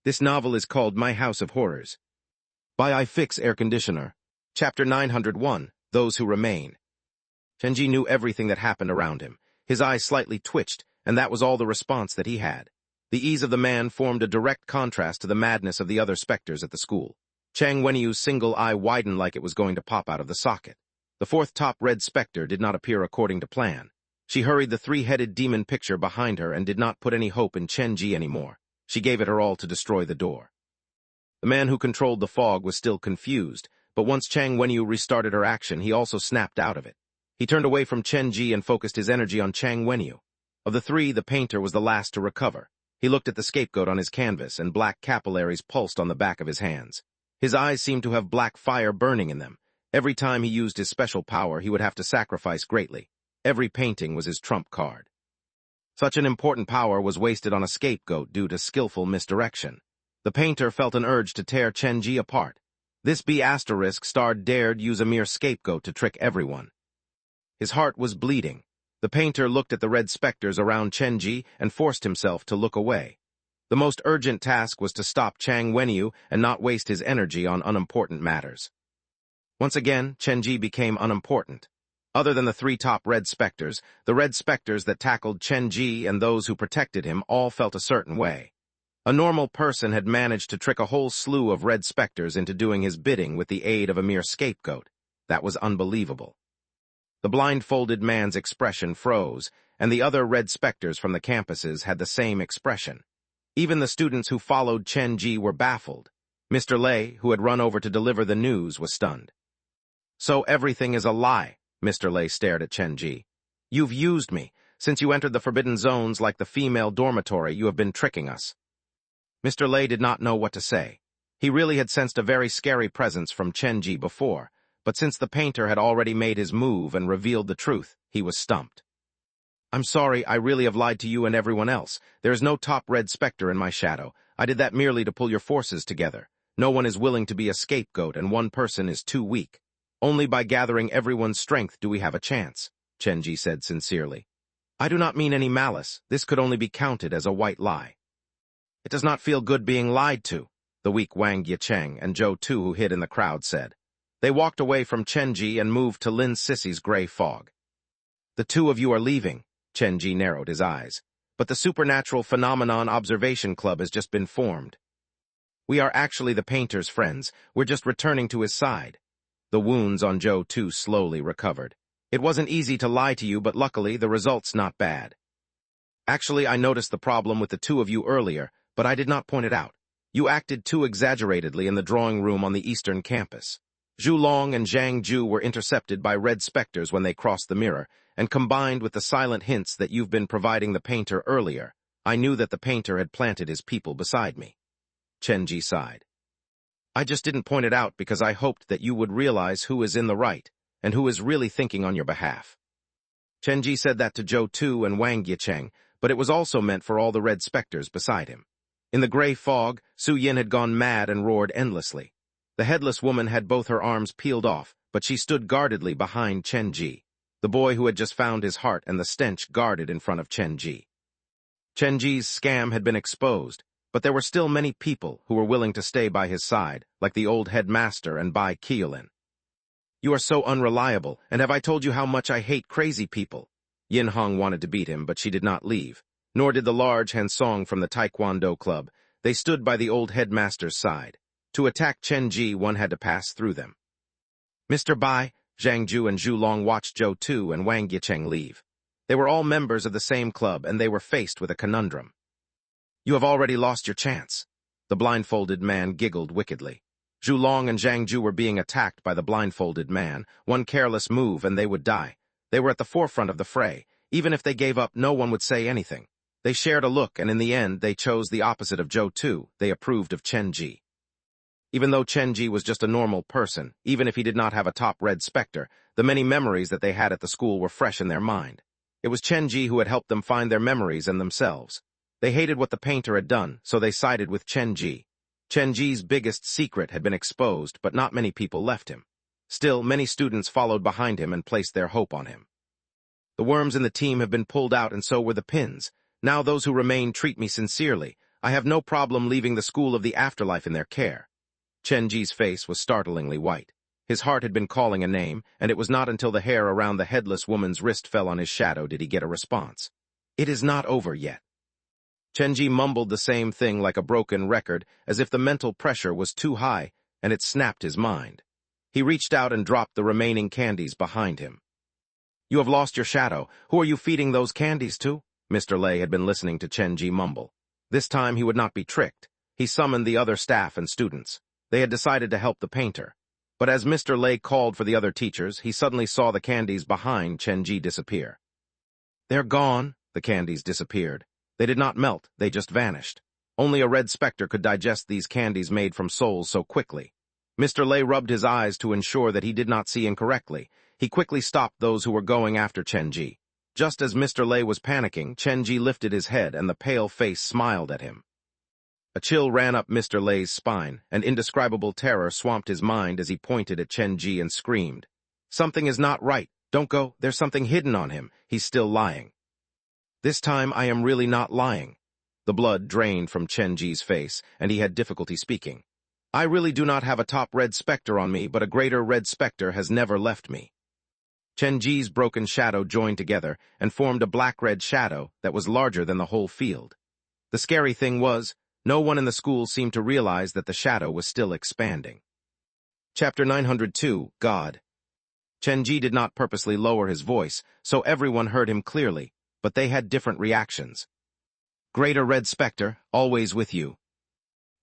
This novel is called My House of Horrors. By I Fix Air Conditioner. Chapter 901, Those Who Remain. Chenji knew everything that happened around him. His eyes slightly twitched, and that was all the response that he had. The ease of the man formed a direct contrast to the madness of the other specters at the school. Chang Wenyu's single eye widened like it was going to pop out of the socket. The fourth top red specter did not appear according to plan. She hurried the three-headed demon picture behind her and did not put any hope in Chenji anymore. She gave it her all to destroy the door. The man who controlled the fog was still confused, but once Chang Wenyu restarted her action, he also snapped out of it. He turned away from Chenji and focused his energy on Chang Wenyu. Of the three, the painter was the last to recover. He looked at the scapegoat on his canvas, and black capillaries pulsed on the back of his hands. His eyes seemed to have black fire burning in them. Every time he used his special power, he would have to sacrifice greatly. Every painting was his trump card. Such an important power was wasted on a scapegoat due to skillful misdirection. The painter felt an urge to tear Chenji apart. This B***star dared use a mere scapegoat to trick everyone. His heart was bleeding. The painter looked at the red specters around Chenji and forced himself to look away. The most urgent task was to stop Chang Wenyu and not waste his energy on unimportant matters. Once again, Chenji became unimportant. Other than the three top red specters, the red specters that tackled Chenji and those who protected him all felt a certain way. A normal person had managed to trick a whole slew of red specters into doing his bidding with the aid of a mere scapegoat. That was unbelievable. The blindfolded man's expression froze, and the other red specters from the campuses had the same expression. Even the students who followed Chenji were baffled. Mr. Lei, who had run over to deliver the news, was stunned. "So everything is a lie," Mr. Lei stared at Chenji. "You've used me. Since you entered the forbidden zones like the female dormitory, you have been tricking us." Mr. Lei did not know what to say. He really had sensed a very scary presence from Chenji before, but since the painter had already made his move and revealed the truth, he was stumped. "I'm sorry, I really have lied to you and everyone else. There is no top red specter in my shadow. I did that merely to pull your forces together. No one is willing to be a scapegoat, and one person is too weak. Only by gathering everyone's strength do we have a chance," Chenji said sincerely. "I do not mean any malice. This could only be counted as a white lie." "It does not feel good being lied to," the weak Wang Yicheng and Zhou Tu, who hid in the crowd, said. They walked away from Chenji and moved to Lin Sissy's gray fog. "The two of you are leaving," Chenji narrowed his eyes. "But the Supernatural Phenomenon Observation Club has just been formed. We are actually the painter's friends. We're just returning to his side." The wounds on Zhou Tu slowly recovered. "It wasn't easy to lie to you, but luckily the result's not bad. Actually, I noticed the problem with the two of you earlier, but I did not point it out. You acted too exaggeratedly in the drawing room on the eastern campus. Zhu Long and Zhang Ju were intercepted by red specters when they crossed the mirror, and combined with the silent hints that you've been providing the painter earlier, I knew that the painter had planted his people beside me." Chenji sighed. "I just didn't point it out because I hoped that you would realize who is in the right and who is really thinking on your behalf." Chenji said that to Zhou Tu and Wang Yicheng, but it was also meant for all the red specters beside him. In the gray fog, Su Yin had gone mad and roared endlessly. The headless woman had both her arms peeled off, but she stood guardedly behind Chenji. The boy who had just found his heart and the stench guarded in front of Chenji. Chenji's scam had been exposed, but there were still many people who were willing to stay by his side, like the old headmaster and Bai Qiulin. "You are so unreliable, and have I told you how much I hate crazy people?" Yin Hong wanted to beat him, but she did not leave. Nor did the large Hansong from the Taekwondo club. They stood by the old headmaster's side. To attack Chenji, one had to pass through them. "Mr. Bai," Zhang Ju and Zhu Long watched Zhou Tu and Wang Yicheng leave. They were all members of the same club, and they were faced with a conundrum. "You have already lost your chance." The blindfolded man giggled wickedly. Zhu Long and Zhang Ju were being attacked by the blindfolded man. One careless move and they would die. They were at the forefront of the fray. Even if they gave up, no one would say anything. They shared a look, and in the end, they chose the opposite of Zhou Tu. They approved of Chenji. Even though Chenji was just a normal person, even if he did not have a top red specter, the many memories that they had at the school were fresh in their mind. It was Chenji who had helped them find their memories and themselves. They hated what the painter had done, so they sided with Chenji. Chenji's biggest secret had been exposed, but not many people left him. Still, many students followed behind him and placed their hope on him. "The worms in the team have been pulled out, and so were the pins. Now those who remain treat me sincerely. I have no problem leaving the school of the afterlife in their care. Chenji's face was startlingly white. His heart had been calling a name, and it was not until the hair around the headless woman's wrist fell on his shadow did he get a response. It is not over yet. Chenji mumbled the same thing like a broken record, as if the mental pressure was too high, and it snapped his mind. He reached out and dropped the remaining candies behind him. You have lost your shadow. Who are you feeding those candies to? Mr. Lei had been listening to Chenji mumble. This time he would not be tricked. He summoned the other staff and students. They had decided to help the painter. But as Mr. Lei called for the other teachers, he suddenly saw the candies behind Chenji disappear. They're gone. The candies disappeared. They did not melt, they just vanished. Only a red specter could digest these candies made from souls so quickly. Mr. Lei rubbed his eyes to ensure that he did not see incorrectly. He quickly stopped those who were going after Chenji. Just as Mr. Lei was panicking, Chenji lifted his head and the pale face smiled at him. A chill ran up Mr. Lei's spine, and indescribable terror swamped his mind as he pointed at Chenji and screamed. Something is not right. Don't go. There's something hidden on him. He's still lying. This time I am really not lying. The blood drained from Chenji's face, and he had difficulty speaking. I really do not have a top red specter on me, but a greater red specter has never left me. Chenji's broken shadow joined together and formed a black-red shadow that was larger than the whole field. The scary thing was, no one in the school seemed to realize that the shadow was still expanding. Chapter 902, God. Chenji did not purposely lower his voice, so everyone heard him clearly, but they had different reactions. Greater red specter, always with you.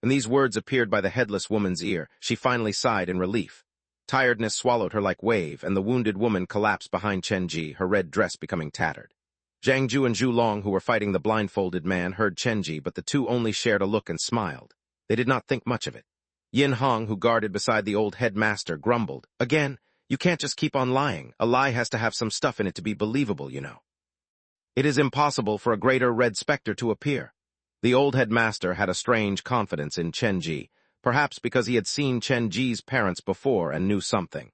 When these words appeared by the headless woman's ear, she finally sighed in relief. Tiredness swallowed her like wave, and the wounded woman collapsed behind Chenji, her red dress becoming tattered. Zhang Ju and Zhu Long, who were fighting the blindfolded man, heard Chenji, but the two only shared a look and smiled. They did not think much of it. Yin Hong, who guarded beside the old headmaster, grumbled. Again, you can't just keep on lying. A lie has to have some stuff in it to be believable, you know. It is impossible for a greater red specter to appear. The old headmaster had a strange confidence in Chenji, perhaps because he had seen Chenji's parents before and knew something.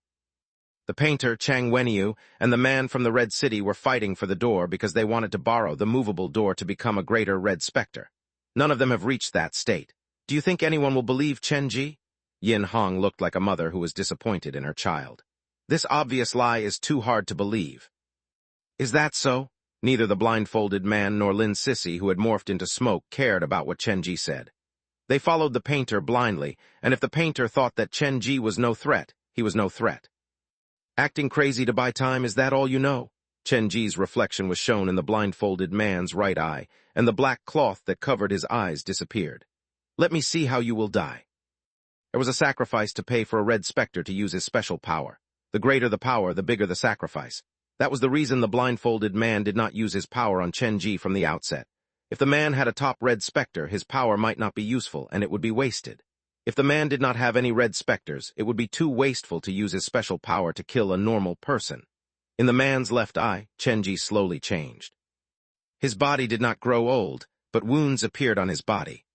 The painter, Chang Wenyu, and the man from the Red City were fighting for the door because they wanted to borrow the movable door to become a greater red specter. None of them have reached that state. Do you think anyone will believe Chenji? Yin Hong looked like a mother who was disappointed in her child. This obvious lie is too hard to believe. Is that so? Neither the blindfolded man nor Lin Sissy, who had morphed into smoke, cared about what Chenji said. They followed the painter blindly, and if the painter thought that Chenji was no threat, he was no threat. Acting crazy to buy time, is that all you know? Chenji's reflection was shown in the blindfolded man's right eye, and the black cloth that covered his eyes disappeared. Let me see how you will die. There was a sacrifice to pay for a red specter to use his special power. The greater the power, the bigger the sacrifice. That was the reason the blindfolded man did not use his power on Chenji from the outset. If the man had a top red specter, his power might not be useful, and it would be wasted. If the man did not have any red specters, it would be too wasteful to use his special power to kill a normal person. In the man's left eye, Chenji slowly changed. His body did not grow old, but wounds appeared on his body.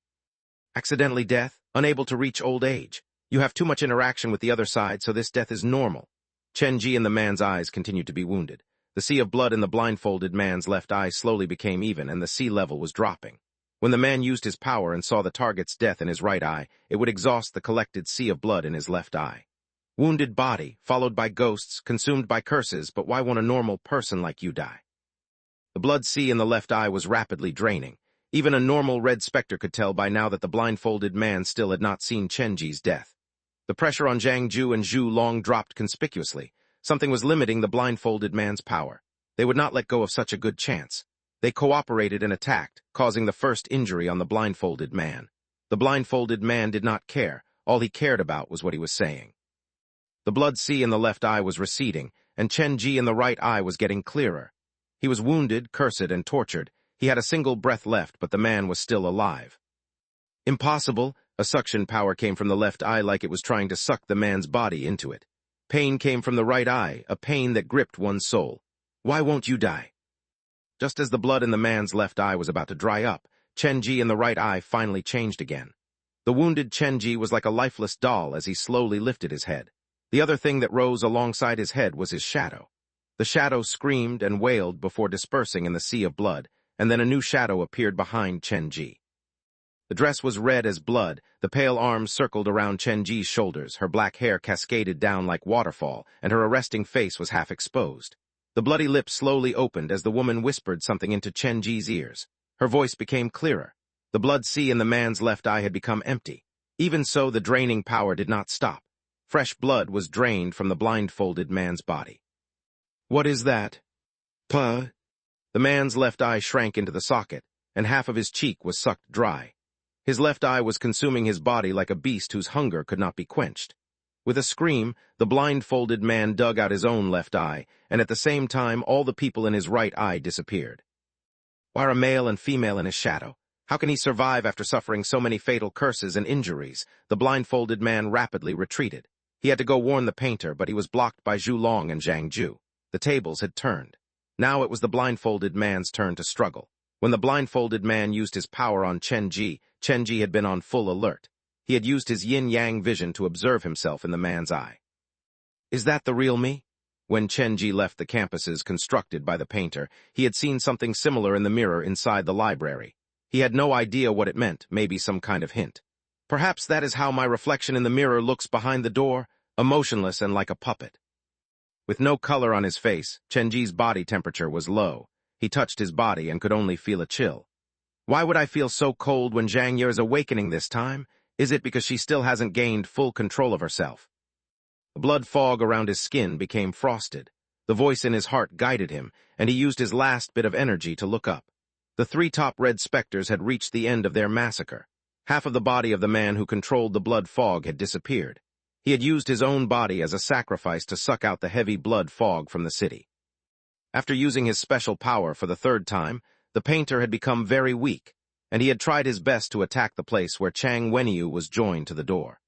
Accidentally death, unable to reach old age. You have too much interaction with the other side, so this death is normal. Chenji and the man's eyes continued to be wounded. The sea of blood in the blindfolded man's left eye slowly became even, and the sea level was dropping. When the man used his power and saw the target's death in his right eye, it would exhaust the collected sea of blood in his left eye. Wounded body, followed by ghosts, consumed by curses, but why won't a normal person like you die? The blood sea in the left eye was rapidly draining. Even a normal red specter could tell by now that the blindfolded man still had not seen Chenji's death. The pressure on Zhang Ju and Zhu Long dropped conspicuously. Something was limiting the blindfolded man's power. They would not let go of such a good chance. They cooperated and attacked, causing the first injury on the blindfolded man. The blindfolded man did not care. All he cared about was what he was saying. The blood sea in the left eye was receding, and Chenji in the right eye was getting clearer. He was wounded, cursed, and tortured. He had a single breath left, but the man was still alive. Impossible. A suction power came from the left eye like it was trying to suck the man's body into it. Pain came from the right eye, a pain that gripped one's soul. Why won't you die? Just as the blood in the man's left eye was about to dry up, Chenji in the right eye finally changed again. The wounded Chenji was like a lifeless doll as he slowly lifted his head. The other thing that rose alongside his head was his shadow. The shadow screamed and wailed before dispersing in the sea of blood, and then a new shadow appeared behind Chenji. The dress was red as blood, the pale arms circled around Chenji's shoulders, her black hair cascaded down like waterfall, and her arresting face was half exposed. The bloody lips slowly opened as the woman whispered something into Chenji's ears. Her voice became clearer. The blood sea in the man's left eye had become empty. Even so, the draining power did not stop. Fresh blood was drained from the blindfolded man's body. "What is that?" "Puh." The man's left eye shrank into the socket, and half of his cheek was sucked dry. His left eye was consuming his body like a beast whose hunger could not be quenched. With a scream, the blindfolded man dug out his own left eye, and at the same time all the people in his right eye disappeared. Why are a male and female in his shadow? How can he survive after suffering so many fatal curses and injuries? The blindfolded man rapidly retreated. He had to go warn the painter, but he was blocked by Zhu Long and Zhang Ju. The tables had turned. Now it was the blindfolded man's turn to struggle. When the blindfolded man used his power on Chenji had been on full alert. He had used his yin-yang vision to observe himself in the man's eye. Is that the real me? When Chenji left the campuses constructed by the painter, he had seen something similar in the mirror inside the library. He had no idea what it meant, maybe some kind of hint. Perhaps that is how my reflection in the mirror looks behind the door, emotionless and like a puppet. With no color on his face, Chenji's body temperature was low. He touched his body and could only feel a chill. Why would I feel so cold when Zhang Ye is awakening this time? Is it because she still hasn't gained full control of herself? The blood fog around his skin became frosted. The voice in his heart guided him, and he used his last bit of energy to look up. The three top red specters had reached the end of their massacre. Half of the body of the man who controlled the blood fog had disappeared. He had used his own body as a sacrifice to suck out the heavy blood fog from the city. After using his special power for the third time, the painter had become very weak, and he had tried his best to attack the place where Chang Wenyu was joined to the door.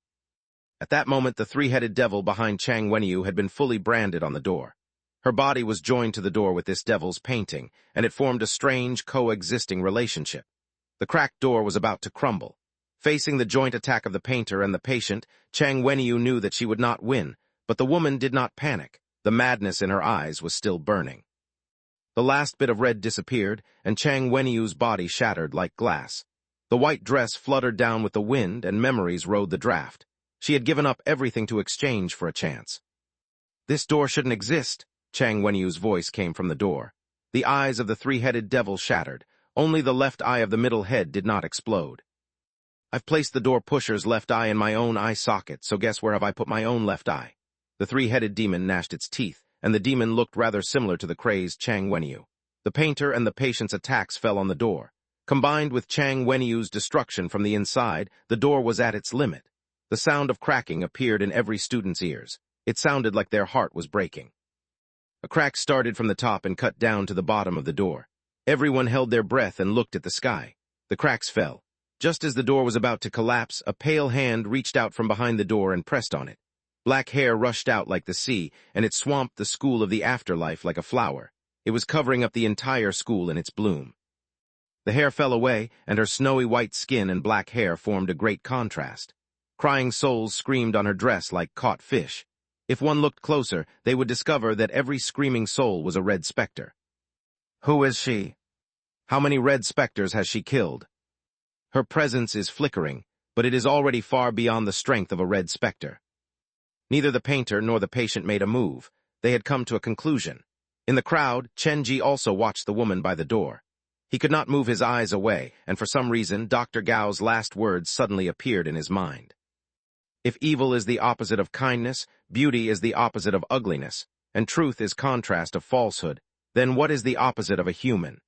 At that moment, the three-headed devil behind Chang Wenyu had been fully branded on the door. Her body was joined to the door with this devil's painting, and it formed a strange, coexisting relationship. The cracked door was about to crumble. Facing the joint attack of the painter and the patient, Chang Wenyu knew that she would not win, but the woman did not panic. The madness in her eyes was still burning. The last bit of red disappeared, and Chang Wenyu's body shattered like glass. The white dress fluttered down with the wind, and memories rode the draft. She had given up everything to exchange for a chance. "This door shouldn't exist," Chang Wenyu's voice came from the door. The eyes of the three-headed devil shattered. Only the left eye of the middle head did not explode. "I've placed the door pusher's left eye in my own eye socket, so guess where have I put my own left eye?" The three-headed demon gnashed its teeth, and the demon looked rather similar to the crazed Chang Wenyu. The painter and the patient's attacks fell on the door. Combined with Chang Wenyu's destruction from the inside, the door was at its limit. The sound of cracking appeared in every student's ears. It sounded like their heart was breaking. A crack started from the top and cut down to the bottom of the door. Everyone held their breath and looked at the sky. The cracks fell. Just as the door was about to collapse, a pale hand reached out from behind the door and pressed on it. Black hair rushed out like the sea, and it swamped the school of the afterlife like a flower. It was covering up the entire school in its bloom. The hair fell away, and her snowy white skin and black hair formed a great contrast. Crying souls screamed on her dress like caught fish. If one looked closer, they would discover that every screaming soul was a red specter. Who is she? How many red specters has she killed? Her presence is flickering, but it is already far beyond the strength of a red specter. Neither the painter nor the patient made a move. They had come to a conclusion. In the crowd, Chenji also watched the woman by the door. He could not move his eyes away, and for some reason, Dr. Gao's last words suddenly appeared in his mind. If evil is the opposite of kindness, beauty is the opposite of ugliness, and truth is contrast of falsehood, then what is the opposite of a human?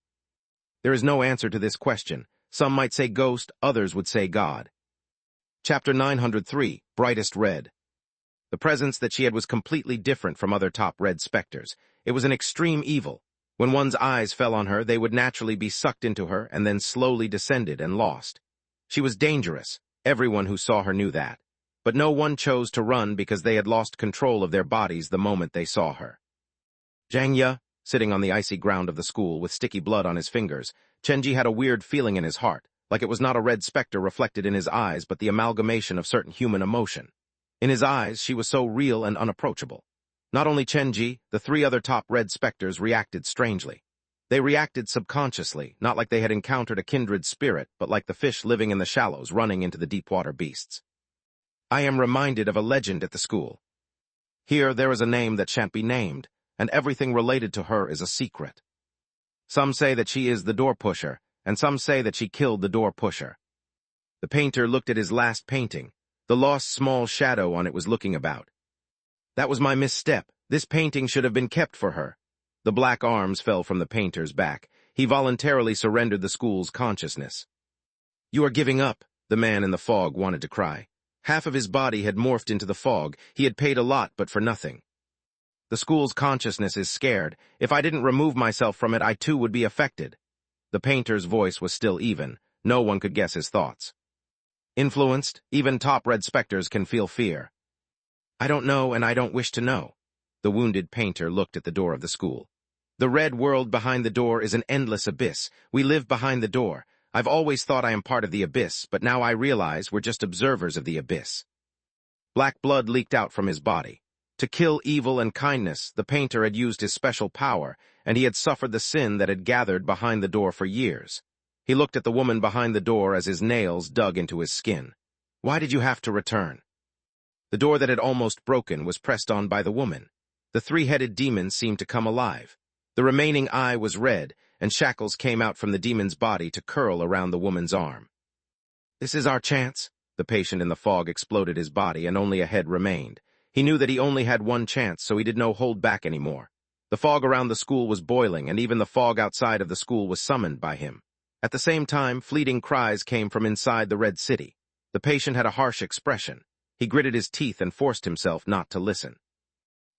There is no answer to this question. Some might say ghost, others would say God. Chapter 903, Brightest Red. The presence that she had was completely different from other top red specters. It was an extreme evil. When one's eyes fell on her, they would naturally be sucked into her and then slowly descended and lost. She was dangerous. Everyone who saw her knew that. But no one chose to run because they had lost control of their bodies the moment they saw her. Zhang Ye, sitting on the icy ground of the school with sticky blood on his fingers, Chenji had a weird feeling in his heart, like it was not a red specter reflected in his eyes but the amalgamation of certain human emotion. In his eyes, she was so real and unapproachable. Not only Chenji, the three other top red specters reacted strangely. They reacted subconsciously, not like they had encountered a kindred spirit, but like the fish living in the shallows running into the deep-water beasts. I am reminded of a legend at the school. Here there is a name that shan't be named, and everything related to her is a secret. Some say that she is the door-pusher, and some say that she killed the door-pusher. The painter looked at his last painting. The lost small shadow on it was looking about. That was my misstep. This painting should have been kept for her. The black arms fell from the painter's back. He voluntarily surrendered the school's consciousness. You are giving up, the man in the fog wanted to cry. Half of his body had morphed into the fog. He had paid a lot, but for nothing. The school's consciousness is scared. If I didn't remove myself from it, I too would be affected. The painter's voice was still even. No one could guess his thoughts. Influenced, even top red specters can feel fear. I don't know, and I don't wish to know. The wounded painter looked at the door of the school. The red world behind the door is an endless abyss. We live behind the door. I've always thought I am part of the abyss, but now I realize we're just observers of the abyss. Black blood leaked out from his body. To kill evil and kindness, the painter had used his special power, and he had suffered the sin that had gathered behind the door for years. He looked at the woman behind the door as his nails dug into his skin. Why did you have to return? The door that had almost broken was pressed on by the woman. The three-headed demon seemed to come alive. The remaining eye was red, and shackles came out from the demon's body to curl around the woman's arm. This is our chance. The patient in the fog exploded his body, and only a head remained. He knew that he only had one chance, so he did no hold back anymore. The fog around the school was boiling, and even the fog outside of the school was summoned by him. At the same time, fleeting cries came from inside the Red City. The patient had a harsh expression. He gritted his teeth and forced himself not to listen.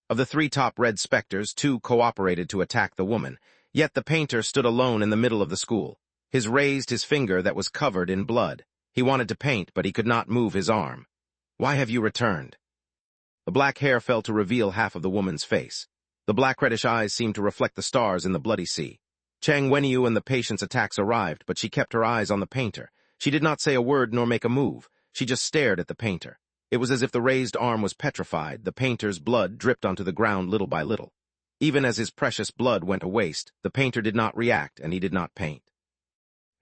Of the three top red specters, two cooperated to attack the woman, yet the painter stood alone in the middle of the school. He raised his finger that was covered in blood. He wanted to paint, but he could not move his arm. Why have you returned? The black hair fell to reveal half of the woman's face. The black-reddish eyes seemed to reflect the stars in the bloody sea. Chang Wenyu and the patient's attacks arrived, but she kept her eyes on the painter. She did not say a word nor make a move. She just stared at the painter. It was as if the raised arm was petrified. The painter's blood dripped onto the ground little by little. Even as his precious blood went to waste, the painter did not react, and he did not paint.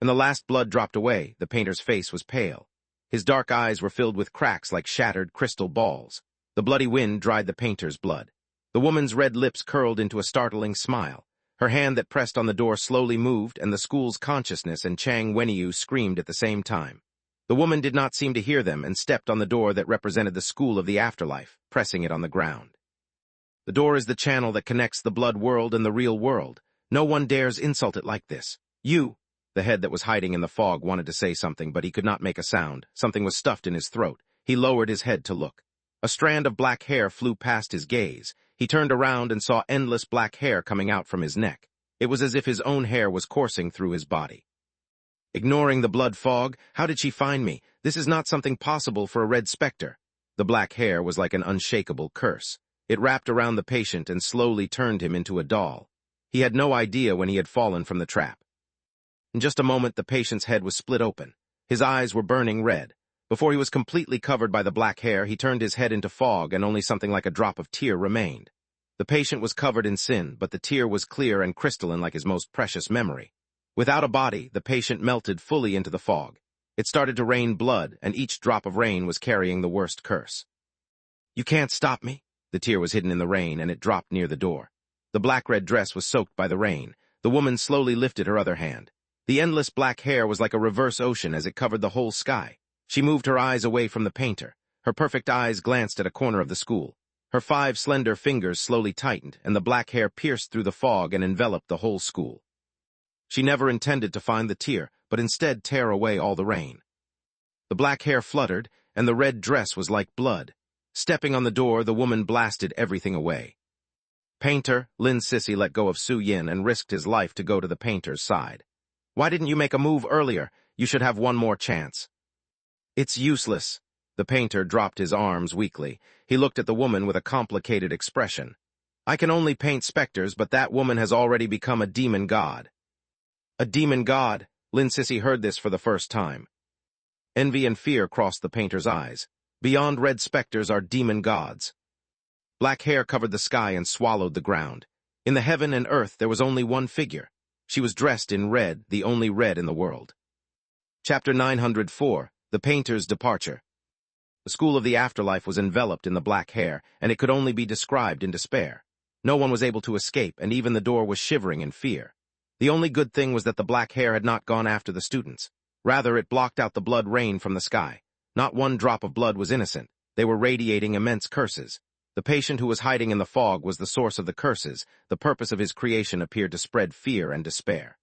When the last blood dropped away, the painter's face was pale. His dark eyes were filled with cracks like shattered crystal balls. The bloody wind dried the painter's blood. The woman's red lips curled into a startling smile. Her hand that pressed on the door slowly moved, and the school's consciousness and Chang Wenyu screamed at the same time. The woman did not seem to hear them and stepped on the door that represented the school of the afterlife, pressing it on the ground. The door is the channel that connects the blood world and the real world. No one dares insult it like this. You! The head that was hiding in the fog wanted to say something, but he could not make a sound. Something was stuffed in his throat. He lowered his head to look. A strand of black hair flew past his gaze. He turned around and saw endless black hair coming out from his neck. It was as if his own hair was coursing through his body. Ignoring the blood fog, how did she find me? This is not something possible for a red specter. The black hair was like an unshakable curse. It wrapped around the patient and slowly turned him into a doll. He had no idea when he had fallen from the trap. In just a moment, the patient's head was split open. His eyes were burning red. Before he was completely covered by the black hair, he turned his head into fog, and only something like a drop of tear remained. The patient was covered in sin, but the tear was clear and crystalline like his most precious memory. Without a body, the patient melted fully into the fog. It started to rain blood, and each drop of rain was carrying the worst curse. You can't stop me. The tear was hidden in the rain, and it dropped near the door. The black-red dress was soaked by the rain. The woman slowly lifted her other hand. The endless black hair was like a reverse ocean as it covered the whole sky. She moved her eyes away from the painter. Her perfect eyes glanced at a corner of the school. Her 5 slender fingers slowly tightened, and the black hair pierced through the fog and enveloped the whole school. She never intended to find the tear, but instead tear away all the rain. The black hair fluttered, and the red dress was like blood. Stepping on the door, the woman blasted everything away. Painter, Lin Sissy let go of Su Yin and risked his life to go to the painter's side. Why didn't you make a move earlier? You should have one more chance. It's useless. The painter dropped his arms weakly. He looked at the woman with a complicated expression. I can only paint specters, but that woman has already become a demon god. A demon god? Lin Sissy heard this for the first time. Envy and fear crossed the painter's eyes. Beyond red specters are demon gods. Black hair covered the sky and swallowed the ground. In the heaven and earth there was only one figure. She was dressed in red, the only red in the world. Chapter 904, The Painter's Departure. The school of the afterlife was enveloped in the black hair, and it could only be described in despair. No one was able to escape, and even the door was shivering in fear. The only good thing was that the black hair had not gone after the students. Rather, it blocked out the blood rain from the sky. Not one drop of blood was innocent. They were radiating immense curses. The patient who was hiding in the fog was the source of the curses. The purpose of his creation appeared to spread fear and despair.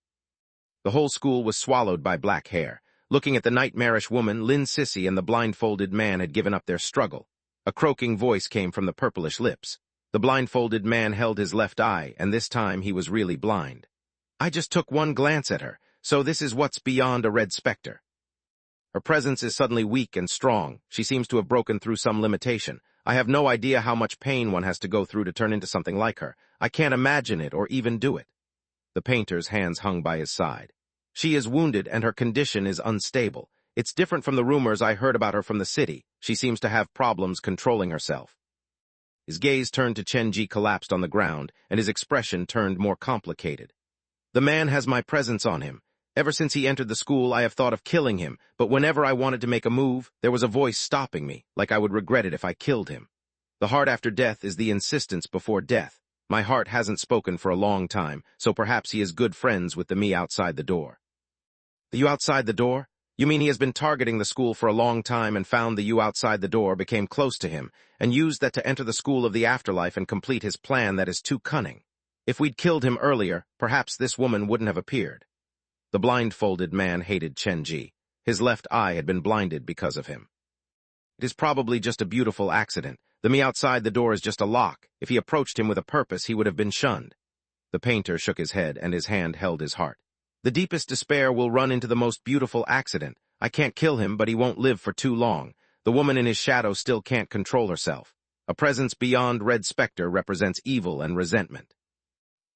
The whole school was swallowed by black hair. Looking at the nightmarish woman, Lin Sissy and the blindfolded man had given up their struggle. A croaking voice came from the purplish lips. The blindfolded man held his left eye, and this time he was really blind. I just took one glance at her, so this is what's beyond a red specter. Her presence is suddenly weak and strong. She seems to have broken through some limitation. I have no idea how much pain one has to go through to turn into something like her. I can't imagine it or even do it. The painter's hands hung by his side. She is wounded and her condition is unstable. It's different from the rumors I heard about her from the city. She seems to have problems controlling herself. His gaze turned to Chenji collapsed on the ground, and his expression turned more complicated. The man has my presence on him. Ever since he entered the school, I have thought of killing him, but whenever I wanted to make a move, there was a voice stopping me, like I would regret it if I killed him. The heart after death is the insistence before death. My heart hasn't spoken for a long time, so perhaps he is good friends with the me outside the door. The you outside the door? You mean he has been targeting the school for a long time and found the you outside the door, became close to him, and used that to enter the school of the afterlife and complete his plan that is too cunning. If we'd killed him earlier, perhaps this woman wouldn't have appeared. The blindfolded man hated Chenji. His left eye had been blinded because of him. It is probably just a beautiful accident. The me outside the door is just a lock. If he approached him with a purpose, he would have been shunned. The painter shook his head, and his hand held his heart. The deepest despair will run into the most beautiful accident. I can't kill him, but he won't live for too long. The woman in his shadow still can't control herself. A presence beyond Red Spectre represents evil and resentment.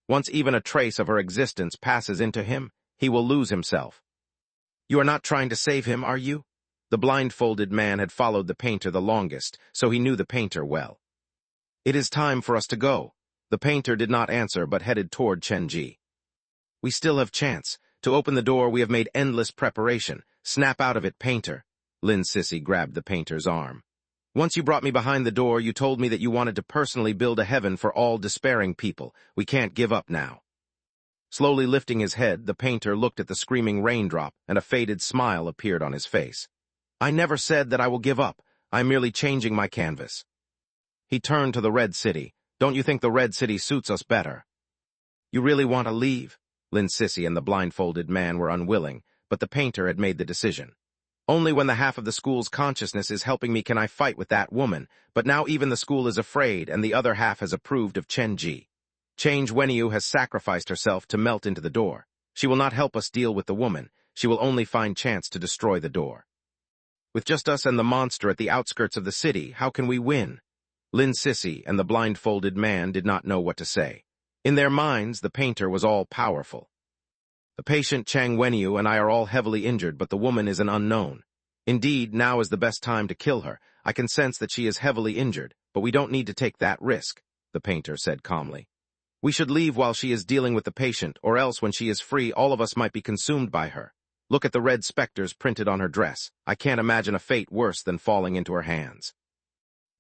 Once even a trace of her existence passes into him, he will lose himself. You are not trying to save him, are you? The blindfolded man had followed the painter the longest, so he knew the painter well. It is time for us to go. The painter did not answer, but headed toward Chenji. We still have chance. To open the door, we have made endless preparation. Snap out of it, painter. Lin Sissy grabbed the painter's arm. Once you brought me behind the door, you told me that you wanted to personally build a heaven for all despairing people. We can't give up now. Slowly lifting his head, the painter looked at the screaming raindrop, and a faded smile appeared on his face. I never said that I will give up. I'm merely changing my canvas. He turned to the Red City. Don't you think the Red City suits us better? You really want to leave? Lin Sissy and the blindfolded man were unwilling, but the painter had made the decision. Only when the half of the school's consciousness is helping me can I fight with that woman, but now even the school is afraid, and the other half has approved of Chenji. Change Wenyu has sacrificed herself to melt into the door. She will not help us deal with the woman. She will only find chance to destroy the door. With just us and the monster at the outskirts of the city, how can we win? Lin Sissy and the blindfolded man did not know what to say. In their minds, the painter was all-powerful. The patient Chang Wenyu and I are all heavily injured, but the woman is an unknown. Indeed, now is the best time to kill her. I can sense that she is heavily injured, but we don't need to take that risk, the painter said calmly. We should leave while she is dealing with the patient, or else when she is free, all of us might be consumed by her. Look at the red specters printed on her dress. I can't imagine a fate worse than falling into her hands.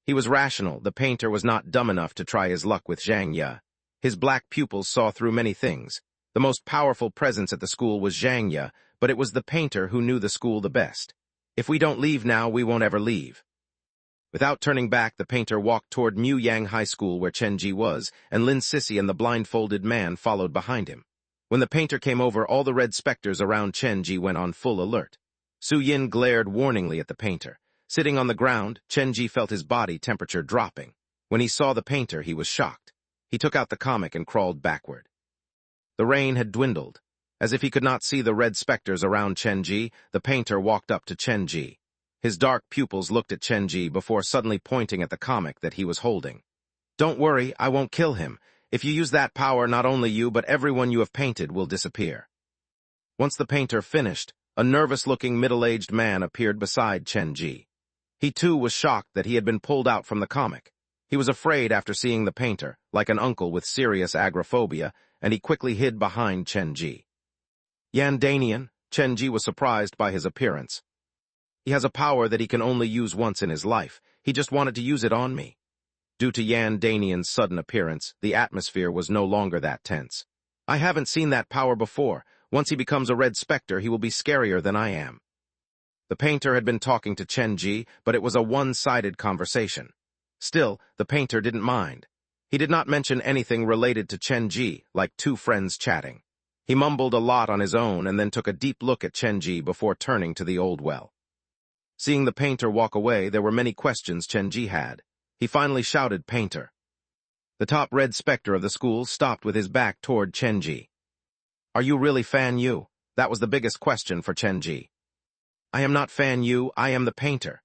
He was rational. The painter was not dumb enough to try his luck with Zhang Ye. His black pupils saw through many things. The most powerful presence at the school was Zhang Ye, but it was the painter who knew the school the best. If we don't leave now, we won't ever leave. Without turning back, the painter walked toward Muyang High School where Chenji was, and Lin Sissy and the blindfolded man followed behind him. When the painter came over, all the red specters around Chenji went on full alert. Su Yin glared warningly at the painter. Sitting on the ground, Chenji felt his body temperature dropping. When he saw the painter, he was shocked. He took out the comic and crawled backward. The rain had dwindled. As if he could not see the red specters around Chenji, the painter walked up to Chenji. His dark pupils looked at Chenji before suddenly pointing at the comic that he was holding. Don't worry, I won't kill him. If you use that power, not only you, but everyone you have painted will disappear. Once the painter finished, a nervous-looking middle-aged man appeared beside Chenji. He too was shocked that he had been pulled out from the comic. He was afraid after seeing the painter, like an uncle with serious agoraphobia, and he quickly hid behind Chen Ji. Yan Danian, Chen Ji was surprised by his appearance. He has a power that he can only use once in his life. He just wanted to use it on me. Due to Yan Danian's sudden appearance, the atmosphere was no longer that tense. I haven't seen that power before. Once he becomes a red specter, he will be scarier than I am. The painter had been talking to Chen Ji, but it was a one-sided conversation. Still, the painter didn't mind. He did not mention anything related to Chen Ji, like two friends chatting. He mumbled a lot on his own and then took a deep look at Chen Ji before turning to the old well. Seeing the painter walk away, there were many questions Chen Ji had. He finally shouted, "Painter." The top red specter of the school stopped with his back toward Chen Ji. "Are you really Fan Yu?" That was the biggest question for Chen Ji. "I am not Fan Yu, I am the painter."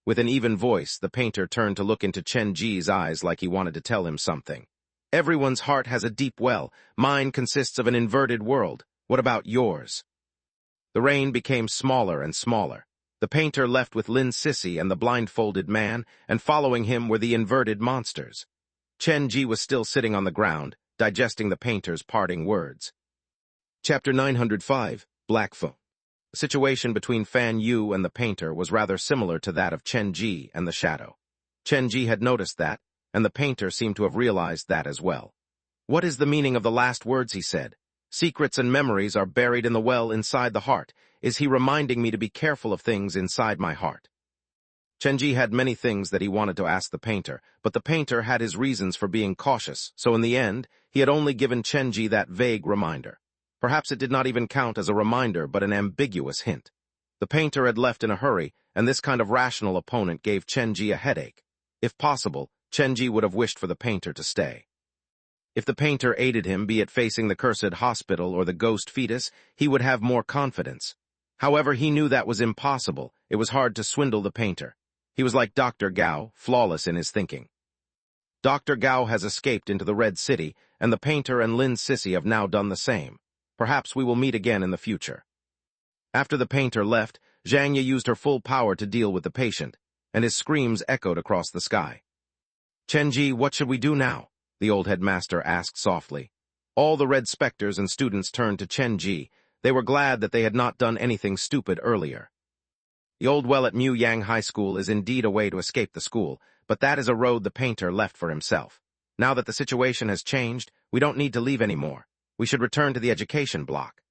With an even voice, the painter turned to look into Chen Ji's eyes like he wanted to tell him something. "Everyone's heart has a deep well. Mine consists of an inverted world. What about yours?" The rain became smaller and smaller. The painter left with Lin Sissy and the blindfolded man, and following him were the inverted monsters. Chen Ji was still sitting on the ground, digesting the painter's parting words. Chapter 905, Black Phone. The situation between Fan Yu and the painter was rather similar to that of Chen Ji and the shadow. Chen Ji had noticed that, and the painter seemed to have realized that as well. "What is the meaning of the last words?" he said. "Secrets and memories are buried in the well inside the heart. Is he reminding me to be careful of things inside my heart?" Chen Ji had many things that he wanted to ask the painter, but the painter had his reasons for being cautious, so in the end, he had only given Chen Ji that vague reminder. Perhaps it did not even count as a reminder, but an ambiguous hint. The painter had left in a hurry, and this kind of rational opponent gave Chen Ji a headache. If possible, Chen Ji would have wished for the painter to stay. If the painter aided him, be it facing the cursed hospital or the ghost fetus, he would have more confidence. However, he knew that was impossible. It was hard to swindle the painter. He was like Dr. Gao, flawless in his thinking. Dr. Gao has escaped into the Red City, and the painter and Lin Sissy have now done the same. Perhaps we will meet again in the future. After the painter left, Zhang Yi used her full power to deal with the patient, and his screams echoed across the sky. "Chen Ji, what should we do now?" the old headmaster asked softly. All the red specters and students turned to Chen Ji. They were glad that they had not done anything stupid earlier. The old well at Mu Yang High School is indeed a way to escape the school, but that is a road the painter left for himself. Now that the situation has changed, we don't need to leave anymore. We should return to the education block.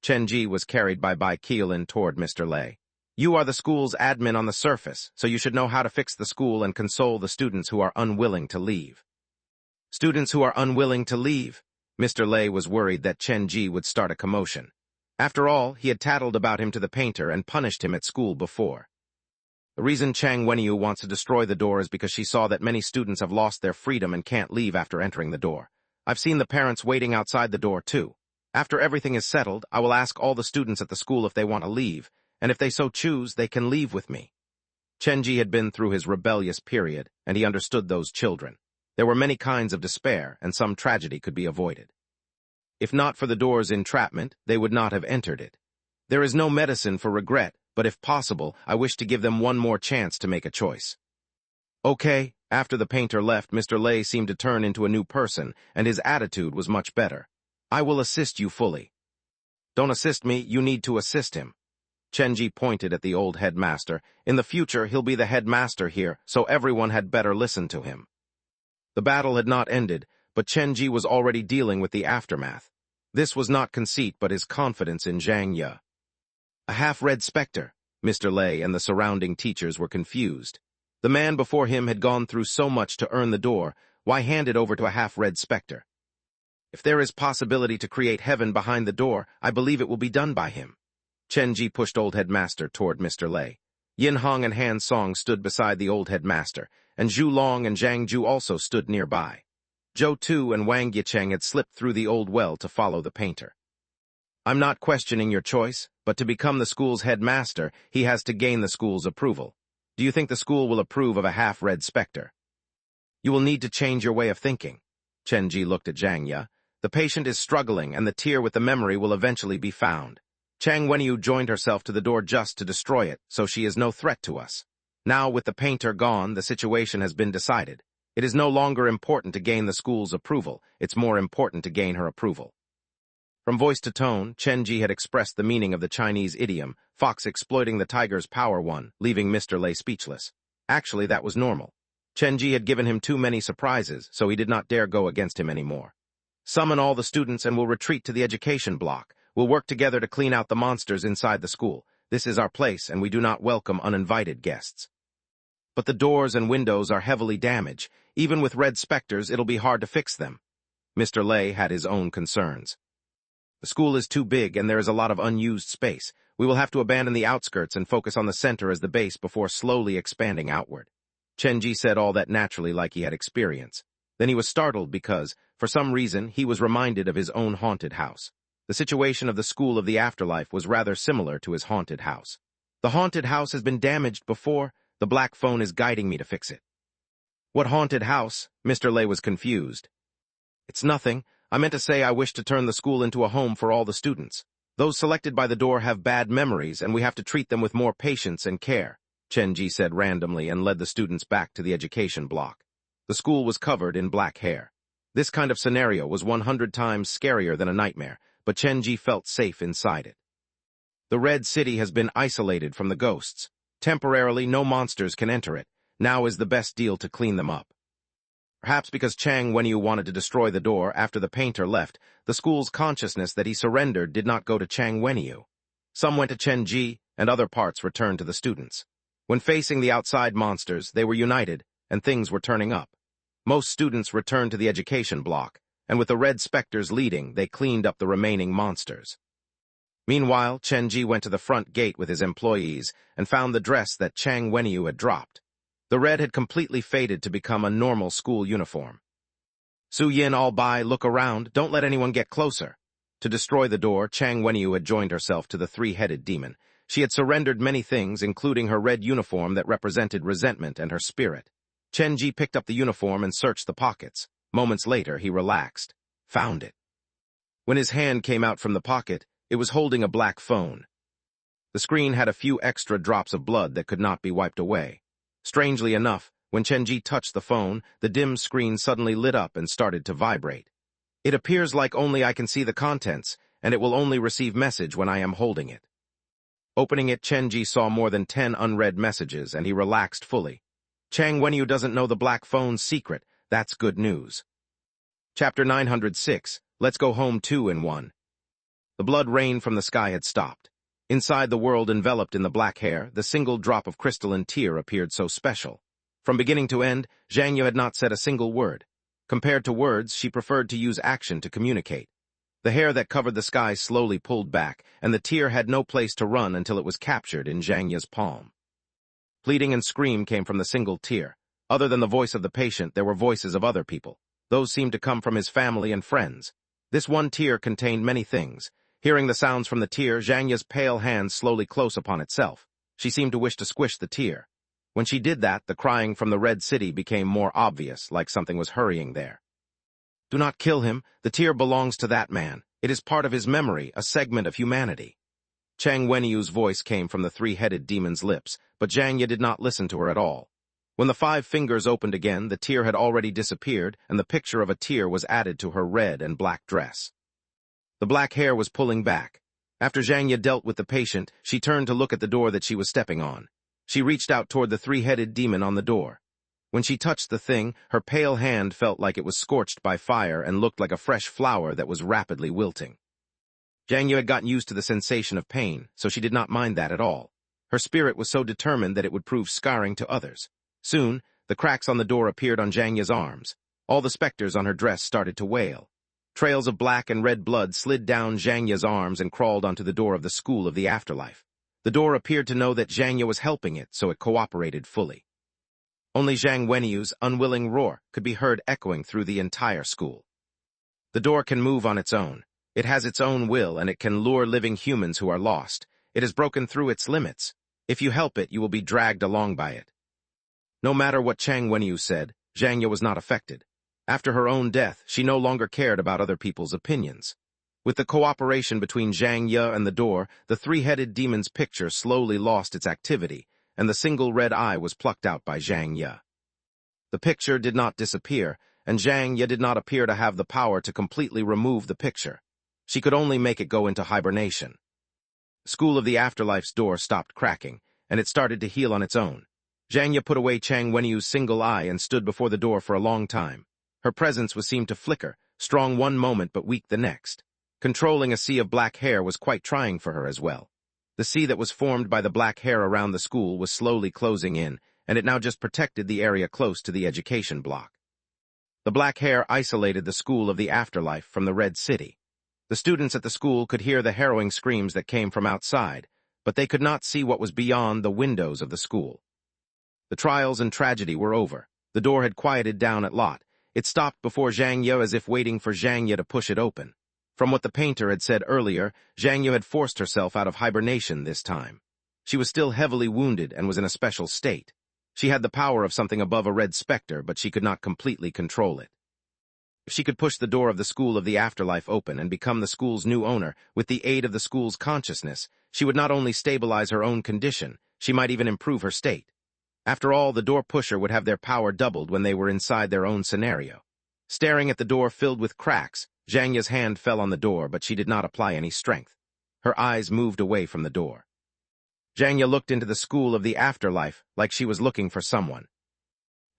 Chen Ji was carried by Bai Qiulin toward Mr. Lei. "You are the school's admin on the surface, so you should know how to fix the school and console the students who are unwilling to leave." Students who are unwilling to leave? Mr. Lei was worried that Chen Ji would start a commotion. After all, he had tattled about him to the painter and punished him at school before. The reason Chang Wenyu wants to destroy the door is because she saw that many students have lost their freedom and can't leave after entering the door. I've seen the parents waiting outside the door too. After everything is settled, I will ask all the students at the school if they want to leave, and if they so choose, they can leave with me. Chen Ji had been through his rebellious period, and he understood those children. There were many kinds of despair, and some tragedy could be avoided. If not for the door's entrapment, they would not have entered it. There is no medicine for regret, but if possible, I wish to give them one more chance to make a choice. Okay. After the painter left, Mr. Lei seemed to turn into a new person, and his attitude was much better. "I will assist you fully." "Don't assist me, you need to assist him." Chen Ji pointed at the old headmaster. "In the future, he'll be the headmaster here, so everyone had better listen to him." The battle had not ended, but Chen Ji was already dealing with the aftermath. This was not conceit, but his confidence in Zhang Yi. A half-red specter. Mr. Lei and the surrounding teachers were confused. The man before him had gone through so much to earn the door, why hand it over to a half-red specter? If there is possibility to create heaven behind the door, I believe it will be done by him. Chen Ji pushed old headmaster toward Mr. Lei. Yin Hong and Han Song stood beside the old headmaster, and Zhu Long and Zhang Ju also stood nearby. Zhou Tu and Wang Yicheng had slipped through the old well to follow the painter. "I'm not questioning your choice, but to become the school's headmaster, he has to gain the school's approval. Do you think the school will approve of a half-red specter?" "You will need to change your way of thinking." Chen Ji looked at Zhang Yi. "The patient is struggling, and the tear with the memory will eventually be found. Chang Wenyu joined herself to the door just to destroy it, so she is no threat to us. Now, with the painter gone, the situation has been decided. It is no longer important to gain the school's approval, it's more important to gain her approval. From voice to tone, Chenji had expressed the meaning of the Chinese idiom, fox exploiting the tiger's power one, leaving Mr. Lei speechless. Actually, that was normal. Chenji had given him too many surprises, so he did not dare go against him anymore. Summon all the students and we'll retreat to the education block. We'll work together to clean out the monsters inside the school. This is our place, and we do not welcome uninvited guests. But the doors and windows are heavily damaged. Even with red specters, it'll be hard to fix them. Mr. Lei had his own concerns. The school is too big, and there is a lot of unused space. We will have to abandon the outskirts and focus on the center as the base before slowly expanding outward. Chenji said all that naturally like he had experience. Then he was startled because, for some reason, he was reminded of his own haunted house. The situation of the school of the afterlife was rather similar to his haunted house. The haunted house has been damaged before. The black phone is guiding me to fix it. What haunted house? Mr. Lei was confused. It's nothing. I meant to say I wish to turn the school into a home for all the students. Those selected by the door have bad memories, and we have to treat them with more patience and care, Chenji said randomly and led the students back to the education block. The school was covered in black hair. This kind of scenario was 100 times scarier than a nightmare, but Chenji felt safe inside it. The Red City has been isolated from the ghosts. Temporarily, no monsters can enter it. Now is the best deal to clean them up. Perhaps because Chang Wenyu wanted to destroy the door after the painter left, the school's consciousness that he surrendered did not go to Chang Wenyu. Some went to Chenji, and other parts returned to the students. When facing the outside monsters, they were united, and things were turning up. Most students returned to the education block, and with the red specters leading, they cleaned up the remaining monsters. Meanwhile, Chenji went to the front gate with his employees and found the dress that Chang Wenyu had dropped. The red had completely faded to become a normal school uniform. Su Yin, all by, look around, don't let anyone get closer. To destroy the door, Chang Wenyu had joined herself to the three-headed demon. She had surrendered many things, including her red uniform that represented resentment and her spirit. Chenji picked up the uniform and searched the pockets. Moments later, he relaxed. Found it. When his hand came out from the pocket, it was holding a black phone. The screen had a few extra drops of blood that could not be wiped away. Strangely enough, when Chenji touched the phone, the dim screen suddenly lit up and started to vibrate. It appears like only I can see the contents, and it will only receive message when I am holding it. Opening it, Chenji saw more than 10 unread messages, and he relaxed fully. Chang Wenyu doesn't know the black phone's secret. That's good news. Chapter 906, Let's Go Home 2 in 1. The blood rain from the sky had stopped. Inside the world enveloped in the black hair, the single drop of crystalline tear appeared so special. From beginning to end, Zhang Yu had not said a single word. Compared to words, she preferred to use action to communicate. The hair that covered the sky slowly pulled back, and the tear had no place to run until it was captured in Zhang Yu's palm. Pleading and scream came from the single tear. Other than the voice of the patient, there were voices of other people. Those seemed to come from his family and friends. This one tear contained many things. Hearing the sounds from the tear, Zhang Yu's pale hand slowly close upon itself. She seemed to wish to squish the tear. When she did that, the crying from the Red City became more obvious, like something was hurrying there. Do not kill him. The tear belongs to that man. It is part of his memory, a segment of humanity. Chang Wenyu's voice came from the three-headed demon's lips, but Zhang Yu did not listen to her at all. When the 5 fingers opened again, the tear had already disappeared, and the picture of a tear was added to her red and black dress. The black hair was pulling back. After Zhang Yu dealt with the patient, she turned to look at the door that she was stepping on. She reached out toward the three-headed demon on the door. When she touched the thing, her pale hand felt like it was scorched by fire and looked like a fresh flower that was rapidly wilting. Zhang Yu had gotten used to the sensation of pain, so she did not mind that at all. Her spirit was so determined that it would prove scarring to others. Soon, the cracks on the door appeared on Zhang Yu's arms. All the specters on her dress started to wail. Trails of black and red blood slid down Zhang Yu's arms and crawled onto the door of the school of the afterlife. The door appeared to know that Zhang Yu was helping it, so it cooperated fully. Only Zhang Wenyu's unwilling roar could be heard echoing through the entire school. The door can move on its own. It has its own will, and it can lure living humans who are lost. It has broken through its limits. If you help it, you will be dragged along by it. No matter what Chang Wenyu said, Zhang Yu was not affected. After her own death, she no longer cared about other people's opinions. With the cooperation between Zhang Yu and the door, the three-headed demon's picture slowly lost its activity, and the single red eye was plucked out by Zhang Yu. The picture did not disappear, and Zhang Ye did not appear to have the power to completely remove the picture. She could only make it go into hibernation. School of the Afterlife's door stopped cracking, and it started to heal on its own. Zhang Ye put away Chang Wenyu's single eye and stood before the door for a long time. Her presence seemed to flicker, strong one moment but weak the next. Controlling a sea of black hair was quite trying for her as well. The sea that was formed by the black hair around the school was slowly closing in, and it now just protected the area close to the education block. The black hair isolated the school of the afterlife from the Red City. The students at the school could hear the harrowing screams that came from outside, but they could not see what was beyond the windows of the school. The trials and tragedy were over. The door had quieted down at lot. It stopped before Zhang Ye as if waiting for Zhang Ye to push it open. From what the painter had said earlier, Zhang Ye had forced herself out of hibernation this time. She was still heavily wounded and was in a special state. She had the power of something above a red specter, but she could not completely control it. If she could push the door of the school of the afterlife open and become the school's new owner, with the aid of the school's consciousness, she would not only stabilize her own condition, she might even improve her state. After all, the door pusher would have their power doubled when they were inside their own scenario. Staring at the door filled with cracks, Zhang Ye's hand fell on the door, but she did not apply any strength. Her eyes moved away from the door. Zhang Ye looked into the school of the afterlife like she was looking for someone.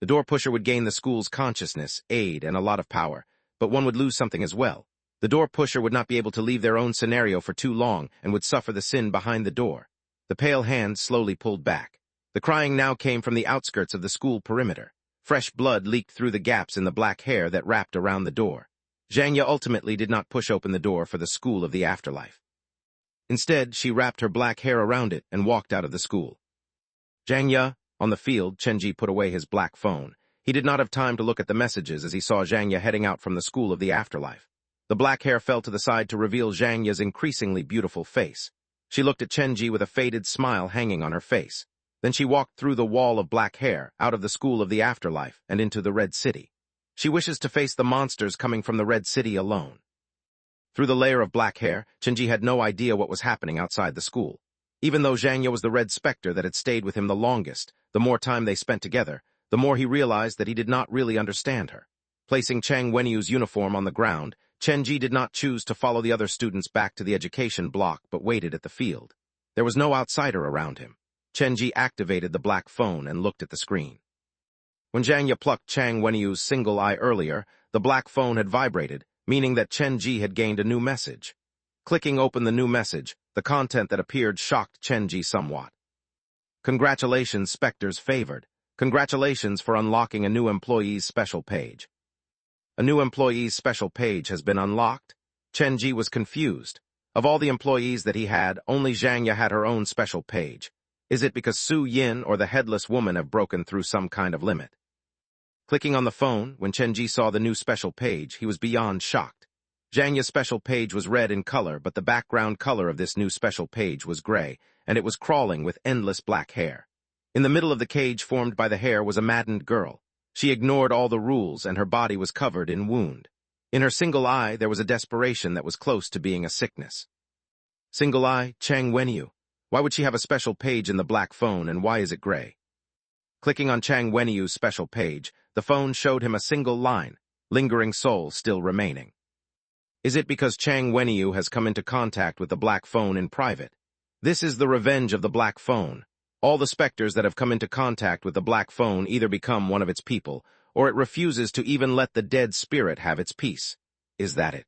The door pusher would gain the school's consciousness, aid, and a lot of power, but one would lose something as well. The door pusher would not be able to leave their own scenario for too long and would suffer the sin behind the door. The pale hand slowly pulled back. The crying now came from the outskirts of the school perimeter. Fresh blood leaked through the gaps in the black hair that wrapped around the door. Zhang Ye ultimately did not push open the door for the school of the afterlife. Instead, she wrapped her black hair around it and walked out of the school. Zhang Ye, on the field, Chenji put away his black phone. He did not have time to look at the messages as he saw Zhang Ye heading out from the school of the afterlife. The black hair fell to the side to reveal Zhang Ye's increasingly beautiful face. She looked at Chenji with a faded smile hanging on her face. Then she walked through the wall of black hair, out of the school of the afterlife, and into the Red City. She wishes to face the monsters coming from the Red City alone. Through the layer of black hair, Chenji had no idea what was happening outside the school. Even though Zhang Ye was the red specter that had stayed with him the longest, the more time they spent together, the more he realized that he did not really understand her. Placing Chang Wenyu's uniform on the ground, Chenji did not choose to follow the other students back to the education block but waited at the field. There was no outsider around him. Chenji activated the black phone and looked at the screen. When Zhang Ye plucked Chang Wenyu's single eye earlier, the black phone had vibrated, meaning that Chenji had gained a new message. Clicking open the new message, the content that appeared shocked Chenji somewhat. Congratulations, Spectres favored. Congratulations for unlocking a new employee's special page. A new employee's special page has been unlocked? Chenji was confused. Of all the employees that he had, only Zhang Ye had her own special page. Is it because Su Yin or the headless woman have broken through some kind of limit? Clicking on the phone, when Chenji saw the new special page, he was beyond shocked. Zhang Ye's special page was red in color, but the background color of this new special page was gray, and it was crawling with endless black hair. In the middle of the cage formed by the hair was a maddened girl. She ignored all the rules, and her body was covered in wound. In her single eye, there was a desperation that was close to being a sickness. Single eye, Chang Wenyu. Why would she have a special page in the black phone, and why is it gray? Clicking on Chang Wenyu's special page, the phone showed him a single line, lingering soul still remaining. Is it because Chang Wenyu has come into contact with the black phone in private? This is the revenge of the black phone. All the specters that have come into contact with the black phone either become one of its people, or it refuses to even let the dead spirit have its peace. Is that it?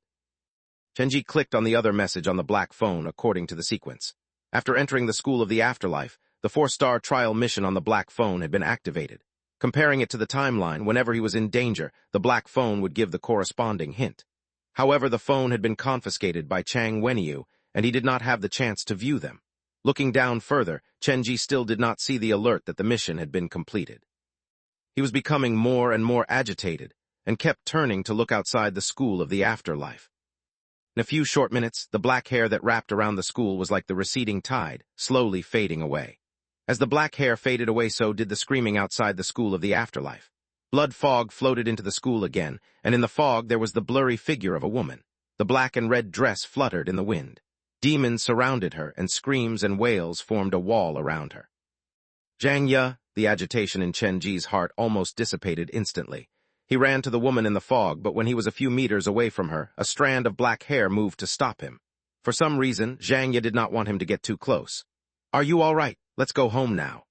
Chenji clicked on the other message on the black phone according to the sequence. After entering the school of the afterlife, the 4-star trial mission on the black phone had been activated. Comparing it to the timeline, whenever he was in danger, the black phone would give the corresponding hint. However, the phone had been confiscated by Chang Wenyu, and he did not have the chance to view them. Looking down further, Chenji still did not see the alert that the mission had been completed. He was becoming more and more agitated, and kept turning to look outside the school of the afterlife. In a few short minutes, the black hair that wrapped around the school was like the receding tide, slowly fading away. As the black hair faded away, so did the screaming outside the school of the afterlife. Blood fog floated into the school again, and in the fog there was the blurry figure of a woman. The black and red dress fluttered in the wind. Demons surrounded her, and screams and wails formed a wall around her. Zhang Ye, The agitation in Chen Ji's heart almost dissipated instantly. He ran to the woman in the fog, but when he was a few meters away from her, a strand of black hair moved to stop him. For some reason, Zhang Ye did not want him to get too close. "Are you all right? Let's go home now."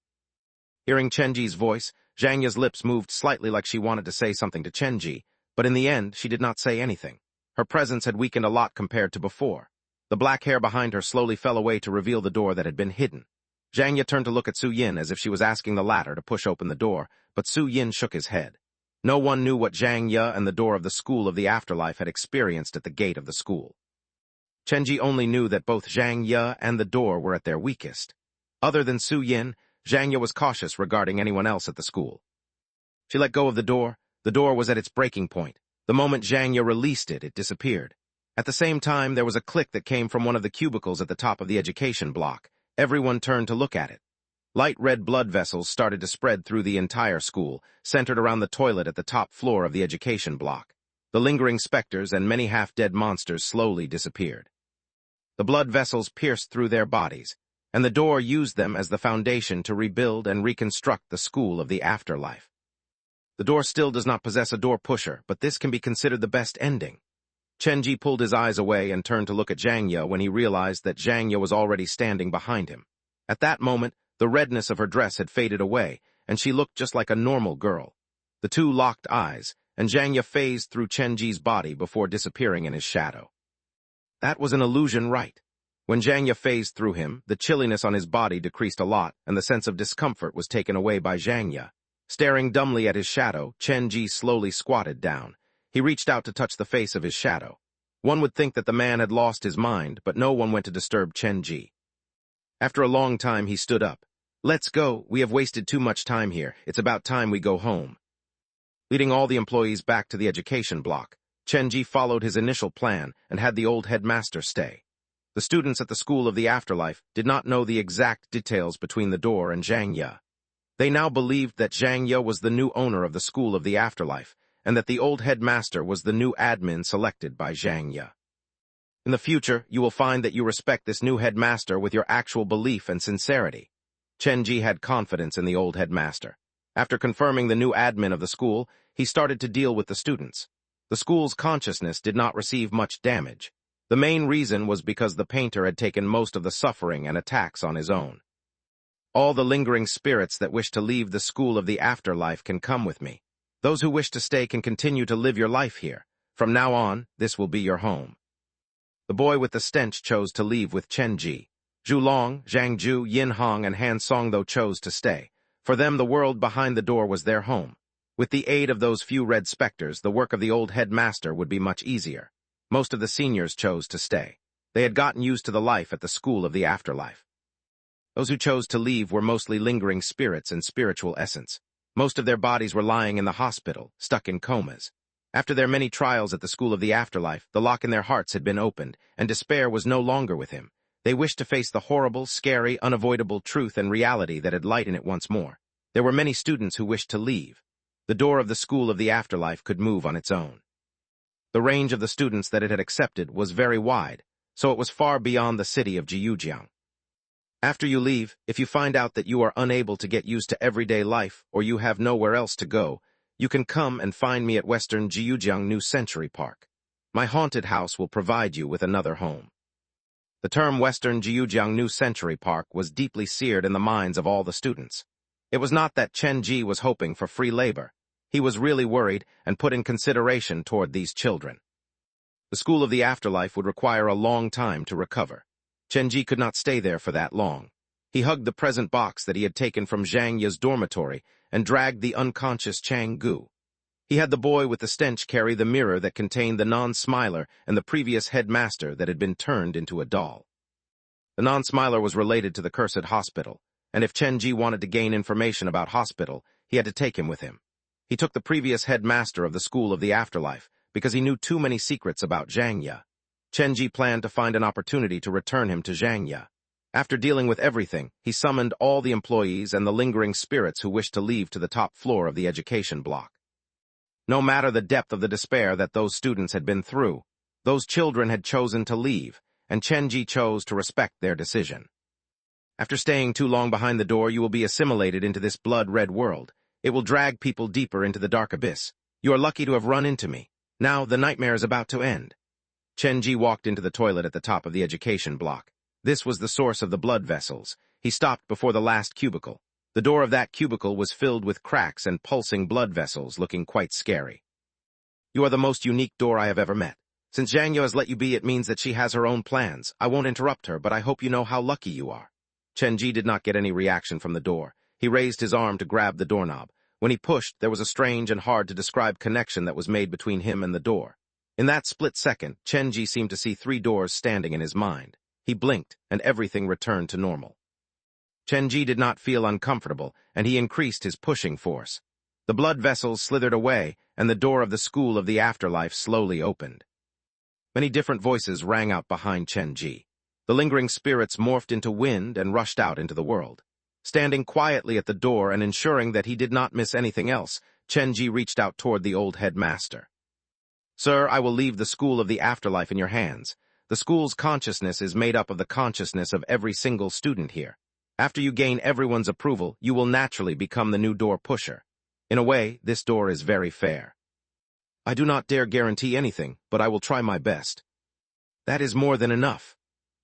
Hearing Chen Ji's voice, Zhang Ye's lips moved slightly like she wanted to say something to Chen Ji, but in the end, she did not say anything. Her presence had weakened a lot compared to before. The black hair behind her slowly fell away to reveal the door that had been hidden. Zhang Ye turned to look at Su Yin as if she was asking the latter to push open the door, but Su Yin shook his head. No one knew what Zhang Ye and the door of the School of the Afterlife had experienced at the gate of the school. Chen Ji only knew that both Zhang Ye and the door were at their weakest. Other than Su Yin, Zhang Ye was cautious regarding anyone else at the school. She let go of the door. The door was at its breaking point. The moment Zhang Ye released it, it disappeared. At the same time, there was a click that came from one of the cubicles at the top of the education block. Everyone turned to look at it. Light red blood vessels started to spread through the entire school, centered around the toilet at the top floor of the education block. The lingering specters and many half-dead monsters slowly disappeared. The blood vessels pierced through their bodies, and the door used them as the foundation to rebuild and reconstruct the School of the Afterlife. The door still does not possess a door pusher, but this can be considered the best ending. Chen Ji pulled his eyes away and turned to look at Zhang Ye when he realized that Zhang Ye was already standing behind him. At that moment, the redness of her dress had faded away, and she looked just like a normal girl. The two locked eyes, and Zhang Ye phased through Chen Ji's body before disappearing in his shadow. That was an illusion, right? When Zhang Ye phased through him, the chilliness on his body decreased a lot, and the sense of discomfort was taken away by Zhang Ye. Staring dumbly at his shadow, Chen Ji slowly squatted down. He reached out to touch the face of his shadow. One would think that the man had lost his mind, but no one went to disturb Chen Ji. After a long time, he stood up. "Let's go. We have wasted too much time here. It's about time we go home." Leading all the employees back to the education block, Chen Ji followed his initial plan and had the old headmaster stay. The students at the School of the Afterlife did not know the exact details between the door and Zhang Ye. They now believed that Zhang Ye was the new owner of the School of the Afterlife, and that the old headmaster was the new admin selected by Zhang Ye. In the future, you will find that you respect this new headmaster with your actual belief and sincerity. Chen Ji had confidence in the old headmaster. After confirming the new admin of the school, he started to deal with the students. The school's consciousness did not receive much damage. The main reason was because the painter had taken most of the suffering and attacks on his own. "All the lingering spirits that wish to leave the School of the Afterlife can come with me. Those who wish to stay can continue to live your life here. From now on, this will be your home." The boy with the stench chose to leave with Chen Ji. Zhu Long, Zhang Ju, Yin Hong, and Han Song though chose to stay. For them, the world behind the door was their home. With the aid of those few red specters, the work of the old headmaster would be much easier. Most of the seniors chose to stay. They had gotten used to the life at the School of the Afterlife. Those who chose to leave were mostly lingering spirits and spiritual essence. Most of their bodies were lying in the hospital, stuck in comas. After their many trials at the School of the Afterlife, the lock in their hearts had been opened, and despair was no longer with him. They wished to face the horrible, scary, unavoidable truth and reality that had light in it once more. There were many students who wished to leave. The door of the School of the Afterlife could move on its own. The range of the students that it had accepted was very wide, so it was far beyond the city of Jiujiang. After you leave, if you find out that you are unable to get used to everyday life or you have nowhere else to go, you can come and find me at Western Jiujiang New Century Park. My haunted house will provide you with another home. The term Western Jiujiang New Century Park was deeply seared in the minds of all the students. It was not that Chen Ji was hoping for free labor. He was really worried and put in consideration toward these children. The School of the Afterlife would require a long time to recover. Chen Ji could not stay there for that long. He hugged the present box that he had taken from Zhang Ye's dormitory and dragged the unconscious Chang Gu. He had the boy with the stench carry the mirror that contained the non-smiler and the previous headmaster that had been turned into a doll. The non-smiler was related to the cursed hospital, and if Chen Ji wanted to gain information about hospital, he had to take him with him. He took the previous headmaster of the School of the Afterlife because he knew too many secrets about Zhang Ye. Chen Ji planned to find an opportunity to return him to Zhang Ye. After dealing with everything, he summoned all the employees and the lingering spirits who wished to leave to the top floor of the education block. No matter the depth of the despair that those students had been through, those children had chosen to leave, and Chen Ji chose to respect their decision. After staying too long behind the door, you will be assimilated into this blood-red world. It will drag people deeper into the dark abyss. You are lucky to have run into me. Now, the nightmare is about to end. Chenji walked into the toilet at the top of the education block. This was the source of the blood vessels. He stopped before the last cubicle. The door of that cubicle was filled with cracks and pulsing blood vessels, looking quite scary. You are the most unique door I have ever met. Since Zhangyo has let you be, it means that she has her own plans. I won't interrupt her, but I hope you know how lucky you are. Chenji did not get any reaction from the door. He raised his arm to grab the doorknob. When he pushed, there was a strange and hard-to-describe connection that was made between him and the door. In that split second, Chenji seemed to see 3 doors standing in his mind. He blinked, and everything returned to normal. Chenji did not feel uncomfortable, and he increased his pushing force. The blood vessels slithered away, and the door of the school of the afterlife slowly opened. Many different voices rang out behind Chenji. The lingering spirits morphed into wind and rushed out into the world. Standing quietly at the door and ensuring that he did not miss anything else, Chenji reached out toward the old headmaster. Sir, I will leave the school of the afterlife in your hands. The school's consciousness is made up of the consciousness of every single student here. After you gain everyone's approval, you will naturally become the new door pusher. In a way, this door is very fair. I do not dare guarantee anything, but I will try my best. That is more than enough.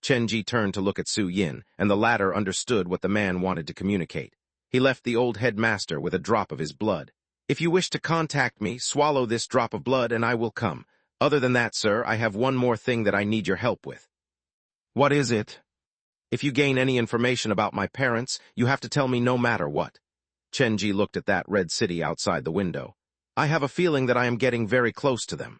Chenji turned to look at Su Yin, and the latter understood what the man wanted to communicate. He left the old headmaster with a drop of his blood. If you wish to contact me, swallow this drop of blood and I will come. Other than that, sir, I have one more thing that I need your help with. What is it? If you gain any information about my parents, you have to tell me no matter what. Chenji looked at that red city outside the window. I have a feeling that I am getting very close to them.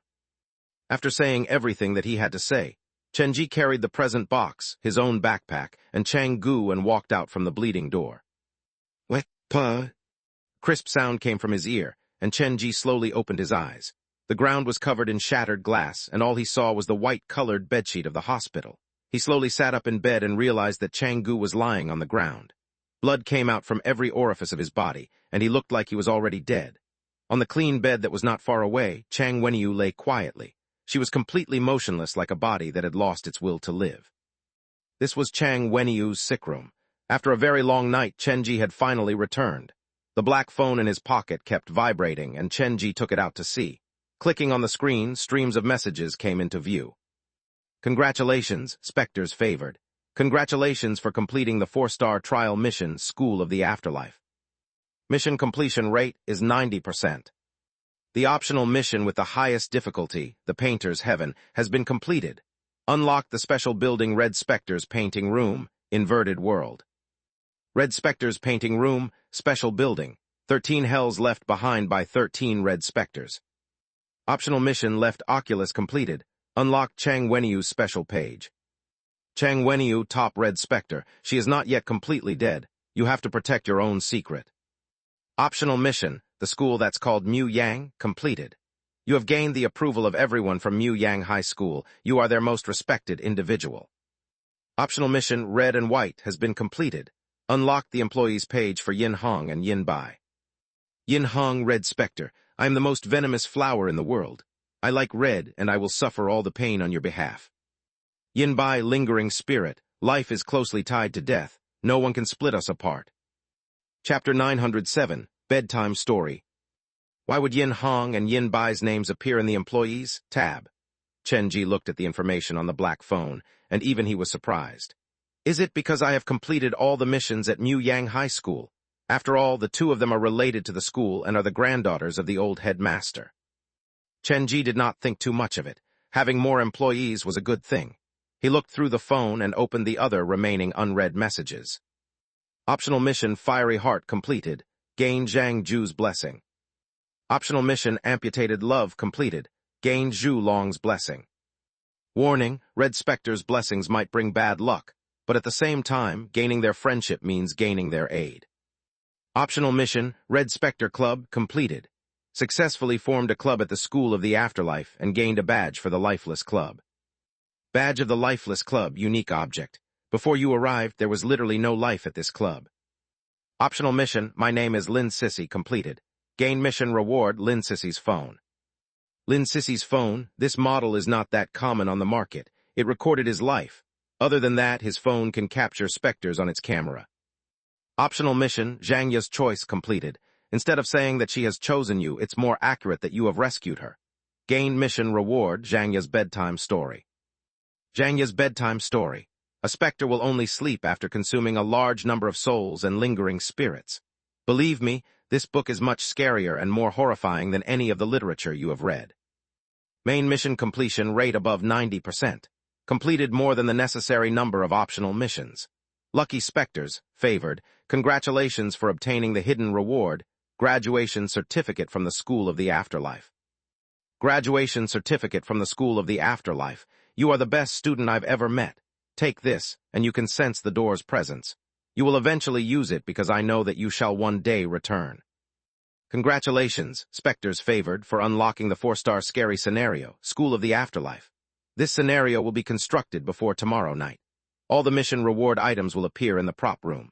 After saying everything that he had to say, Chenji carried the present box, his own backpack, and Chang-gu and walked out from the bleeding door. What? Puh? Crisp sound came from his ear, and Chenji slowly opened his eyes. The ground was covered in shattered glass, and all he saw was the white-colored bedsheet of the hospital. He slowly sat up in bed and realized that Chang-gu was lying on the ground. Blood came out from every orifice of his body, and he looked like he was already dead. On the clean bed that was not far away, Chang Wenyu lay quietly. She was completely motionless like a body that had lost its will to live. This was Chang Wenyu's sick room. After a very long night, Chenji had finally returned. The black phone in his pocket kept vibrating, and Chenji took it out to see. Clicking on the screen, streams of messages came into view. Congratulations, Spectres favored. Congratulations for completing the 4-star trial mission, School of the Afterlife. Mission completion rate is 90%. The optional mission with the highest difficulty, the Painter's Heaven, has been completed. Unlock the special building Red Spectre's Painting Room, Inverted World. Red Spectre's Painting Room, Special Building. 13 hells left behind by 13 Red Spectres. Optional mission Left Oculus completed. Unlock Chang Wenyu's special page. Chang Wenyu, top Red Spectre. She is not yet completely dead. You have to protect your own secret. Optional mission, the school that's called Mu Yang, completed. You have gained the approval of everyone from Mu Yang High School. You are their most respected individual. Optional mission Red and White has been completed. Unlock the employees page for Yin Hong and Yin Bai. Yin Hong, Red Spectre. I am the most venomous flower in the world. I like red, and I will suffer all the pain on your behalf. Yin Bai, Lingering Spirit. Life is closely tied to death. No one can split us apart. Chapter 907, Bedtime Story. Why would Yin Hong and Yin Bai's names appear in the employees tab? Chenji looked at the information on the black phone, and even he was surprised. Is it because I have completed all the missions at Mu Yang High School? After all, the 2 of them are related to the school and are the granddaughters of the old headmaster. Chenji did not think too much of it. Having more employees was a good thing. He looked through the phone and opened the other remaining unread messages. Optional mission Fiery Heart completed. Gain Zhang Ju's blessing. Optional mission Amputated Love completed. Gain Zhu Long's blessing. Warning, Red Spectre's blessings might bring bad luck, but at the same time, gaining their friendship means gaining their aid. Optional mission Red Spectre Club completed. Successfully formed a club at the School of the Afterlife and gained a badge for the Lifeless Club. Badge of the Lifeless Club, unique object. Before you arrived, there was literally no life at this club. Optional mission, My Name is Lin Sissy, completed. Gain mission reward, Lin Sissy's phone. Lin Sissy's phone, this model is not that common on the market. It recorded his life. Other than that, his phone can capture specters on its camera. Optional mission, Zhang Ye's choice completed. Instead of saying that she has chosen you, it's more accurate that you have rescued her. Gain mission reward, Zhang Ye's bedtime story. Zhang Ye's bedtime story. A specter will only sleep after consuming a large number of souls and lingering spirits. Believe me, this book is much scarier and more horrifying than any of the literature you have read. Main mission completion rate above 90%. Completed more than the necessary number of optional missions. Lucky specters, favored, congratulations for obtaining the hidden reward, graduation certificate from the School of the Afterlife. Graduation certificate from the School of the Afterlife. You are the best student I've ever met. Take this, and you can sense the door's presence. You will eventually use it because I know that you shall one day return. Congratulations, specters favored, for unlocking the 4-star scary scenario, School of the Afterlife. This scenario will be constructed before tomorrow night. All the mission reward items will appear in the prop room.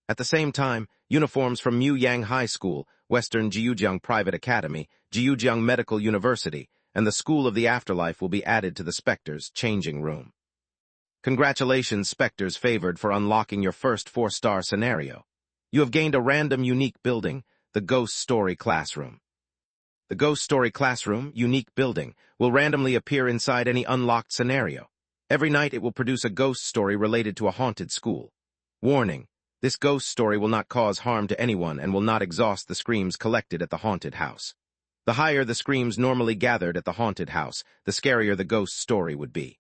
At the same time, uniforms from Muyang High School, Western Jiujiang Private Academy, Jiujiang Medical University, and the School of the Afterlife will be added to the Spectre's changing room. Congratulations, Specters favored, for unlocking your first 4-star scenario. You have gained a random unique building, the Ghost Story Classroom. The Ghost Story Classroom, unique building, will randomly appear inside any unlocked scenario. Every night it will produce a ghost story related to a haunted school. Warning: this ghost story will not cause harm to anyone and will not exhaust the screams collected at the haunted house. The higher the screams normally gathered at the haunted house, the scarier the ghost story would be.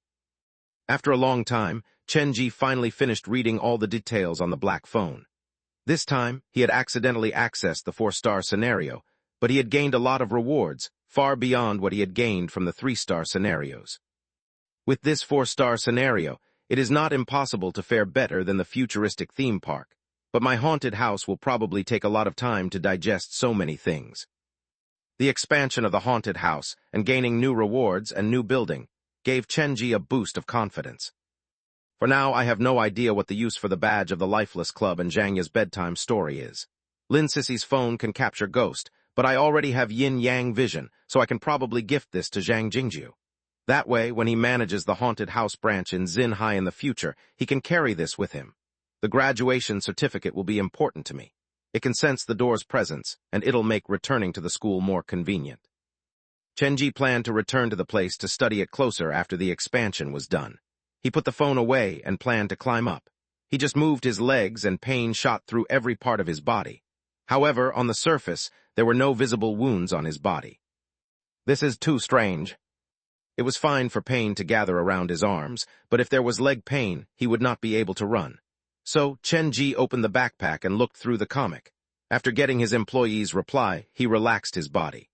After a long time, Chen Ji finally finished reading all the details on the black phone. This time, he had accidentally accessed the 4-star scenario, but he had gained a lot of rewards, far beyond what he had gained from the 3-star scenarios. With this 4-star scenario, it is not impossible to fare better than the futuristic theme park, but my haunted house will probably take a lot of time to digest so many things. The expansion of the haunted house and gaining new rewards and new building gave Chen Ji a boost of confidence. For now, I have no idea what the use for the badge of the Lifeless Club and Zhang Ye's bedtime story is. Lin Sissy's phone can capture ghost, but I already have yin-yang vision, so I can probably gift this to Zhang Jingju. That way, when he manages the haunted house branch in Xinhai in the future, he can carry this with him. The graduation certificate will be important to me. It can sense the door's presence, and it'll make returning to the school more convenient. Chen Ji planned to return to the place to study it closer after the expansion was done. He put the phone away and planned to climb up. He just moved his legs and pain shot through every part of his body. However, on the surface, there were no visible wounds on his body. This is too strange. It was fine for pain to gather around his arms, but if there was leg pain, he would not be able to run. So, Chen Ji opened the backpack and looked through the comic. After getting his employee's reply, he relaxed his body.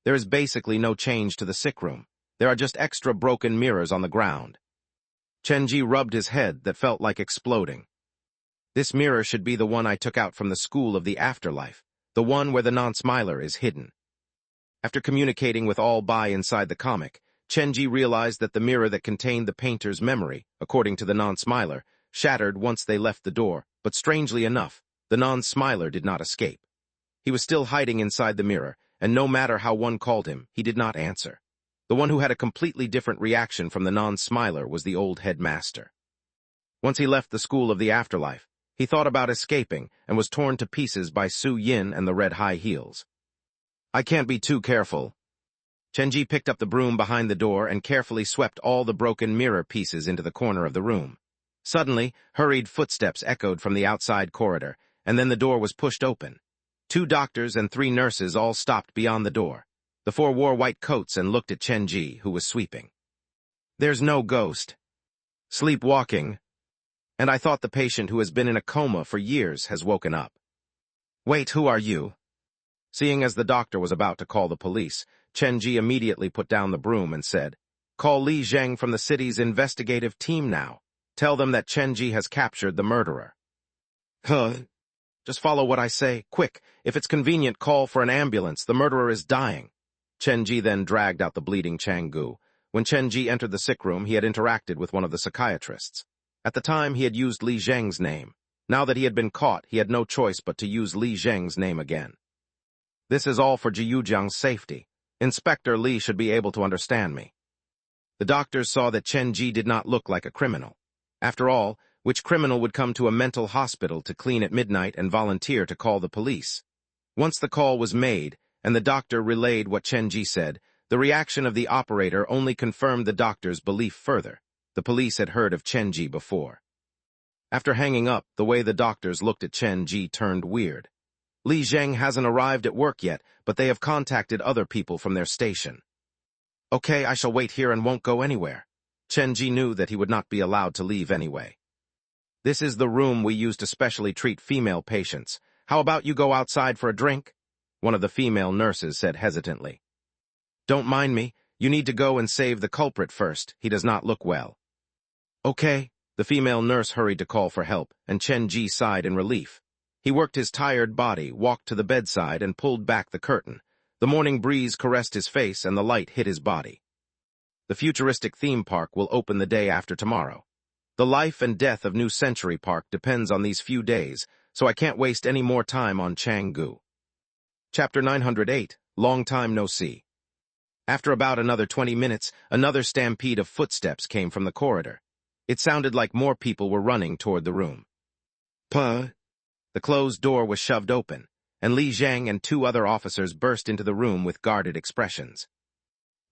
There is basically no change to the sick room. There are just extra broken mirrors on the ground. Chen Ji rubbed his head that felt like exploding. This mirror should be the one I took out from the School of the Afterlife, the one where the non-smiler is hidden. After communicating with all Bai inside the comic, Chen Ji realized that the mirror that contained the painter's memory, according to the non-smiler, shattered once they left the door, but strangely enough, the non-smiler did not escape. He was still hiding inside the mirror, and no matter how one called him, he did not answer. The one who had a completely different reaction from the non-smiler was the old headmaster. Once he left the School of the Afterlife, he thought about escaping and was torn to pieces by Su Yin and the red high heels. I can't be too careful. Chen Ji picked up the broom behind the door and carefully swept all the broken mirror pieces into the corner of the room. Suddenly, hurried footsteps echoed from the outside corridor, and then the door was pushed open. 2 doctors and 3 nurses all stopped beyond the door. The 4 wore white coats and looked at Chen Ji, who was sweeping. There's no ghost. Sleepwalking. And I thought the patient who has been in a coma for years has woken up. Wait, who are you? Seeing as the doctor was about to call the police, Chen Ji immediately put down the broom and said, Call Li Zheng from the city's investigative team now. Tell them that Chen Ji has captured the murderer. Just follow what I say. Quick, if it's convenient, call for an ambulance. The murderer is dying. Chen Ji then dragged out the bleeding Changgu. When Chen Ji entered the sick room, he had interacted with one of the psychiatrists. At the time, he had used Li Zheng's name. Now that he had been caught, he had no choice but to use Li Zheng's name again. This is all for Jiujiang's safety. Inspector Li should be able to understand me. The doctors saw that Chen Ji did not look like a criminal. After all, which criminal would come to a mental hospital to clean at midnight and volunteer to call the police? Once the call was made, and the doctor relayed what Chenji said, the reaction of the operator only confirmed the doctor's belief further. The police had heard of Chenji before. After hanging up, the way the doctors looked at Chenji turned weird. Li Zheng hasn't arrived at work yet, but they have contacted other people from their station. Okay, I shall wait here and won't go anywhere. Chenji knew that he would not be allowed to leave anyway. This is the room we use to specially treat female patients. How about you go outside for a drink? One of the female nurses said hesitantly. Don't mind me. You need to go and save the culprit first. He does not look well. Okay. The female nurse hurried to call for help, and Chenji sighed in relief. He worked his tired body, walked to the bedside, and pulled back the curtain. The morning breeze caressed his face, and the light hit his body. The futuristic theme park will open the day after tomorrow. The life and death of New Century Park depends on these few days, so I can't waste any more time on Changgu. Chapter 908, Long Time No See. After about another 20 minutes, another stampede of footsteps came from the corridor. It sounded like more people were running toward the room. Puh! The closed door was shoved open, and Li Zheng and two other officers burst into the room with guarded expressions.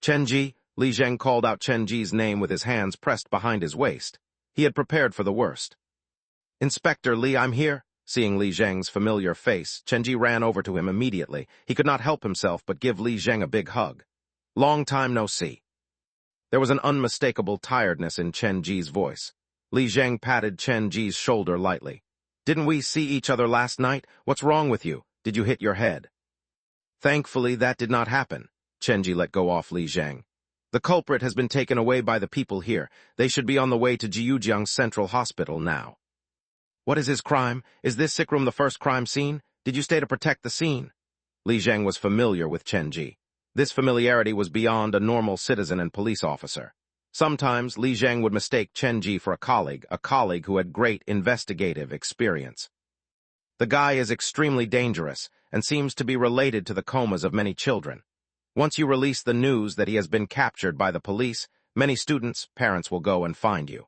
Chenji, Li Zheng called out Chenji's name with his hands pressed behind his waist. He had prepared for the worst. Inspector Li, I'm here. Seeing Li Zheng's familiar face, Chenji ran over to him immediately. He could not help himself but give Li Zheng a big hug. Long time no see. There was an unmistakable tiredness in Chenji's voice. Li Zheng patted Chenji's shoulder lightly. Didn't we see each other last night? What's wrong with you? Did you hit your head? Thankfully, that did not happen. Chenji let go off Li Zheng. The culprit has been taken away by the people here. They should be on the way to Jiujiang Central Hospital now. What is his crime? Is this sick room the first crime scene? Did you stay to protect the scene? Li Zheng was familiar with Chenji. This familiarity was beyond a normal citizen and police officer. Sometimes Li Zheng would mistake Chenji for a colleague who had great investigative experience. The guy is extremely dangerous and seems to be related to the comas of many children. Once you release the news that he has been captured by the police, many students' parents will go and find you.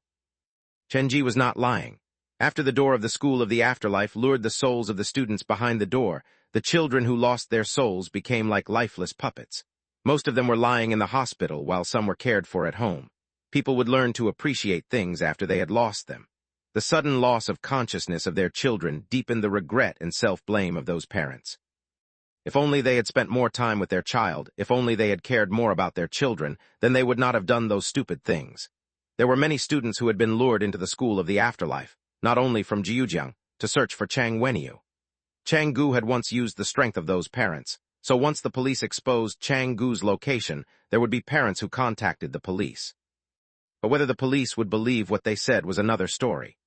Chenji was not lying. After the door of the School of the Afterlife lured the souls of the students behind the door, the children who lost their souls became like lifeless puppets. Most of them were lying in the hospital while some were cared for at home. People would learn to appreciate things after they had lost them. The sudden loss of consciousness of their children deepened the regret and self-blame of those parents. If only they had spent more time with their child, if only they had cared more about their children, then they would not have done those stupid things. There were many students who had been lured into the School of the Afterlife, not only from Jiujiang, to search for Chang Wenyu. Changgu had once used the strength of those parents, so once the police exposed Changgu's location, there would be parents who contacted the police. But whether the police would believe what they said was another story.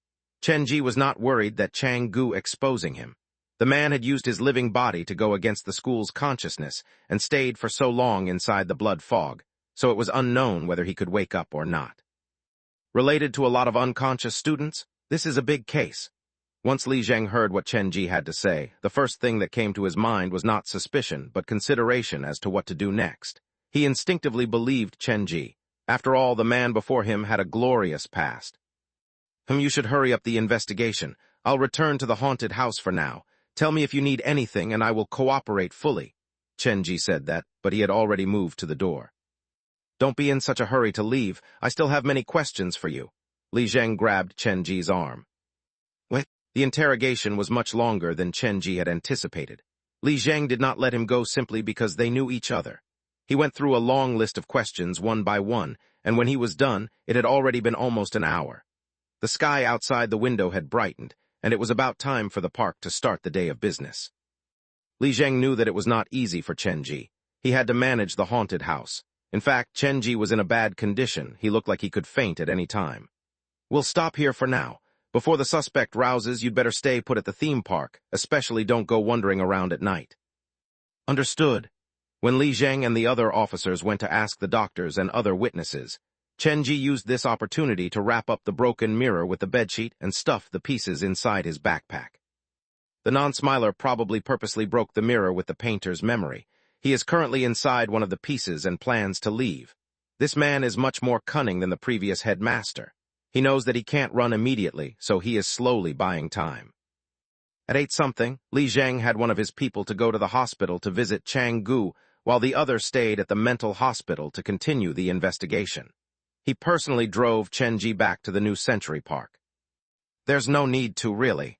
Chenji was not worried that Changgu exposing him. The man had used his living body to go against the school's consciousness and stayed for so long inside the blood fog, so it was unknown whether he could wake up or not. Related to a lot of unconscious students, this is a big case. Once Li Zheng heard what Chenji had to say, the first thing that came to his mind was not suspicion, but consideration as to what to do next. He instinctively believed Chenji. After all, the man before him had a glorious past. You should hurry up the investigation. I'll return to the haunted house for now. Tell me if you need anything and I will cooperate fully. Chenji said that, but he had already moved to the door. Don't be in such a hurry to leave. I still have many questions for you. Li Zheng grabbed Chenji's arm. What? The interrogation was much longer than Chenji had anticipated. Li Zheng did not let him go simply because they knew each other. He went through a long list of questions one by one, and when he was done, it had already been almost an hour. The sky outside the window had brightened, and it was about time for the park to start the day of business. Li Zheng knew that it was not easy for Chenji. He had to manage the haunted house. In fact, Chenji was in a bad condition. He looked like he could faint at any time. We'll stop here for now. Before the suspect rouses, you'd better stay put at the theme park, especially don't go wandering around at night. Understood. When Li Zheng and the other officers went to ask the doctors and other witnesses, Chenji used this opportunity to wrap up the broken mirror with the bedsheet and stuff the pieces inside his backpack. The non-smiler probably purposely broke the mirror with the painter's memory. He is currently inside one of the pieces and plans to leave. This man is much more cunning than the previous headmaster. He knows that he can't run immediately, so he is slowly buying time. At 8-something, Li Zheng had one of his people to go to the hospital to visit Changgu, while the other stayed at the mental hospital to continue the investigation. He personally drove Chenji back to the New Century Park. There's no need to, really.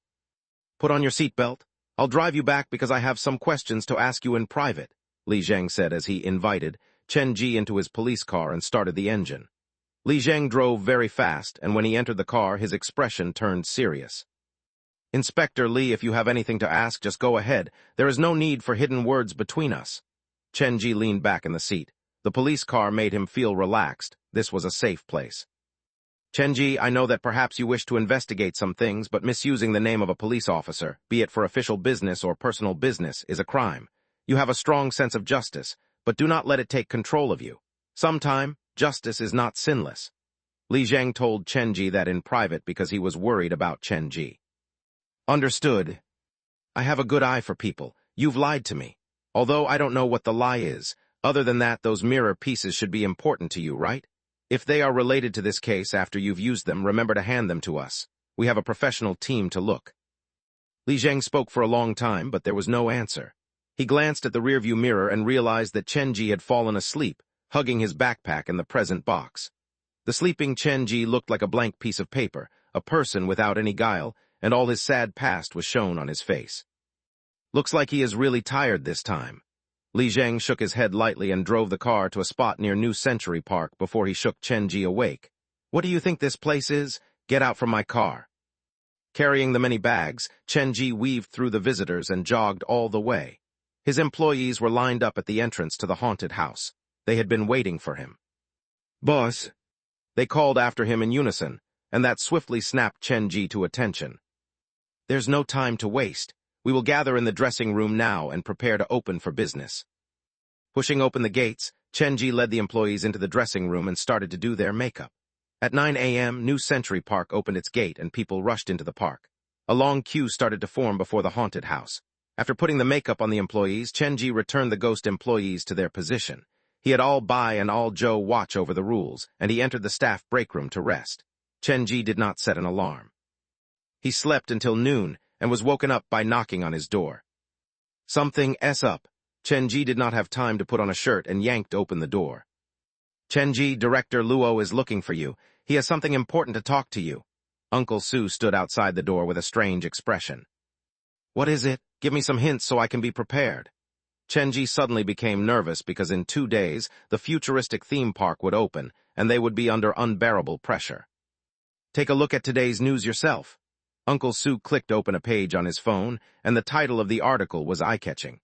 Put on your seatbelt. I'll drive you back because I have some questions to ask you in private, Li Zheng said as he invited Chenji into his police car and started the engine. Li Zheng drove very fast, and when he entered the car, his expression turned serious. Inspector Li, if you have anything to ask, just go ahead. There is no need for hidden words between us. Chenji leaned back in the seat. The police car made him feel relaxed. This was a safe place. Chenji, I know that perhaps you wish to investigate some things, but misusing the name of a police officer, be it for official business or personal business, is a crime. You have a strong sense of justice, but do not let it take control of you. Sometime, justice is not sinless. Li Zheng told Chenji that in private because he was worried about Chenji. Understood. I have a good eye for people. You've lied to me. Although I don't know what the lie is. Other than that, those mirror pieces should be important to you, right? If they are related to this case after you've used them, remember to hand them to us. We have a professional team to look. Li Zheng spoke for a long time, but there was no answer. He glanced at the rearview mirror and realized that Chenji had fallen asleep, hugging his backpack in the present box. The sleeping Chenji looked like a blank piece of paper, a person without any guile, and all his sad past was shown on his face. Looks like he is really tired this time. Li Zheng shook his head lightly and drove the car to a spot near New Century Park before he shook Chenji awake. What do you think this place is? Get out from my car. Carrying the many bags, Chenji weaved through the visitors and jogged all the way. His employees were lined up at the entrance to the haunted house. They had been waiting for him. Boss! They called after him in unison, and that swiftly snapped Chenji to attention. There's no time to waste. We will gather in the dressing room now and prepare to open for business. Pushing open the gates, Chenji led the employees into the dressing room and started to do their makeup. At 9 a.m., New Century Park opened its gate and people rushed into the park. A long queue started to form before the haunted house. After putting the makeup on the employees, Chenji returned the ghost employees to their position. He had all Bai and all Zhou watch over the rules, and he entered the staff break room to rest. Chenji did not set an alarm. He slept until noon and was woken up by knocking on his door. Something's up. Chenji did not have time to put on a shirt and yanked open the door. Chenji, Director Luo is looking for you. He has something important to talk to you. Uncle Su stood outside the door with a strange expression. What is it? Give me some hints so I can be prepared. Chenji suddenly became nervous because in 2 days, the futuristic theme park would open, and they would be under unbearable pressure. Take a look at today's news yourself. Uncle Su clicked open a page on his phone, and the title of the article was eye-catching.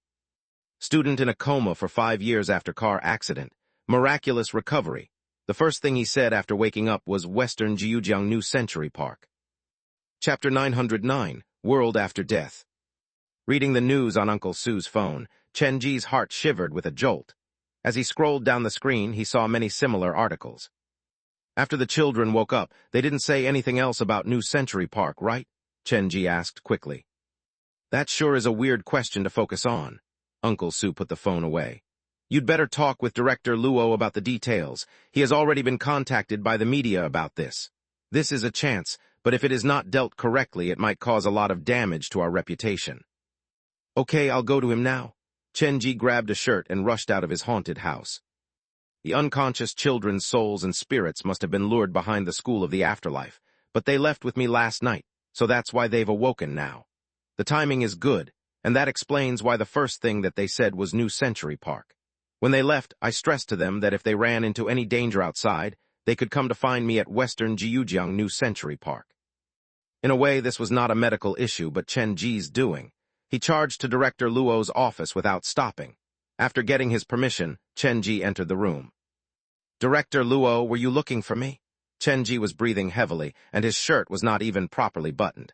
Student in a coma for 5 years after car accident. Miraculous recovery. The first thing he said after waking up was Western Jiujiang New Century Park. Chapter 909, World After Death. Reading the news on Uncle Su's phone, Chenji's heart shivered with a jolt. As he scrolled down the screen, he saw many similar articles. After the children woke up, they didn't say anything else about New Century Park, right? Chenji asked quickly. That sure is a weird question to focus on. Uncle Su put the phone away. You'd better talk with Director Luo about the details. He has already been contacted by the media about this. This is a chance, but if it is not dealt correctly, it might cause a lot of damage to our reputation. Okay, I'll go to him now. Chenji grabbed a shirt and rushed out of his haunted house. The unconscious children's souls and spirits must have been lured behind the school of the afterlife, but they left with me last night, so that's why they've awoken now. The timing is good, and that explains why the first thing that they said was New Century Park. When they left, I stressed to them that if they ran into any danger outside, they could come to find me at Western Jiujiang New Century Park. In a way, this was not a medical issue, but Chenji's doing. He charged to Director Luo's office without stopping. After getting his permission, Chenji entered the room. Director Luo, were you looking for me? Chenji was breathing heavily, and his shirt was not even properly buttoned.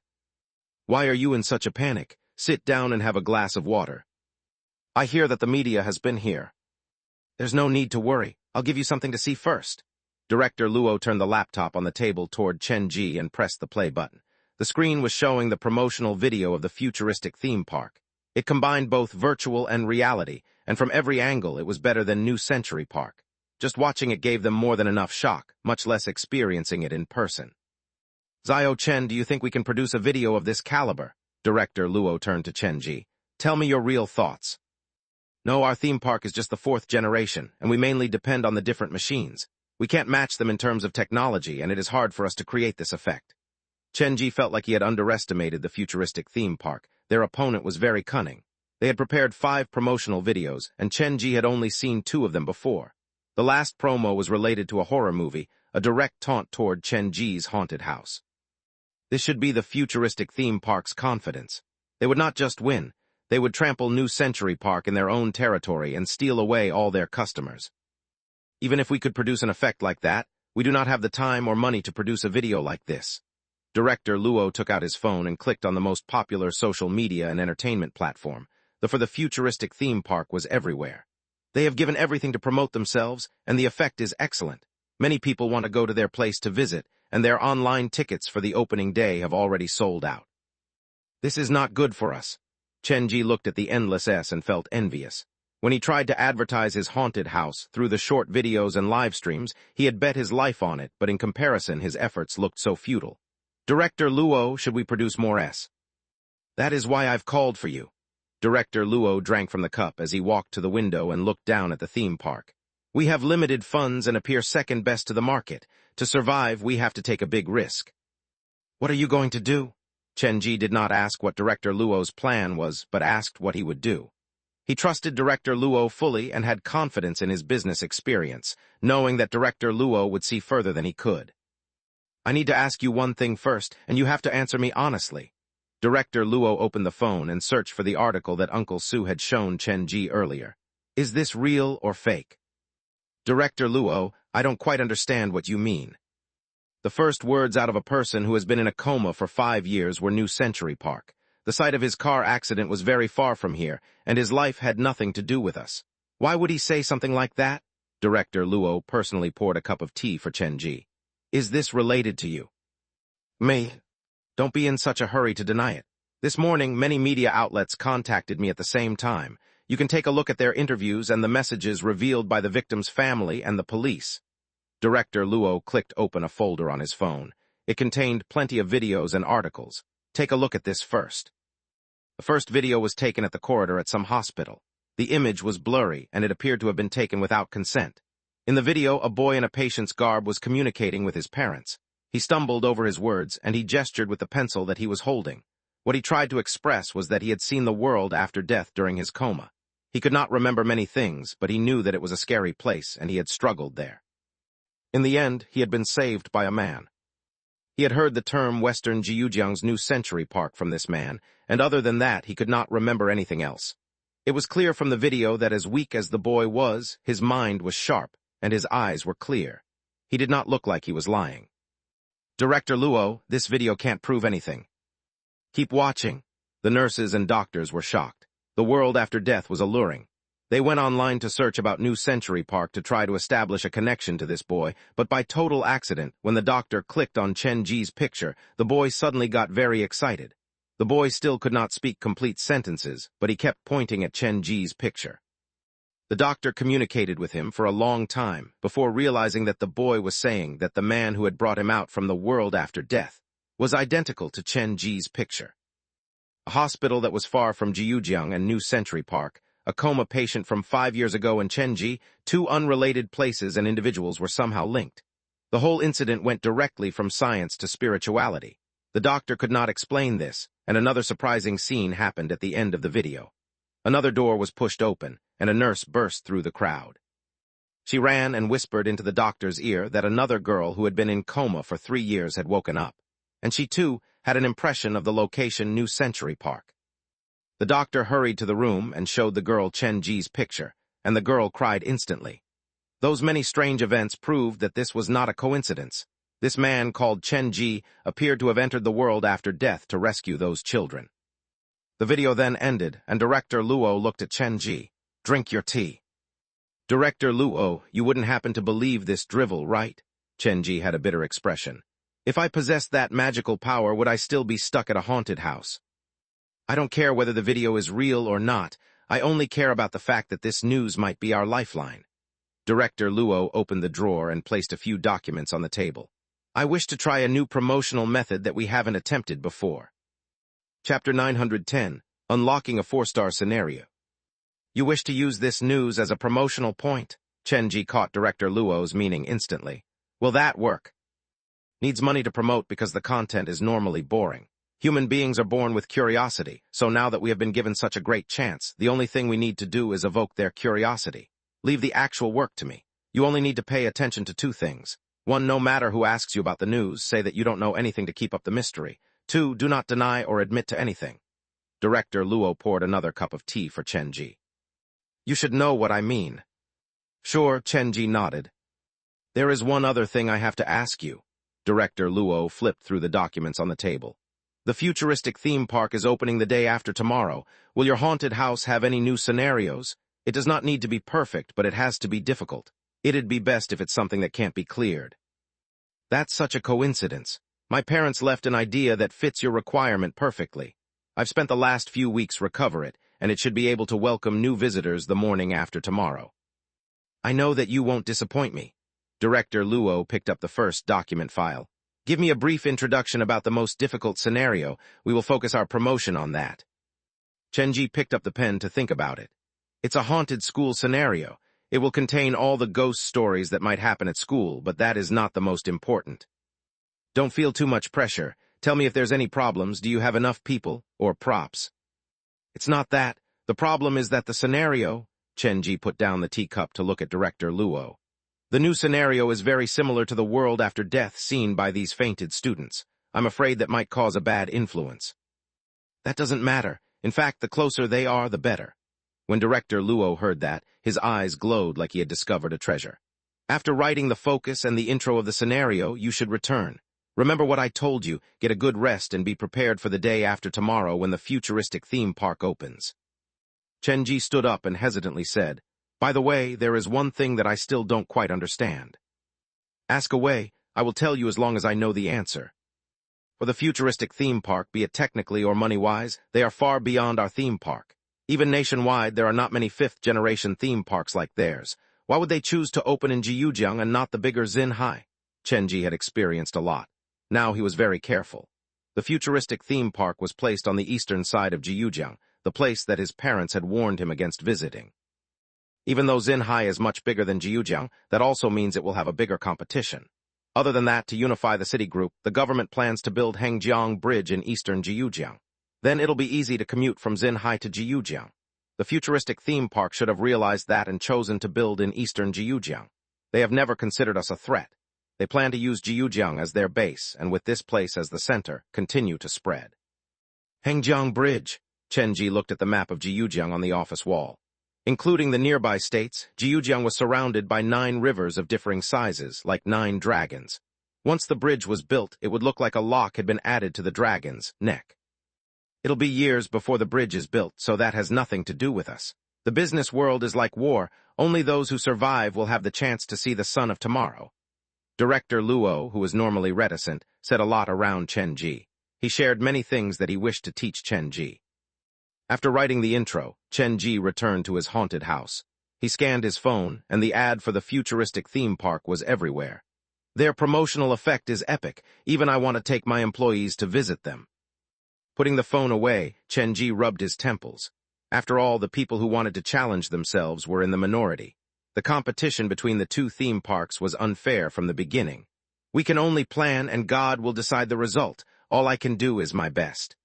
Why are you in such a panic? Sit down and have a glass of water. I hear that the media has been here. There's no need to worry. I'll give you something to see first. Director Luo turned the laptop on the table toward Chenji and pressed the play button. The screen was showing the promotional video of the futuristic theme park. It combined both virtual and reality, and from every angle it was better than New Century Park. Just watching it gave them more than enough shock, much less experiencing it in person. Zio Chen, do you think we can produce a video of this caliber? Director Luo turned to Chen Ji. Tell me your real thoughts. No, our theme park is just the 4th generation, and we mainly depend on the different machines. We can't match them in terms of technology, and it is hard for us to create this effect. Chen Ji felt like he had underestimated the futuristic theme park. Their opponent was very cunning. They had prepared 5 promotional videos, and Chen Ji had only seen 2 of them before. The last promo was related to a horror movie, a direct taunt toward Chen Ji's haunted house. This should be the futuristic theme park's confidence. They would not just win, they would trample New Century Park in their own territory and steal away all their customers. Even if we could produce an effect like that, we do not have the time or money to produce a video like this. Director Luo took out his phone and clicked on the most popular social media and entertainment platform. For the futuristic theme park was everywhere. They have given everything to promote themselves, and the effect is excellent. Many people want to go to their place to visit, and their online tickets for the opening day have already sold out. This is not good for us. Chen Ji looked at the endless S and felt envious. When he tried to advertise his haunted house through the short videos and live streams, he had bet his life on it, but in comparison his efforts looked so futile. Director Luo, should we produce more S? That is why I've called for you. Director Luo drank from the cup as he walked to the window and looked down at the theme park. We have limited funds and appear second best to the market. To survive, we have to take a big risk. What are you going to do? Chen Ji did not ask what Director Luo's plan was, but asked what he would do. He trusted Director Luo fully and had confidence in his business experience, knowing that Director Luo would see further than he could. I need to ask you one thing first, and you have to answer me honestly. Director Luo opened the phone and searched for the article that Uncle Su had shown Chen Ji earlier. Is this real or fake? Director Luo, I don't quite understand what you mean. The first words out of a person who has been in a coma for 5 years were New Century Park. The site of his car accident was very far from here, and his life had nothing to do with us. Why would he say something like that? Director Luo personally poured a cup of tea for Chen Ji. Is this related to you? Me? Don't be in such a hurry to deny it. This morning, many media outlets contacted me at the same time. You can take a look at their interviews and the messages revealed by the victim's family and the police. Director Luo clicked open a folder on his phone. It contained plenty of videos and articles. Take a look at this first. The first video was taken at the corridor at some hospital. The image was blurry, and it appeared to have been taken without consent. In the video, a boy in a patient's garb was communicating with his parents. He stumbled over his words, and he gestured with the pencil that he was holding. What he tried to express was that he had seen the world after death during his coma. He could not remember many things, but he knew that it was a scary place, and he had struggled there. In the end, he had been saved by a man. He had heard the term Western Jiujiang's New Century Park from this man, and other than that, he could not remember anything else. It was clear from the video that as weak as the boy was, his mind was sharp, and his eyes were clear. He did not look like he was lying. Director Luo, this video can't prove anything. Keep watching. The nurses and doctors were shocked. The world after death was alluring. They went online to search about New Century Park to try to establish a connection to this boy, but by total accident, when the doctor clicked on Chen Ji's picture, the boy suddenly got very excited. The boy still could not speak complete sentences, but he kept pointing at Chen Ji's picture. The doctor communicated with him for a long time before realizing that the boy was saying that the man who had brought him out from the world after death was identical to Chen Ji's picture. A hospital that was far from Jiujiang and New Century Park, a coma patient from 5 years ago in Chenji, 2 unrelated places and individuals were somehow linked. The whole incident went directly from science to spirituality. The doctor could not explain this, and another surprising scene happened at the end of the video. Another door was pushed open, and a nurse burst through the crowd. She ran and whispered into the doctor's ear that another girl who had been in coma for 3 years had woken up, and she too had an impression of the location New Century Park. The doctor hurried to the room and showed the girl Chen Ji's picture, and the girl cried instantly. Those many strange events proved that this was not a coincidence. This man called Chen Ji appeared to have entered the world after death to rescue those children. The video then ended, and Director Luo looked at Chen Ji. Drink your tea. Director Luo, you wouldn't happen to believe this drivel, right? Chen Ji had a bitter expression. If I possessed that magical power, would I still be stuck at a haunted house? I don't care whether the video is real or not. I only care about the fact that this news might be our lifeline. Director Luo opened the drawer and placed a few documents on the table. I wish to try a new promotional method that we haven't attempted before. Chapter 910, Unlocking a 4-Star Scenario. You wish to use this news as a promotional point? Chenji caught Director Luo's meaning instantly. Will that work? Needs money to promote because the content is normally boring. Human beings are born with curiosity, so now that we have been given such a great chance, the only thing we need to do is evoke their curiosity. Leave the actual work to me. You only need to pay attention to 2 things. 1, no matter who asks you about the news, say that you don't know anything to keep up the mystery. 2, do not deny or admit to anything. Director Luo poured another cup of tea for Chenji. You should know what I mean. Sure, Chenji nodded. There is one other thing I have to ask you. Director Luo flipped through the documents on the table. The futuristic theme park is opening the day after tomorrow. Will your haunted house have any new scenarios? It does not need to be perfect, but it has to be difficult. It'd be best if it's something that can't be cleared. That's such a coincidence. My parents left an idea that fits your requirement perfectly. I've spent the last few weeks recover it, and it should be able to welcome new visitors the morning after tomorrow. I know that you won't disappoint me. Director Luo picked up the first document file. Give me a brief introduction about the most difficult scenario. We will focus our promotion on that. Chenji picked up the pen to think about it. It's a haunted school scenario. It will contain all the ghost stories that might happen at school, but that is not the most important. Don't feel too much pressure. Tell me if there's any problems. Do you have enough people or props? It's not that. The problem is that the scenario... Chenji put down the teacup to look at Director Luo. The new scenario is very similar to the world after death seen by these fainted students. I'm afraid that might cause a bad influence. That doesn't matter. In fact, the closer they are, the better. When Director Luo heard that, his eyes glowed like he had discovered a treasure. After writing the focus and the intro of the scenario, you should return. Remember what I told you, get a good rest and be prepared for the day after tomorrow when the futuristic theme park opens. Chenji stood up and hesitantly said, By the way, there is one thing that I still don't quite understand. Ask away, I will tell you as long as I know the answer. For the futuristic theme park, be it technically or money-wise, they are far beyond our theme park. Even nationwide, there are not many 5th-generation theme parks like theirs. Why would they choose to open in Jiujiang and not the bigger Xinhai? Chenji had experienced a lot. Now he was very careful. The futuristic theme park was placed on the eastern side of Jiujiang, the place that his parents had warned him against visiting. Even though Xinhai is much bigger than Jiujiang, that also means it will have a bigger competition. Other than that, to unify the city group, the government plans to build Hengjiang Bridge in eastern Jiujiang. Then it'll be easy to commute from Xinhai to Jiujiang. The futuristic theme park should have realized that and chosen to build in eastern Jiujiang. They have never considered us a threat. They plan to use Jiujiang as their base, and with this place as the center, continue to spread. Hengjiang Bridge. Chenji looked at the map of Jiujiang on the office wall. Including the nearby states, Jiujiang was surrounded by 9 rivers of differing sizes, like 9 dragons. Once the bridge was built, it would look like a lock had been added to the dragon's neck. It'll be years before the bridge is built, so that has nothing to do with us. The business world is like war. Only those who survive will have the chance to see the sun of tomorrow. Director Luo, who was normally reticent, said a lot around Chenji. He shared many things that he wished to teach Chenji. After writing the intro, Chenji returned to his haunted house. He scanned his phone, and the ad for the futuristic theme park was everywhere. Their promotional effect is epic. Even I want to take my employees to visit them. Putting the phone away, Chenji rubbed his temples. After all, the people who wanted to challenge themselves were in the minority. The competition between the 2 theme parks was unfair from the beginning. We can only plan, and God will decide the result. All I can do is my best.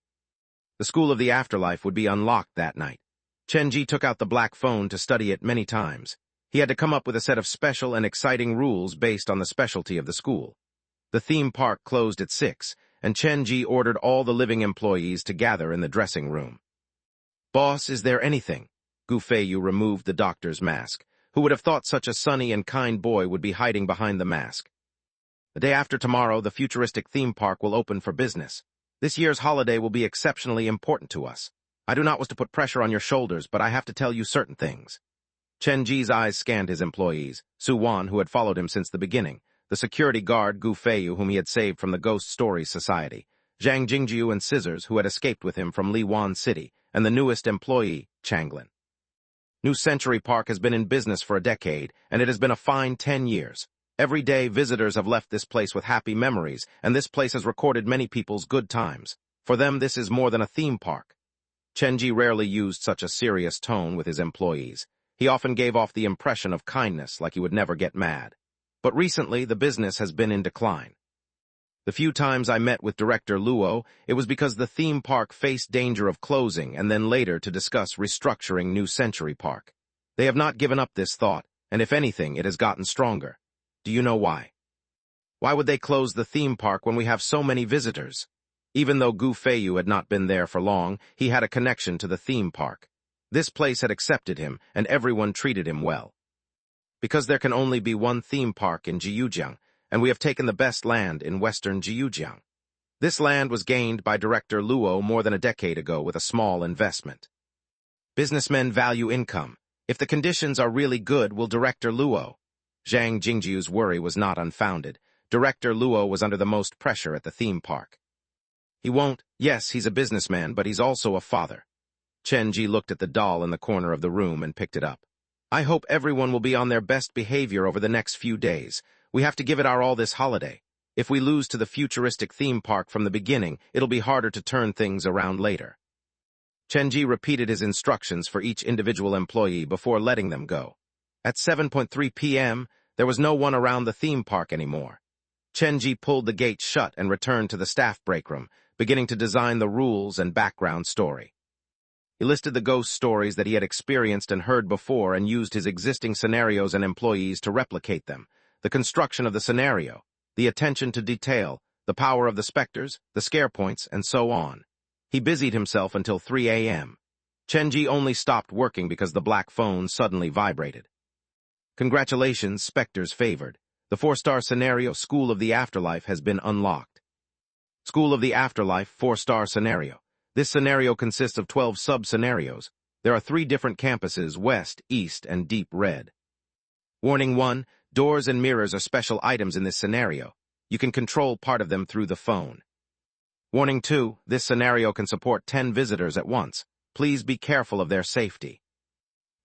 The School of the Afterlife would be unlocked that night. Chenji took out the black phone to study it many times. He had to come up with a set of special and exciting rules based on the specialty of the school. The theme park closed at 6, and Chenji ordered all the living employees to gather in the dressing room. Boss, is there anything? Gu Feiyu removed the doctor's mask. Who would have thought such a sunny and kind boy would be hiding behind the mask? The day after tomorrow, the futuristic theme park will open for business. This year's holiday will be exceptionally important to us. I do not wish to put pressure on your shoulders, but I have to tell you certain things. Chenji's eyes scanned his employees, Su Wan, who had followed him since the beginning, the security guard Gu Feiyu, whom he had saved from the Ghost Stories Society, Zhang Jingjiu and Scissors, who had escaped with him from Li Wan City, and the newest employee, Changlin. New Century Park has been in business for a decade, and it has been a fine 10 years. Every day, visitors have left this place with happy memories, and this place has recorded many people's good times. For them, this is more than a theme park. Chenji rarely used such a serious tone with his employees. He often gave off the impression of kindness, like he would never get mad. But recently, the business has been in decline. The few times I met with Director Luo, it was because the theme park faced danger of closing and then later to discuss restructuring New Century Park. They have not given up this thought, and if anything, it has gotten stronger. Do you know why? Why would they close the theme park when we have so many visitors? Even though Gu Feiyu had not been there for long, he had a connection to the theme park. This place had accepted him, and everyone treated him well. Because there can only be one theme park in Jiujiang, and we have taken the best land in western Jiujiang. This land was gained by Director Luo more than a decade ago with a small investment. Businessmen value income. If the conditions are really good, will Director Luo? Zhang Jingjiu's worry was not unfounded. Director Luo was under the most pressure at the theme park. He won't. Yes, he's a businessman, but he's also a father. Chen Ji looked at the doll in the corner of the room and picked it up. I hope everyone will be on their best behavior over the next few days. We have to give it our all this holiday. If we lose to the futuristic theme park from the beginning, it'll be harder to turn things around later. Chen Ji repeated his instructions for each individual employee before letting them go. At 7:3 p.m., there was no one around the theme park anymore. Chen Ji pulled the gate shut and returned to the staff break room, beginning to design the rules and background story. He listed the ghost stories that he had experienced and heard before and used his existing scenarios and employees to replicate them. The construction of the scenario, the attention to detail, the power of the specters, the scare points, and so on. He busied himself until 3 a.m. Chen Ji only stopped working because the black phone suddenly vibrated. Congratulations, Spectres favored. The 4-star scenario School of the Afterlife has been unlocked. School of the Afterlife 4-star scenario. This scenario consists of 12 sub-scenarios. There are 3 different campuses, West, East, and Deep Red. Warning 1. Doors and mirrors are special items in this scenario. You can control part of them through the phone. Warning 2. This scenario can support 10 visitors at once. Please be careful of their safety.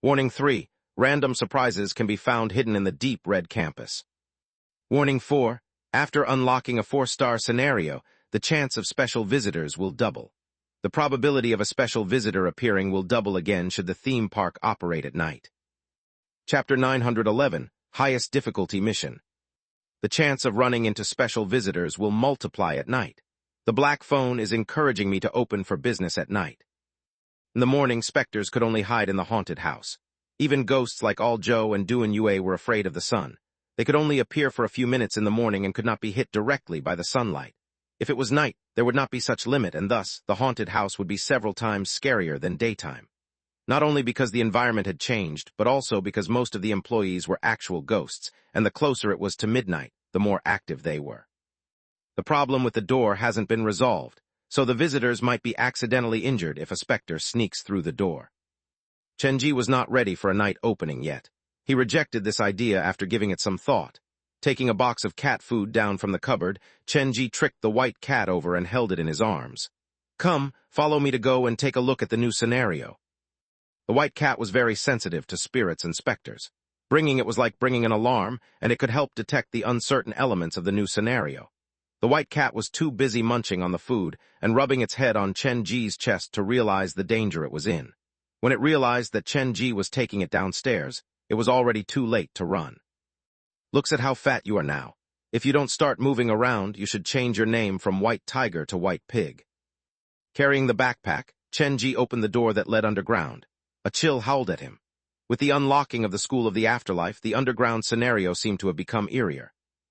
Warning 3. Random surprises can be found hidden in the Deep Red campus. Warning 4. After unlocking a 4-star scenario, the chance of special visitors will double. The probability of a special visitor appearing will double again should the theme park operate at night. Chapter 911, Highest Difficulty Mission. The chance of running into special visitors will multiply at night. The black phone is encouraging me to open for business at night. In the morning, specters could only hide in the haunted house. Even ghosts like All Zhou and Duan Yue were afraid of the sun. They could only appear for a few minutes in the morning and could not be hit directly by the sunlight. If it was night, there would not be such limit, and thus, the haunted house would be several times scarier than daytime. Not only because the environment had changed, but also because most of the employees were actual ghosts, and the closer it was to midnight, the more active they were. The problem with the door hasn't been resolved, so the visitors might be accidentally injured if a specter sneaks through the door. Chen Ji was not ready for a night opening yet. He rejected this idea after giving it some thought. Taking a box of cat food down from the cupboard, Chen Ji tricked the white cat over and held it in his arms. Come, follow me to go and take a look at the new scenario. The white cat was very sensitive to spirits and specters. Bringing it was like bringing an alarm, and it could help detect the uncertain elements of the new scenario. The white cat was too busy munching on the food and rubbing its head on Chen Ji's chest to realize the danger it was in. When it realized that Chen Ji was taking it downstairs, it was already too late to run. Looks at how fat you are now. If you don't start moving around, you should change your name from White Tiger to White Pig. Carrying the backpack, Chen Ji opened the door that led underground. A chill howled at him. With the unlocking of the School of the Afterlife, the underground scenario seemed to have become eerier.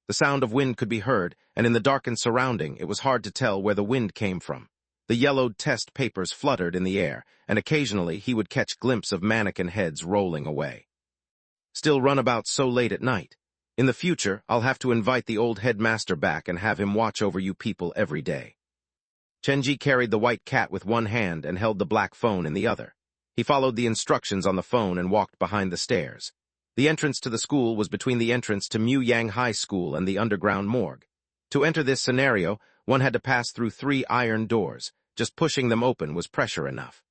The sound of wind could be heard, and in the darkened surrounding, it was hard to tell where the wind came from. The yellowed test papers fluttered in the air, and occasionally he would catch glimpses of mannequin heads rolling away. Still runabout so late at night. In the future, I'll have to invite the old headmaster back and have him watch over you people every day. Chen Ji carried the white cat with one hand and held the black phone in the other. He followed the instructions on the phone and walked behind the stairs. The entrance to the school was between the entrance to Mu Yang High School and the underground morgue. To enter this scenario, one had to pass through 3 iron doors. Just pushing them open was pressure enough.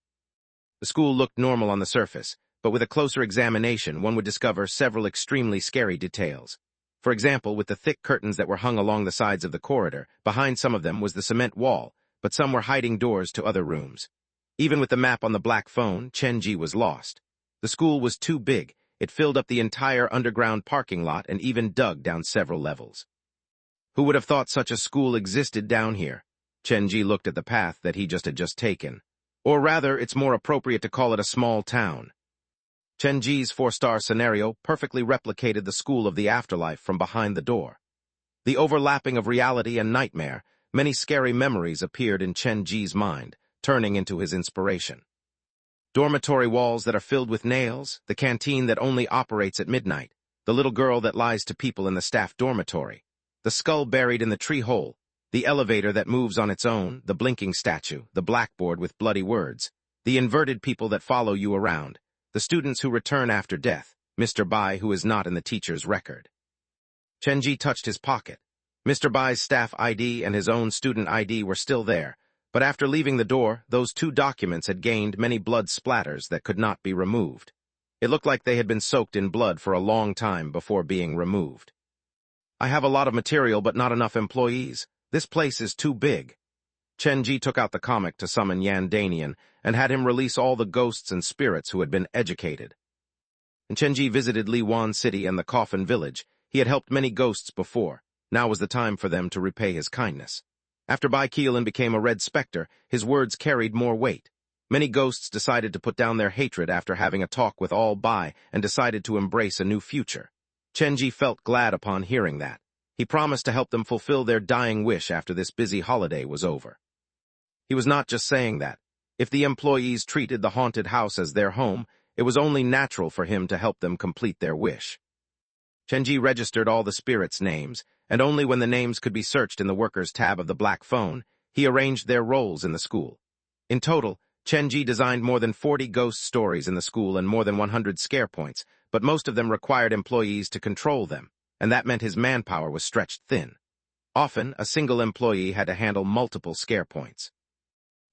The school looked normal on the surface, but with a closer examination, one would discover several extremely scary details. For example, with the thick curtains that were hung along the sides of the corridor, behind some of them was the cement wall, but some were hiding doors to other rooms. Even with the map on the black phone, Chenji was lost. The school was too big. It filled up the entire underground parking lot and even dug down several levels. Who would have thought such a school existed down here? Chenji looked at the path that he had just taken. Or rather, it's more appropriate to call it a small town. Chenji's 4-star scenario perfectly replicated the school of the afterlife from behind the door. The overlapping of reality and nightmare, many scary memories appeared in Chenji's mind, turning into his inspiration. Dormitory walls that are filled with nails, the canteen that only operates at midnight, the little girl that lies to people in the staff dormitory, the skull buried in the tree hole, the elevator that moves on its own, the blinking statue, the blackboard with bloody words, the inverted people that follow you around, the students who return after death, Mr. Bai who is not in the teacher's record. Chenji touched his pocket. Mr. Bai's staff ID and his own student ID were still there, but after leaving the door, those two documents had gained many blood splatters that could not be removed. It looked like they had been soaked in blood for a long time before being removed. I have a lot of material but not enough employees. This place is too big. Chenji took out the comic to summon Yan Danian and had him release all the ghosts and spirits who had been educated. And Chenji visited Liwan City and the Coffin Village. He had helped many ghosts before. Now was the time for them to repay his kindness. After Bai Keelan became a red specter, his words carried more weight. Many ghosts decided to put down their hatred after having a talk with all Bai and decided to embrace a new future. Chenji felt glad upon hearing that. He promised to help them fulfill their dying wish after this busy holiday was over. He was not just saying that. If the employees treated the haunted house as their home, it was only natural for him to help them complete their wish. Chenji registered all the spirits' names, and only when the names could be searched in the workers' tab of the black phone, he arranged their roles in the school. In total, Chenji designed more than 40 ghost stories in the school and more than 100 scare points, but most of them required employees to control them, and that meant his manpower was stretched thin. Often, a single employee had to handle multiple scare points.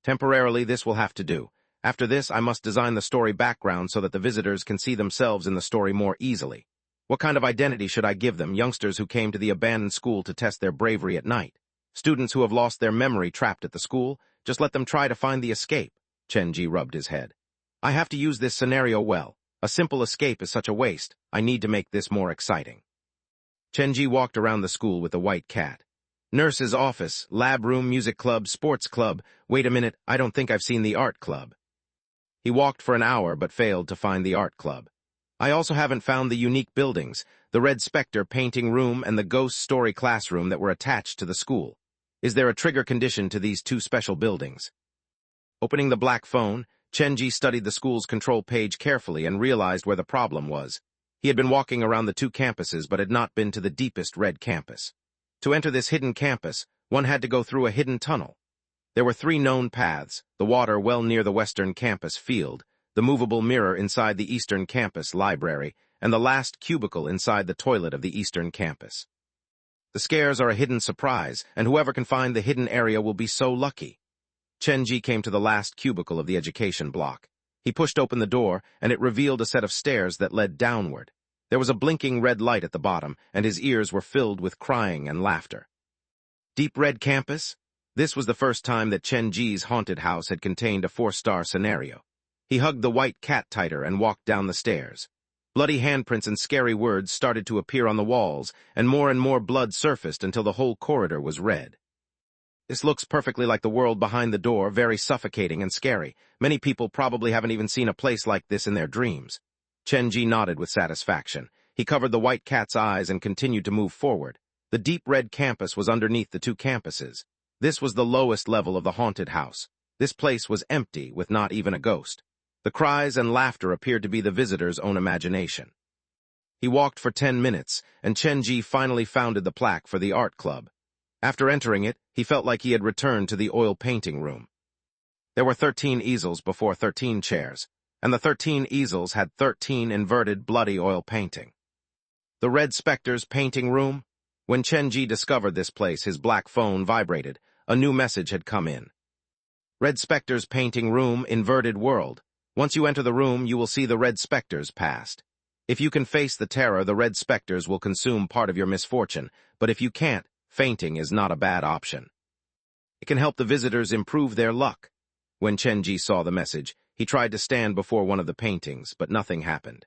Temporarily, this will have to do. After this, I must design the story background so that the visitors can see themselves in the story more easily. What kind of identity should I give them? Youngsters who came to the abandoned school to test their bravery at night? Students who have lost their memory trapped at the school? Just let them try to find the escape. Chenji rubbed his head. I have to use this scenario well. A simple escape is such a waste. I need to make this more exciting. Chenji walked around the school with the white cat. Nurse's office, lab room, music club, sports club. Wait a minute, I don't think I've seen the art club. He walked for an hour but failed to find the art club. I also haven't found the unique buildings, the Red Spectre painting room and the ghost story classroom that were attached to the school. Is there a trigger condition to these two special buildings? Opening the black phone, Chenji studied the school's control page carefully and realized where the problem was. He had been walking around the two campuses but had not been to the deepest red campus. To enter this hidden campus, one had to go through a hidden tunnel. There were 3 known paths: the water well near the western campus field, the movable mirror inside the eastern campus library, and the last cubicle inside the toilet of the eastern campus. The scares are a hidden surprise, and whoever can find the hidden area will be so lucky. Chenji came to the last cubicle of the education block. He pushed open the door, and it revealed a set of stairs that led downward. There was a blinking red light at the bottom, and his ears were filled with crying and laughter. Deep red campus? This was the first time that Chenji's haunted house had contained a 4-star scenario. He hugged the white cat tighter and walked down the stairs. Bloody handprints and scary words started to appear on the walls, and more blood surfaced until the whole corridor was red. This looks perfectly like the world behind the door, very suffocating and scary. Many people probably haven't even seen a place like this in their dreams. Chenji nodded with satisfaction. He covered the white cat's eyes and continued to move forward. The deep red campus was underneath the 2 campuses. This was the lowest level of the haunted house. This place was empty, with not even a ghost. The cries and laughter appeared to be the visitor's own imagination. He walked for 10 minutes, and Chenji finally found the plaque for the art club. After entering it, he felt like he had returned to the oil painting room. There were 13 easels before 13 chairs, and the 13 easels had 13 inverted bloody oil painting. The Red Spectre's painting room? When Chenji discovered this place, his black phone vibrated. A new message had come in. Red Spectre's painting room, inverted world. Once you enter the room, you will see the Red Spectre's past. If you can face the terror, the red specters will consume part of your misfortune, but if you can't, fainting is not a bad option. It can help the visitors improve their luck. When Chenji saw the message, he tried to stand before one of the paintings, but nothing happened.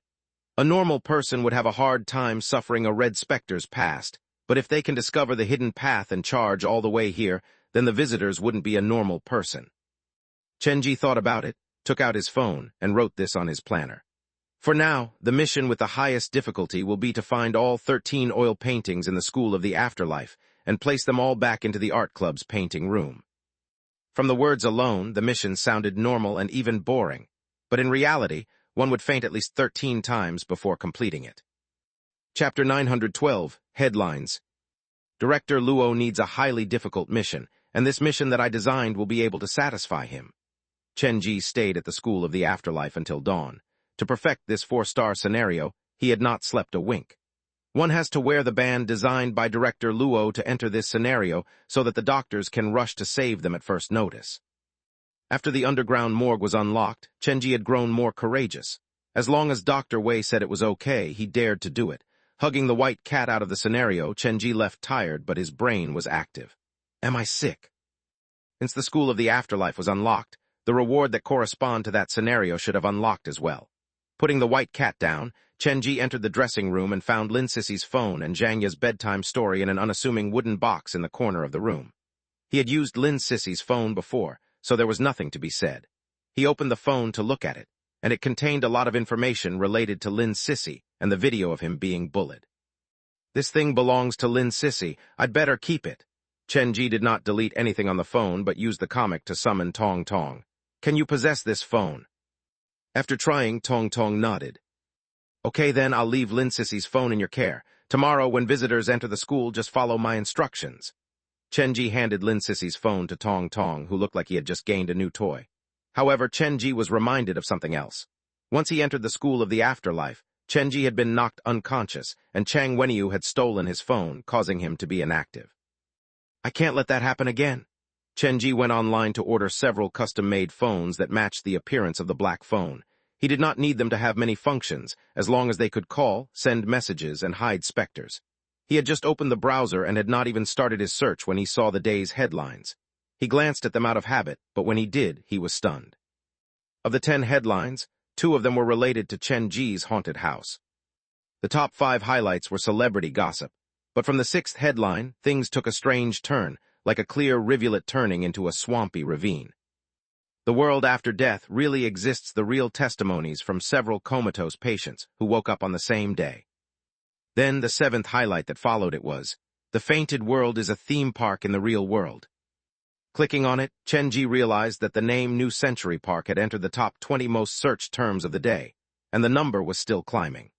A normal person would have a hard time suffering a red specter's past, but if they can discover the hidden path and charge all the way here, then the visitors wouldn't be a normal person. Chenji thought about it, took out his phone, and wrote this on his planner. For now, the mission with the highest difficulty will be to find all 13 oil paintings in the School of the Afterlife and place them all back into the art club's painting room. From the words alone, the mission sounded normal and even boring, but in reality, one would faint at least 13 times before completing it. Chapter 912, Headlines. Director Luo needs a highly difficult mission, and this mission that I designed will be able to satisfy him. Chenji stayed at the School of the Afterlife until dawn. To perfect this 4-star scenario, he had not slept a wink. One has to wear the band designed by Director Luo to enter this scenario so that the doctors can rush to save them at first notice. After the underground morgue was unlocked, Chenji had grown more courageous. As long as Dr. Wei said it was okay, he dared to do it. Hugging the white cat out of the scenario, Chenji left tired, but his brain was active. Am I sick? Since the School of the Afterlife was unlocked, the reward that corresponded to that scenario should have unlocked as well. Putting the white cat down, Chenji entered the dressing room and found Lin Sissy's phone and Zhang Ye's bedtime story in an unassuming wooden box in the corner of the room. He had used Lin Sissy's phone before, so there was nothing to be said. He opened the phone to look at it, and it contained a lot of information related to Lin Sissy and the video of him being bullied. This thing belongs to Lin Sissy. I'd better keep it. Chenji did not delete anything on the phone but used the comic to summon Tong Tong. Can you possess this phone? After trying, Tong Tong nodded. Okay then, I'll leave Lin Sissy's phone in your care. Tomorrow, when visitors enter the school, just follow my instructions. Chenji handed Lin Sissy's phone to Tong Tong, who looked like he had just gained a new toy. However, Chenji was reminded of something else. Once he entered the School of the Afterlife, Chenji had been knocked unconscious, and Chang Wenyu had stolen his phone, causing him to be inactive. I can't let that happen again. Chenji went online to order several custom-made phones that matched the appearance of the black phone. He did not need them to have many functions, as long as they could call, send messages, and hide specters. He had just opened the browser and had not even started his search when he saw the day's headlines. He glanced at them out of habit, but when he did, he was stunned. Of the 10 headlines, 2 of them were related to Chenji's haunted house. The top 5 highlights were celebrity gossip, but from the 6th headline, things took a strange turn, like a clear rivulet turning into a swampy ravine. The world after death really exists. The real testimonies from several comatose patients who woke up on the same day. Then the 7th highlight that followed it was, the fainted world is a theme park in the real world. Clicking on it, Chenji realized that the name New Century Park had entered the top 20 most searched terms of the day, and the number was still climbing.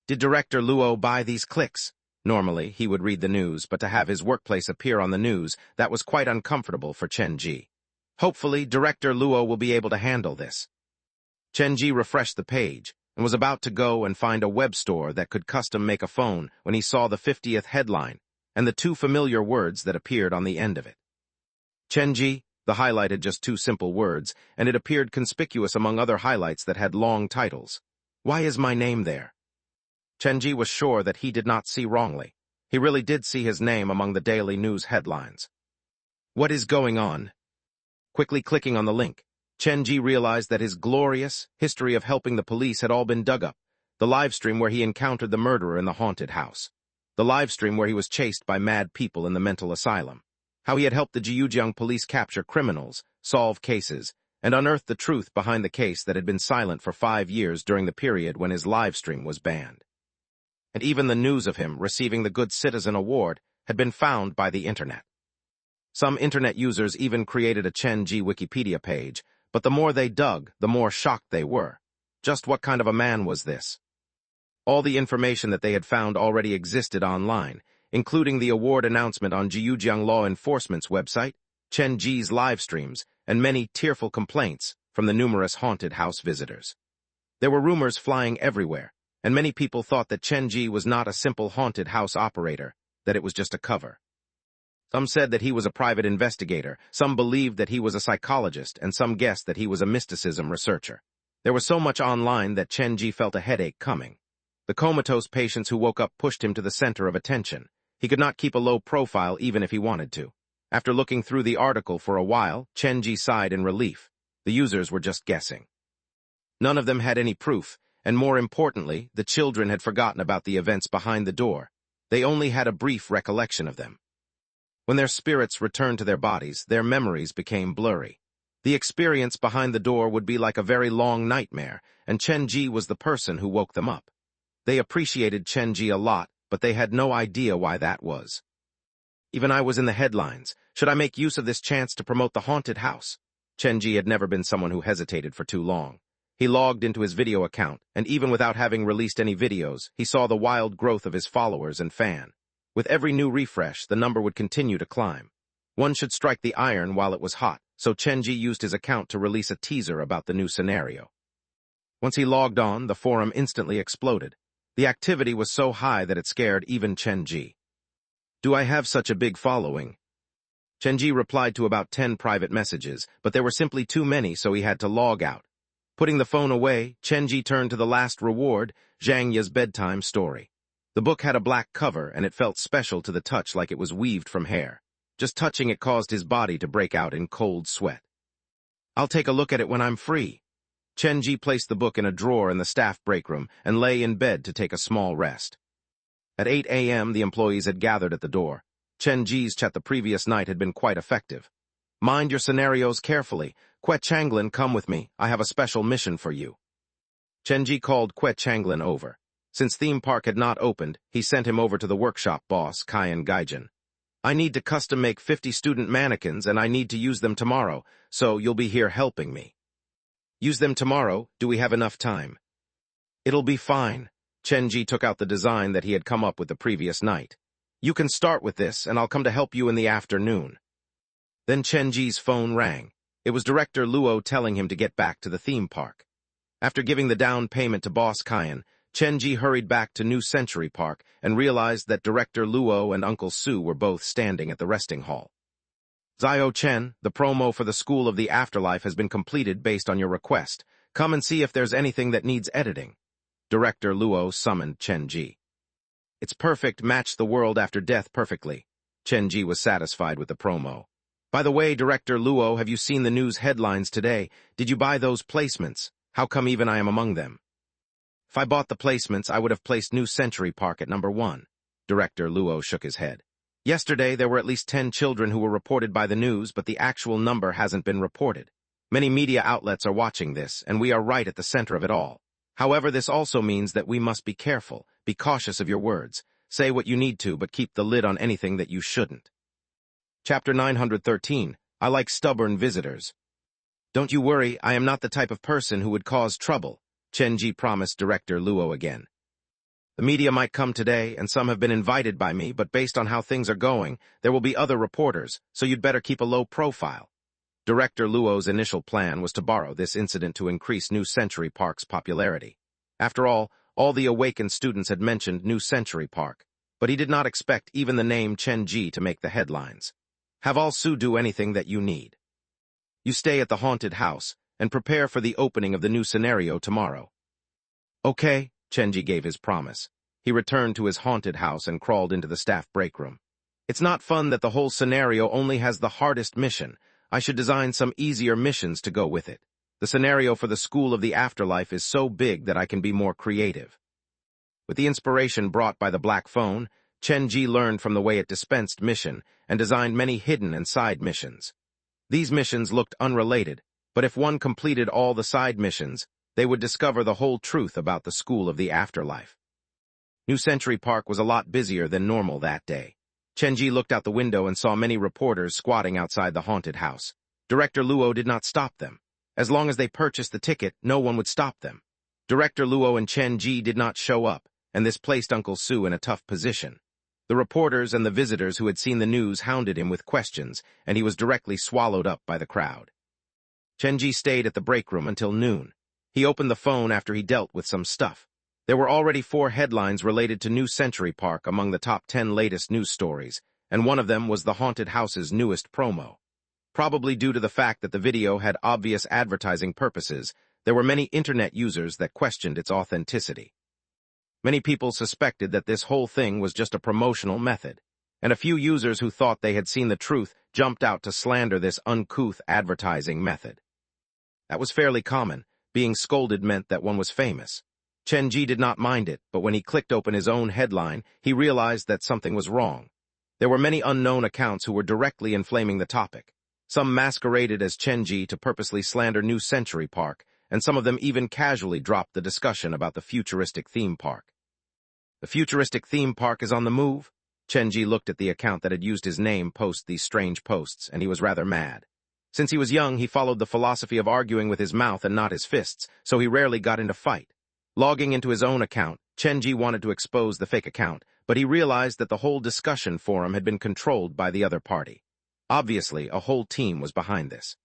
Did Director Luo buy these clicks? Normally, he would read the news, but to have his workplace appear on the news, that was quite uncomfortable for Chenji. Hopefully, Director Luo will be able to handle this. Chenji refreshed the page and was about to go and find a web store that could custom make a phone when he saw the 50th headline and the 2 familiar words that appeared on the end of it. Chenji, the highlight had just 2 simple words, and it appeared conspicuous among other highlights that had long titles. Why is my name there? Chenji was sure that he did not see wrongly. He really did see his name among the daily news headlines. What is going on? Quickly clicking on the link, Chenji realized that his glorious history of helping the police had all been dug up. The livestream where he encountered the murderer in the haunted house. The livestream where he was chased by mad people in the mental asylum. How he had helped the Jiujiang police capture criminals, solve cases, and unearth the truth behind the case that had been silent for 5 years during the period when his livestream was banned. And even the news of him receiving the Good Citizen Award had been found by the internet. Some internet users even created a Chenji Wikipedia page, but the more they dug, the more shocked they were. Just what kind of a man was this? All the information that they had found already existed online, including the award announcement on Jiujiang Law Enforcement's website, Chenji's live streams, and many tearful complaints from the numerous haunted house visitors. There were rumors flying everywhere, and many people thought that Chenji was not a simple haunted house operator, that it was just a cover. Some said that he was a private investigator, some believed that he was a psychologist, and some guessed that he was a mysticism researcher. There was so much online that Chenji felt a headache coming. The comatose patients who woke up pushed him to the center of attention. He could not keep a low profile even if he wanted to. After looking through the article for a while, Chenji sighed in relief. The users were just guessing. None of them had any proof, and more importantly, the children had forgotten about the events behind the door. They only had a brief recollection of them. When their spirits returned to their bodies, their memories became blurry. The experience behind the door would be like a very long nightmare, and Chenji was the person who woke them up. They appreciated Chenji a lot, but they had no idea why that was. Even I was in the headlines. Should I make use of this chance to promote the haunted house? Chenji had never been someone who hesitated for too long. He logged into his video account, and even without having released any videos, he saw the wild growth of his followers and fan. With every new refresh, the number would continue to climb. One should strike the iron while it was hot, so Chenji used his account to release a teaser about the new scenario. Once he logged on, the forum instantly exploded. The activity was so high that it scared even Chenji. Do I have such a big following? Chenji replied to about 10 private messages, but there were simply too many, so he had to log out. Putting the phone away, Chenji turned to the last reward, Zhang Ye's bedtime story. The book had a black cover, and it felt special to the touch like it was weaved from hair. Just touching it caused his body to break out in cold sweat. I'll take a look at it when I'm free. Chenji placed the book in a drawer in the staff break room and lay in bed to take a small rest. At 8 a.m., the employees had gathered at the door. Chenji's chat the previous night had been quite effective. Mind your scenarios carefully. Kwe Changlin, come with me. I have a special mission for you. Chenji called Kwe Changlin over. Since theme park had not opened, he sent him over to the workshop boss, Kyan Gaijin. I need to custom make 50 student mannequins, and I need to use them tomorrow, so you'll be here helping me. Use them tomorrow. Do we have enough time? It'll be fine. Chenji took out the design that he had come up with the previous night. You can start with this, and I'll come to help you in the afternoon. Then Chenji's phone rang. It was Director Luo telling him to get back to the theme park. After giving the down payment to Boss Kyan, Chenji hurried back to New Century Park and realized that Director Luo and Uncle Su were both standing at the resting hall. Zio Chen, the promo for the School of the Afterlife has been completed based on your request. Come and see if there's anything that needs editing. Director Luo summoned Chenji. It's perfect, matched the world after death perfectly. Chenji was satisfied with the promo. By the way, Director Luo, have you seen the news headlines today? Did you buy those placements? How come even I am among them? If I bought the placements, I would have placed New Century Park at number 1. Director Luo shook his head. Yesterday, there were at least 10 children who were reported by the news, but the actual number hasn't been reported. Many media outlets are watching this, and we are right at the center of it all. However, this also means that we must be careful, be cautious of your words. Say what you need to, but keep the lid on anything that you shouldn't. Chapter 913. I like stubborn visitors. Don't you worry, I am not the type of person who would cause trouble, Chenji promised Director Luo again. The media might come today, and some have been invited by me, but based on how things are going, there will be other reporters, so you'd better keep a low profile. Director Luo's initial plan was to borrow this incident to increase New Century Park's popularity. After all the awakened students had mentioned New Century Park, but he did not expect even the name Chenji to make the headlines. Have all Su do anything that you need. You stay at the haunted house, and prepare for the opening of the new scenario tomorrow. Okay, Chenji gave his promise. He returned to his haunted house and crawled into the staff break room. It's not fun that the whole scenario only has the hardest mission. I should design some easier missions to go with it. The scenario for the School of the Afterlife is so big that I can be more creative. With the inspiration brought by the black phone, Chenji learned from the way it dispensed mission and designed many hidden and side missions. These missions looked unrelated, but if one completed all the side missions, they would discover the whole truth about the School of the Afterlife. New Century Park was a lot busier than normal that day. Chenji looked out the window and saw many reporters squatting outside the haunted house. Director Luo did not stop them. As long as they purchased the ticket, no one would stop them. Director Luo and Chenji did not show up, and this placed Uncle Su in a tough position. The reporters and the visitors who had seen the news hounded him with questions, and he was directly swallowed up by the crowd. Chenji stayed at the break room until noon. He opened the phone after he dealt with some stuff. There were already 4 headlines related to New Century Park among the top 10 latest news stories, and one of them was the haunted house's newest promo. Probably due to the fact that the video had obvious advertising purposes, there were many internet users that questioned its authenticity. Many people suspected that this whole thing was just a promotional method, and a few users who thought they had seen the truth jumped out to slander this uncouth advertising method. That was fairly common. Being scolded meant that one was famous. Chenji did not mind it, but when he clicked open his own headline, he realized that something was wrong. There were many unknown accounts who were directly inflaming the topic. Some masqueraded as Chenji to purposely slander New Century Park, and some of them even casually dropped the discussion about the futuristic theme park. The futuristic theme park is on the move? Chenji looked at the account that had used his name post these strange posts, and he was rather mad. Since he was young, he followed the philosophy of arguing with his mouth and not his fists, so he rarely got into fight. Logging into his own account, Chenji wanted to expose the fake account, but he realized that the whole discussion forum had been controlled by the other party. Obviously, a whole team was behind this.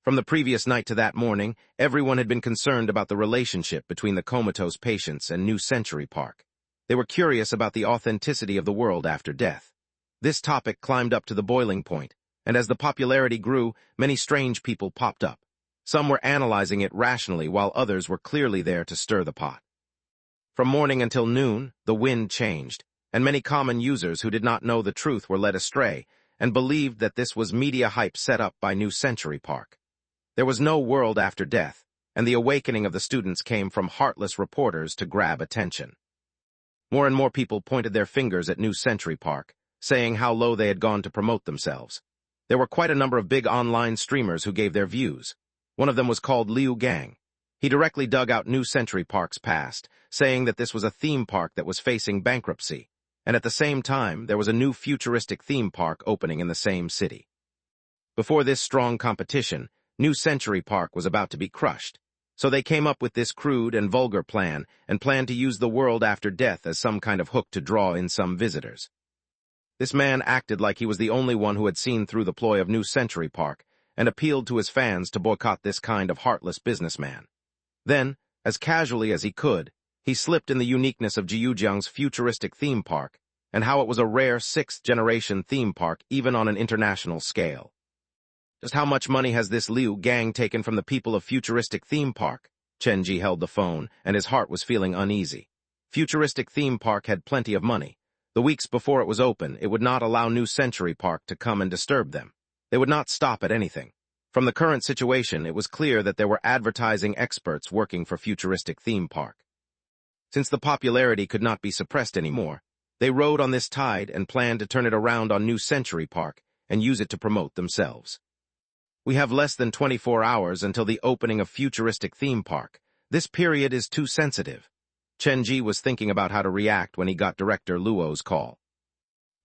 From the previous night to that morning, everyone had been concerned about the relationship between the comatose patients and New Century Park. They were curious about the authenticity of the world after death. This topic climbed up to the boiling point, and as the popularity grew, many strange people popped up. Some were analyzing it rationally, while others were clearly there to stir the pot. From morning until noon, the wind changed, and many common users who did not know the truth were led astray and believed that this was media hype set up by New Century Park. There was no world after death, and the awakening of the students came from heartless reporters to grab attention. More and more people pointed their fingers at New Century Park, saying how low they had gone to promote themselves. There were quite a number of big online streamers who gave their views. One of them was called Liu Gang. He directly dug out New Century Park's past, saying that this was a theme park that was facing bankruptcy, and at the same time, there was a new futuristic theme park opening in the same city. Before this strong competition, New Century Park was about to be crushed, so they came up with this crude and vulgar plan and planned to use the world after death as some kind of hook to draw in some visitors. This man acted like he was the only one who had seen through the ploy of New Century Park and appealed to his fans to boycott this kind of heartless businessman. Then, as casually as he could, he slipped in the uniqueness of Jiujiang's futuristic theme park and how it was a rare sixth-generation theme park even on an international scale. Just how much money has this Liu Gang taken from the people of futuristic theme park? Chenji held the phone, and his heart was feeling uneasy. Futuristic theme park had plenty of money. The weeks before it was open, it would not allow New Century Park to come and disturb them. They would not stop at anything. From the current situation, it was clear that there were advertising experts working for futuristic theme park. Since the popularity could not be suppressed anymore, they rode on this tide and planned to turn it around on New Century Park and use it to promote themselves. We have less than 24 hours until the opening of futuristic theme park. This period is too sensitive. Chenji was thinking about how to react when he got director Luo's call.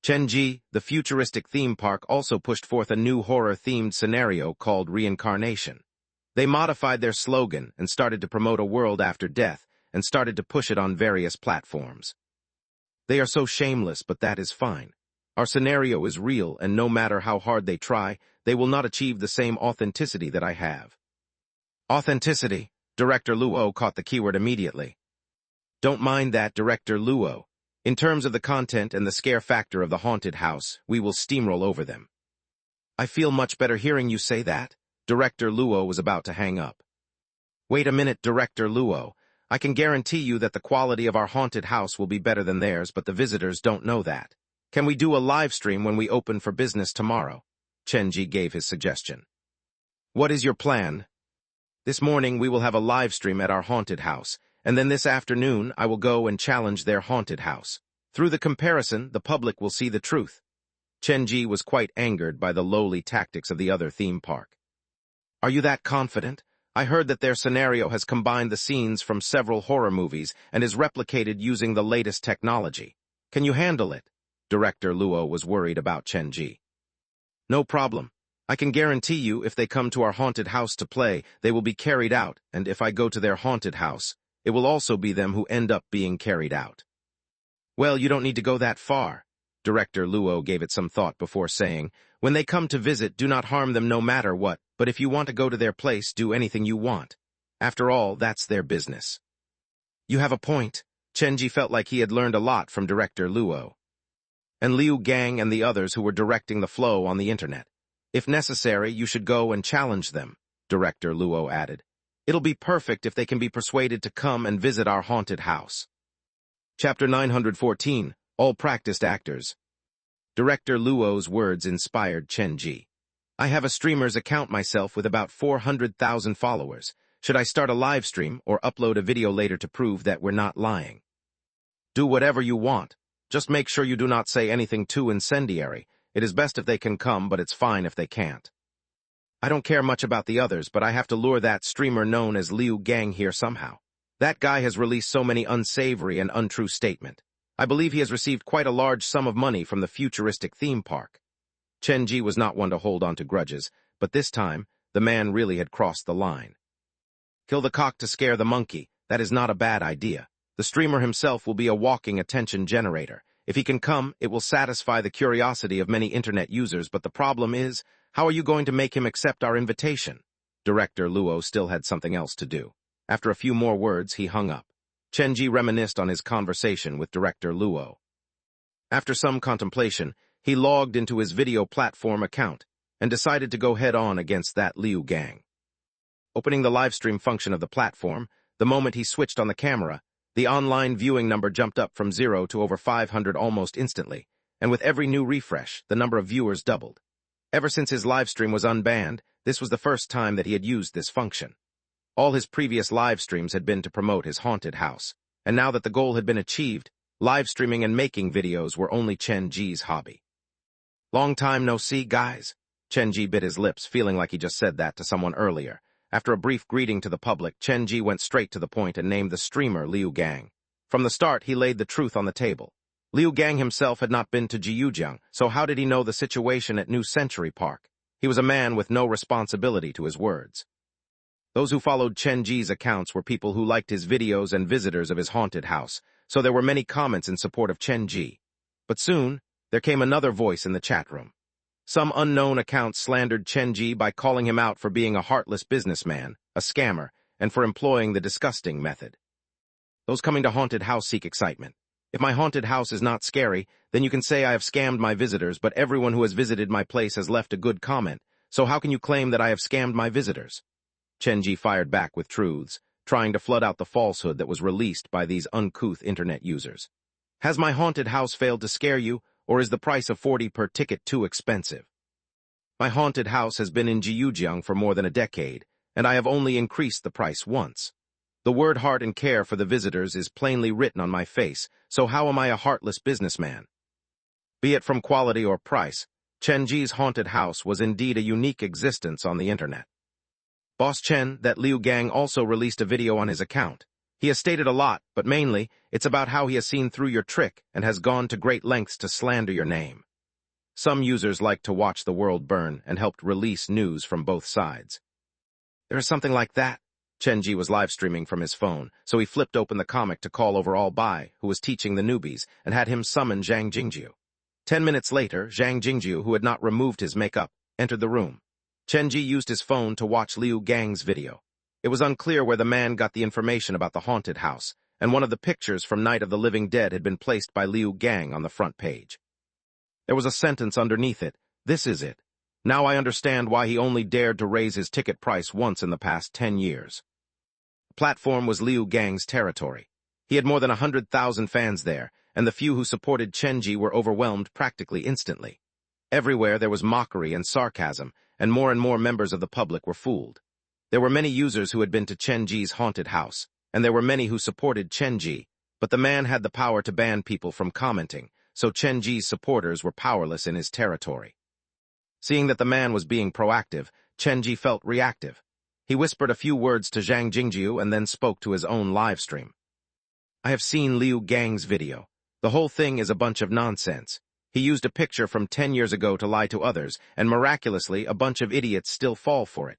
Chenji, the futuristic theme park, also pushed forth a new horror-themed scenario called Reincarnation. They modified their slogan and started to promote a world after death and started to push it on various platforms. They are so shameless, but that is fine. Our scenario is real, and no matter how hard they try, they will not achieve the same authenticity that I have. Authenticity. Director Luo caught the keyword immediately. Don't mind that, Director Luo. In terms of the content and the scare factor of the haunted house, we will steamroll over them. I feel much better hearing you say that. Director Luo was about to hang up. Wait a minute, Director Luo. I can guarantee you that the quality of our haunted house will be better than theirs, but the visitors don't know that. Can we do a live stream when we open for business tomorrow? Chenji gave his suggestion. What is your plan? This morning we will have a live stream at our haunted house, and then this afternoon I will go and challenge their haunted house. Through the comparison, the public will see the truth. Chenji was quite angered by the lowly tactics of the other theme park. Are you that confident? I heard that their scenario has combined the scenes from several horror movies and is replicated using the latest technology. Can you handle it? Director Luo was worried about Chenji. No problem. I can guarantee you if they come to our haunted house to play, they will be carried out, and if I go to their haunted house, it will also be them who end up being carried out. Well, you don't need to go that far. Director Luo gave it some thought before saying, when they come to visit, do not harm them no matter what, but if you want to go to their place, do anything you want. After all, that's their business. You have a point. Chenji felt like he had learned a lot from Director Luo. And Liu Gang and the others who were directing the flow on the internet. If necessary, you should go and challenge them, Director Luo added. It'll be perfect if they can be persuaded to come and visit our haunted house. Chapter 914, All Practiced Actors. Director Luo's words inspired Chen Ji. I have a streamer's account myself with about 400,000 followers. Should I start a live stream or upload a video later to prove that we're not lying? Do whatever you want. Just make sure you do not say anything too incendiary. It is best if they can come, but it's fine if they can't. I don't care much about the others, but I have to lure that streamer known as Liu Gang here somehow. That guy has released so many unsavory and untrue statements. I believe he has received quite a large sum of money from the futuristic theme park. Chen Ji was not one to hold on to grudges, but this time, the man really had crossed the line. Kill the cock to scare the monkey. That is not a bad idea. The streamer himself will be a walking attention generator. If he can come, it will satisfy the curiosity of many internet users, but the problem is, how are you going to make him accept our invitation? Director Luo still had something else to do. After a few more words, he hung up. Chen Ji reminisced on his conversation with Director Luo. After some contemplation, he logged into his video platform account and decided to go head-on against that Liu Gang. Opening the livestream function of the platform, the moment he switched on the camera, the online viewing number jumped up from 0 to over 500 almost instantly, and with every new refresh, the number of viewers doubled. Ever since his livestream was unbanned, this was the first time that he had used this function. All his previous live streams had been to promote his haunted house, and now that the goal had been achieved, live streaming and making videos were only Chen Ji's hobby. Long time no see, guys. Chen Ji bit his lips, feeling like he just said that to someone earlier. After a brief greeting to the public, Chen Ji went straight to the point and named the streamer Liu Gang. From the start, he laid the truth on the table. Liu Gang himself had not been to Jiujiang, so how did he know the situation at New Century Park? He was a man with no responsibility to his words. Those who followed Chen Ji's accounts were people who liked his videos and visitors of his haunted house, so there were many comments in support of Chen Ji. But soon, there came another voice in the chat room. Some unknown accounts slandered Chen Ji by calling him out for being a heartless businessman, a scammer, and for employing the disgusting method. Those coming to haunted house seek excitement. If my haunted house is not scary, then you can say I have scammed my visitors, but everyone who has visited my place has left a good comment, so how can you claim that I have scammed my visitors? Chen Ji fired back with truths, trying to flood out the falsehood that was released by these uncouth internet users. Has my haunted house failed to scare you, or is the price of 40 per ticket too expensive? My haunted house has been in Jiujiang for more than a decade, and I have only increased the price once. The word heart and care for the visitors is plainly written on my face, so how am I a heartless businessman? Be it from quality or price, Chen Ji's haunted house was indeed a unique existence on the internet. Boss Chen, that Liu Gang also released a video on his account. He has stated a lot, but mainly, it's about how he has seen through your trick and has gone to great lengths to slander your name. Some users like to watch the world burn and helped release news from both sides. There is something like that. Chen Ji was live streaming from his phone, so he flipped open the comic to call over All Bai, who was teaching the newbies, and had him summon Zhang Jingjiu. 10 minutes later, Zhang Jingjiu, who had not removed his makeup, entered the room. Chen Ji used his phone to watch Liu Gang's video. It was unclear where the man got the information about the haunted house, and one of the pictures from Night of the Living Dead had been placed by Liu Gang on the front page. There was a sentence underneath it. This is it. Now I understand why he only dared to raise his ticket price once in the past 10 years. The platform was Liu Gang's territory. He had more than 100,000 fans there, and the few who supported Chen Ji were overwhelmed practically instantly. Everywhere there was mockery and sarcasm, and more members of the public were fooled. There were many users who had been to Chen Ji's haunted house, and there were many who supported Chen Ji, but the man had the power to ban people from commenting, so Chen Ji's supporters were powerless in his territory. Seeing that the man was being proactive, Chen Ji felt reactive. He whispered a few words to Zhang Jingjiu and then spoke to his own live stream. I have seen Liu Gang's video. The whole thing is a bunch of nonsense. He used a picture from 10 years ago to lie to others, and miraculously, a bunch of idiots still fall for it.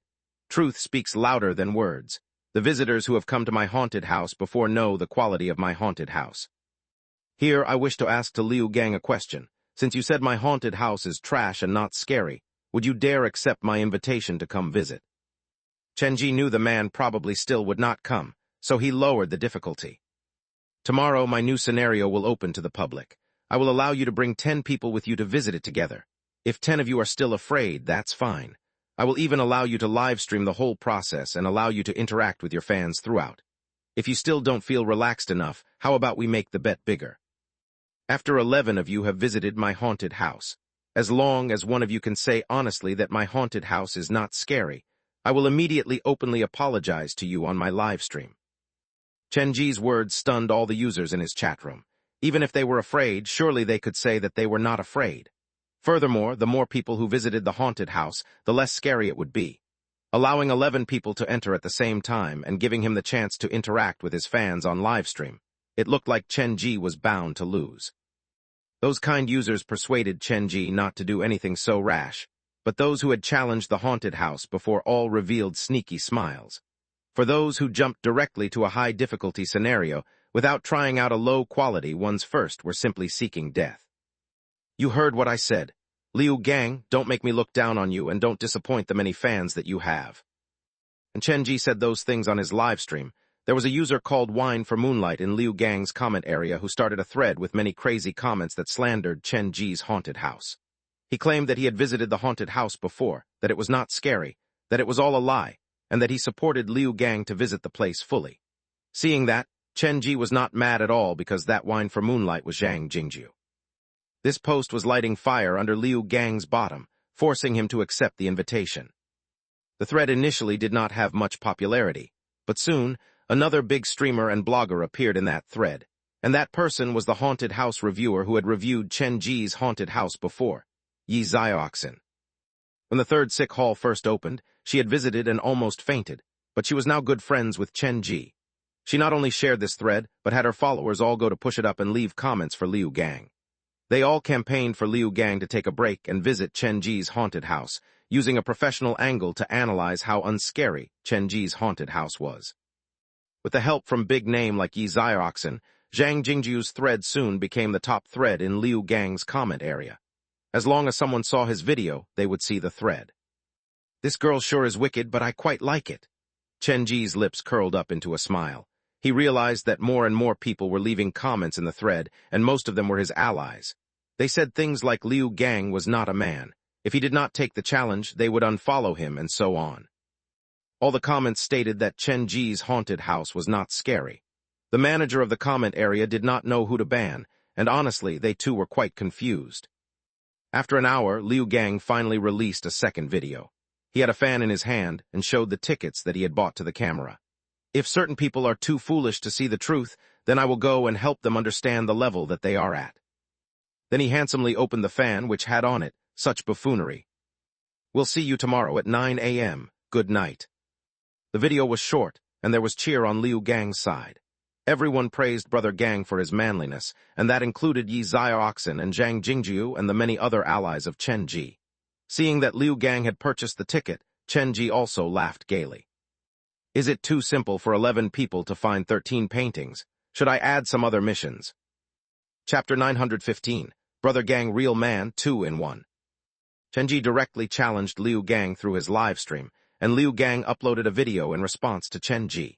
Truth speaks louder than words. The visitors who have come to my haunted house before know the quality of my haunted house. Here, I wish to ask to Liu Gang a question. Since you said my haunted house is trash and not scary, would you dare accept my invitation to come visit? Chen Ji knew the man probably still would not come, so he lowered the difficulty. Tomorrow, my new scenario will open to the public. I will allow you to bring 10 people with you to visit it together. If 10 of you are still afraid, that's fine. I will even allow you to live stream the whole process and allow you to interact with your fans throughout. If you still don't feel relaxed enough, how about we make the bet bigger? After 11 of you have visited my haunted house, as long as one of you can say honestly that my haunted house is not scary, I will immediately openly apologize to you on my live stream. Chenji's words stunned all the users in his chat room. Even if they were afraid, surely they could say that they were not afraid. Furthermore, the more people who visited the haunted house, the less scary it would be. Allowing 11 people to enter at the same time and giving him the chance to interact with his fans on livestream, it looked like Chenji was bound to lose. Those kind users persuaded Chenji not to do anything so rash, but those who had challenged the haunted house before all revealed sneaky smiles. For those who jumped directly to a high-difficulty scenario without trying out a low-quality ones first were simply seeking death. You heard what I said. Liu Gang, don't make me look down on you and don't disappoint the many fans that you have. And Chenji said those things on his live stream. There was a user called Wine for Moonlight in Liu Gang's comment area who started a thread with many crazy comments that slandered Chenji's haunted house. He claimed that he had visited the haunted house before, that it was not scary, that it was all a lie, and that he supported Liu Gang to visit the place fully. Seeing that, Chenji was not mad at all because that Wine for Moonlight was Zhang Jingju. This post was lighting fire under Liu Gang's bottom, forcing him to accept the invitation. The thread initially did not have much popularity, but soon, another big streamer and blogger appeared in that thread, and that person was the haunted house reviewer who had reviewed Chenji's haunted house before, Yi Zioxin. When the third sick hall first opened, she had visited and almost fainted, but she was now good friends with Chenji. She not only shared this thread, but had her followers all go to push it up and leave comments for Liu Gang. They all campaigned for Liu Gang to take a break and visit Chenji's haunted house, using a professional angle to analyze how unscary Chenji's haunted house was. With the help from big name like Yi Zioxin, Zhang Jingju's thread soon became the top thread in Liu Gang's comment area. As long as someone saw his video, they would see the thread. This girl sure is wicked, but I quite like it. Chenji's lips curled up into a smile. He realized that more and more people were leaving comments in the thread, and most of them were his allies. They said things like Liu Gang was not a man. If he did not take the challenge, they would unfollow him, and so on. All the comments stated that Chenji's haunted house was not scary. The manager of the comment area did not know who to ban, and honestly, they too were quite confused. After an hour, Liu Gang finally released a second video. He had a fan in his hand and showed the tickets that he had bought to the camera. If certain people are too foolish to see the truth, then I will go and help them understand the level that they are at. Then he handsomely opened the fan which had on it such buffoonery. We'll see you tomorrow at 9 a.m. Good night. The video was short, and there was cheer on Liu Gang's side. Everyone praised Brother Gang for his manliness, and that included Yi Zioxin and Zhang Jingju and the many other allies of Chenji. Seeing that Liu Gang had purchased the ticket, Chenji also laughed gaily. Is it too simple for 11 people to find 13 paintings? Should I add some other missions? Chapter 915, Brother Gang Real Man 2 in 1. Chenji directly challenged Liu Gang through his live stream, and Liu Gang uploaded a video in response to Chenji.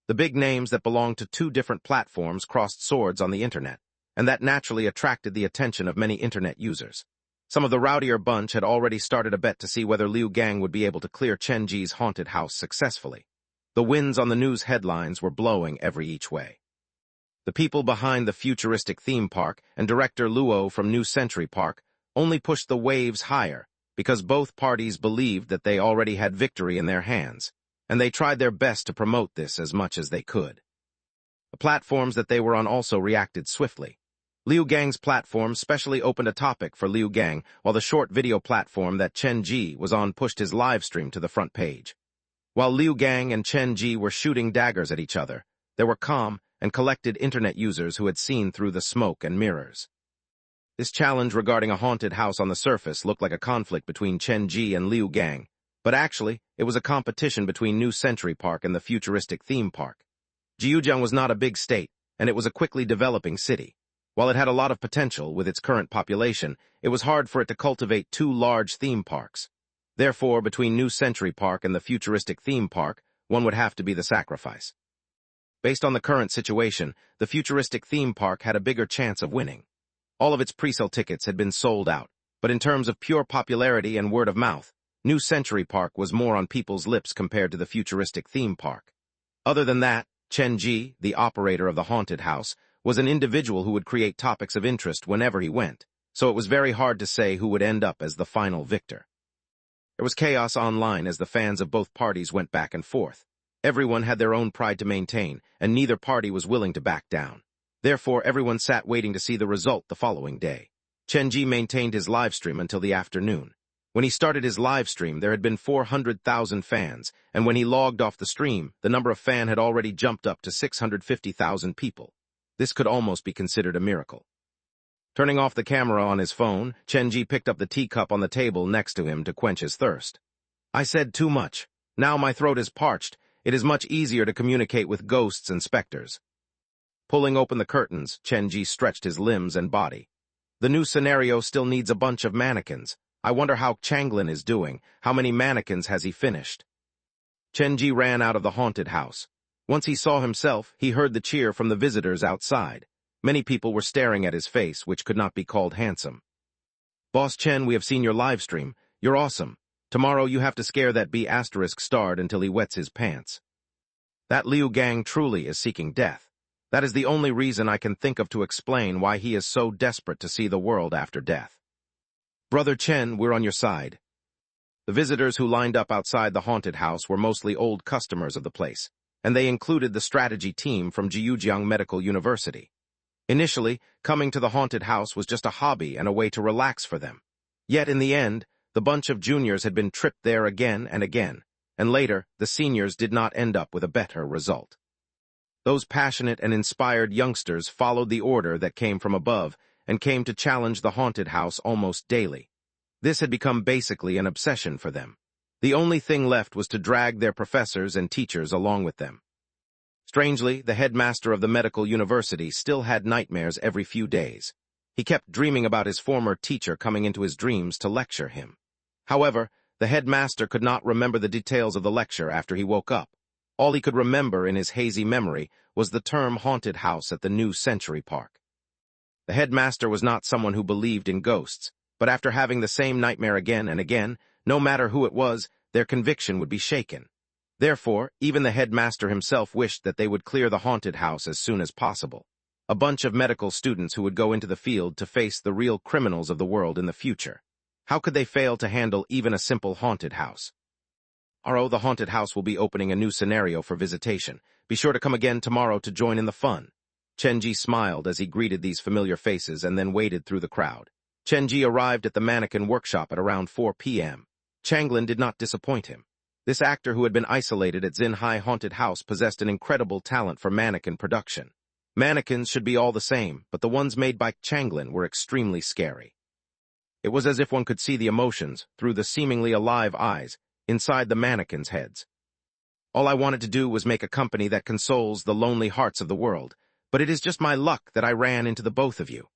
The big names that belonged to two different platforms crossed swords on the internet, and that naturally attracted the attention of many internet users. Some of the rowdier bunch had already started a bet to see whether Liu Gang would be able to clear Chenji's haunted house successfully. The winds on the news headlines were blowing every each way. The people behind the futuristic theme park and director Luo from New Century Park only pushed the waves higher because both parties believed that they already had victory in their hands, and they tried their best to promote this as much as they could. The platforms that they were on also reacted swiftly. Liu Gang's platform specially opened a topic for Liu Gang, while the short video platform that Chenji was on pushed his live stream to the front page. While Liu Gang and Chenji were shooting daggers at each other, there were calm and collected internet users who had seen through the smoke and mirrors. This challenge regarding a haunted house on the surface looked like a conflict between Chenji and Liu Gang, but actually, it was a competition between New Century Park and the futuristic theme park. Jiujiang was not a big state, and it was a quickly developing city. While it had a lot of potential with its current population, it was hard for it to cultivate two large theme parks. Therefore, between New Century Park and the futuristic theme park, one would have to be the sacrifice. Based on the current situation, the futuristic theme park had a bigger chance of winning. All of its pre-sale tickets had been sold out, but in terms of pure popularity and word of mouth, New Century Park was more on people's lips compared to the futuristic theme park. Other than that, Chen-ji, the operator of the haunted house, was an individual who would create topics of interest whenever he went, so it was very hard to say who would end up as the final victor. There was chaos online as the fans of both parties went back and forth. Everyone had their own pride to maintain, and neither party was willing to back down. Therefore, everyone sat waiting to see the result the following day. Chen-ji maintained his livestream until the afternoon. When he started his livestream, there had been 400,000 fans, and when he logged off the stream, the number of fans had already jumped up to 650,000 people. This could almost be considered a miracle. Turning off the camera on his phone, Chen-ji picked up the teacup on the table next to him to quench his thirst. I said too much. Now my throat is parched. It is much easier to communicate with ghosts and specters. Pulling open the curtains, Chen-ji stretched his limbs and body. The new scenario still needs a bunch of mannequins. I wonder how Changlin is doing. How many mannequins has he finished? Chen-ji ran out of the haunted house. Once he saw himself, he heard the cheer from the visitors outside. Many people were staring at his face, which could not be called handsome. Boss Chen, we have seen your live stream. You're awesome. Tomorrow you have to scare that B***starred until he wets his pants. That Liu Gang truly is seeking death. That is the only reason I can think of to explain why he is so desperate to see the world after death. Brother Chen, we're on your side. The visitors who lined up outside the haunted house were mostly old customers of the place, and they included the strategy team from Jiujiang Medical University. Initially, coming to the haunted house was just a hobby and a way to relax for them. Yet in the end, the bunch of juniors had been tripped there again and again, and later, the seniors did not end up with a better result. Those passionate and inspired youngsters followed the order that came from above and came to challenge the haunted house almost daily. This had become basically an obsession for them. The only thing left was to drag their professors and teachers along with them. Strangely, the headmaster of the medical university still had nightmares every few days. He kept dreaming about his former teacher coming into his dreams to lecture him. However, the headmaster could not remember the details of the lecture after he woke up. All he could remember in his hazy memory was the term haunted house at the New Century Park. The headmaster was not someone who believed in ghosts, but after having the same nightmare again and again, no matter who it was, their conviction would be shaken. Therefore, even the headmaster himself wished that they would clear the haunted house as soon as possible. A bunch of medical students who would go into the field to face the real criminals of the world in the future. How could they fail to handle even a simple haunted house? The haunted house will be opening a new scenario for visitation. Be sure to come again tomorrow to join in the fun. Chen-ji smiled as he greeted these familiar faces and then waded through the crowd. Chen-ji arrived at the mannequin workshop at around 4 p.m. Changlin did not disappoint him. This actor who had been isolated at Xinhai Haunted House possessed an incredible talent for mannequin production. Mannequins should be all the same, but the ones made by Changlin were extremely scary. It was as if one could see the emotions, through the seemingly alive eyes, inside the mannequins' heads. All I wanted to do was make a company that consoles the lonely hearts of the world, but it is just my luck that I ran into the both of you.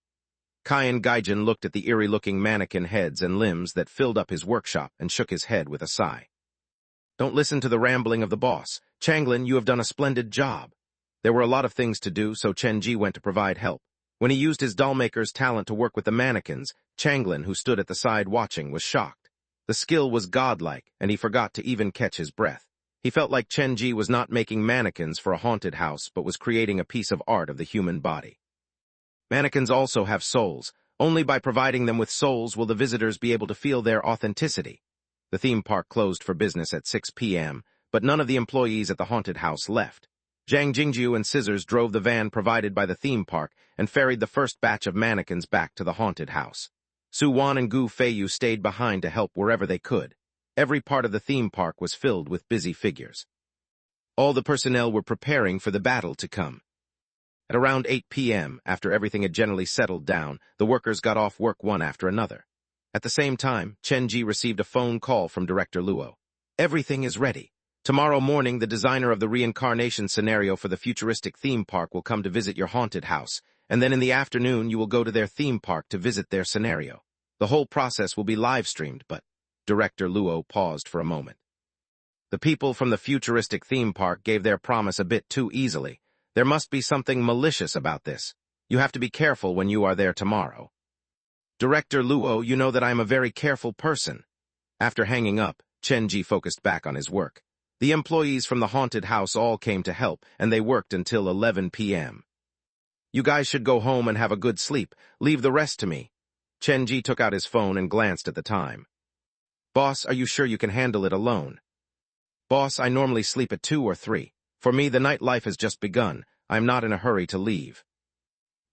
Kyan Gaijin looked at the eerie-looking mannequin heads and limbs that filled up his workshop and shook his head with a sigh. Don't listen to the rambling of the boss. Changlin, you have done a splendid job. There were a lot of things to do, so Chen-ji went to provide help. When he used his dollmaker's talent to work with the mannequins, Changlin, who stood at the side watching, was shocked. The skill was godlike, and he forgot to even catch his breath. He felt like Chen-ji was not making mannequins for a haunted house, but was creating a piece of art of the human body. Mannequins also have souls. Only by providing them with souls will the visitors be able to feel their authenticity. The theme park closed for business at 6 p.m., but none of the employees at the haunted house left. Zhang Jingjiu and Scissors drove the van provided by the theme park and ferried the first batch of mannequins back to the haunted house. Su Wan and Gu Feiyu stayed behind to help wherever they could. Every part of the theme park was filled with busy figures. All the personnel were preparing for the battle to come. At around 8 p.m., after everything had generally settled down, the workers got off work one after another. At the same time, Chen-ji received a phone call from Director Luo. Everything is ready. Tomorrow morning, the designer of the reincarnation scenario for the futuristic theme park will come to visit your haunted house, and then in the afternoon you will go to their theme park to visit their scenario. The whole process will be live-streamed, but Director Luo paused for a moment. The people from the futuristic theme park gave their promise a bit too easily. There must be something malicious about this. You have to be careful when you are there tomorrow. Director Luo, you know that I am a very careful person. After hanging up, Chen-ji focused back on his work. The employees from the haunted house all came to help, and they worked until 11 p.m. You guys should go home and have a good sleep. Leave the rest to me. Chenji took out his phone and glanced at the time. Boss, are you sure you can handle it alone? Boss, I normally sleep at 2 or 3. For me, the nightlife has just begun. I'm not in a hurry to leave.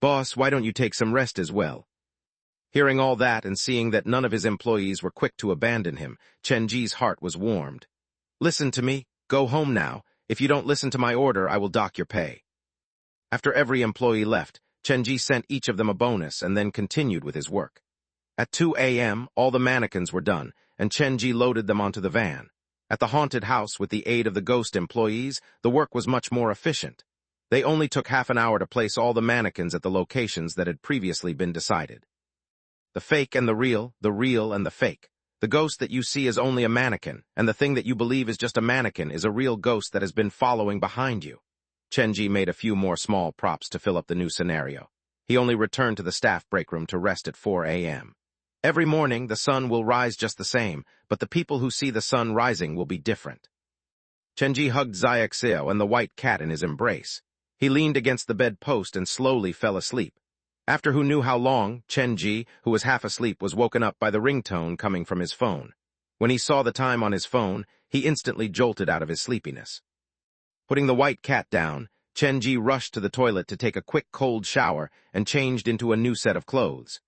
Boss, why don't you take some rest as well? Hearing all that and seeing that none of his employees were quick to abandon him, Chenji's heart was warmed. Listen to me. Go home now. If you don't listen to my order, I will dock your pay. After every employee left, Chenji sent each of them a bonus and then continued with his work. At 2 a.m., all the mannequins were done, and Chenji loaded them onto the van. At the haunted house, with the aid of the ghost employees, the work was much more efficient. They only took half an hour to place all the mannequins at the locations that had previously been decided. The fake and the real and the fake. The ghost that you see is only a mannequin, and the thing that you believe is just a mannequin is a real ghost that has been following behind you. Chenji made a few more small props to fill up the new scenario. He only returned to the staff break room to rest at 4 a.m. Every morning, the sun will rise just the same, but the people who see the sun rising will be different. Chenji hugged Xiaoxiao and the white cat in his embrace. He leaned against the bedpost and slowly fell asleep. After who knew how long, Chenji, who was half asleep, was woken up by the ringtone coming from his phone. When he saw the time on his phone, he instantly jolted out of his sleepiness. Putting the white cat down, Chenji rushed to the toilet to take a quick cold shower and changed into a new set of clothes.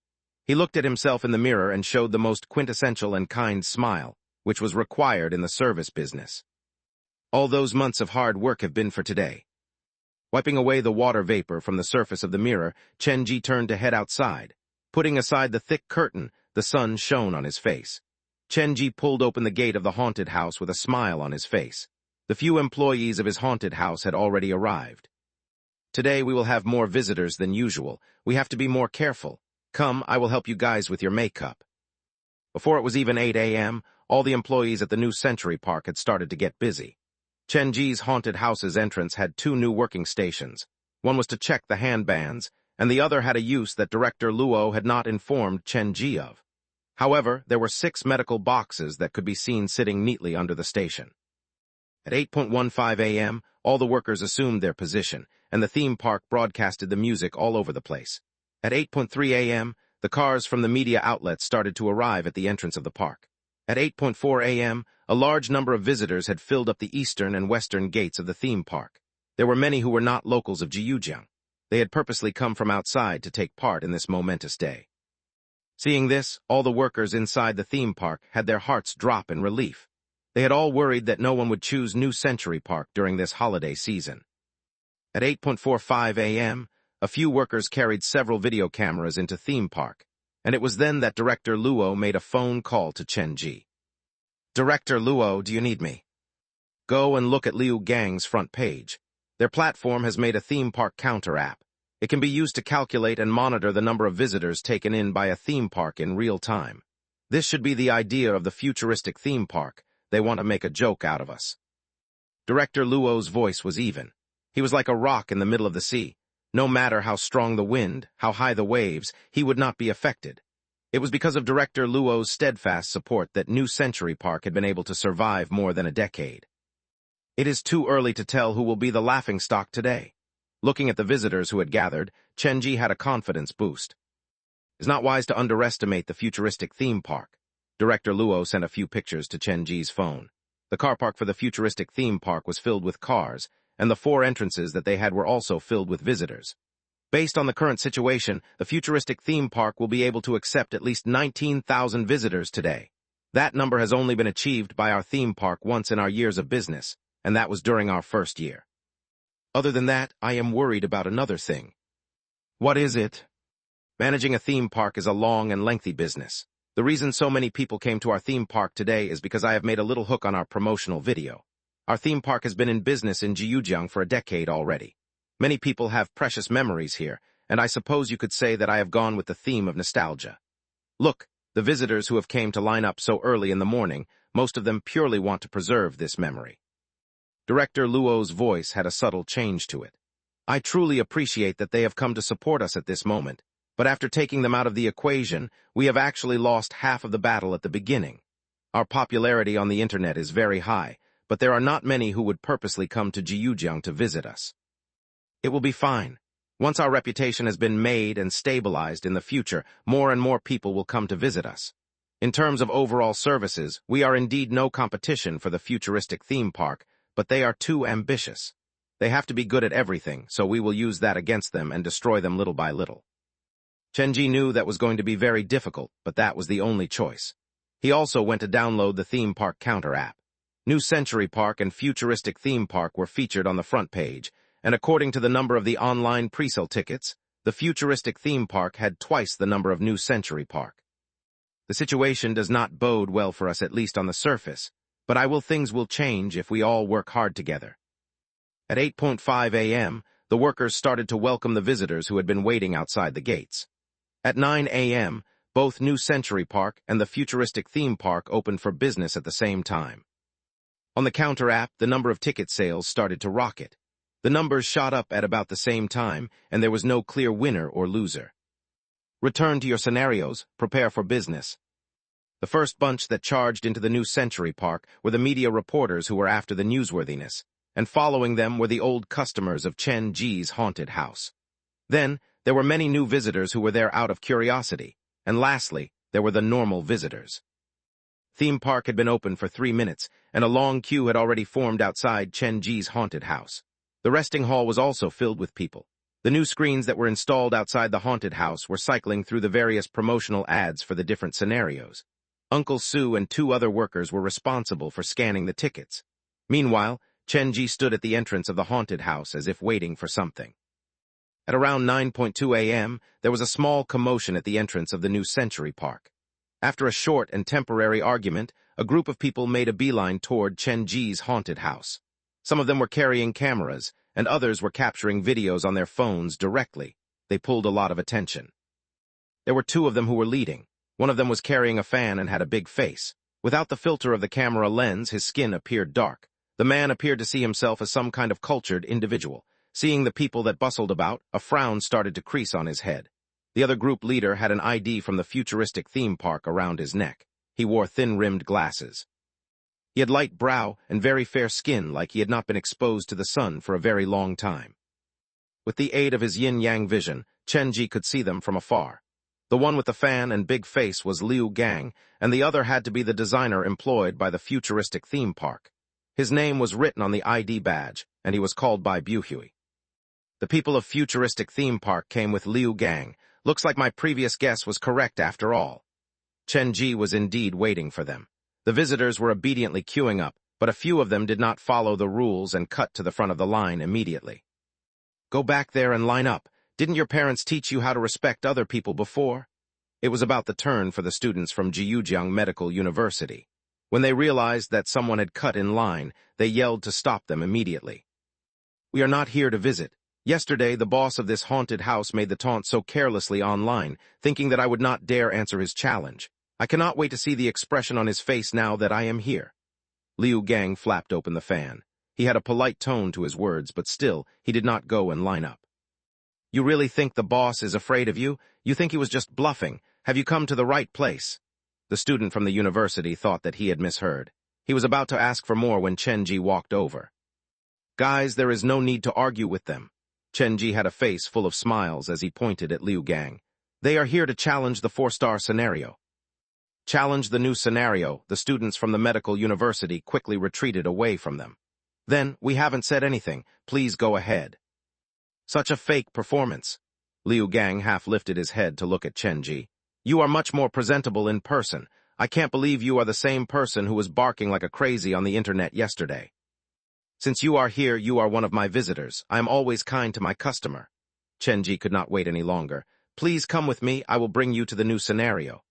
He looked at himself in the mirror and showed the most quintessential and kind smile, which was required in the service business. All those months of hard work have been for today. Wiping away the water vapor from the surface of the mirror, Chenji turned to head outside. Putting aside the thick curtain, the sun shone on his face. Chenji pulled open the gate of the haunted house with a smile on his face. The few employees of his haunted house had already arrived. Today we will have more visitors than usual. We have to be more careful. Come, I will help you guys with your makeup. Before it was even 8 a.m., all the employees at the new Century Park had started to get busy. Chenji's haunted house's entrance had 2 new working stations. One was to check the handbands, and the other had a use that Director Luo had not informed Chenji of. However, there were 6 medical boxes that could be seen sitting neatly under the station. At 8:15 a.m., all the workers assumed their position, and the theme park broadcasted the music all over the place. At 8:3 a.m., the cars from the media outlets started to arrive at the entrance of the park. At 8:4 a.m., a large number of visitors had filled up the eastern and western gates of the theme park. There were many who were not locals of Jiujiang. They had purposely come from outside to take part in this momentous day. Seeing this, all the workers inside the theme park had their hearts drop in relief. They had all worried that no one would choose New Century Park during this holiday season. At 8:45 a.m., a few workers carried several video cameras into theme park, and it was then that Director Luo made a phone call to Chenji. Director Luo, do you need me? Go and look at Liu Gang's front page. Their platform has made a theme park counter app. It can be used to calculate and monitor the number of visitors taken in by a theme park in real time. This should be the idea of the futuristic theme park. They want to make a joke out of us. Director Luo's voice was even. He was like a rock in the middle of the sea. No matter how strong the wind, how high the waves, he would not be affected. It was because of Director Luo's steadfast support that New Century Park had been able to survive more than a decade. It is too early to tell who will be the laughingstock today. Looking at the visitors who had gathered, Chenji had a confidence boost. It is not wise to underestimate the futuristic theme park. Director Luo sent a few pictures to Chenji's phone. The car park for the futuristic theme park was filled with cars, and the 4 entrances that they had were also filled with visitors. Based on the current situation, the futuristic theme park will be able to accept at least 19,000 visitors today. That number has only been achieved by our theme park once in our years of business, and that was during our first year. Other than that, I am worried about another thing. What is it? Managing a theme park is a long and lengthy business. The reason so many people came to our theme park today is because I have made a little hook on our promotional video. Our theme park has been in business in Jiujiang for a decade already. Many people have precious memories here, and I suppose you could say that I have gone with the theme of nostalgia. Look, the visitors who have came to line up so early in the morning, most of them purely want to preserve this memory. Director Luo's voice had a subtle change to it. I truly appreciate that they have come to support us at this moment, but after taking them out of the equation, we have actually lost half of the battle at the beginning. Our popularity on the internet is very high, but there are not many who would purposely come to Jiujiang to visit us. It will be fine. Once our reputation has been made and stabilized in the future, more and more people will come to visit us. In terms of overall services, we are indeed no competition for the futuristic theme park, but they are too ambitious. They have to be good at everything, so we will use that against them and destroy them little by little. Chenji knew that was going to be very difficult, but that was the only choice. He also went to download the theme park counter app. New Century Park and Futuristic Theme Park were featured on the front page, and according to the number of the online pre-sale tickets, the Futuristic Theme Park had twice the number of New Century Park. The situation does not bode well for us, at least on the surface, but things will change if we all work hard together. At 8:05 a.m., the workers started to welcome the visitors who had been waiting outside the gates. At 9 a.m., both New Century Park and the Futuristic Theme Park opened for business at the same time. On the counter app, the number of ticket sales started to rocket. The numbers shot up at about the same time, and there was no clear winner or loser. Return to your scenarios, prepare for business. The first bunch that charged into the New Century Park were the media reporters who were after the newsworthiness, and following them were the old customers of Chen Ji's haunted house. Then, there were many new visitors who were there out of curiosity, and lastly, there were the normal visitors. Theme Park had been open for 3 minutes, and a long queue had already formed outside Chen Ji's haunted house. The resting hall was also filled with people. The new screens that were installed outside the haunted house were cycling through the various promotional ads for the different scenarios. Uncle Sue and 2 other workers were responsible for scanning the tickets. Meanwhile, Chen Ji stood at the entrance of the haunted house as if waiting for something. At around 9:02 a.m., there was a small commotion at the entrance of the New Century Park. After a short and temporary argument, a group of people made a beeline toward Chen Ji's haunted house. Some of them were carrying cameras, and others were capturing videos on their phones directly. They pulled a lot of attention. There were 2 of them who were leading. One of them was carrying a fan and had a big face. Without the filter of the camera lens, his skin appeared dark. The man appeared to see himself as some kind of cultured individual. Seeing the people that bustled about, a frown started to crease on his head. The other group leader had an ID from the Futuristic Theme Park around his neck. He wore thin-rimmed glasses. He had light brow and very fair skin, like he had not been exposed to the sun for a very long time. With the aid of his yin-yang vision, Chen Ji could see them from afar. The one with the fan and big face was Liu Gang, and the other had to be the designer employed by the Futuristic Theme Park. His name was written on the ID badge, and he was called by Buhui. The people of Futuristic Theme Park came with Liu Gang. Looks like my previous guess was correct after all. Chen Ji was indeed waiting for them. The visitors were obediently queuing up, but a few of them did not follow the rules and cut to the front of the line immediately. Go back there and line up. Didn't your parents teach you how to respect other people before? It was about the turn for the students from Jiujiang Medical University. When they realized that someone had cut in line, they yelled to stop them immediately. We are not here to visit. Yesterday, the boss of this haunted house made the taunt so carelessly online, thinking that I would not dare answer his challenge. I cannot wait to see the expression on his face now that I am here. Liu Gang flapped open the fan. He had a polite tone to his words, but still, he did not go and line up. You really think the boss is afraid of you? You think he was just bluffing? Have you come to the right place? The student from the university thought that he had misheard. He was about to ask for more when Chen Ji walked over. Guys, there is no need to argue with them. Chen Ji had a face full of smiles as he pointed at Liu Gang. They are here to challenge the 4-star scenario. Challenge the new scenario. The students from the medical university quickly retreated away from them. Then, we haven't said anything. Please go ahead. Such a fake performance. Liu Gang half lifted his head to look at Chen Ji. You are much more presentable in person. I can't believe you are the same person who was barking like a crazy on the internet yesterday. Since you are here, you are one of my visitors. I am always kind to my customer. Chen Ji could not wait any longer. Please come with me. I will bring you to the new scenario.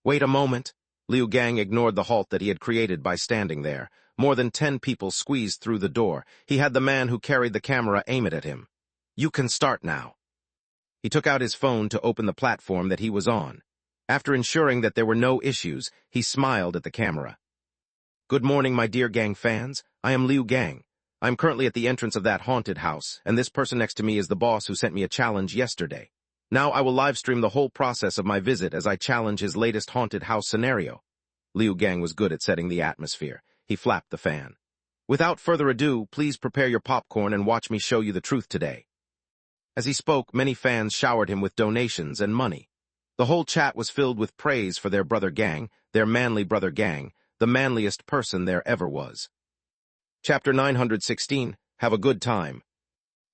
Wait a moment. Liu Gang ignored the halt that he had created by standing there. More than 10 people squeezed through the door. He had the man who carried the camera aim it at him. You can start now. He took out his phone to open the platform that he was on. After ensuring that there were no issues, he smiled at the camera. Good morning, my dear Gang fans. I am Liu Gang. I am currently at the entrance of that haunted house, and this person next to me is the boss who sent me a challenge yesterday. Now I will live stream the whole process of my visit as I challenge his latest haunted house scenario. Liu Gang was good at setting the atmosphere. He flapped the fan. Without further ado, please prepare your popcorn and watch me show you the truth today. As he spoke, many fans showered him with donations and money. The whole chat was filled with praise for their brother Gang, their manly brother Gang, the manliest person there ever was. Chapter 916, Have a Good Time.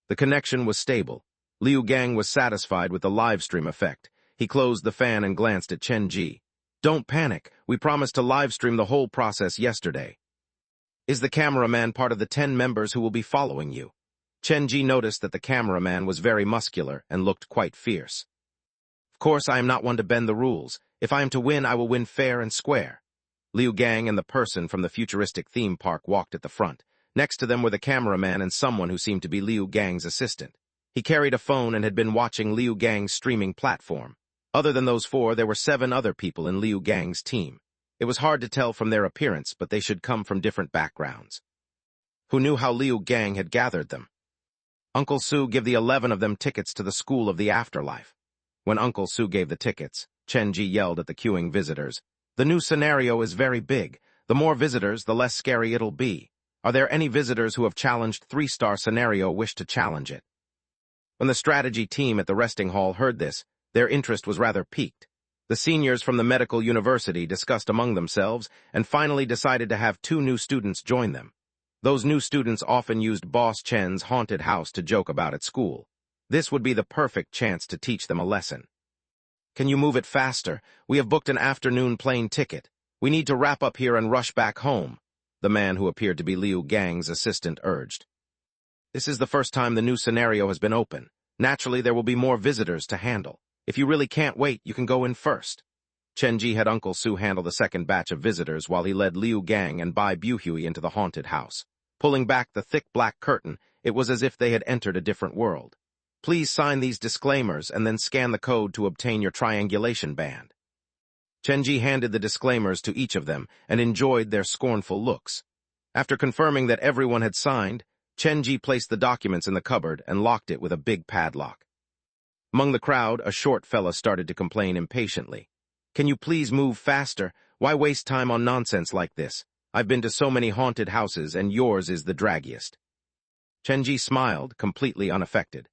The connection was stable. Liu Gang was satisfied with the livestream effect. He closed the fan and glanced at Chen Ji. Don't panic, we promised to livestream the whole process yesterday. Is the cameraman part of the 10 members who will be following you? Chen Ji noticed that the cameraman was very muscular and looked quite fierce. Of course, I am not one to bend the rules. If I am to win, I will win fair and square. Liu Gang and the person from the futuristic theme park walked at the front. Next to them were the cameraman and someone who seemed to be Liu Gang's assistant. He carried a phone and had been watching Liu Gang's streaming platform. Other than those 4, there were 7 other people in Liu Gang's team. It was hard to tell from their appearance, but they should come from different backgrounds. Who knew how Liu Gang had gathered them? Uncle Su gave the 11 of them tickets to the School of the Afterlife. When Uncle Su gave the tickets, Chen Ji yelled at the queuing visitors, "The new scenario is very big. The more visitors, the less scary it'll be. Are there any visitors who have challenged 3-star scenario wish to challenge it?" When the strategy team at the resting hall heard this, their interest was rather piqued. The seniors from the medical university discussed among themselves and finally decided to have 2 new students join them. Those new students often used Boss Chen's haunted house to joke about at school. This would be the perfect chance to teach them a lesson. "Can you move it faster? We have booked an afternoon plane ticket. We need to wrap up here and rush back home," the man who appeared to be Liu Gang's assistant urged. "This is the first time the new scenario has been open. Naturally, there will be more visitors to handle. If you really can't wait, you can go in first." Chen Ji had Uncle Su handle the second batch of visitors while he led Liu Gang and Bai Buhui into the haunted house. Pulling back the thick black curtain, it was as if they had entered a different world. "Please sign these disclaimers and then scan the code to obtain your triangulation band." Chen Ji handed the disclaimers to each of them and enjoyed their scornful looks. After confirming that everyone had signed, Chen Ji placed the documents in the cupboard and locked it with a big padlock. Among the crowd, a short fella started to complain impatiently. "Can you please move faster? Why waste time on nonsense like this? I've been to so many haunted houses, and yours is the draggiest." Chen Ji smiled, completely unaffected.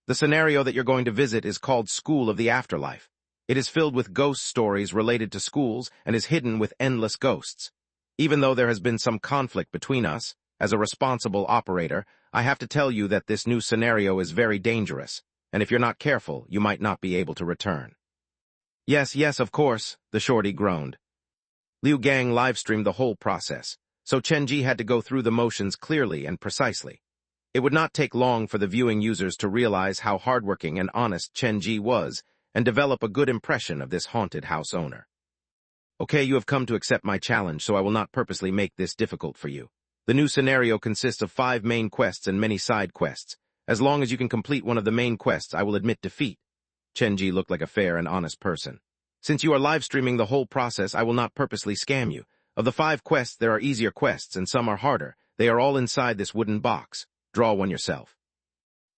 "The scenario that you're going to visit is called School of the Afterlife. It is filled with ghost stories related to schools and is hidden with endless ghosts. Even though there has been some conflict between us, as a responsible operator, I have to tell you that this new scenario is very dangerous, and if you're not careful, you might not be able to return." Yes, of course," the shorty groaned. Liu Gang livestreamed the whole process, so Chen Ji had to go through the motions clearly and precisely. It would not take long for the viewing users to realize how hardworking and honest Chen Ji was and develop a good impression of this haunted house owner. "Okay, you have come to accept my challenge, so I will not purposely make this difficult for you. The new scenario consists of 5 main quests and many side quests. As long as you can complete one of the main quests, I will admit defeat." Chen Ji looked like a fair and honest person. "Since you are live-streaming the whole process, I will not purposely scam you. Of the 5 quests, there are easier quests and some are harder. They are all inside this wooden box. Draw one yourself."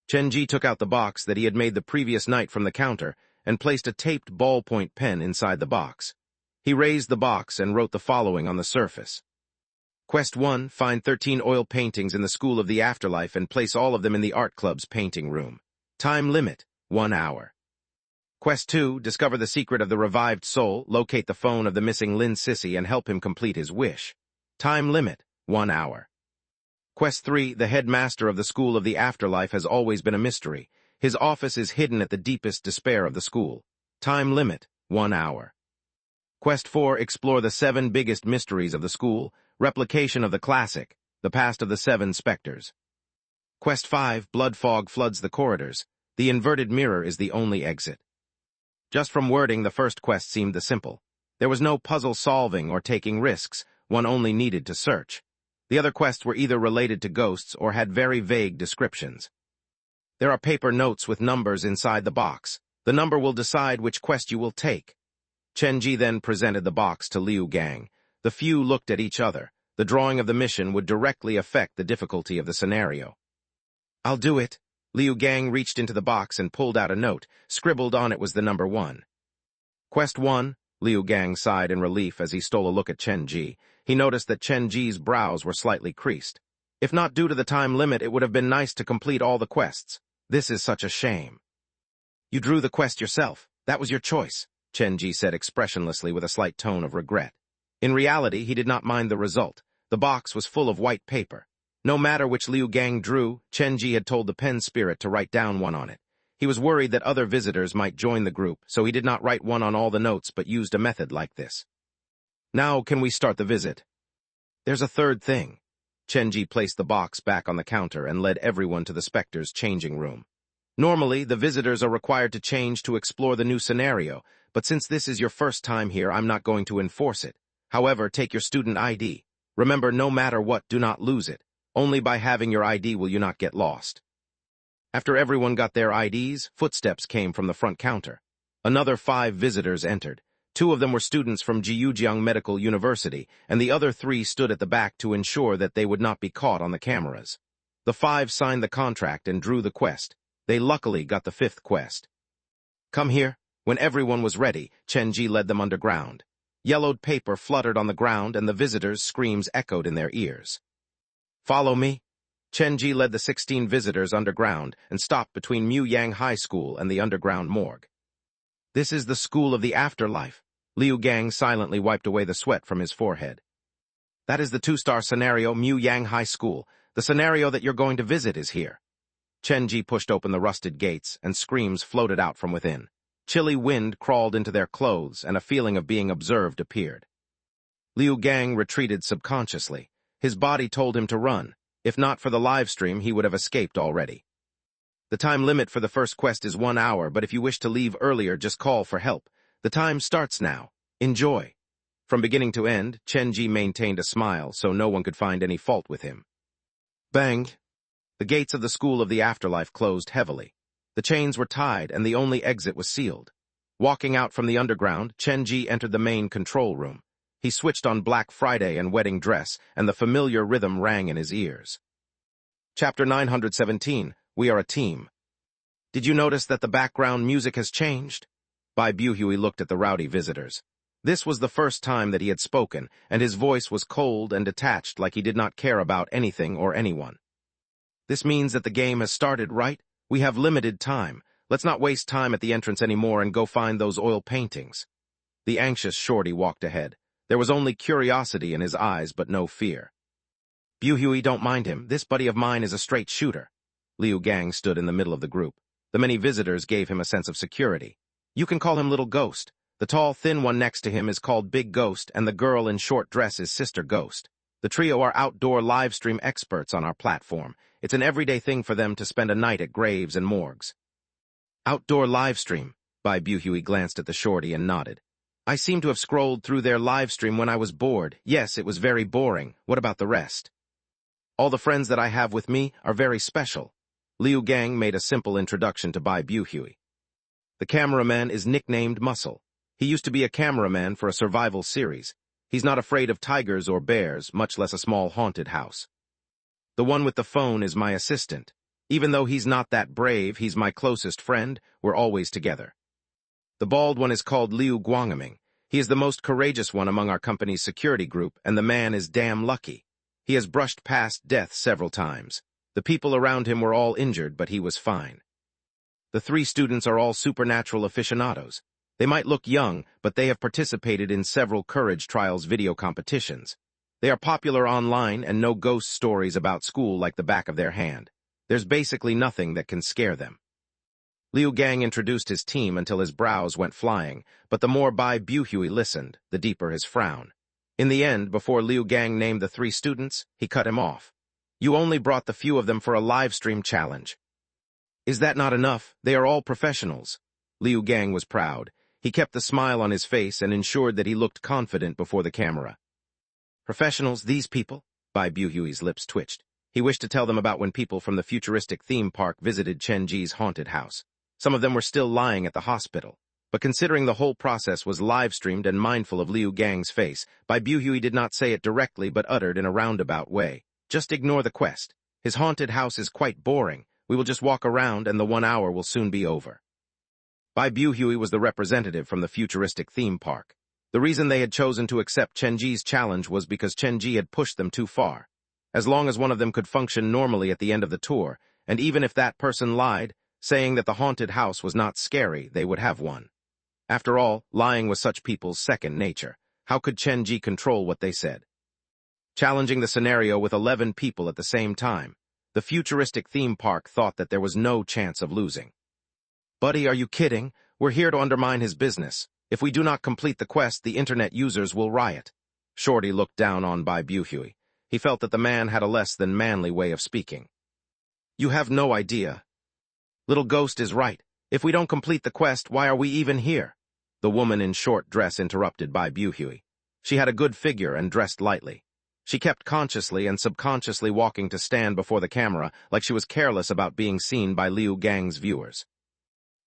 Chen Ji took out the box that he had made the previous night from the counter and placed a taped ballpoint pen inside the box. He raised the box and wrote the following on the surface. Quest 1, find 13 oil paintings in the School of the Afterlife and place all of them in the art club's painting room. Time limit, 1 hour. Quest 2, discover the secret of the revived soul, locate the phone of the missing Lin Sissy and help him complete his wish. Time limit, 1 hour. Quest 3, the headmaster of the School of the Afterlife has always been a mystery. His office is hidden at the deepest despair of the school. Time limit, 1 hour. Quest 4, explore the 7 biggest mysteries of the school, replication of the classic, the past of the 7 specters. Quest 5, blood fog floods the corridors. The inverted mirror is the only exit. Just from wording, the first quest seemed the simple. There was no puzzle solving or taking risks, one only needed to search. The other quests were either related to ghosts or had very vague descriptions. There are paper notes with numbers inside the box. The number will decide which quest you will take. Chen Ji then presented the box to Liu Gang. The few looked at each other. The drawing of the mission would directly affect the difficulty of the scenario. "I'll do it." Liu Gang reached into the box and pulled out a note. Scribbled on it was the number 1. Quest 1, Liu Gang sighed in relief as he stole a look at Chen Ji. He noticed that Chen Ji's brows were slightly creased. If not due to the time limit, it would have been nice to complete all the quests. This is such a shame. You drew the quest yourself. That was your choice, Chenji said expressionlessly with a slight tone of regret. In reality, he did not mind the result. The box was full of white paper. No matter which Liu Gang drew, Chenji had told the pen spirit to write down one on it. He was worried that other visitors might join the group, so he did not write one on all the notes but used a method like this. Now can we start the visit? There's a third thing. Chenji placed the box back on the counter and led everyone to the Spectre's changing room. Normally, the visitors are required to change to explore the new scenario, but since this is your first time here, I'm not going to enforce it. However, take your student ID. Remember, no matter what, do not lose it. Only by having your ID will you not get lost. After everyone got their IDs, footsteps came from the front counter. Another 5 visitors entered. 2 of them were students from Jiujiang Medical University, and the other 3 stood at the back to ensure that they would not be caught on the cameras. The 5 signed the contract and drew the quest. They luckily got the 5th quest. Come here. When everyone was ready, Chenji led them underground. Yellowed paper fluttered on the ground, and the visitors' screams echoed in their ears. Follow me. Chenji led the 16 visitors underground and stopped between Muyang High School and the underground morgue. This is the school of the afterlife. Liu Gang silently wiped away the sweat from his forehead. That is the 2-star scenario, Muyang High School. The scenario that you're going to visit is here. Chenji pushed open the rusted gates, and screams floated out from within. Chilly wind crawled into their clothes, and a feeling of being observed appeared. Liu Gang retreated subconsciously. His body told him to run. If not for the live stream, he would have escaped already. The time limit for the first quest is 1 hour, but if you wish to leave earlier, just call for help. The time starts now. Enjoy. From beginning to end, Chenji maintained a smile, so no one could find any fault with him. Bang! The gates of the School of the Afterlife closed heavily. The chains were tied, and the only exit was sealed. Walking out from the underground, Chenji entered the main control room. He switched on Black Friday and Wedding Dress, and the familiar rhythm rang in his ears. Chapter 917, We Are a Team. Did you notice that the background music has changed? Bai Buhui looked at the rowdy visitors. This was the first time that he had spoken, and his voice was cold and detached, like he did not care about anything or anyone. This means that the game has started, right? We have limited time. Let's not waste time at the entrance anymore and go find those oil paintings. The anxious shorty walked ahead. There was only curiosity in his eyes, but no fear. Buhui, don't mind him. This buddy of mine is a straight shooter. Liu Gang stood in the middle of the group. The many visitors gave him a sense of security. You can call him Little Ghost. The tall, thin one next to him is called Big Ghost, and the girl in short dress is Sister Ghost. The trio are outdoor live stream experts on our platform. It's an everyday thing for them to spend a night at graves and morgues. Outdoor live stream. Bai Buhui glanced at the shorty and nodded. I seem to have scrolled through their live stream when I was bored. Yes, it was very boring. What about the rest? All the friends that I have with me are very special. Liu Gang made a simple introduction to Bai Buhui. The cameraman is nicknamed Muscle. He used to be a cameraman for a survival series. He's not afraid of tigers or bears, much less a small haunted house. The one with the phone is my assistant. Even though he's not that brave, he's my closest friend. We're always together. The bald one is called Liu Guangming. He is the most courageous one among our company's security group, and the man is damn lucky. He has brushed past death several times. The people around him were all injured, but he was fine. The 3 students are all supernatural aficionados. They might look young, but they have participated in several Courage Trials video competitions. They are popular online and know ghost stories about school like the back of their hand. There's basically nothing that can scare them. Liu Gang introduced his team until his brows went flying, but the more Bai Buhui listened, the deeper his frown. In the end, before Liu Gang named the 3 students, he cut him off. You only brought the few of them for a live stream challenge. Is that not enough? They are all professionals. Liu Gang was proud. He kept the smile on his face and ensured that he looked confident before the camera. Professionals, these people? Bai Buhui's lips twitched. He wished to tell them about when people from the futuristic theme park visited Chenji's haunted house. Some of them were still lying at the hospital. But considering the whole process was live-streamed and mindful of Liu Gang's face, Bai Buhui did not say it directly but uttered in a roundabout way. Just ignore the quest. His haunted house is quite boring. We will just walk around and the 1 hour will soon be over. Bai Buhui was the representative from the futuristic theme park. The reason they had chosen to accept Chenji's challenge was because Chenji had pushed them too far. as long as one of them could function normally at the end of the tour, and even if that person lied, saying that the haunted house was not scary, they would have one. After all, lying was such people's second nature. How could Chenji control what they said? Challenging the scenario with 11 people at the same time, the futuristic theme park thought that there was no chance of losing. Buddy, are you kidding? We're here to undermine his business. If we do not complete the quest, the internet users will riot. Shorty looked down on Bai Buhui. He felt that the man had a less than manly way of speaking. You have no idea. Little Ghost is right. If we don't complete the quest, why are we even here? The woman in short dress interrupted Bai Buhui. She had a good figure and dressed lightly. She kept consciously and subconsciously walking to stand before the camera like she was careless about being seen by Liu Gang's viewers.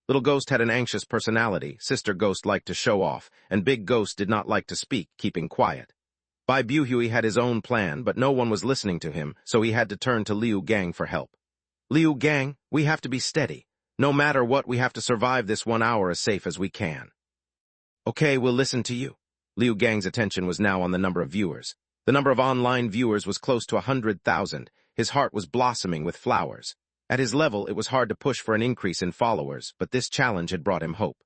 Little Ghost had an anxious personality, Sister Ghost liked to show off, and Big Ghost did not like to speak, keeping quiet. Bai Buhui had his own plan, but no one was listening to him, so he had to turn to Liu Gang for help. Liu Gang, we have to be steady. No matter what, we have to survive this 1 hour as safe as we can. Okay, we'll listen to you. Liu Gang's attention was now on the number of viewers. The number of online viewers was close to 100,000. His heart was blossoming with flowers. At his level, it was hard to push for an increase in followers, but this challenge had brought him hope.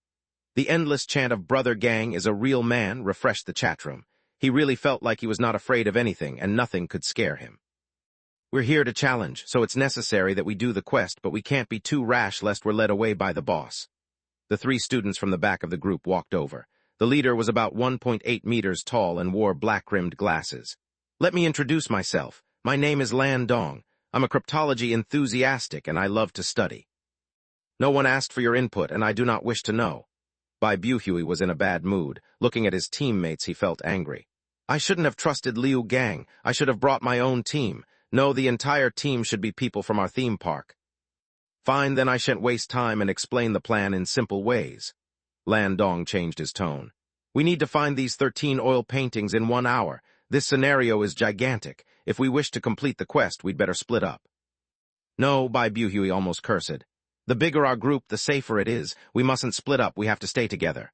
The endless chant of Brother Gang is a real man refreshed the chatroom. He really felt like he was not afraid of anything, and nothing could scare him. We're here to challenge, so it's necessary that we do the quest, but we can't be too rash lest we're led away by the boss. The 3 students from the back of the group walked over. The leader was about 1.8 meters tall and wore black-rimmed glasses. Let me introduce myself. My name is Lan Dong. I'm a cryptology enthusiastic and I love to study. No one asked for your input and I do not wish to know. Bai Buhui was in a bad mood. Looking at his teammates, he felt angry. I shouldn't have trusted Liu Gang. I should have brought my own team. No, the entire team should be people from our theme park. Fine, then I shan't waste time and explain the plan in simple ways. Lan Dong changed his tone. We need to find these 13 oil paintings in 1 hour. This scenario is gigantic. If we wish to complete the quest, we'd better split up. No, Bai Buhui almost cursed. The bigger our group, the safer it is. We mustn't split up. We have to stay together.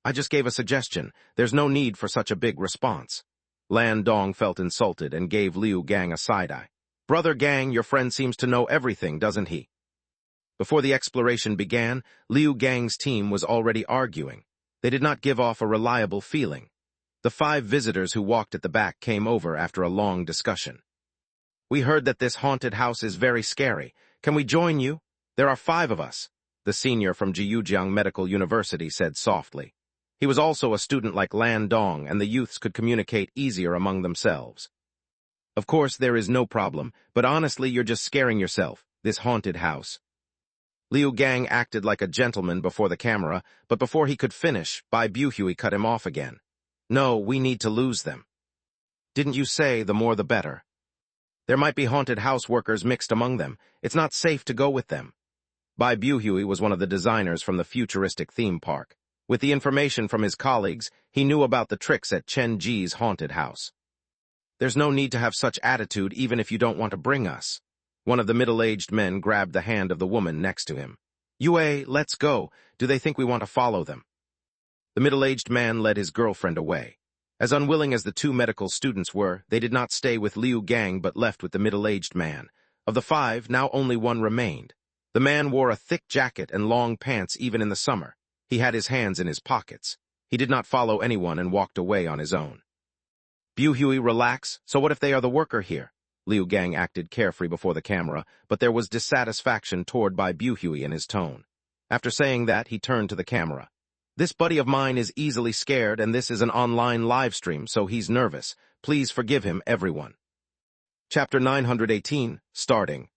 I just gave a suggestion. There's no need for such a big response. Lan Dong felt insulted and gave Liu Gang a side-eye. Brother Gang, your friend seems to know everything, doesn't he? Before the exploration began, Liu Gang's team was already arguing. They did not give off a reliable feeling. The 5 visitors who walked at the back came over after a long discussion. We heard that this haunted house is very scary. Can we join you? There are 5 of us, the senior from Jiujiang Medical University said softly. He was also a student like Lan Dong, and the youths could communicate easier among themselves. Of course, there is no problem, but honestly, you're just scaring yourself, this haunted house. Liu Gang acted like a gentleman before the camera, but before he could finish, Bai Buhui cut him off again. No, we need to lose them. Didn't you say the more the better? There might be haunted house workers mixed among them. It's not safe to go with them. Bai Buhui was one of the designers from the futuristic theme park. With the information from his colleagues, he knew about the tricks at Chen Ji's haunted house. There's no need to have such attitude even if you don't want to bring us. One of the middle-aged men grabbed the hand of the woman next to him. Yue, let's go. Do they think we want to follow them? The middle-aged man led his girlfriend away. As unwilling as the 2 medical students were, they did not stay with Liu Gang but left with the middle-aged man. Of the 5, now only 1 remained. The man wore a thick jacket and long pants even in the summer. He had his hands in his pockets. He did not follow anyone and walked away on his own. Buhui, relax. So what if they are the worker here? Liu Gang acted carefree before the camera, but there was dissatisfaction toward Bai Buhui in his tone. After saying that, he turned to the camera. This buddy of mine is easily scared, and this is an online live stream, so he's nervous. Please forgive him, everyone. Chapter 918, starting.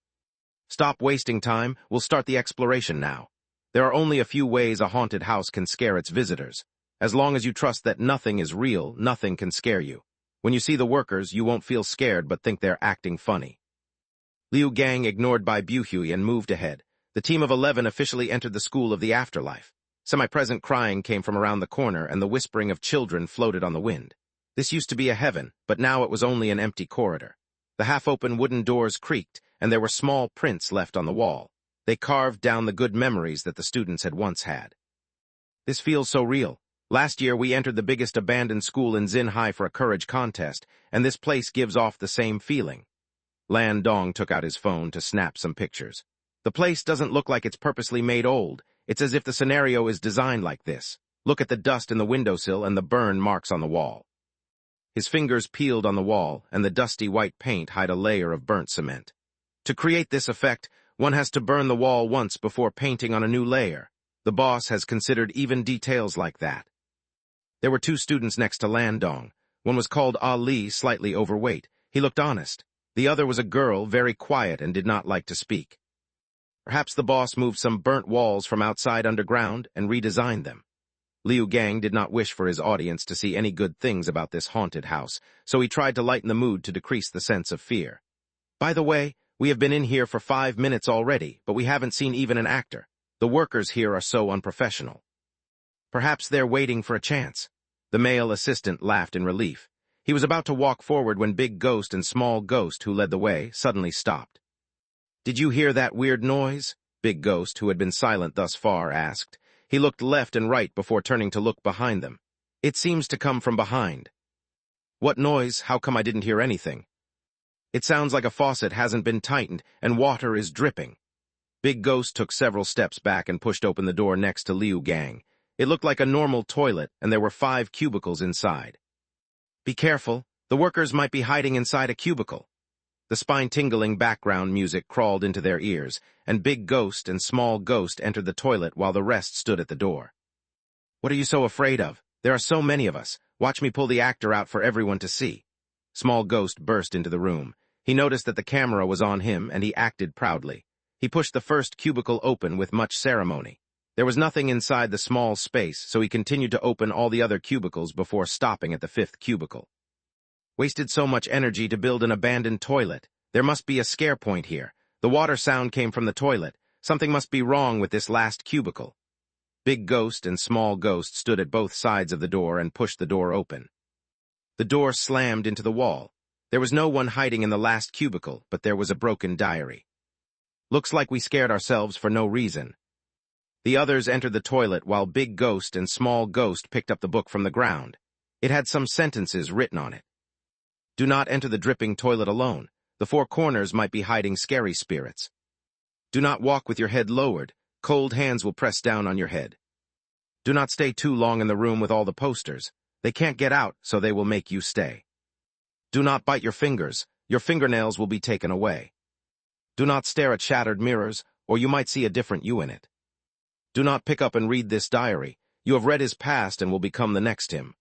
Stop wasting time. We'll start the exploration now. There are only a few ways a haunted house can scare its visitors. As long as you trust that nothing is real, nothing can scare you. When you see the workers, you won't feel scared but think they're acting funny. Liu Gang ignored Bai Buhui and moved ahead. The team of 11 officially entered the school of the afterlife. Semi-present crying came from around the corner and the whispering of children floated on the wind. This used to be a heaven, but now it was only an empty corridor. The half-open wooden doors creaked, and there were small prints left on the wall. They carved down the good memories that the students had once had. This feels so real. Last year, we entered the biggest abandoned school in Xinhai for a courage contest, and this place gives off the same feeling. Lan Dong took out his phone to snap some pictures. The place doesn't look like it's purposely made old. It's as if the scenario is designed like this. Look at the dust in the windowsill and the burn marks on the wall. His fingers peeled on the wall, and the dusty white paint hid a layer of burnt cement. To create this effect, one has to burn the wall once before painting on a new layer. The boss has considered even details like that. There were 2 students next to Lan Dong. One was called Ali, slightly overweight. He looked honest. The other was a girl, very quiet and did not like to speak. Perhaps the boss moved some burnt walls from outside underground and redesigned them. Liu Gang did not wish for his audience to see any good things about this haunted house, so he tried to lighten the mood to decrease the sense of fear. By the way, we have been in here for 5 minutes already, but we haven't seen even an actor. The workers here are so unprofessional. Perhaps they're waiting for a chance. The male assistant laughed in relief. He was about to walk forward when Big Ghost and Small Ghost, who led the way, suddenly stopped. "Did you hear that weird noise?" Big Ghost, who had been silent thus far, asked. He looked left and right before turning to look behind them. "It seems to come from behind." "What noise? How come I didn't hear anything?" "It sounds like a faucet hasn't been tightened and water is dripping." Big Ghost took several steps back and pushed open the door next to Liu Gang. It looked like a normal toilet, and there were 5 cubicles inside. "Be careful. The workers might be hiding inside a cubicle." The spine-tingling background music crawled into their ears, and Big Ghost and Small Ghost entered the toilet while the rest stood at the door. "What are you so afraid of? There are so many of us. Watch me pull the actor out for everyone to see." Small Ghost burst into the room. He noticed that the camera was on him, and he acted proudly. He pushed the first cubicle open with much ceremony. There was nothing inside the small space, so he continued to open all the other cubicles before stopping at the 5th cubicle. "Wasted so much energy to build an abandoned toilet. There must be a scare point here. The water sound came from the toilet. Something must be wrong with this last cubicle." Big Ghost and Small Ghost stood at both sides of the door and pushed the door open. The door slammed into the wall. There was no one hiding in the last cubicle, but there was a broken diary. "Looks like we scared ourselves for no reason." The others entered the toilet while Big Ghost and Small Ghost picked up the book from the ground. It had some sentences written on it. "Do not enter the dripping toilet alone. The 4 corners might be hiding scary spirits. Do not walk with your head lowered. Cold hands will press down on your head. Do not stay too long in the room with all the posters. They can't get out, so they will make you stay. Do not bite your fingers. Your fingernails will be taken away. Do not stare at shattered mirrors, or you might see a different you in it. Do not pick up and read this diary. You have read his past and will become the next him."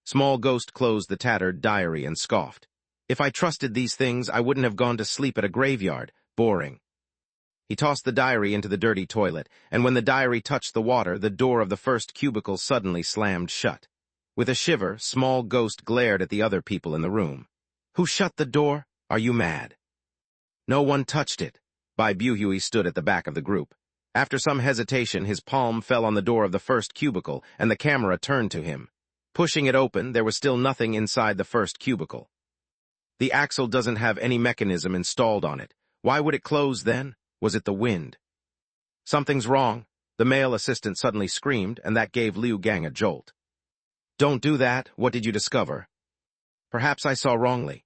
Small Ghost closed the tattered diary and scoffed. "If I trusted these things, I wouldn't have gone to sleep at a graveyard. Boring." He tossed the diary into the dirty toilet, and when the diary touched the water, the door of the first cubicle suddenly slammed shut. With a shiver, Small Ghost glared at the other people in the room. "Who shut the door? Are you mad?" "No one touched it." Bai Buhui stood at the back of the group. After some hesitation, his palm fell on the door of the first cubicle, and the camera turned to him. Pushing it open, there was still nothing inside the first cubicle. "The axle doesn't have any mechanism installed on it. Why would it close then? Was it the wind?" "Something's wrong," the male assistant suddenly screamed, and that gave Liu Gang a jolt. "Don't do that. What did you discover?" "Perhaps I saw wrongly."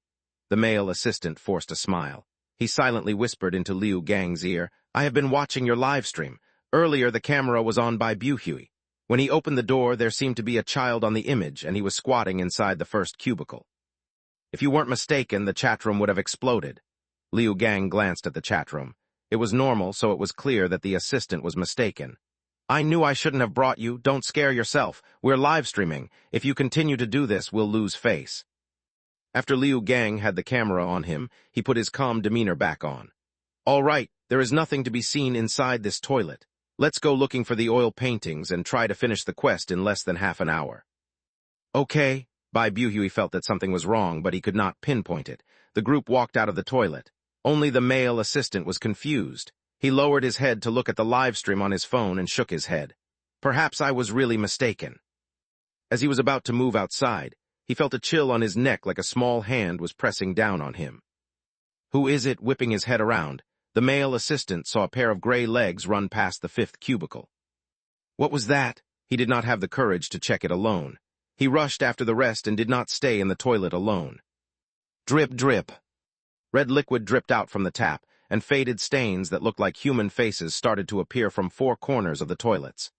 The male assistant forced a smile. He silently whispered into Liu Gang's ear, "I have been watching your live stream. Earlier, the camera was on by Buhui. When he opened the door, there seemed to be a child on the image, and he was squatting inside the first cubicle. If you weren't mistaken, the chat room would have exploded." Liu Gang glanced at the chat room. It was normal, so it was clear that the assistant was mistaken. "I knew I shouldn't have brought you. Don't scare yourself. We're live streaming. If you continue to do this, we'll lose face." After Liu Gang had the camera on him, he put his calm demeanor back on. "All right, there is nothing to be seen inside this toilet. Let's go looking for the oil paintings and try to finish the quest in less than half an hour." "Okay." Bai Buhui felt that something was wrong, but he could not pinpoint it. The group walked out of the toilet. Only the male assistant was confused. He lowered his head to look at the live stream on his phone and shook his head. "Perhaps I was really mistaken." As he was about to move outside, he felt a chill on his neck like a small hand was pressing down on him. "Who is it?" Whipping his head around, the male assistant saw a pair of gray legs run past the 5th cubicle. "What was that?" He did not have the courage to check it alone. He rushed after the rest and did not stay in the toilet alone. Drip, drip. Red liquid dripped out from the tap, and faded stains that looked like human faces started to appear from four corners of the toilets.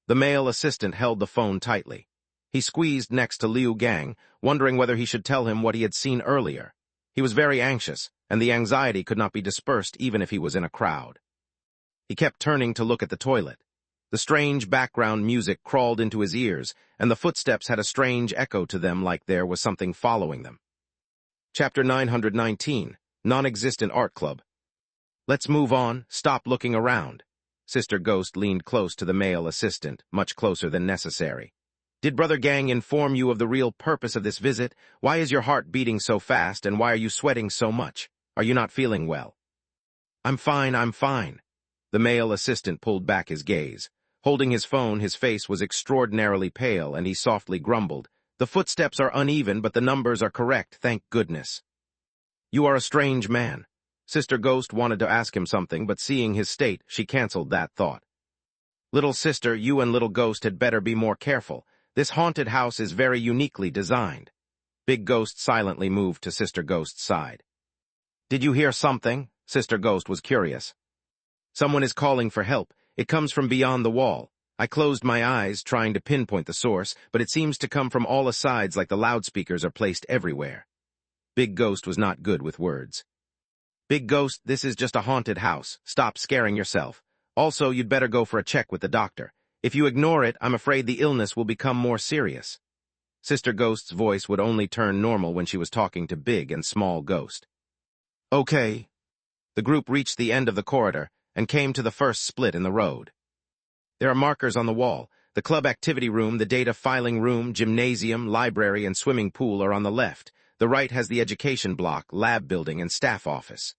The male assistant held the phone tightly. He squeezed next to Liu Gang, wondering whether he should tell him what he had seen earlier. He was very anxious, and the anxiety could not be dispersed even if he was in a crowd. He kept turning to look at the toilet. The strange background music crawled into his ears, and the footsteps had a strange echo to them like there was something following them. Chapter 919, Non-Existent Art Club. Let's move on, stop looking around. Sister Ghost leaned close to the male assistant, much closer than necessary. Did Brother Gang inform you of the real purpose of this visit? Why is your heart beating so fast, and why are you sweating so much? Are you not feeling well? I'm fine, I'm fine. The male assistant pulled back his gaze. Holding his phone, his face was extraordinarily pale, and he softly grumbled, "The footsteps are uneven, but the numbers are correct, thank goodness." You are a strange man. Sister Ghost wanted to ask him something, but seeing his state, she canceled that thought. Little sister, you and Little Ghost had better be more careful. This haunted house is very uniquely designed. Big Ghost silently moved to Sister Ghost's side. Did you hear something? Sister Ghost was curious. Someone is calling for help. It comes from beyond the wall. I closed my eyes, trying to pinpoint the source, but it seems to come from all sides like the loudspeakers are placed everywhere. Big Ghost was not good with words. Big Ghost, this is just a haunted house. Stop scaring yourself. Also, you'd better go for a check with the doctor. If you ignore it, I'm afraid the illness will become more serious. Sister Ghost's voice would only turn normal when she was talking to Big and Small Ghost. Okay. The group reached the end of the corridor and came to the first split in the road. There are markers on the wall. The club activity room, the data filing room, gymnasium, library, and swimming pool are on the left. The right has the education block, lab building, and staff office.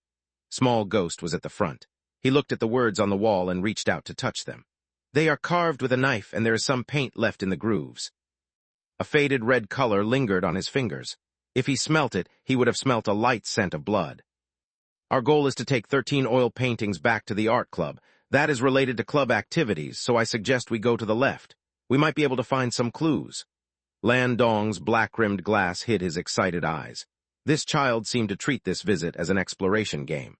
Small Ghost was at the front. He looked at the words on the wall and reached out to touch them. They are carved with a knife, and there is some paint left in the grooves. A faded red color lingered on his fingers. If he smelt it, he would have smelt a light scent of blood. Our goal is to take 13 oil paintings back to the art club. That is related to club activities, so I suggest we go to the left. We might be able to find some clues. Lan Dong's black-rimmed glass hid his excited eyes. This child seemed to treat this visit as an exploration game.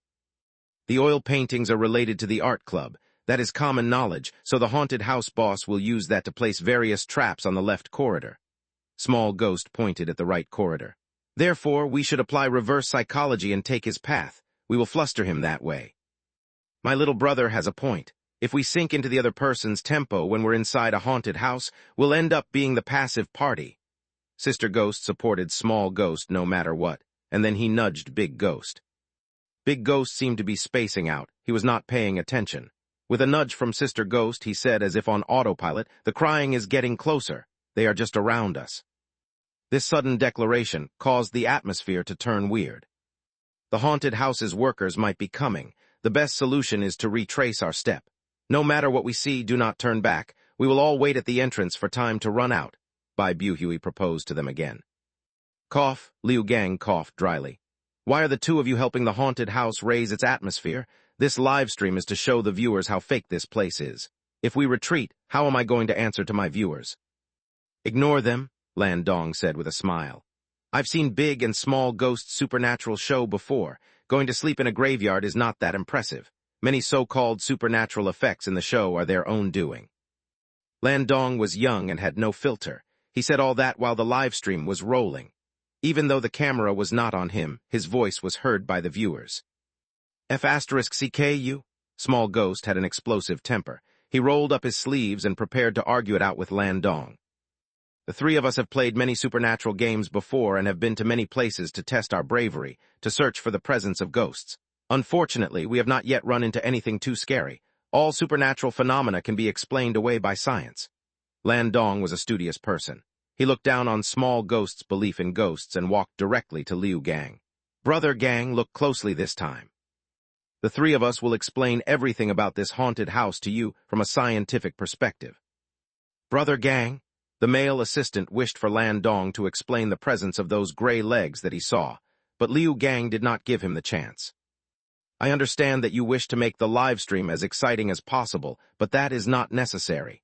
The oil paintings are related to the art club. That is common knowledge, so the haunted house boss will use that to place various traps on the left corridor. Small Ghost pointed at the right corridor. Therefore, we should apply reverse psychology and take his path. We will fluster him that way. My little brother has a point. If we sink into the other person's tempo when we're inside a haunted house, we'll end up being the passive party. Sister Ghost supported Small Ghost no matter what, and then he nudged Big Ghost. Big Ghost seemed to be spacing out. He was not paying attention. With a nudge from Sister Ghost, he said as if on autopilot, "The crying is getting closer. They are just around us." This sudden declaration caused the atmosphere to turn weird. The haunted house's workers might be coming. The best solution is to retrace our step. No matter what we see, do not turn back. We will all wait at the entrance for time to run out. Bai Buhui proposed to them again. Cough, Liu Gang coughed dryly. Why are the two of you helping the haunted house raise its atmosphere? This live stream is to show the viewers how fake this place is. If we retreat, how am I going to answer to my viewers? Ignore them, Lan Dong said with a smile. I've seen Big and Small Ghost supernatural show before. Going to sleep in a graveyard is not that impressive. Many so-called supernatural effects in the show are their own doing. Lan Dong was young and had no filter. He said all that while the live stream was rolling. Even though the camera was not on him, his voice was heard by the viewers. F*CKU? Small Ghost had an explosive temper. He rolled up his sleeves and prepared to argue it out with Lan Dong. The three of us have played many supernatural games before and have been to many places to test our bravery, to search for the presence of ghosts. Unfortunately, we have not yet run into anything too scary. All supernatural phenomena can be explained away by science. Lan Dong was a studious person. He looked down on Small Ghost's belief in ghosts and walked directly to Liu Gang. Brother Gang, look closely this time. The three of us will explain everything about this haunted house to you from a scientific perspective. Brother Gang, the male assistant wished for Lan Dong to explain the presence of those gray legs that he saw, but Liu Gang did not give him the chance. I understand that you wish to make the live stream as exciting as possible, but that is not necessary.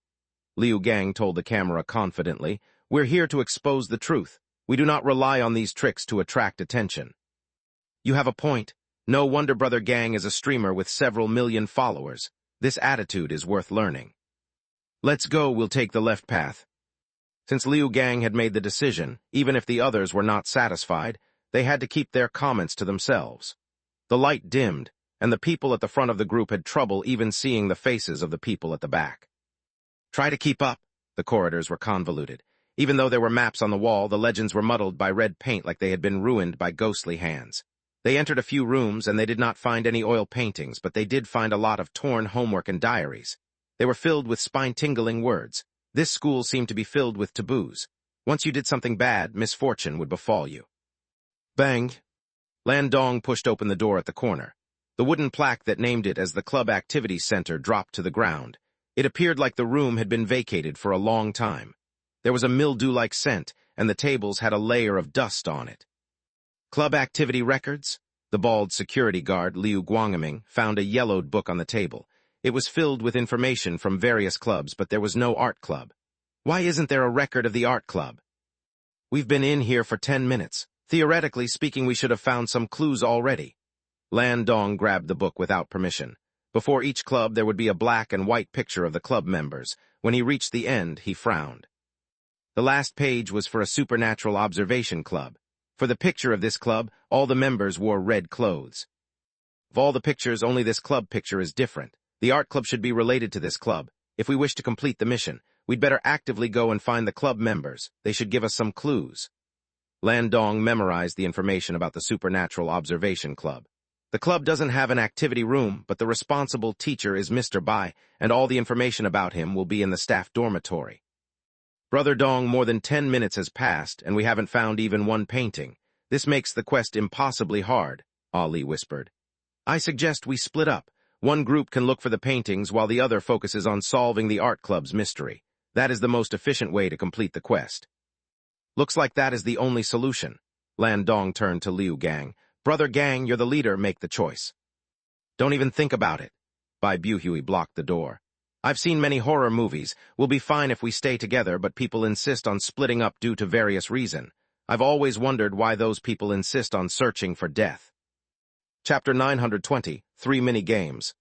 Liu Gang told the camera confidently. "We're here to expose the truth. We do not rely on these tricks to attract attention." "You have a point. No wonder Brother Gang is a streamer with several million followers. This attitude is worth learning." "Let's go, we'll take the left path." Since Liu Gang had made the decision, even if the others were not satisfied, they had to keep their comments to themselves. The light dimmed, and the people at the front of the group had trouble even seeing the faces of the people at the back. "Try to keep up." The corridors were convoluted. Even though there were maps on the wall, the legends were muddled by red paint like they had been ruined by ghostly hands. They entered a few rooms and they did not find any oil paintings, but they did find a lot of torn homework and diaries. They were filled with spine-tingling words. This school seemed to be filled with taboos. Once you did something bad, misfortune would befall you. Bang! Lan Dong pushed open the door at the corner. The wooden plaque that named it as the Club Activity Center dropped to the ground. It appeared like the room had been vacated for a long time. There was a mildew-like scent, and the tables had a layer of dust on it. "Club activity records?" The bald security guard, Liu Guangming, found a yellowed book on the table. It was filled with information from various clubs, but there was no art club. "Why isn't there a record of the art club?" "We've been in here for 10 minutes. Theoretically speaking, we should have found some clues already." Lan Dong grabbed the book without permission. Before each club, there would be a black and white picture of the club members. When he reached the end, he frowned. The last page was for a supernatural observation club. For the picture of this club, all the members wore red clothes. Of all the pictures, only this club picture is different. The art club should be related to this club. If we wish to complete the mission, we'd better actively go and find the club members. They should give us some clues. Lan Dong memorized the information about the supernatural observation club. The club doesn't have an activity room, but the responsible teacher is Mr. Bai, and all the information about him will be in the staff dormitory. "Brother Dong, more than 10 minutes has passed, and we haven't found even one painting. This makes the quest impossibly hard," Ali whispered. "I suggest we split up. One group can look for the paintings while the other focuses on solving the art club's mystery. That is the most efficient way to complete the quest." "Looks like that is the only solution." Lan Dong turned to Liu Gang. "Brother Gang, you're the leader, make the choice." "Don't even think about it." Bai Buhui blocked the door. "I've seen many horror movies. We'll be fine if we stay together, but people insist on splitting up due to various reasons. I've always wondered why those people insist on searching for death." Chapter 920, 3 Mini-Games.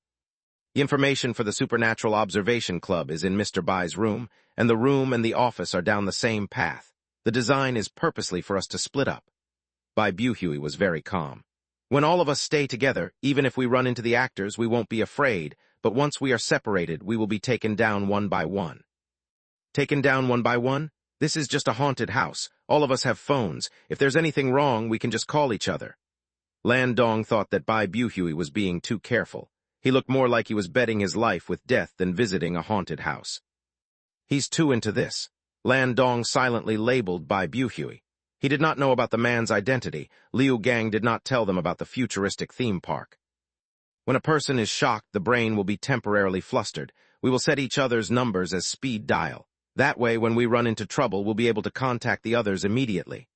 The information for the Supernatural Observation Club is in Mr. Bai's room, and the room and the office are down the same path. The design is purposely for us to split up. Bai Buhui was very calm. "When all of us stay together, even if we run into the actors, we won't be afraid, but once we are separated, we will be taken down one by one." "Taken down one by one? This is just a haunted house. All of us have phones. If there's anything wrong, we can just call each other." Lan Dong thought that Bai Buhui was being too careful. He looked more like he was betting his life with death than visiting a haunted house. "He's too into this." Lan Dong silently labeled Bai Buhui. He did not know about the man's identity. Liu Gang did not tell them about the futuristic theme park. "When a person is shocked, the brain will be temporarily flustered. We will set each other's numbers as speed dial. That way, when we run into trouble, we'll be able to contact the others immediately."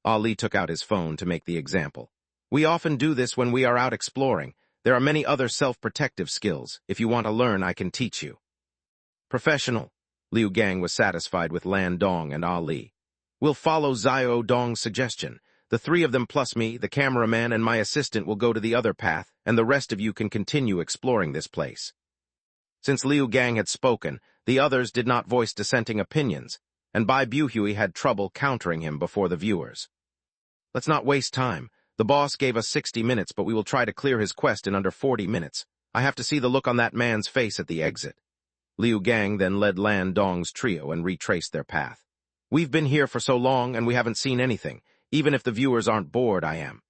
Ali took out his phone to make the example. "We often do this when we are out exploring. There are many other self-protective skills. If you want to learn, I can teach you." "Professional." Liu Gang was satisfied with Lan Dong and Ali. "We'll follow Xiao Dong's suggestion. The 3 of them plus me, the cameraman, and my assistant will go to the other path, and the rest of you can continue exploring this place." Since Liu Gang had spoken, the others did not voice dissenting opinions, and Bai Buhui had trouble countering him before the viewers. "Let's not waste time. The boss gave us 60 minutes, but we will try to clear his quest in under 40 minutes. I have to see the look on that man's face at the exit." Liu Gang then led Lan Dong's trio and retraced their path. "We've been here for so long and we haven't seen anything. Even if the viewers aren't bored, I am."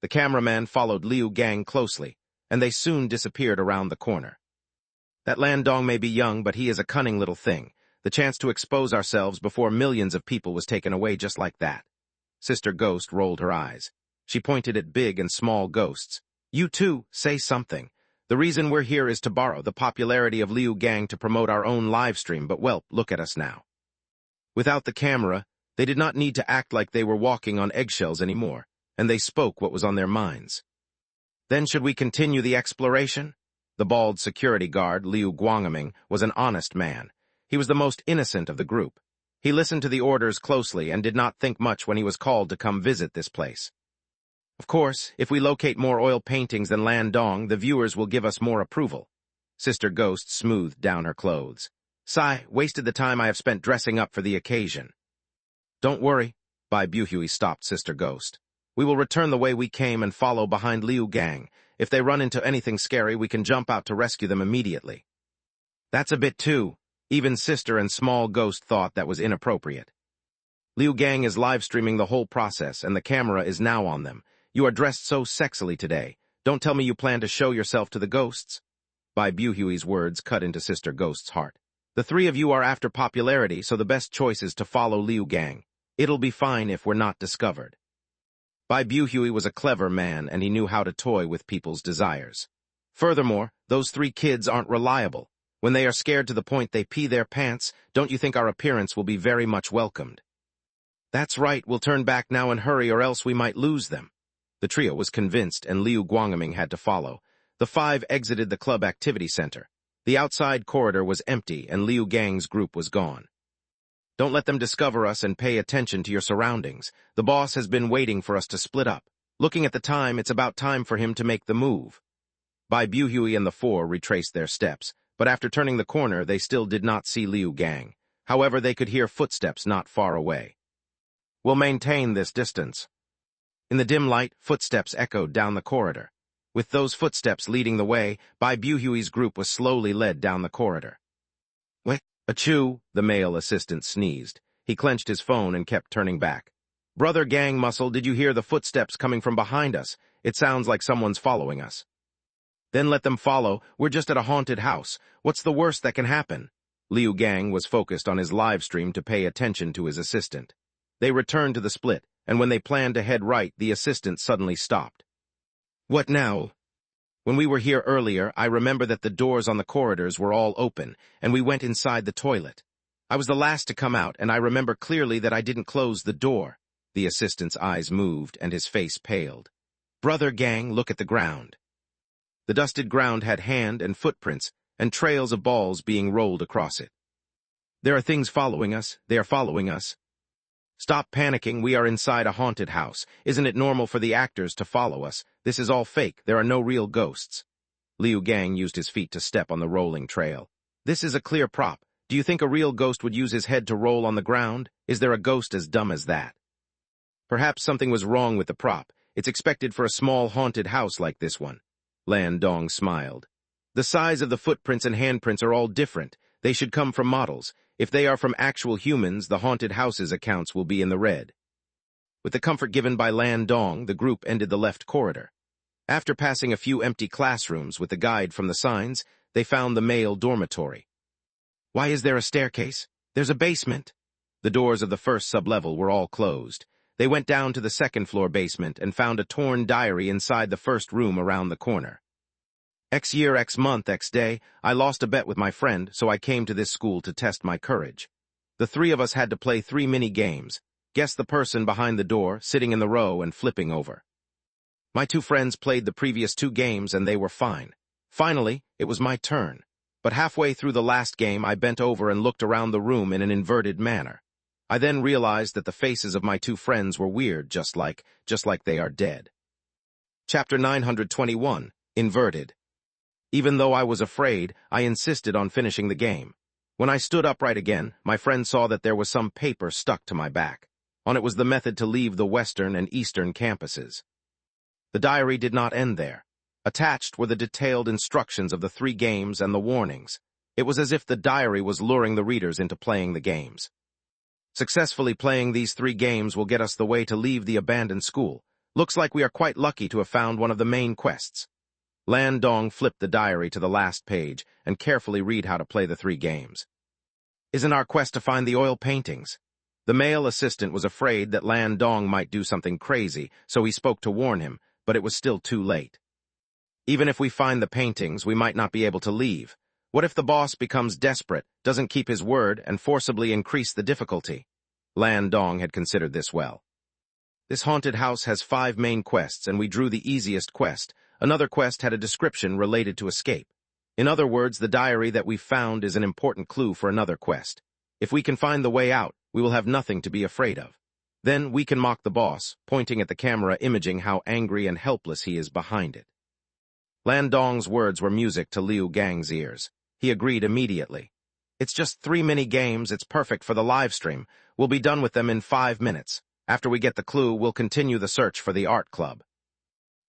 The cameraman followed Liu Gang closely, and they soon disappeared around the corner. "That Lan Dong may be young, but he is a cunning little thing. The chance to expose ourselves before millions of people was taken away just like that." Sister Ghost rolled her eyes. She pointed at big and small ghosts. "You too, say something. The reason we're here is to borrow the popularity of Liu Gang to promote our own live stream, but well, look at us now." Without the camera, they did not need to act like they were walking on eggshells anymore, and they spoke what was on their minds. "Then should we continue the exploration?" The bald security guard, Liu Guangming, was an honest man. He was the most innocent of the group. He listened to the orders closely and did not think much when he was called to come visit this place. Of course, if we locate more oil paintings than Lan Dong, the viewers will give us more approval. Sister Ghost smoothed down her clothes. Sigh, wasted the time I have spent dressing up for the occasion. Don't worry, Bai Buhui stopped Sister Ghost. We will return the way we came and follow behind Liu Gang. If they run into anything scary, we can jump out to rescue them immediately. That's a bit too. Even Sister and Small Ghost thought that was inappropriate. Liu Gang is live-streaming the whole process, and the camera is now on them. You are dressed so sexily today. Don't tell me you plan to show yourself to the ghosts. Bai Buhui's words cut into Sister Ghost's heart. The three of you are after popularity, so the best choice is to follow Liu Gang. It'll be fine if we're not discovered. Bai Buhui was a clever man, and he knew how to toy with people's desires. Furthermore, those three kids aren't reliable. When they are scared to the point they pee their pants, don't you think our appearance will be very much welcomed? That's right, we'll turn back now and hurry or else we might lose them. The trio was convinced, and Liu Guangming had to follow. The five exited the club activity center. The outside corridor was empty, and Liu Gang's group was gone. Don't let them discover us and pay attention to your surroundings. The boss has been waiting for us to split up. Looking at the time, it's about time for him to make the move. Bai Buhui and the four retraced their steps, but after turning the corner, they still did not see Liu Gang. However, they could hear footsteps not far away. We'll maintain this distance. In the dim light, footsteps echoed down the corridor. With those footsteps leading the way, Bai Buhui's group was slowly led down the corridor. What? Achoo, the male assistant sneezed. He clenched his phone and kept turning back. Brother Gang Muscle, did you hear the footsteps coming from behind us? It sounds like someone's following us. Then let them follow. We're just at a haunted house. What's the worst that can happen? Liu Gang was focused on his live stream to pay attention to his assistant. They returned to the split, and when they planned to head right, the assistant suddenly stopped. What now? When we were here earlier, I remember that the doors on the corridors were all open, and we went inside the toilet. I was the last to come out, and I remember clearly that I didn't close the door. The assistant's eyes moved, and his face paled. Brother Gang, look at the ground. The dusted ground had hand and footprints, and trails of balls being rolled across it. There are things following us. They are following us. Stop panicking. We are inside a haunted house. Isn't it normal for the actors to follow us? This is all fake. There are no real ghosts. Liu Gang used his feet to step on the rolling trail. This is a clear prop. Do you think a real ghost would use his head to roll on the ground? Is there a ghost as dumb as that? Perhaps something was wrong with the prop. It's expected for a small haunted house like this one. Lan Dong smiled. The size of the footprints and handprints are all different. They should come from models. If they are from actual humans, the haunted house's accounts will be in the red. With the comfort given by Lan Dong, the group ended the left corridor. After passing a few empty classrooms with the guide from the signs, they found the male dormitory. Why is there a staircase? There's a basement. The doors of the first sublevel were all closed. They went down to the second-floor basement and found a torn diary inside the first room around the corner. X year, X month, X day, I lost a bet with my friend, so I came to this school to test my courage. The three of us had to play 3 mini-games. Guess the person behind the door, sitting in the row and flipping over. My 2 friends played the previous 2 games and they were fine. Finally, it was my turn. But halfway through the last game, I bent over and looked around the room in an inverted manner. I then realized that the faces of my 2 friends were weird, just like they are dead. Chapter 921, Inverted. Even though I was afraid, I insisted on finishing the game. When I stood upright again, my friend saw that there was some paper stuck to my back. On it was the method to leave the western and eastern campuses. The diary did not end there. Attached were the detailed instructions of the 3 games and the warnings. It was as if the diary was luring the readers into playing the games. Successfully playing these 3 games will get us the way to leave the abandoned school. Looks like we are quite lucky to have found one of the main quests. Lan Dong flipped the diary to the last page and carefully read how to play the 3 games. Isn't our quest to find the oil paintings? The male assistant was afraid that Lan Dong might do something crazy, so he spoke to warn him, but it was still too late. Even if we find the paintings, we might not be able to leave. What if the boss becomes desperate, doesn't keep his word, and forcibly increase the difficulty? Lan Dong had considered this well. This haunted house has 5 main quests, and we drew the easiest quest. Another quest had a description related to escape. In other words, the diary that we've found is an important clue for another quest. If we can find the way out, we will have nothing to be afraid of. Then we can mock the boss, pointing at the camera, imaging how angry and helpless he is behind it. Lan Dong's words were music to Liu Gang's ears. He agreed immediately. It's just 3 mini-games, it's perfect for the live stream. We'll be done with them in 5 minutes. After we get the clue, we'll continue the search for the art club.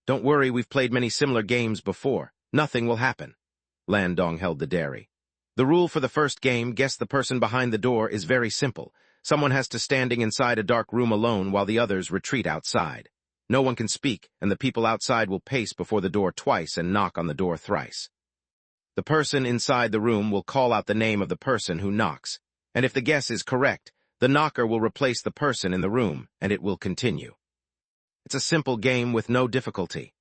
Don't worry, we've played many similar games before. Nothing will happen. Lan Dong held the diary. The rule for the first game, guess the person behind the door, is very simple. Someone has to standing inside a dark room alone while the others retreat outside. No one can speak, and the people outside will pace before the door twice and knock on the door thrice. The person inside the room will call out the name of the person who knocks, and if the guess is correct, the knocker will replace the person in the room, and it will continue. It's a simple game with no difficulty.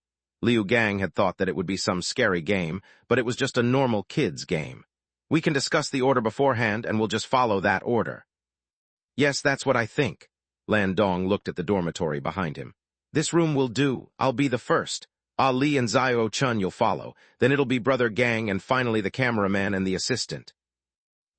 Liu Gang had thought that it would be some scary game, but it was just a normal kid's game. We can discuss the order beforehand, and we'll just follow that order. Yes, that's what I think. Lan Dong looked at the dormitory behind him. This room will do. I'll be the first. Ali and Xiao Chun you'll follow. Then it'll be Brother Gang and finally the cameraman and the assistant.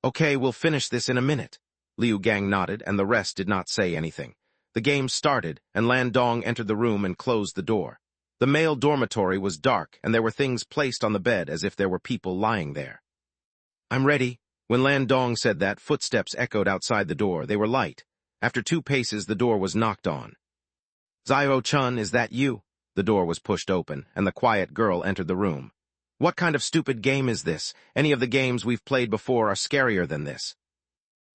Okay, we'll finish this in a minute. Liu Gang nodded, and the rest did not say anything. The game started, and Lan Dong entered the room and closed the door. The male dormitory was dark, and there were things placed on the bed as if there were people lying there. I'm ready. When Lan Dong said that, footsteps echoed outside the door. They were light. After 2 paces, the door was knocked on. Xiao Chun, is that you? The door was pushed open, and the quiet girl entered the room. What kind of stupid game is this? Any of the games we've played before are scarier than this.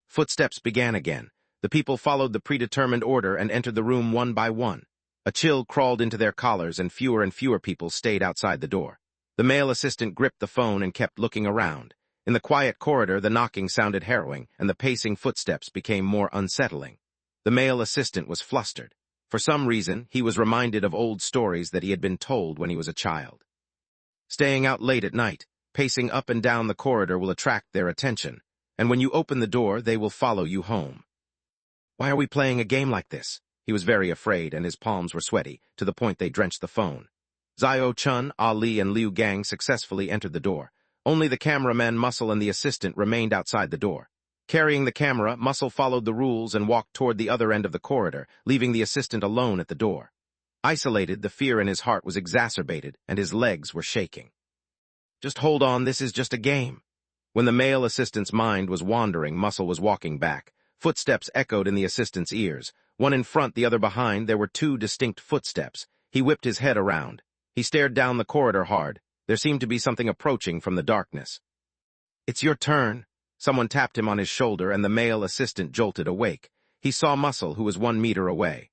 Footsteps began again. The people followed the predetermined order and entered the room one by one. A chill crawled into their collars, and fewer people stayed outside the door. The male assistant gripped the phone and kept looking around. In the quiet corridor, the knocking sounded harrowing, and the pacing footsteps became more unsettling. The male assistant was flustered. For some reason, he was reminded of old stories that he had been told when he was a child. Staying out late at night, pacing up and down the corridor will attract their attention, and when you open the door, they will follow you home. Why are we playing a game like this? He was very afraid, and his palms were sweaty, to the point they drenched the phone. Xiao Chun, Ali, and Liu Gang successfully entered the door. Only the cameraman, Muscle, and the assistant remained outside the door. Carrying the camera, Muscle followed the rules and walked toward the other end of the corridor, leaving the assistant alone at the door. Isolated, the fear in his heart was exacerbated, and his legs were shaking. Just hold on, this is just a game. When the male assistant's mind was wandering, Muscle was walking back. Footsteps echoed in the assistant's ears. One in front, the other behind. There were 2 distinct footsteps. He whipped his head around. He stared down the corridor hard. There seemed to be something approaching from the darkness. It's your turn. Someone tapped him on his shoulder, and the male assistant jolted awake. He saw Muscle, who was 1 meter away.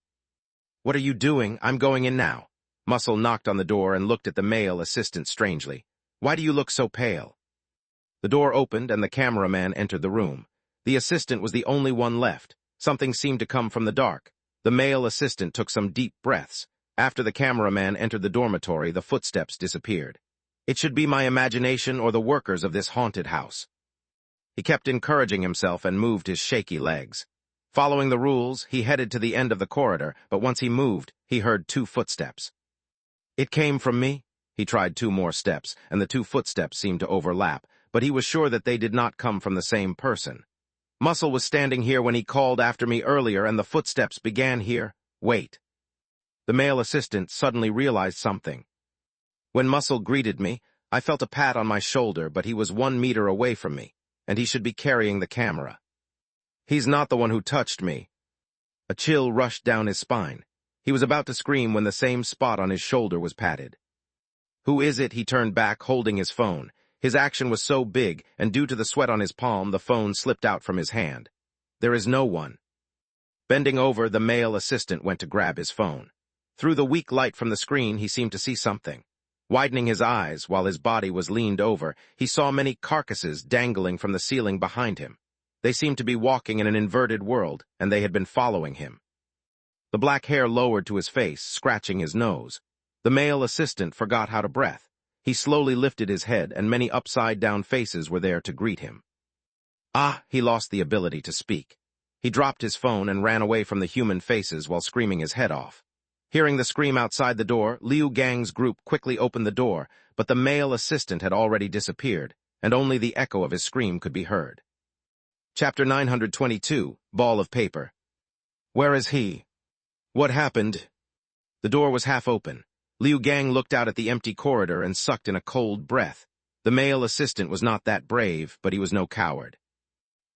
What are you doing? I'm going in now. Muscle knocked on the door and looked at the male assistant strangely. Why do you look so pale? The door opened, and the cameraman entered the room. The assistant was the only one left. Something seemed to come from the dark. The male assistant took some deep breaths. After the cameraman entered the dormitory, the footsteps disappeared. It should be my imagination or the workers of this haunted house. He kept encouraging himself and moved his shaky legs. Following the rules, he headed to the end of the corridor, but once he moved, he heard 2 footsteps. It came from me. He tried 2 more steps, and the 2 footsteps seemed to overlap, but he was sure that they did not come from the same person. Muscle was standing here when he called after me earlier, and the footsteps began here. Wait. The male assistant suddenly realized something. When Muscle greeted me, I felt a pat on my shoulder, but he was 1 meter away from me, and he should be carrying the camera. He's not the one who touched me. A chill rushed down his spine. He was about to scream when the same spot on his shoulder was patted. Who is it? He turned back, holding his phone. His action was so big, and due to the sweat on his palm, the phone slipped out from his hand. There is no one. Bending over, the male assistant went to grab his phone. Through the weak light from the screen, he seemed to see something. Widening his eyes, while his body was leaned over, he saw many carcasses dangling from the ceiling behind him. They seemed to be walking in an inverted world, and they had been following him. The black hair lowered to his face, scratching his nose. The male assistant forgot how to breath. He slowly lifted his head, and many upside-down faces were there to greet him. He lost the ability to speak. He dropped his phone and ran away from the human faces while screaming his head off. Hearing the scream outside the door, Liu Gang's group quickly opened the door, but the male assistant had already disappeared, and only the echo of his scream could be heard. Chapter 922, Ball of Paper. Where is he? What happened? The door was half open. Liu Gang looked out at the empty corridor and sucked in a cold breath. The male assistant was not that brave, but he was no coward.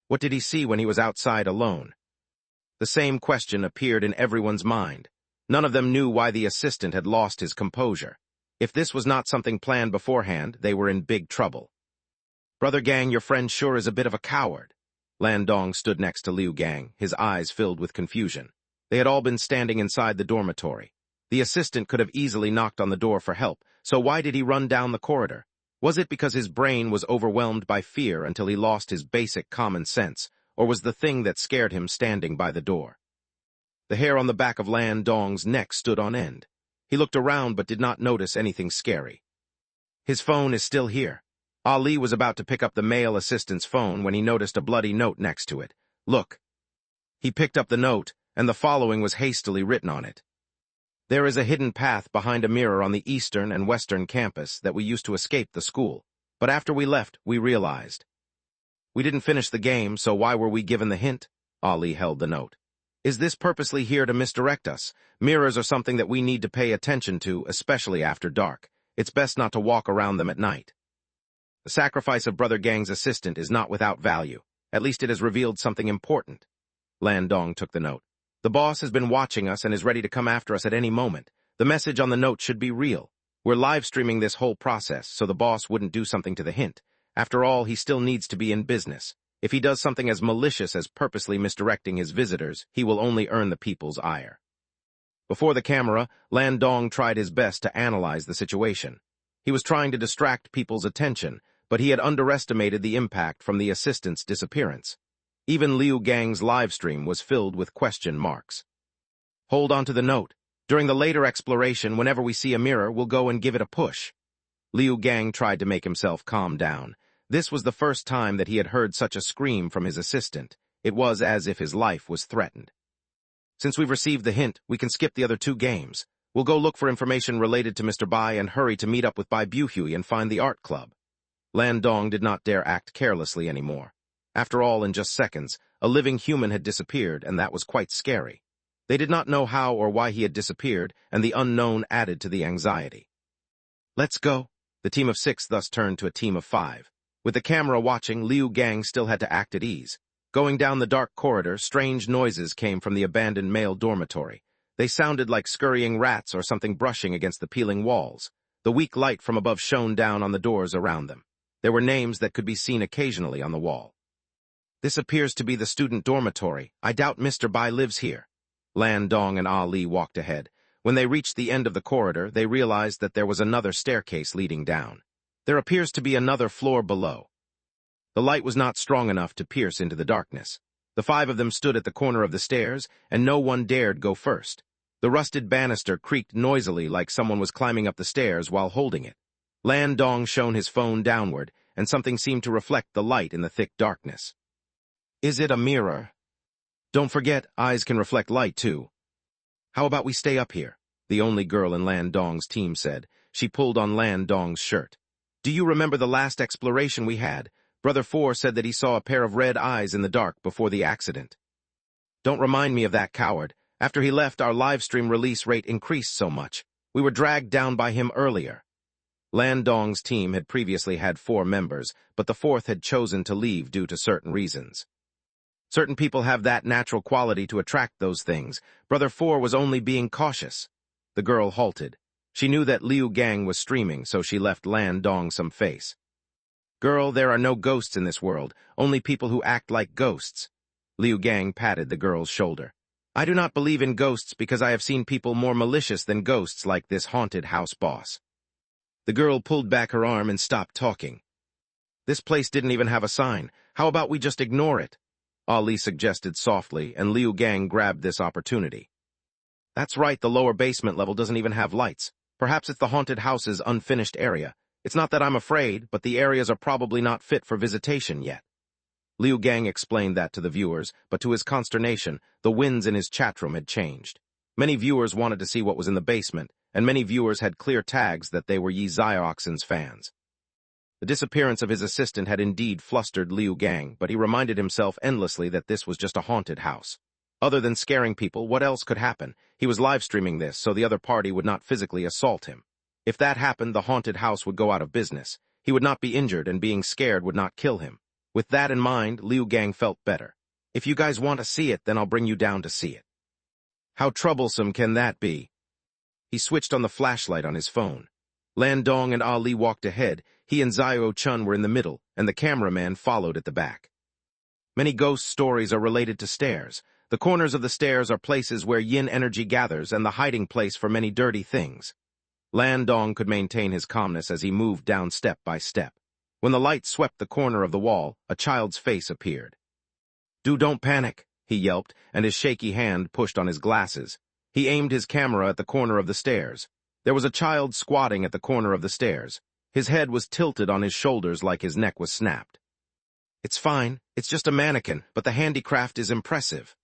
What did he see when he was outside alone? The same question appeared in everyone's mind. None of them knew why the assistant had lost his composure. If this was not something planned beforehand, they were in big trouble. Brother Gang, your friend sure is a bit of a coward. Lan Dong stood next to Liu Gang, his eyes filled with confusion. They had all been standing inside the dormitory. The assistant could have easily knocked on the door for help, so why did he run down the corridor? Was it because his brain was overwhelmed by fear until he lost his basic common sense, or was the thing that scared him standing by the door? The hair on the back of Lan Dong's neck stood on end. He looked around but did not notice anything scary. His phone is still here. Ali was about to pick up the male assistant's phone when he noticed a bloody note next to it. Look. He picked up the note, and the following was hastily written on it. There is a hidden path behind a mirror on the eastern and western campus that we used to escape the school, but after we left, we realized. We didn't finish the game, so why were we given the hint? Ali held the note. Is this purposely here to misdirect us? Mirrors are something that we need to pay attention to, especially after dark. It's best not to walk around them at night. The sacrifice of Brother Gang's assistant is not without value. At least it has revealed something important. Lan Dong took the note. The boss has been watching us and is ready to come after us at any moment. The message on the note should be real. We're live streaming this whole process, so the boss wouldn't do something to the hint. After all, he still needs to be in business. If he does something as malicious as purposely misdirecting his visitors, he will only earn the people's ire. Before the camera, Lan Dong tried his best to analyze the situation. He was trying to distract people's attention, but he had underestimated the impact from the assistant's disappearance. Even Liu Gang's livestream was filled with question marks. Hold on to the note. During the later exploration, whenever we see a mirror, we'll go and give it a push. Liu Gang tried to make himself calm down. This was the first time that he had heard such a scream from his assistant. It was as if his life was threatened. Since we've received the hint, we can skip the other 2 games. We'll go look for information related to Mr. Bai and hurry to meet up with Bai Buhui and find the art club. Lan Dong did not dare act carelessly anymore. After all, in just seconds, a living human had disappeared, and that was quite scary. They did not know how or why he had disappeared, and the unknown added to the anxiety. Let's go. The team of 6 thus turned to a team of 5. With the camera watching, Liu Gang still had to act at ease. Going down the dark corridor, strange noises came from the abandoned male dormitory. They sounded like scurrying rats or something brushing against the peeling walls. The weak light from above shone down on the doors around them. There were names that could be seen occasionally on the wall. This appears to be the student dormitory. I doubt Mr. Bai lives here. Lan Dong and Ali walked ahead. When they reached the end of the corridor, they realized that there was another staircase leading down. There appears to be another floor below. The light was not strong enough to pierce into the darkness. The 5 of them stood at the corner of the stairs, and no one dared go first. The rusted banister creaked noisily like someone was climbing up the stairs while holding it. Lan Dong shone his phone downward, and something seemed to reflect the light in the thick darkness. Is it a mirror? Don't forget, eyes can reflect light too. How about we stay up here? The only girl in Lan Dong's team said. She pulled on Lan Dong's shirt. Do you remember the last exploration we had? Brother Four said that he saw a pair of red eyes in the dark before the accident. Don't remind me of that coward. After he left, our livestream release rate increased so much. We were dragged down by him earlier. Lan Dong's team had previously had 4 members, but the 4th had chosen to leave due to certain reasons. Certain people have that natural quality to attract those things. Brother Four was only being cautious. The girl halted. She knew that Liu Gang was streaming, so she left Lan Dong some face. Girl, there are no ghosts in this world, only people who act like ghosts. Liu Gang patted the girl's shoulder. I do not believe in ghosts because I have seen people more malicious than ghosts like this haunted house boss. The girl pulled back her arm and stopped talking. This place didn't even have a sign. How about we just ignore it? Ali suggested softly, and Liu Gang grabbed this opportunity. That's right, the lower basement level doesn't even have lights. Perhaps it's the haunted house's unfinished area. It's not that I'm afraid, but the areas are probably not fit for visitation yet. Liu Gang explained that to the viewers, but to his consternation, the winds in his chat room had changed. Many viewers wanted to see what was in the basement, and many viewers had clear tags that they were Yi Zioxin's fans. The disappearance of his assistant had indeed flustered Liu Gang, but he reminded himself endlessly that this was just a haunted house. Other than scaring people, what else could happen? He was live-streaming this, so the other party would not physically assault him. If that happened, the haunted house would go out of business. He would not be injured, and being scared would not kill him. With that in mind, Liu Gang felt better. If you guys want to see it, then I'll bring you down to see it. How troublesome can that be? He switched on the flashlight on his phone. Lan Dong and Ali walked ahead. He and Zio Chun were in the middle, and the cameraman followed at the back. Many ghost stories are related to stairs. The corners of the stairs are places where yin energy gathers and the hiding place for many dirty things. Lan Dong could maintain his calmness as he moved down step by step. When the light swept the corner of the wall, a child's face appeared. Don't panic," he yelped, and his shaky hand pushed on his glasses. He aimed his camera at the corner of the stairs. There was a child squatting at the corner of the stairs. His head was tilted on his shoulders like his neck was snapped. "It's fine. It's just a mannequin, but the handicraft is impressive."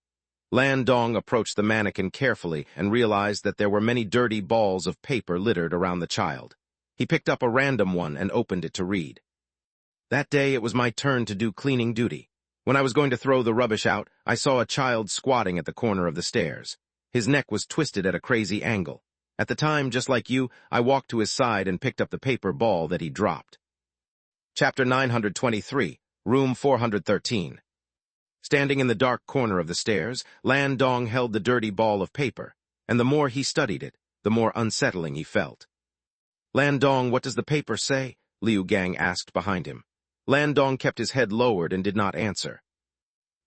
Lan Dong approached the mannequin carefully and realized that there were many dirty balls of paper littered around the child. He picked up a random one and opened it to read. "That day it was my turn to do cleaning duty. When I was going to throw the rubbish out, I saw a child squatting at the corner of the stairs. His neck was twisted at a crazy angle. At the time, just like you, I walked to his side and picked up the paper ball that he dropped." Chapter 923, Room 413. Standing in the dark corner of the stairs, Lan Dong held the dirty ball of paper, and the more he studied it, the more unsettling he felt. "Lan Dong, what does the paper say?" Liu Gang asked behind him. Lan Dong kept his head lowered and did not answer.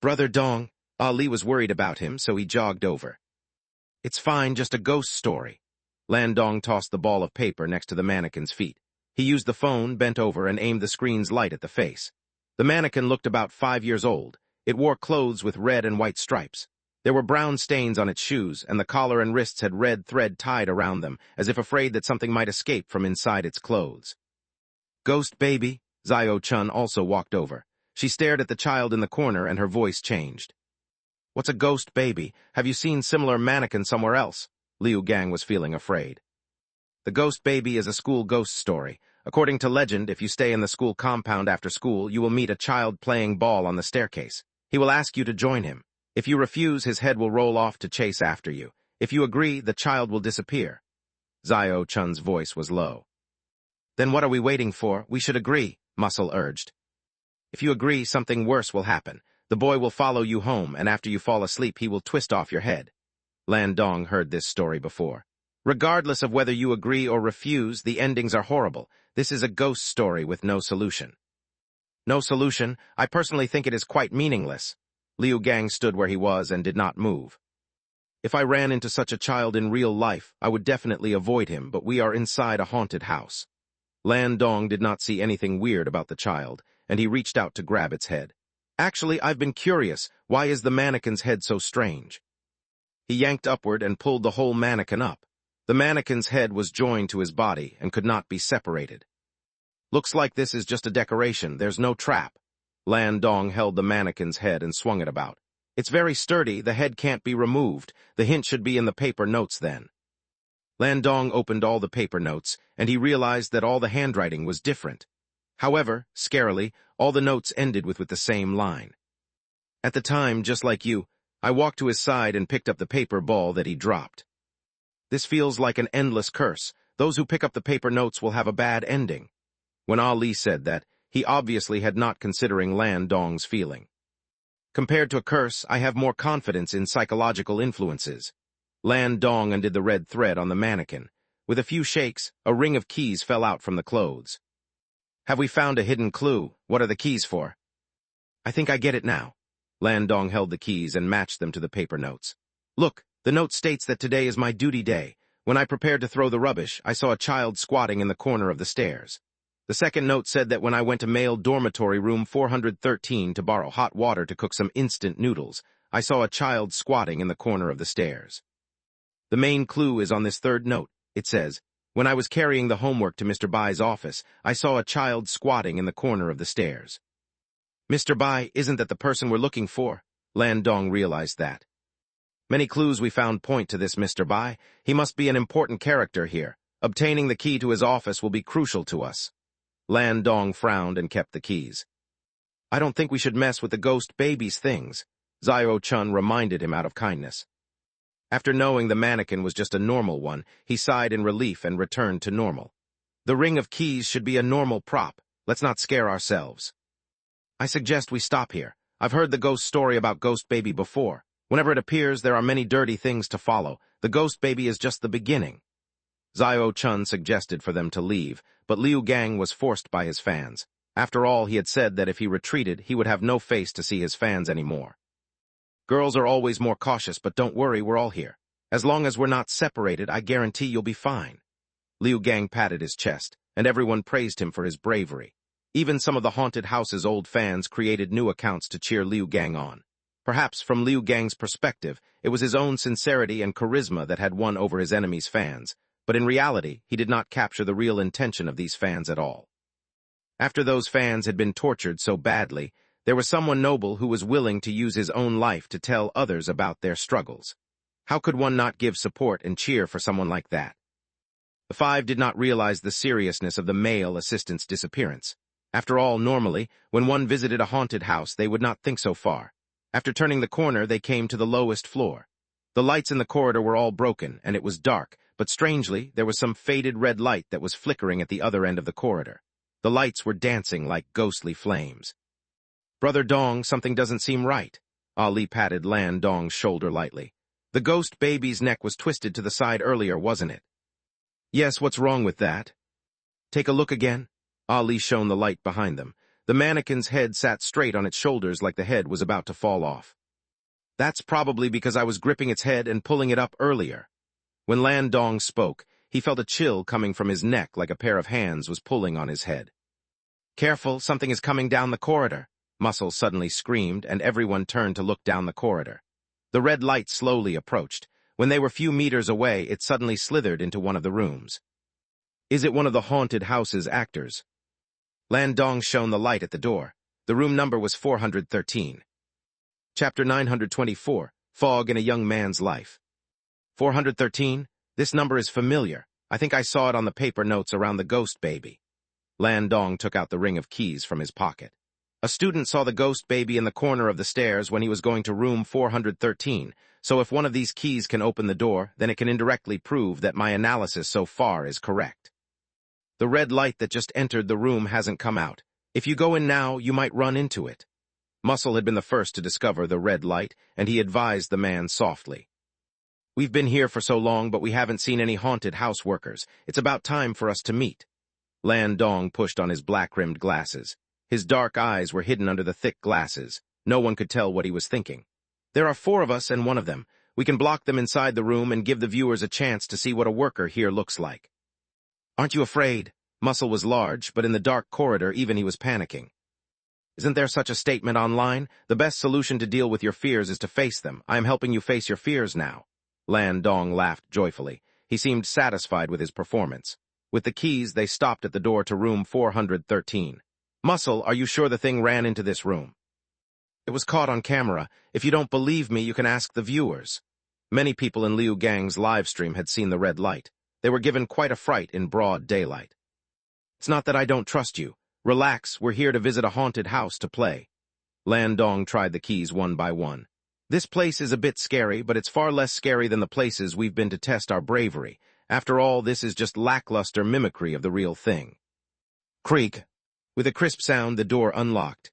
"Brother Dong," Ali was worried about him, so he jogged over. "It's fine, just a ghost story." Lan Dong tossed the ball of paper next to the mannequin's feet. He used the phone, bent over, and aimed the screen's light at the face. The mannequin looked about 5 years old. It wore clothes with red and white stripes. There were brown stains on its shoes, and the collar and wrists had red thread tied around them, as if afraid that something might escape from inside its clothes. "Ghost baby?" Zio Chun also walked over. She stared at the child in the corner, and her voice changed. "What's a ghost baby? Have you seen similar mannequin somewhere else?" Liu Gang was feeling afraid. "The ghost baby is a school ghost story. According to legend, if you stay in the school compound after school, you will meet a child playing ball on the staircase. He will ask you to join him. If you refuse, his head will roll off to chase after you. If you agree, the child will disappear." Zio Chun's voice was low. "Then what are we waiting for? We should agree," Muscle urged. "If you agree, something worse will happen. The boy will follow you home, and after you fall asleep, he will twist off your head." Lan Dong heard this story before. "Regardless of whether you agree or refuse, the endings are horrible. This is a ghost story with no solution." "No solution? I personally think it is quite meaningless." Liu Gang stood where he was and did not move. "If I ran into such a child in real life, I would definitely avoid him, but we are inside a haunted house." Lan Dong did not see anything weird about the child, and he reached out to grab its head. "Actually, I've been curious. Why is the mannequin's head so strange?" He yanked upward and pulled the whole mannequin up. The mannequin's head was joined to his body and could not be separated. "Looks like this is just a decoration. There's no trap." Lan Dong held the mannequin's head and swung it about. "It's very sturdy. The head can't be removed. The hint should be in the paper notes then." Lan Dong opened all the paper notes, and he realized that all the handwriting was different. However, scarily, all the notes ended with the same line. "At the time, just like you, I walked to his side and picked up the paper ball that he dropped. This feels like an endless curse. Those who pick up the paper notes will have a bad ending." When Ali said that, he obviously had not considering Lan Dong's feeling. "Compared to a curse, I have more confidence in psychological influences." Lan Dong undid the red thread on the mannequin. With a few shakes, a ring of keys fell out from the clothes. "Have we found a hidden clue? What are the keys for?" "I think I get it now." Lan Dong held the keys and matched them to the paper notes. "Look, the note states that today is my duty day. When I prepared to throw the rubbish, I saw a child squatting in the corner of the stairs. The second note said that when I went to male dormitory room 413 to borrow hot water to cook some instant noodles, I saw a child squatting in the corner of the stairs. The main clue is on this third note. It says, when I was carrying the homework to Mr. Bai's office, I saw a child squatting in the corner of the stairs." "Mr. Bai, isn't that the person we're looking for?" Lan Dong realized that. Many clues we found point to this Mr. Bai. He must be an important character here. Obtaining the key to his office will be crucial to us. Lan Dong frowned and kept the keys. I don't think we should mess with the ghost baby's things, Zio Chun reminded him out of kindness. After knowing the mannequin was just a normal one, he sighed in relief and returned to normal. The ring of keys should be a normal prop. Let's not scare ourselves. I suggest we stop here. I've heard the ghost story about Ghost Baby before. Whenever it appears, there are many dirty things to follow. The Ghost Baby is just the beginning. Zio Chun suggested for them to leave, but Liu Gang was forced by his fans. After all, he had said that if he retreated, he would have no face to see his fans anymore. Girls are always more cautious, but don't worry, we're all here. As long as we're not separated, I guarantee you'll be fine. Liu Gang patted his chest, and everyone praised him for his bravery. Even some of the haunted house's old fans created new accounts to cheer Liu Gang on. Perhaps from Liu Gang's perspective, it was his own sincerity and charisma that had won over his enemies' fans, but in reality, he did not capture the real intention of these fans at all. After those fans had been tortured so badly, there was someone noble who was willing to use his own life to tell others about their struggles. How could one not give support and cheer for someone like that? The five did not realize the seriousness of the male assistant's disappearance. After all, normally, when one visited a haunted house, they would not think so far. After turning the corner, they came to the lowest floor. The lights in the corridor were all broken, and it was dark, but strangely, there was some faded red light that was flickering at the other end of the corridor. The lights were dancing like ghostly flames. Brother Dong, something doesn't seem right. Ali patted Lan Dong's shoulder lightly. The ghost baby's neck was twisted to the side earlier, wasn't it? Yes, what's wrong with that? Take a look again. Ali shone the light behind them. The mannequin's head sat straight on its shoulders like the head was about to fall off. That's probably because I was gripping its head and pulling it up earlier. When Lan Dong spoke, he felt a chill coming from his neck like a pair of hands was pulling on his head. Careful, something is coming down the corridor. Muscle suddenly screamed, and everyone turned to look down the corridor. The red light slowly approached. When they were few meters away, it suddenly slithered into one of the rooms. Is it one of the haunted house's actors? Lan Dong shone the light at the door. The room number was 413. Chapter 924, Fog in a Young Man's Life. 413? This number is familiar. I think I saw it on the paper notes around the ghost baby. Lan Dong took out the ring of keys from his pocket. A student saw the ghost baby in the corner of the stairs when he was going to room 413, so if one of these keys can open the door, then it can indirectly prove that my analysis so far is correct. The red light that just entered the room hasn't come out. If you go in now, you might run into it. Muscle had been the first to discover the red light, and he advised the man softly. We've been here for so long, but we haven't seen any haunted house workers. It's about time for us to meet. Lan Dong pushed on his black-rimmed glasses. His dark eyes were hidden under the thick glasses. No one could tell what he was thinking. There are 4 of us and one of them. We can block them inside the room and give the viewers a chance to see what a worker here looks like. Aren't you afraid? Muscle was large, but in the dark corridor even he was panicking. Isn't there such a statement online? The best solution to deal with your fears is to face them. I am helping you face your fears now. Lan Dong laughed joyfully. He seemed satisfied with his performance. With the keys, they stopped at the door to room 413. Muscle, are you sure the thing ran into this room? It was caught on camera. If you don't believe me, you can ask the viewers. Many people in Liu Gang's live stream had seen the red light. They were given quite a fright in broad daylight. It's not that I don't trust you. Relax, we're here to visit a haunted house to play. Lan Dong tried the keys one by one. This place is a bit scary, but it's far less scary than the places we've been to test our bravery. After all, this is just lackluster mimicry of the real thing. Creak. With a crisp sound, the door unlocked.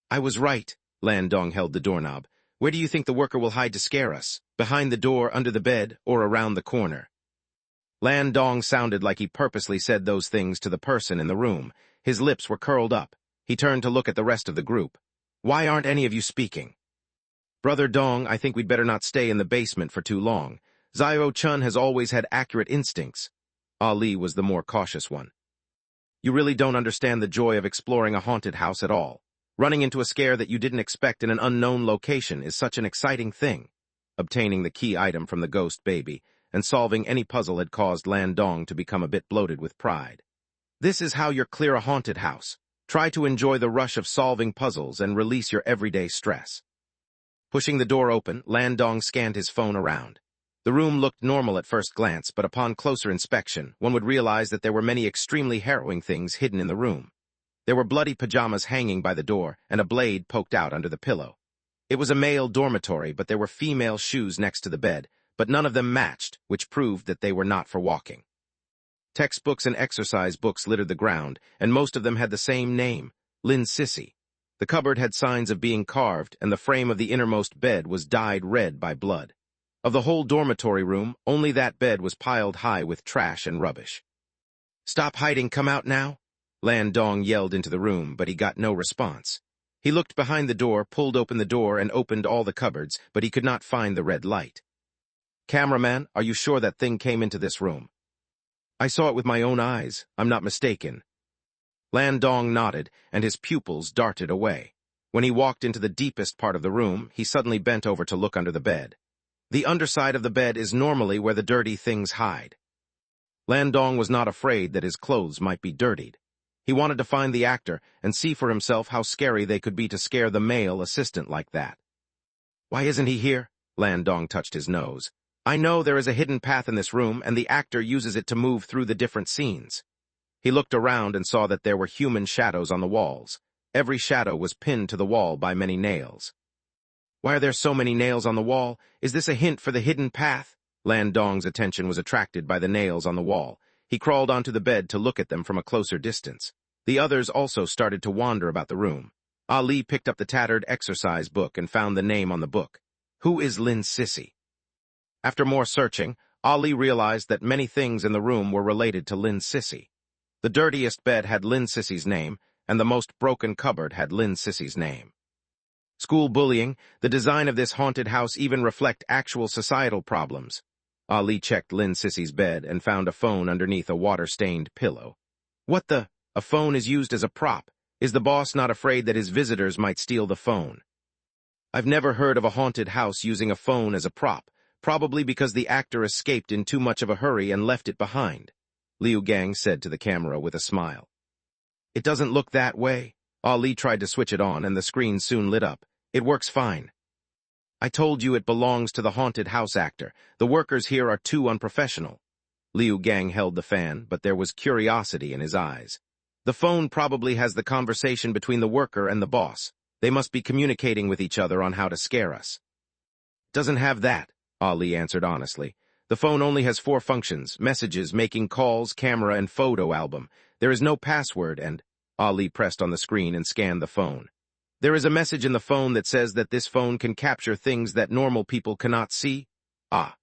I was right. Lan Dong held the doorknob. Where do you think the worker will hide to scare us? Behind the door, under the bed, or around the corner? Lan Dong sounded like he purposely said those things to the person in the room. His lips were curled up. He turned to look at the rest of the group. Why aren't any of you speaking? Brother Dong, I think we'd better not stay in the basement for too long. Zio Chun has always had accurate instincts. Ali was the more cautious one. You really don't understand the joy of exploring a haunted house at all. Running into a scare that you didn't expect in an unknown location is such an exciting thing. Obtaining the key item from the ghost baby and solving any puzzle had caused Lan Dong to become a bit bloated with pride. This is how you clear a haunted house. Try to enjoy the rush of solving puzzles and release your everyday stress. Pushing the door open, Landong scanned his phone around. The room looked normal at first glance, but upon closer inspection, one would realize that there were many extremely harrowing things hidden in the room. There were bloody pajamas hanging by the door, and a blade poked out under the pillow. It was a male dormitory, but there were female shoes next to the bed, but none of them matched, which proved that they were not for walking. Textbooks and exercise books littered the ground, and most of them had the same name, Lynn Sissy. The cupboard had signs of being carved, and the frame of the innermost bed was dyed red by blood. Of the whole dormitory room, only that bed was piled high with trash and rubbish. "Stop hiding, come out now!" Landong yelled into the room, but he got no response. He looked behind the door, pulled open the door, and opened all the cupboards, but he could not find the red light. "Cameraman, are you sure that thing came into this room?" "I saw it with my own eyes. I'm not mistaken." Landong nodded, and his pupils darted away. When he walked into the deepest part of the room, he suddenly bent over to look under the bed. The underside of the bed is normally where the dirty things hide. Landong was not afraid that his clothes might be dirtied. He wanted to find the actor and see for himself how scary they could be to scare the male assistant like that. "Why isn't he here?" Landong touched his nose. "I know there is a hidden path in this room, and the actor uses it to move through the different scenes." He looked around and saw that there were human shadows on the walls. Every shadow was pinned to the wall by many nails. "Why are there so many nails on the wall? Is this a hint for the hidden path?" Landong's attention was attracted by the nails on the wall. He crawled onto the bed to look at them from a closer distance. The others also started to wander about the room. Ali picked up the tattered exercise book and found the name on the book. "Who is Lynn Sissy?" After more searching, Ali realized that many things in the room were related to Lynn Sissy. The dirtiest bed had Lynn Sissy's name, and the most broken cupboard had Lynn Sissy's name. School bullying, the design of this haunted house even reflect actual societal problems. Ali checked Lynn Sissy's bed and found a phone underneath a water-stained pillow. "What the? A phone is used as a prop. Is the boss not afraid that his visitors might steal the phone?" "I've never heard of a haunted house using a phone as a prop, probably because the actor escaped in too much of a hurry and left it behind," Liu Gang said to the camera with a smile. "It doesn't look that way." Ali tried to switch it on, and the screen soon lit up. "It works fine." "I told you it belongs to the haunted house actor. The workers here are too unprofessional." Liu Gang held the fan, but there was curiosity in his eyes. "The phone probably has the conversation between the worker and the boss. They must be communicating with each other on how to scare us." "Doesn't have that," Ali answered honestly. "The phone only has 4 functions: messages, making calls, camera, and photo album. There is no password and—" Ali pressed on the screen and scanned the phone. "There is a message in the phone that says that this phone can capture things that normal people cannot see." Ah.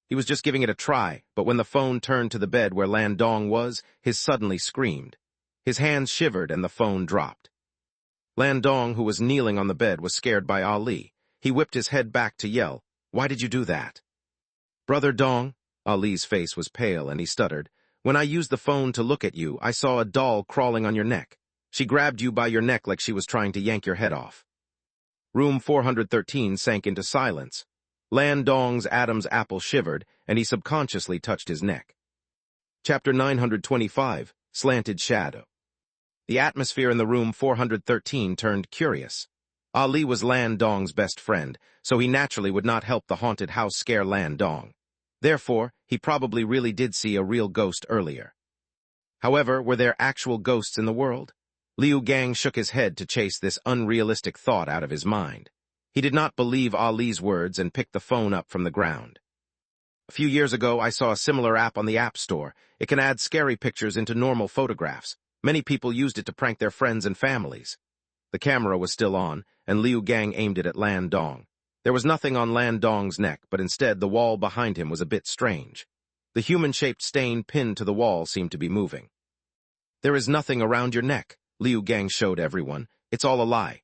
He was just giving it a try, but when the phone turned to the bed where Landong was, he suddenly screamed. His hands shivered and the phone dropped. Landong, who was kneeling on the bed, was scared by Ali. He whipped his head back to yell, "Why did you do that?" "Brother Dong," Ali's face was pale and he stuttered, "when I used the phone to look at you, I saw a doll crawling on your neck. She grabbed you by your neck like she was trying to yank your head off." Room 413 sank into silence. Landong's Adam's apple shivered, and he subconsciously touched his neck. Chapter 925, Slanted Shadow. The atmosphere in the room 413 turned curious. Ali was Landong's best friend, so he naturally would not help the haunted house scare Landong. Therefore, he probably really did see a real ghost earlier. However, were there actual ghosts in the world? Liu Gang shook his head to chase this unrealistic thought out of his mind. He did not believe Ali's words and picked the phone up from the ground. "A few years ago, I saw a similar app on the App Store. It can add scary pictures into normal photographs. Many people used it to prank their friends and families." The camera was still on, and Liu Gang aimed it at Landong. There was nothing on Landong's neck, but instead the wall behind him was a bit strange. The human-shaped stain pinned to the wall seemed to be moving. "There is nothing around your neck," Liu Gang showed everyone. "It's all a lie."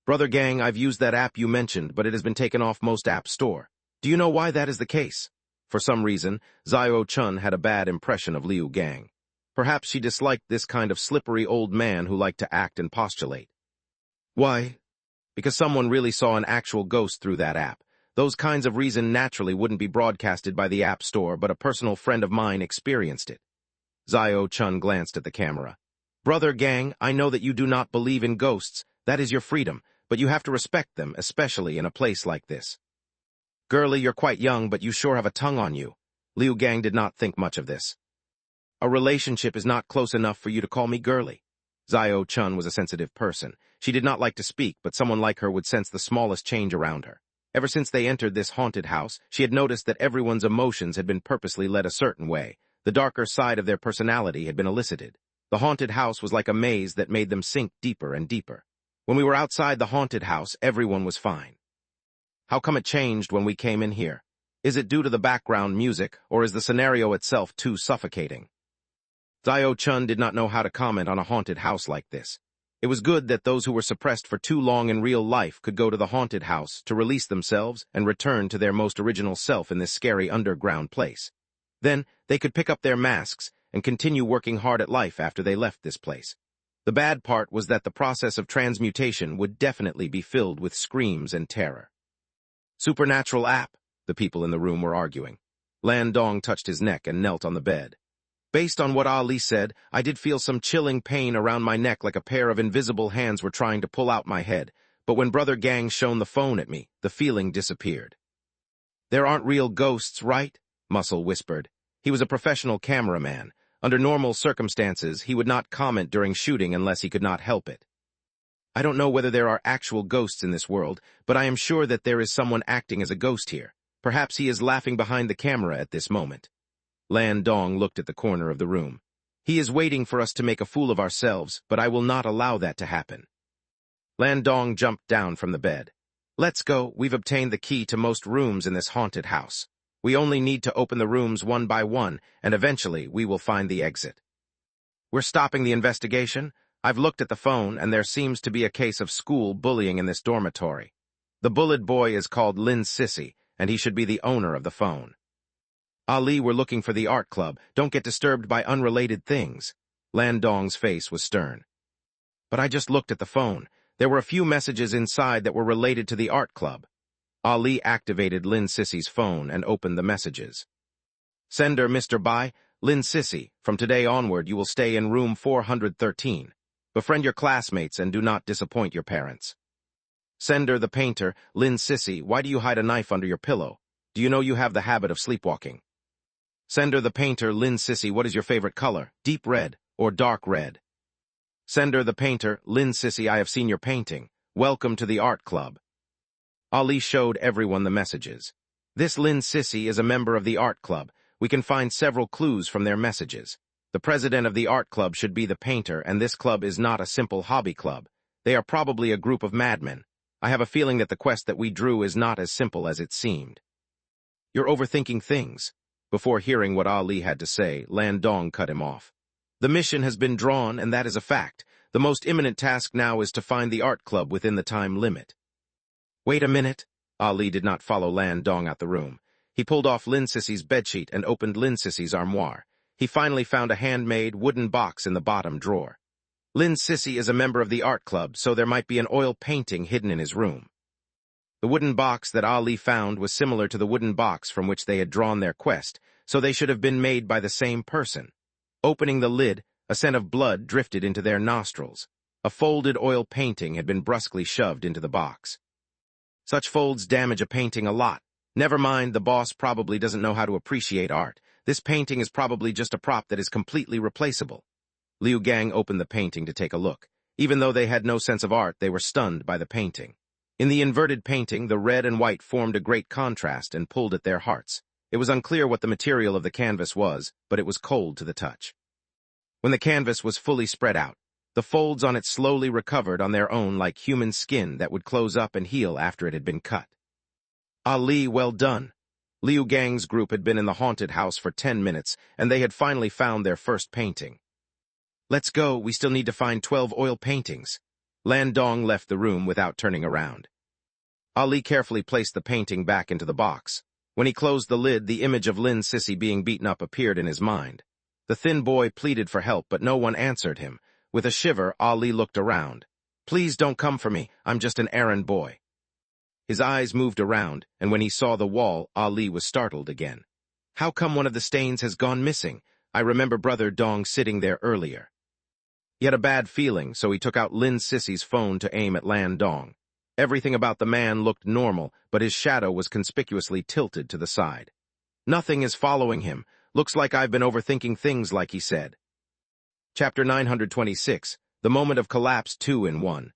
"Brother Gang, I've used that app you mentioned, but it has been taken off most App Store. Do you know why that is the case?" For some reason, Xiao Chun had a bad impression of Liu Gang. Perhaps she disliked this kind of slippery old man who liked to act and postulate. "Why? Because someone really saw an actual ghost through that app. Those kinds of reason naturally wouldn't be broadcasted by the App Store, but a personal friend of mine experienced it." Xiao Chun glanced at the camera. "Brother Gang, I know that you do not believe in ghosts. That is your freedom. but you have to respect them, especially in a place like this. Girlie, you're quite young, but you sure have a tongue on you. Liu Gang did not think much of this. A relationship is not close enough for you to call me girlie. Xiao Chun was a sensitive person. She did not like to speak, but someone like her would sense the smallest change around her. Ever since they entered this haunted house, she had noticed that everyone's emotions had been purposely led a certain way. The darker side of their personality had been elicited. The haunted house was like a maze that made them sink deeper and deeper. When we were outside the haunted house, everyone was fine. How come it changed when we came in here? Is it due to the background music, or is the scenario itself too suffocating? Xiao Chun did not know how to comment on a haunted house like this. It was good that those who were suppressed for too long in real life could go to the haunted house to release themselves and return to their most original self in this scary underground place. Then, they could pick up their masks and continue working hard at life after they left this place. The bad part was that the process of transmutation would definitely be filled with screams and terror. Supernatural app, the people in the room were arguing. Lan Dong touched his neck and knelt on the bed. Based on what Ali said, I did feel some chilling pain around my neck like a pair of invisible hands were trying to pull out my head, but when Brother Gang shone the phone at me, the feeling disappeared. There aren't real ghosts, right? Muscle whispered. He was a professional cameraman. Under normal circumstances, he would not comment during shooting unless he could not help it. I don't know whether there are actual ghosts in this world, but I am sure that there is someone acting as a ghost here. Perhaps he is laughing behind the camera at this moment. Lan Dong looked at the corner of the room. He is waiting for us to make a fool of ourselves, but I will not allow that to happen. Lan Dong jumped down from the bed. Let's go, we've obtained the key to most rooms in this haunted house. We only need to open the rooms one by one, and eventually we will find the exit. We're stopping the investigation. I've looked at the phone, and there seems to be a case of school bullying in this dormitory. The bullied boy is called Lin Sissy, and he should be the owner of the phone. Ali, we're looking for the art club. Don't get disturbed by unrelated things. Lan Dong's face was stern. But I just looked at the phone. There were a few messages inside that were related to the art club. Ali activated Lin Sissy's phone and opened the messages. Sender Mr. Bai, Lin Sissy, from today onward you will stay in room 413. Befriend your classmates and do not disappoint your parents. Sender the painter, Lin Sissy, why do you hide a knife under your pillow? Do you know you have the habit of sleepwalking? Sender the painter, Lin Sissy, what is your favorite color, deep red or dark red? Sender the painter, Lin Sissy, I have seen your painting. Welcome to the art club. Ali showed everyone the messages. This Lin Sissy is a member of the art club. We can find several clues from their messages. The president of the art club should be the painter, and this club is not a simple hobby club. They are probably a group of madmen. I have a feeling that the quest that we drew is not as simple as it seemed. You're overthinking things. Before hearing what Ali had to say, Lan Dong cut him off. The mission has been drawn, and that is a fact. The most imminent task now is to find the art club within the time limit. Wait a minute. Ali did not follow Lan Dong out the room. He pulled off Lin Sissy's bedsheet and opened Lin Sissy's armoire. He finally found a handmade wooden box in the bottom drawer. Lin Sissy is a member of the art club, so there might be an oil painting hidden in his room. The wooden box that Ali found was similar to the wooden box from which they had drawn their quest, so they should have been made by the same person. Opening the lid, a scent of blood drifted into their nostrils. A folded oil painting had been brusquely shoved into the box. Such folds damage a painting a lot. Never mind, the boss probably doesn't know how to appreciate art. This painting is probably just a prop that is completely replaceable. Liu Gang opened the painting to take a look. Even though they had no sense of art, they were stunned by the painting. In the inverted painting, the red and white formed a great contrast and pulled at their hearts. It was unclear what the material of the canvas was, but it was cold to the touch. When the canvas was fully spread out, the folds on it slowly recovered on their own like human skin that would close up and heal after it had been cut. Ali, well done. Liu Gang's group had been in the haunted house for 10 minutes, and they had finally found their first painting. Let's go, we still need to find 12 oil paintings. Lan Dong left the room without turning around. Ali carefully placed the painting back into the box. When he closed the lid, the image of Lin Sissy being beaten up appeared in his mind. The thin boy pleaded for help, but no one answered him. With a shiver, Ali looked around. Please don't come for me, I'm just an errand boy. His eyes moved around, and when he saw the wall, Ali was startled again. How come one of the stains has gone missing? I remember Brother Dong sitting there earlier. He had a bad feeling, so he took out Lin Sissy's phone to aim at Lan Dong. Everything about the man looked normal, but his shadow was conspicuously tilted to the side. Nothing is following him. Looks like I've been overthinking things, like he said. Chapter 926, The Moment of Collapse 2 in 1.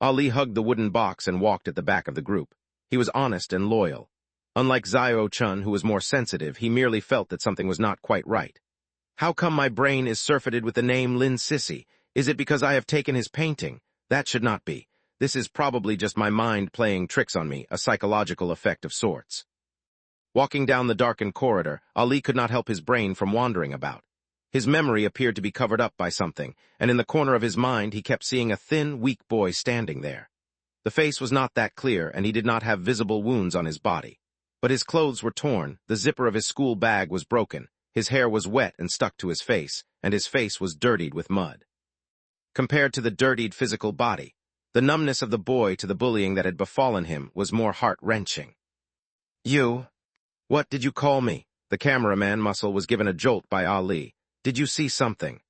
Ali hugged the wooden box and walked at the back of the group. He was honest and loyal. Unlike Zio-chun, who was more sensitive, he merely felt that something was not quite right. How come my brain is surfeited with the name Lin Sissy? Is it because I have taken his painting? That should not be. This is probably just my mind playing tricks on me, a psychological effect of sorts. Walking down the darkened corridor, Ali could not help his brain from wandering about. His memory appeared to be covered up by something, and in the corner of his mind he kept seeing a thin, weak boy standing there. The face was not that clear, and he did not have visible wounds on his body. But his clothes were torn, the zipper of his school bag was broken, his hair was wet and stuck to his face, and his face was dirtied with mud. Compared to the dirtied physical body, the numbness of the boy to the bullying that had befallen him was more heart-wrenching. "You? What did you call me?" The cameraman muscle was given a jolt by Ali. "Did you see something?"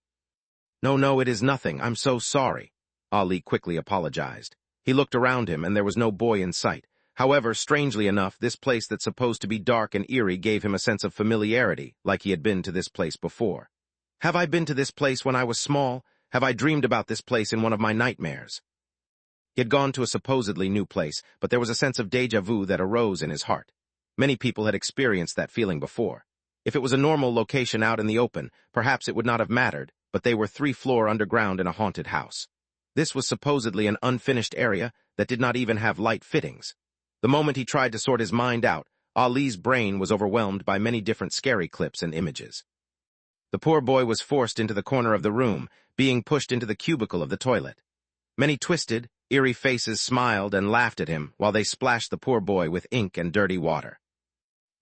No, it is nothing. I'm so sorry." Ali quickly apologized. He looked around him, and there was no boy in sight. However, strangely enough, this place that's supposed to be dark and eerie gave him a sense of familiarity, like he had been to this place before. "Have I been to this place when I was small? Have I dreamed about this place in one of my nightmares?" He had gone to a supposedly new place, but there was a sense of déjà vu that arose in his heart. Many people had experienced that feeling before. If it was a normal location out in the open, perhaps it would not have mattered, but they were 3-floor underground in a haunted house. This was supposedly an unfinished area that did not even have light fittings. The moment he tried to sort his mind out, Ali's brain was overwhelmed by many different scary clips and images. The poor boy was forced into the corner of the room, being pushed into the cubicle of the toilet. Many twisted, eerie faces smiled and laughed at him while they splashed the poor boy with ink and dirty water.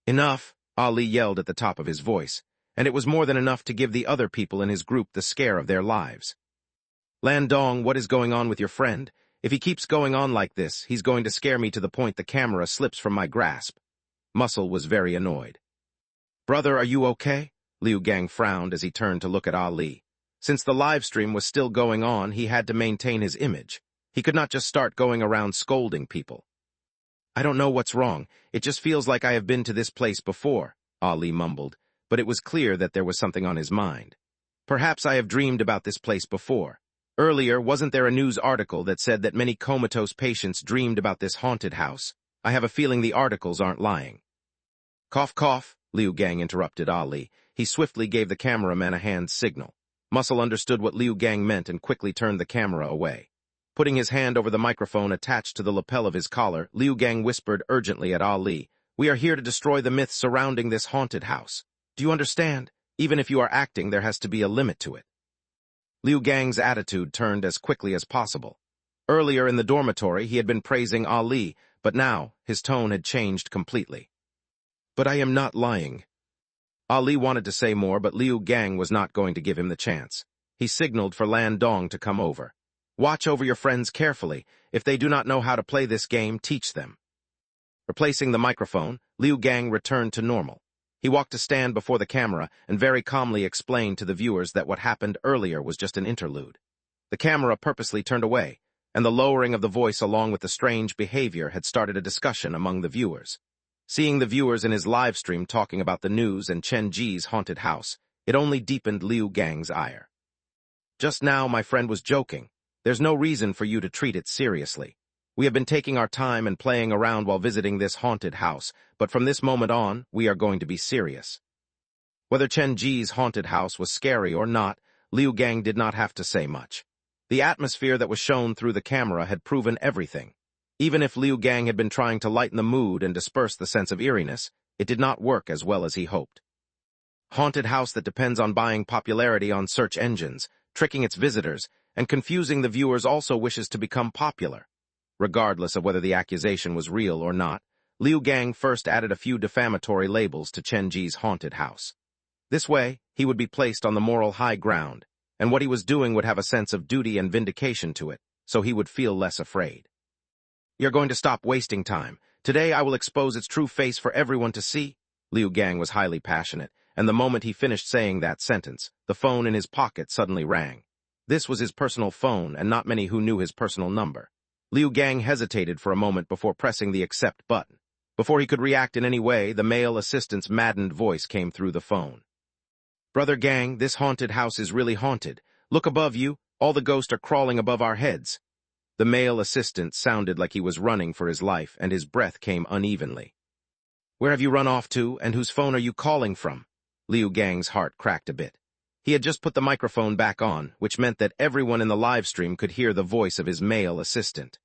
"Enough," Ali yelled at the top of his voice, and it was more than enough to give the other people in his group the scare of their lives. "Landong, what is going on with your friend? If he keeps going on like this, he's going to scare me to the point the camera slips from my grasp." Muscle was very annoyed. "Brother, are you okay?" Liu Gang frowned as he turned to look at Ali. Since the live stream was still going on, he had to maintain his image. He could not just start going around scolding people. "I don't know what's wrong. It just feels like I have been to this place before," Ali mumbled, but it was clear that there was something on his mind. "Perhaps I have dreamed about this place before. Earlier, wasn't there a news article that said that many comatose patients dreamed about this haunted house? I have a feeling the articles aren't lying." "Cough, cough," Liu Gang interrupted Ali. He swiftly gave the cameraman a hand signal. Muscle understood what Liu Gang meant and quickly turned the camera away. Putting his hand over the microphone attached to the lapel of his collar, Liu Gang whispered urgently at Ali, "We are here to destroy the myths surrounding this haunted house. Do you understand? Even if you are acting, there has to be a limit to it." Liu Gang's attitude turned as quickly as possible. Earlier in the dormitory, he had been praising Ali, but now his tone had changed completely. "But I am not lying." Ali wanted to say more, but Liu Gang was not going to give him the chance. He signaled for Lan Dong to come over. "Watch over your friends carefully. If they do not know how to play this game, teach them." Replacing the microphone, Liu Gang returned to normal. He walked to stand before the camera and very calmly explained to the viewers that what happened earlier was just an interlude. The camera purposely turned away, and the lowering of the voice along with the strange behavior had started a discussion among the viewers. Seeing the viewers in his live stream talking about the news and Chen Ji's haunted house, it only deepened Liu Gang's ire. "Just now my friend was joking. There's no reason for you to treat it seriously. We have been taking our time and playing around while visiting this haunted house, but from this moment on, we are going to be serious." Whether Chen Ji's haunted house was scary or not, Liu Gang did not have to say much. The atmosphere that was shown through the camera had proven everything. Even if Liu Gang had been trying to lighten the mood and disperse the sense of eeriness, it did not work as well as he hoped. Haunted house that depends on buying popularity on search engines, tricking its visitors, and confusing the viewers also wishes to become popular. Regardless of whether the accusation was real or not, Liu Gang first added a few defamatory labels to Chen Ji's haunted house. This way, he would be placed on the moral high ground, and what he was doing would have a sense of duty and vindication to it, so he would feel less afraid. "You're going to stop wasting time. Today I will expose its true face for everyone to see." Liu Gang was highly passionate, and the moment he finished saying that sentence, the phone in his pocket suddenly rang. This was his personal phone, and not many who knew his personal number. Liu Gang hesitated for a moment before pressing the accept button. Before he could react in any way, the male assistant's maddened voice came through the phone. "Brother Gang, this haunted house is really haunted. Look above you, all the ghosts are crawling above our heads." The male assistant sounded like he was running for his life, and his breath came unevenly. "Where have you run off to, and whose phone are you calling from?" Liu Gang's heart cracked a bit. He had just put the microphone back on, which meant that everyone in the live stream could hear the voice of his male assistant.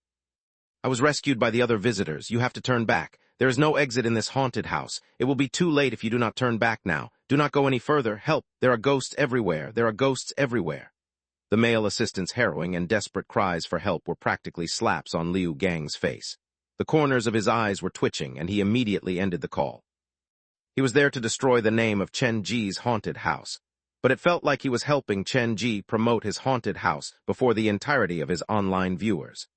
"I was rescued by the other visitors. You have to turn back. There is no exit in this haunted house. It will be too late if you do not turn back now. Do not go any further. Help! There are ghosts everywhere. There are ghosts everywhere." The male assistant's harrowing and desperate cries for help were practically slaps on Liu Gang's face. The corners of his eyes were twitching, and he immediately ended the call. He was there to destroy the name of Chen Ji's haunted house, but it felt like he was helping Chen Ji promote his haunted house before the entirety of his online viewers.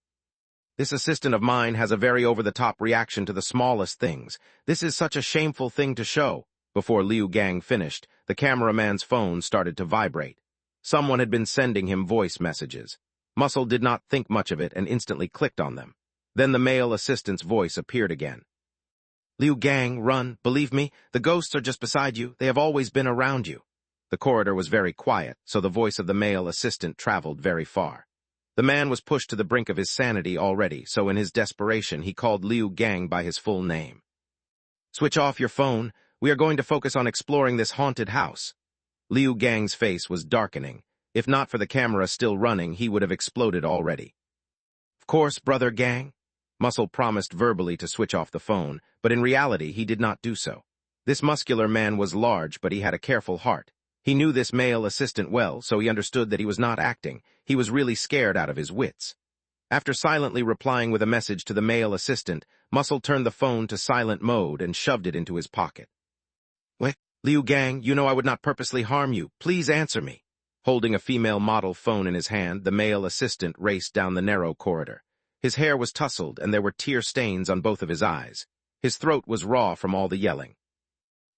"This assistant of mine has a very over-the-top reaction to the smallest things. This is such a shameful thing to show." Before Liu Gang finished, the cameraman's phone started to vibrate. Someone had been sending him voice messages. Muscle did not think much of it and instantly clicked on them. Then the male assistant's voice appeared again. "Liu Gang, run. Believe me, the ghosts are just beside you. They have always been around you." The corridor was very quiet, so the voice of the male assistant traveled very far. The man was pushed to the brink of his sanity already, so in his desperation he called Liu Gang by his full name. "Switch off your phone. We are going to focus on exploring this haunted house." Liu Gang's face was darkening. If not for the camera still running, he would have exploded already. "Of course, Brother Gang." Muscle promised verbally to switch off the phone, but in reality he did not do so. This muscular man was large, but he had a careful heart. He knew this male assistant well, so he understood that he was not acting. He was really scared out of his wits. After silently replying with a message to the male assistant, Muscle turned the phone to silent mode and shoved it into his pocket. "What? Liu Gang, you know I would not purposely harm you. Please answer me." Holding a female model phone in his hand, the male assistant raced down the narrow corridor. His hair was tousled, and there were tear stains on both of his eyes. His throat was raw from all the yelling.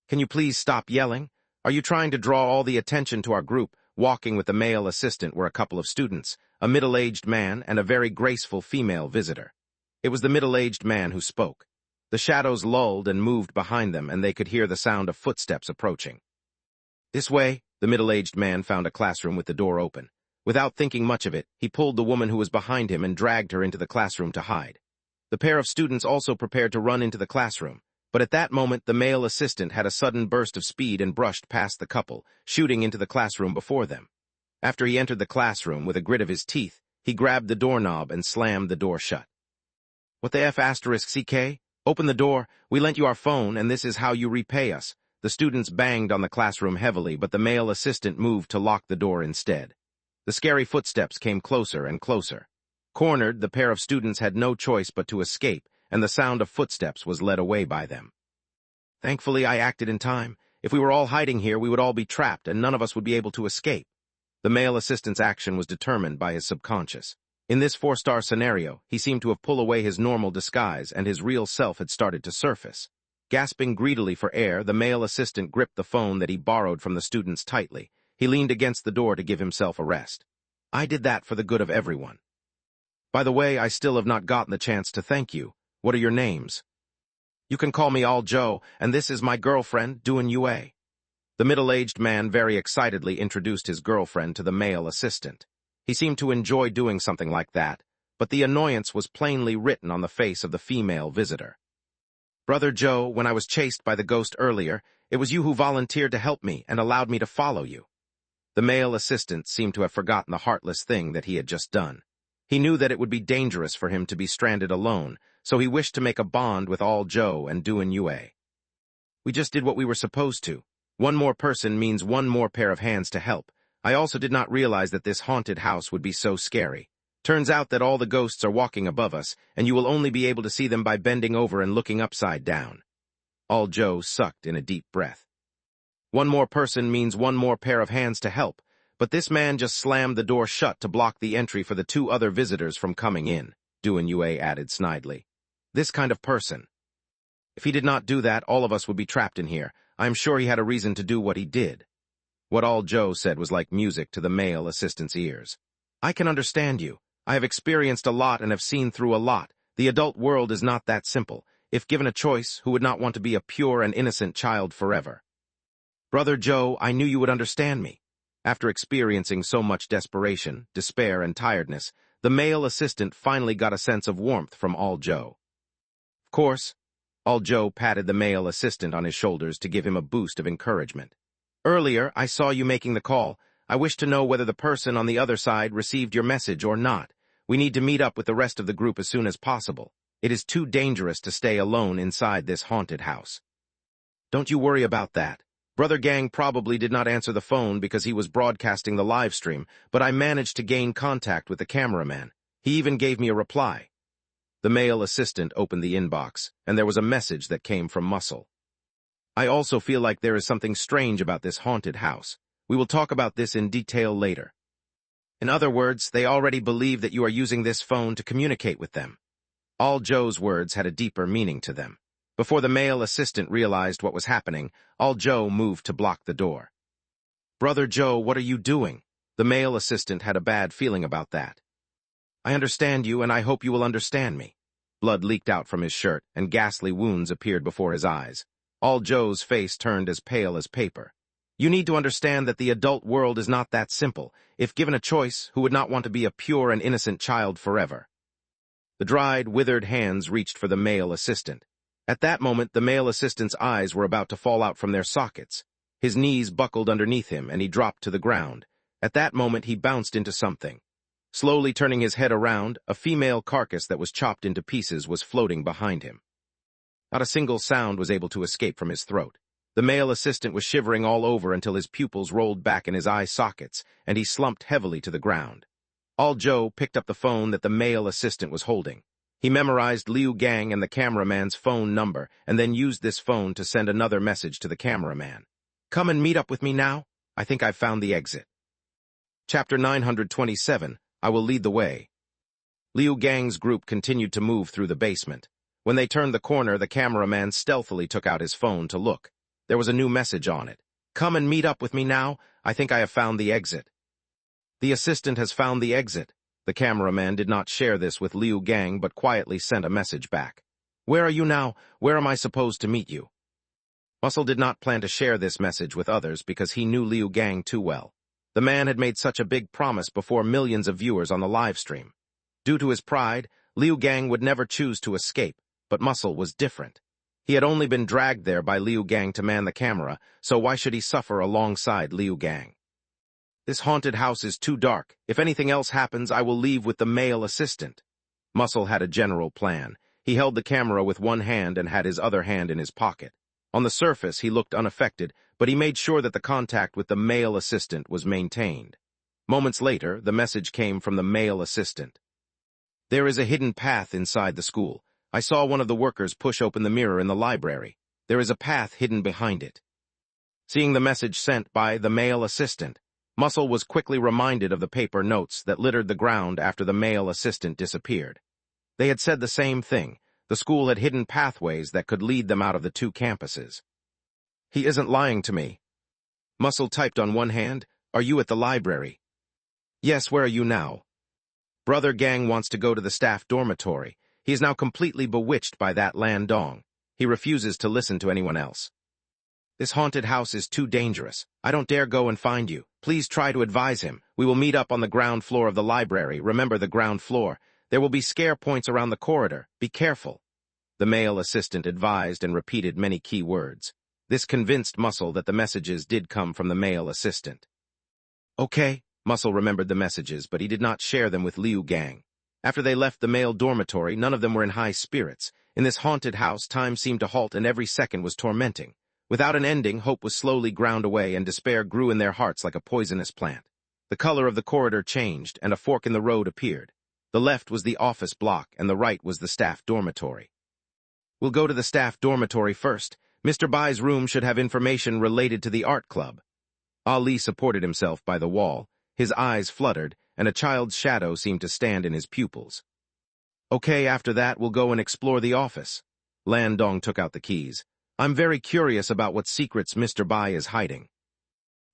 "Can you please stop yelling? Are you trying to draw all the attention to our group?" Walking with the male assistant were a couple of students, a middle-aged man and a very graceful female visitor. It was the middle-aged man who spoke. The shadows lulled and moved behind them, and they could hear the sound of footsteps approaching. "This way." The middle-aged man found a classroom with the door open. Without thinking much of it, he pulled the woman who was behind him and dragged her into the classroom to hide. The pair of students also prepared to run into the classroom, but at that moment the male assistant had a sudden burst of speed and brushed past the couple, shooting into the classroom before them. After he entered the classroom with a grit of his teeth, he grabbed the doorknob and slammed the door shut. "What the F asterisk CK? Open the door. We lent you our phone, and this is how you repay us." The students banged on the classroom heavily, but the male assistant moved to lock the door instead. The scary footsteps came closer and closer. Cornered, the pair of students had no choice but to escape, and the sound of footsteps was led away by them. "Thankfully, I acted in time. If we were all hiding here, we would all be trapped, and none of us would be able to escape." The male assistant's action was determined by his subconscious. In this 4-star scenario, he seemed to have pulled away his normal disguise, and his real self had started to surface. Gasping greedily for air, the male assistant gripped the phone that he borrowed from the students tightly. He leaned against the door to give himself a rest. "I did that for the good of everyone. By the way, I still have not gotten the chance to thank you. What are your names?" "You can call me All Joe, and this is my girlfriend, Duan Yue." The middle-aged man very excitedly introduced his girlfriend to the male assistant. He seemed to enjoy doing something like that, but the annoyance was plainly written on the face of the female visitor. "Brother Joe, when I was chased by the ghost earlier, it was you who volunteered to help me and allowed me to follow you." The male assistant seemed to have forgotten the heartless thing that he had just done. He knew that it would be dangerous for him to be stranded alone, so he wished to make a bond with All Joe and Duan Yue. "We just did what we were supposed to. One more person means one more pair of hands to help. I also did not realize that this haunted house would be so scary. Turns out that all the ghosts are walking above us, and you will only be able to see them by bending over and looking upside down." All Joe sucked in a deep breath. One more person means one more pair of hands to help, but this man just slammed the door shut to block the entry for the 2 other visitors from coming in, Duan Yue added snidely. "This kind of person. If he did not do that, all of us would be trapped in here. I am sure he had a reason to do what he did." What All Joe said was like music to the male assistant's ears. "I can understand you. I have experienced a lot and have seen through a lot. The adult world is not that simple. If given a choice, who would not want to be a pure and innocent child forever? Brother Joe, I knew you would understand me. After experiencing so much desperation, despair, and tiredness, the male assistant finally got a sense of warmth from All Joe. Of course, All Joe patted the male assistant on his shoulders to give him a boost of encouragement. Earlier, I saw you making the call. I wish to know whether the person on the other side received your message or not. We need to meet up with the rest of the group as soon as possible. It is too dangerous to stay alone inside this haunted house. Don't you worry about that. Brother Gang probably did not answer the phone because he was broadcasting the live stream, but I managed to gain contact with the cameraman. He even gave me a reply. The male assistant opened the inbox, and there was a message that came from Muscle. I also feel like there is something strange about this haunted house. We will talk about this in detail later. In other words, they already believe that you are using this phone to communicate with them. All Joe's words had a deeper meaning to them. Before the male assistant realized what was happening, All Joe moved to block the door. Brother Joe, what are you doing? The male assistant had a bad feeling about that. I understand you, and I hope you will understand me. Blood leaked out from his shirt, and ghastly wounds appeared before his eyes. All Joe's face turned as pale as paper. You need to understand that the adult world is not that simple. If given a choice, who would not want to be a pure and innocent child forever? The dried, withered hands reached for the male assistant. At that moment, the male assistant's eyes were about to fall out from their sockets. His knees buckled underneath him, and he dropped to the ground. At that moment, he bounced into something. Slowly turning his head around, a female carcass that was chopped into pieces was floating behind him. Not a single sound was able to escape from his throat. The male assistant was shivering all over until his pupils rolled back in his eye sockets, and he slumped heavily to the ground. All Joe picked up the phone that the male assistant was holding. He memorized Liu Gang and the cameraman's phone number, and then used this phone to send another message to the cameraman. Come and meet up with me now. I think I've found the exit. Chapter 927, I will lead the way. Liu Gang's group continued to move through the basement. When they turned the corner, the cameraman stealthily took out his phone to look. There was a new message on it. Come and meet up with me now. I think I have found the exit. The assistant has found the exit. The cameraman did not share this with Liu Gang, but quietly sent a message back. Where are you now? Where am I supposed to meet you? Muscle did not plan to share this message with others because he knew Liu Gang too well. The man had made such a big promise before millions of viewers on the live stream. Due to his pride, Liu Gang would never choose to escape, but Muscle was different. He had only been dragged there by Liu Gang to man the camera, so why should he suffer alongside Liu Gang? This haunted house is too dark. If anything else happens, I will leave with the male assistant. Muscle had a general plan. He held the camera with one hand and had his other hand in his pocket. On the surface, he looked unaffected, but he made sure that the contact with the male assistant was maintained. Moments later, the message came from the male assistant. There is a hidden path inside the school. I saw one of the workers push open the mirror in the library. There is a path hidden behind it. Seeing the message sent by the male assistant, Muscle was quickly reminded of the paper notes that littered the ground after the male assistant disappeared. They had said the same thing. The school had hidden pathways that could lead them out of the two campuses. He isn't lying to me. Muscle typed on one hand, Are you at the library? Yes, where are you now? Brother Gang wants to go to the staff dormitory. He is now completely bewitched by that Lan Dong. He refuses to listen to anyone else. This haunted house is too dangerous. I don't dare go and find you. Please try to advise him. We will meet up on the ground floor of the library. Remember the ground floor. There will be scare points around the corridor. Be careful. The male assistant advised and repeated many key words. This convinced Muscle that the messages did come from the male assistant. Okay, Muscle remembered the messages, but he did not share them with Liu Gang. After they left the male dormitory, none of them were in high spirits. In this haunted house, time seemed to halt and every second was tormenting. Without an ending, hope was slowly ground away and despair grew in their hearts like a poisonous plant. The color of the corridor changed and a fork in the road appeared. The left was the office block and the right was the staff dormitory. We'll go to the staff dormitory first. Mr. Bai's room should have information related to the art club. Ali supported himself by the wall. His eyes fluttered, and a child's shadow seemed to stand in his pupils. Okay, after that, we'll go and explore the office. Lan Dong took out the keys. I'm very curious about what secrets Mr. Bai is hiding.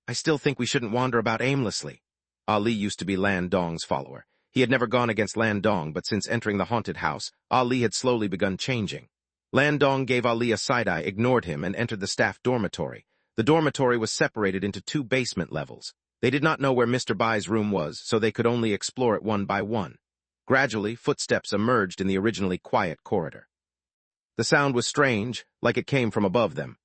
I still think we shouldn't wander about aimlessly. Ali used to be Lan Dong's follower. He had never gone against Landong, but since entering the haunted house, Ali had slowly begun changing. Landong gave Ali a side-eye, ignored him, and entered the staff dormitory. The dormitory was separated into 2 basement levels. They did not know where Mr. Bai's room was, so they could only explore it one by one. Gradually, footsteps emerged in the originally quiet corridor. The sound was strange, like it came from above them.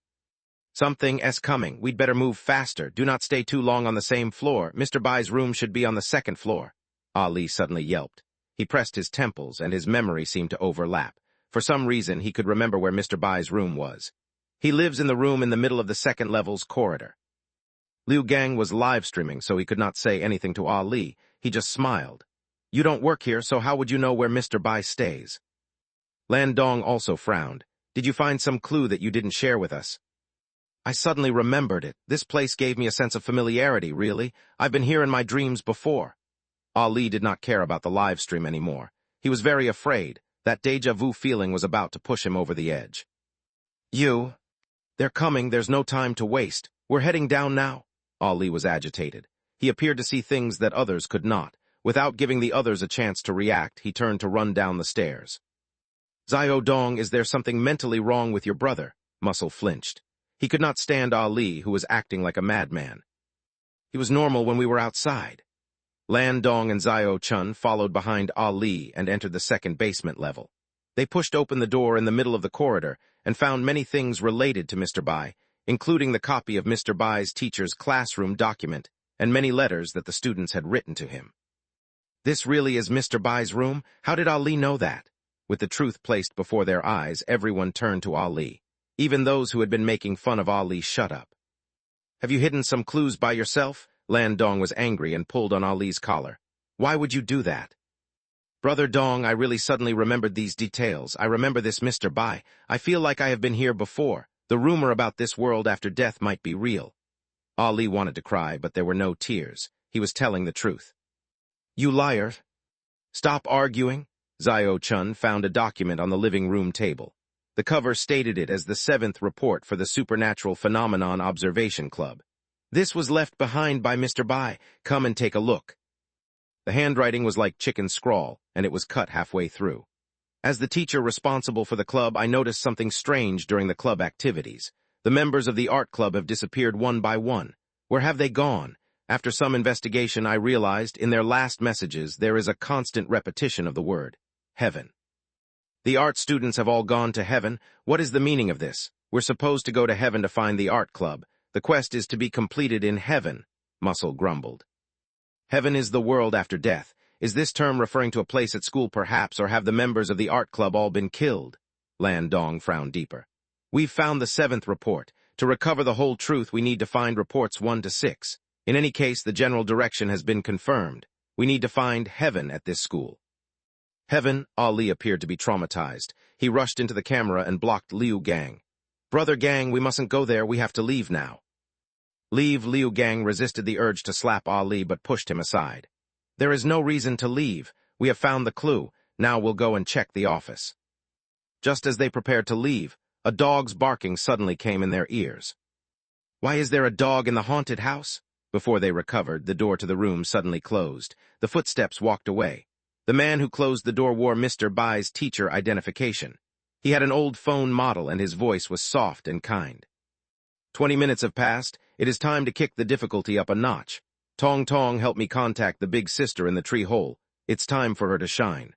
"Something's coming. We'd better move faster. Do not stay too long on the same floor. Mr. Bai's room should be on the 2nd floor." Ali suddenly yelped. He pressed his temples, and his memory seemed to overlap. For some reason, he could remember where Mr. Bai's room was. "He lives in the room in the middle of the 2nd level's corridor." Liu Gang was live-streaming, so he could not say anything to Ali. He just smiled. "You don't work here, so how would you know where Mr. Bai stays?" Landong also frowned. "Did you find some clue that you didn't share with us?" "I suddenly remembered it. This place gave me a sense of familiarity, really. I've been here in my dreams before." Ali did not care about the live stream anymore. He was very afraid. That deja vu feeling was about to push him over the edge. They're coming. There's no time to waste. We're heading down now." Ali was agitated. He appeared to see things that others could not. Without giving the others a chance to react, he turned to run down the stairs. "Xiao Dong, is there something mentally wrong with your brother?" Muscle flinched. He could not stand Ali, who was acting like a madman. "He was normal when we were outside." Landong and Xiao Chun followed behind Ali and entered the 2nd basement level. They pushed open the door in the middle of the corridor and found many things related to Mr. Bai, including the copy of Mr. Bai's teacher's classroom document and many letters that the students had written to him. "This really is Mr. Bai's room? How did Ali know that?" With the truth placed before their eyes, everyone turned to Ali. Even those who had been making fun of Ali shut up. "Have you hidden some clues by yourself?" Landong was angry and pulled on Ali's collar. "Why would you do that?" "Brother Dong, I really suddenly remembered these details. I remember this Mr. Bai. I feel like I have been here before. The rumor about this world after death might be real." Ali wanted to cry, but there were no tears. He was telling the truth. "You liar. Stop arguing." Xiao Chun found a document on the living room table. The cover stated it as the 7th report for the Supernatural Phenomenon Observation Club. "This was left behind by Mr. Bai. Come and take a look." The handwriting was like chicken scrawl, and it was cut halfway through. "As the teacher responsible for the club, I noticed something strange during the club activities. The members of the art club have disappeared one by one. Where have they gone? After some investigation, I realized in their last messages there is a constant repetition of the word heaven. The art students have all gone to heaven. What is the meaning of this? We're supposed to go to heaven to find the art club. The quest is to be completed in heaven," Muscle grumbled. "Heaven is the world after death. Is this term referring to a place at school perhaps, or have the members of the art club all been killed?" Landong frowned deeper. "We've found the 7th report. To recover the whole truth, we need to find reports 1 to 6. In any case, the general direction has been confirmed. We need to find heaven at this school." "Heaven?" Ali appeared to be traumatized. He rushed into the camera and blocked Liu Gang. "Brother Gang, we mustn't go there. We have to leave now." "Leave?" Liu Gang resisted the urge to slap Ali but pushed him aside. "There is no reason to leave. We have found the clue. Now we'll go and check the office." Just as they prepared to leave, a dog's barking suddenly came in their ears. "Why is there a dog in the haunted house?" Before they recovered, the door to the room suddenly closed. The footsteps walked away. The man who closed the door wore Mr. Bai's teacher identification. He had an old phone model and his voice was soft and kind. 20 minutes have passed. It is time to kick the difficulty up a notch. Tong Tong helped me contact the big sister in the tree hole. It's time for her to shine."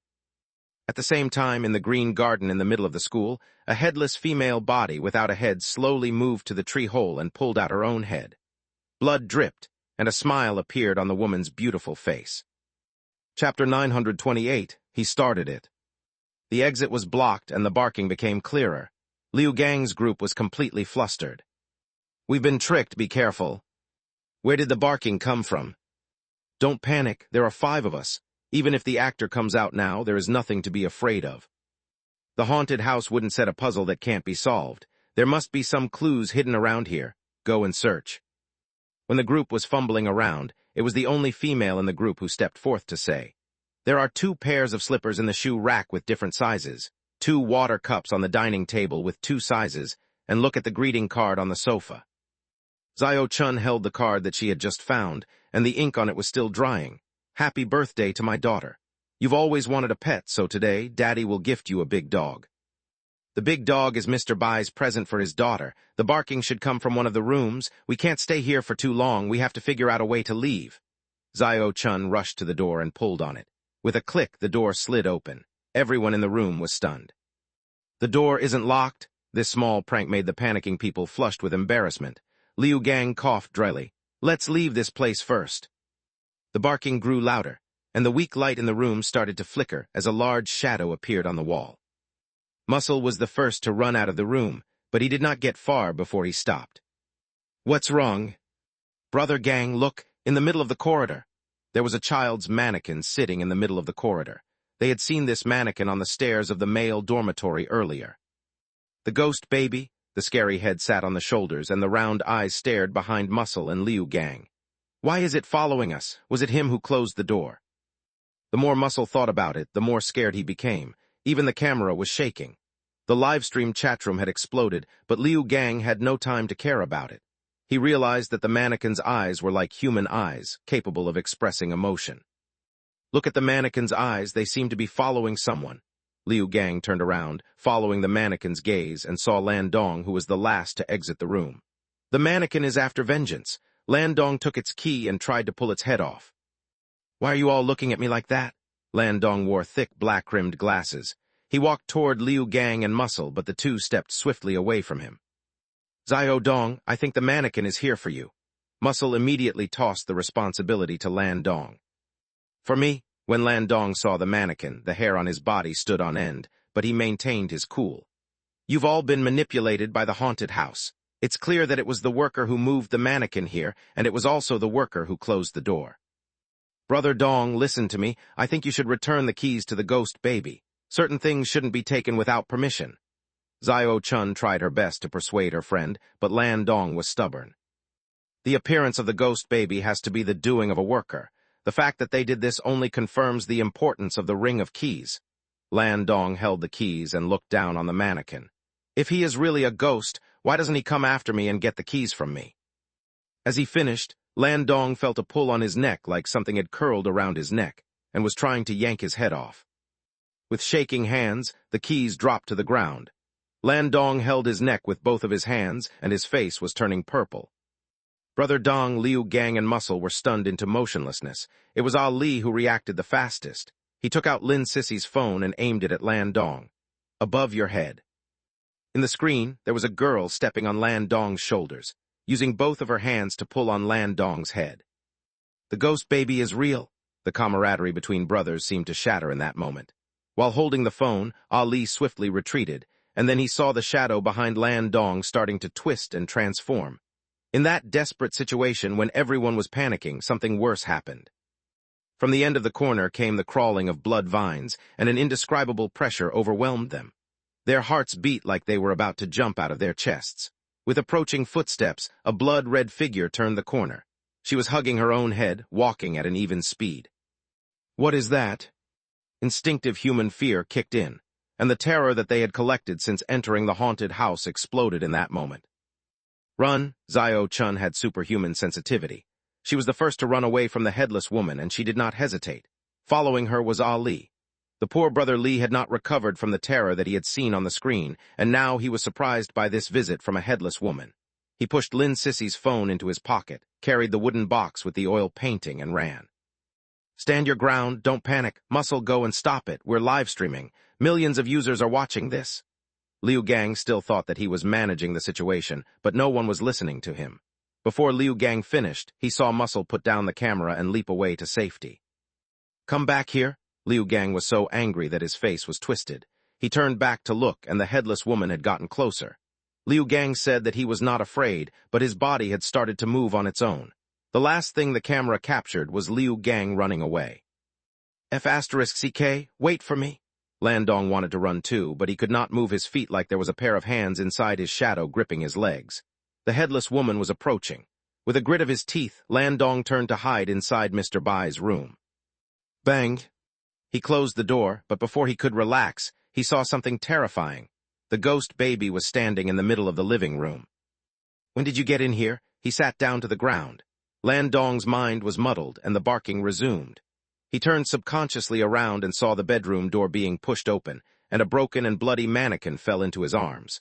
At the same time, in the green garden in the middle of the school, a headless female body without a head slowly moved to the tree hole and pulled out her own head. Blood dripped, and a smile appeared on the woman's beautiful face. Chapter 928, he started it. The exit was blocked and the barking became clearer. Liu Gang's group was completely flustered. "We've been tricked, be careful." "Where did the barking come from?" "Don't panic, there are 5 of us. Even if the actor comes out now, there is nothing to be afraid of. The haunted house wouldn't set a puzzle that can't be solved. There must be some clues hidden around here. Go and search." When the group was fumbling around, it was the only female in the group who stepped forth to say, "There are 2 pairs of slippers in the shoe rack with different sizes, 2 water cups on the dining table with 2 sizes, and look at the greeting card on the sofa." Xiao Chun held the card that she had just found, and the ink on it was still drying. Happy birthday to my daughter. You've always wanted a pet, so today, Daddy will gift you a big dog. The big dog is Mr. Bai's present for his daughter. The barking should come from one of the rooms. We can't stay here for too long. We have to figure out a way to leave. Zio-chun rushed to the door and pulled on it. With a click, the door slid open. Everyone in the room was stunned. The door isn't locked. This small prank made the panicking people flushed with embarrassment. Liu Gang coughed dryly. Let's leave this place first. The barking grew louder, and the weak light in the room started to flicker as a large shadow appeared on the wall. Muscle was the first to run out of the room, but he did not get far before he stopped. What's wrong? Brother Gang, look, in the middle of the corridor. There was a child's mannequin sitting in the middle of the corridor. They had seen this mannequin on the stairs of the male dormitory earlier. The ghost baby, the scary head sat on the shoulders, and the round eyes stared behind Muscle and Liu Gang. Why is it following us? Was it him who closed the door? The more Muscle thought about it, the more scared he became. Even the camera was shaking. The livestream chatroom had exploded, but Liu Gang had no time to care about it. He realized that the mannequin's eyes were like human eyes, capable of expressing emotion. Look at the mannequin's eyes, they seem to be following someone. Liu Gang turned around, following the mannequin's gaze, and saw Lan Dong, who was the last to exit the room. The mannequin is after vengeance. Lan Dong took its key and tried to pull its head off. Why are you all looking at me like that? Lan Dong wore thick black-rimmed glasses. He walked toward Liu Gang and Muscle, but the two stepped swiftly away from him. Zio Dong, I think the mannequin is here for you. Muscle immediately tossed the responsibility to Lan Dong. For me, when Lan Dong saw the mannequin, the hair on his body stood on end, but he maintained his cool. You've all been manipulated by the haunted house. It's clear that it was the worker who moved the mannequin here, and it was also the worker who closed the door. Brother Dong, listen to me. I think you should return the keys to the ghost baby. Certain things shouldn't be taken without permission. Zio-chun tried her best to persuade her friend, but Lan Dong was stubborn. The appearance of the ghost baby has to be the doing of a worker. The fact that they did this only confirms the importance of the ring of keys. Lan Dong held the keys and looked down on the mannequin. If he is really a ghost, why doesn't he come after me and get the keys from me? As he finished, Lan Dong felt a pull on his neck like something had curled around his neck, and was trying to yank his head off. With shaking hands, the keys dropped to the ground. Lan Dong held his neck with both of his hands, and his face was turning purple. Brother Dong, Liu Gang, and Muscle were stunned into motionlessness. It was Ali who reacted the fastest. He took out Lin Sissy's phone and aimed it at Lan Dong. Above your head. In the screen, there was a girl stepping on Lan Dong's shoulders, using both of her hands to pull on Lan Dong's head. The ghost baby is real. The camaraderie between brothers seemed to shatter in that moment. While holding the phone, Ali swiftly retreated, and then he saw the shadow behind Lan Dong starting to twist and transform. In that desperate situation, when everyone was panicking, something worse happened. From the end of the corner came the crawling of blood vines, and an indescribable pressure overwhelmed them. Their hearts beat like they were about to jump out of their chests. With approaching footsteps, a blood-red figure turned the corner. She was hugging her own head, walking at an even speed. What is that? Instinctive human fear kicked in, and the terror that they had collected since entering the haunted house exploded in that moment. Run! Zio-chun had superhuman sensitivity. She was the first to run away from the headless woman, and she did not hesitate. Following her was Ali. The poor brother Lee had not recovered from the terror that he had seen on the screen, and now he was surprised by this visit from a headless woman. He pushed Lin Sissy's phone into his pocket, carried the wooden box with the oil painting, and ran. Stand your ground, don't panic. Muscle, go and stop it. We're live streaming. Millions of users are watching this. Liu Gang still thought that he was managing the situation, but no one was listening to him. Before Liu Gang finished, he saw Muscle put down the camera and leap away to safety. Come back here. Liu Gang was so angry that his face was twisted. He turned back to look, and the headless woman had gotten closer. Liu Gang said that he was not afraid, but his body had started to move on its own. The last thing the camera captured was Liu Gang running away. F***CK, wait for me. Lan Dong wanted to run too, but he could not move his feet like there was a pair of hands inside his shadow gripping his legs. The headless woman was approaching. With a grit of his teeth, Lan Dong turned to hide inside Mr. Bai's room. Bang! He closed the door, but before he could relax, he saw something terrifying. The ghost baby was standing in the middle of the living room. When did you get in here? He sat down to the ground. Lan Dong's mind was muddled, and the barking resumed. He turned subconsciously around and saw the bedroom door being pushed open, and a broken and bloody mannequin fell into his arms.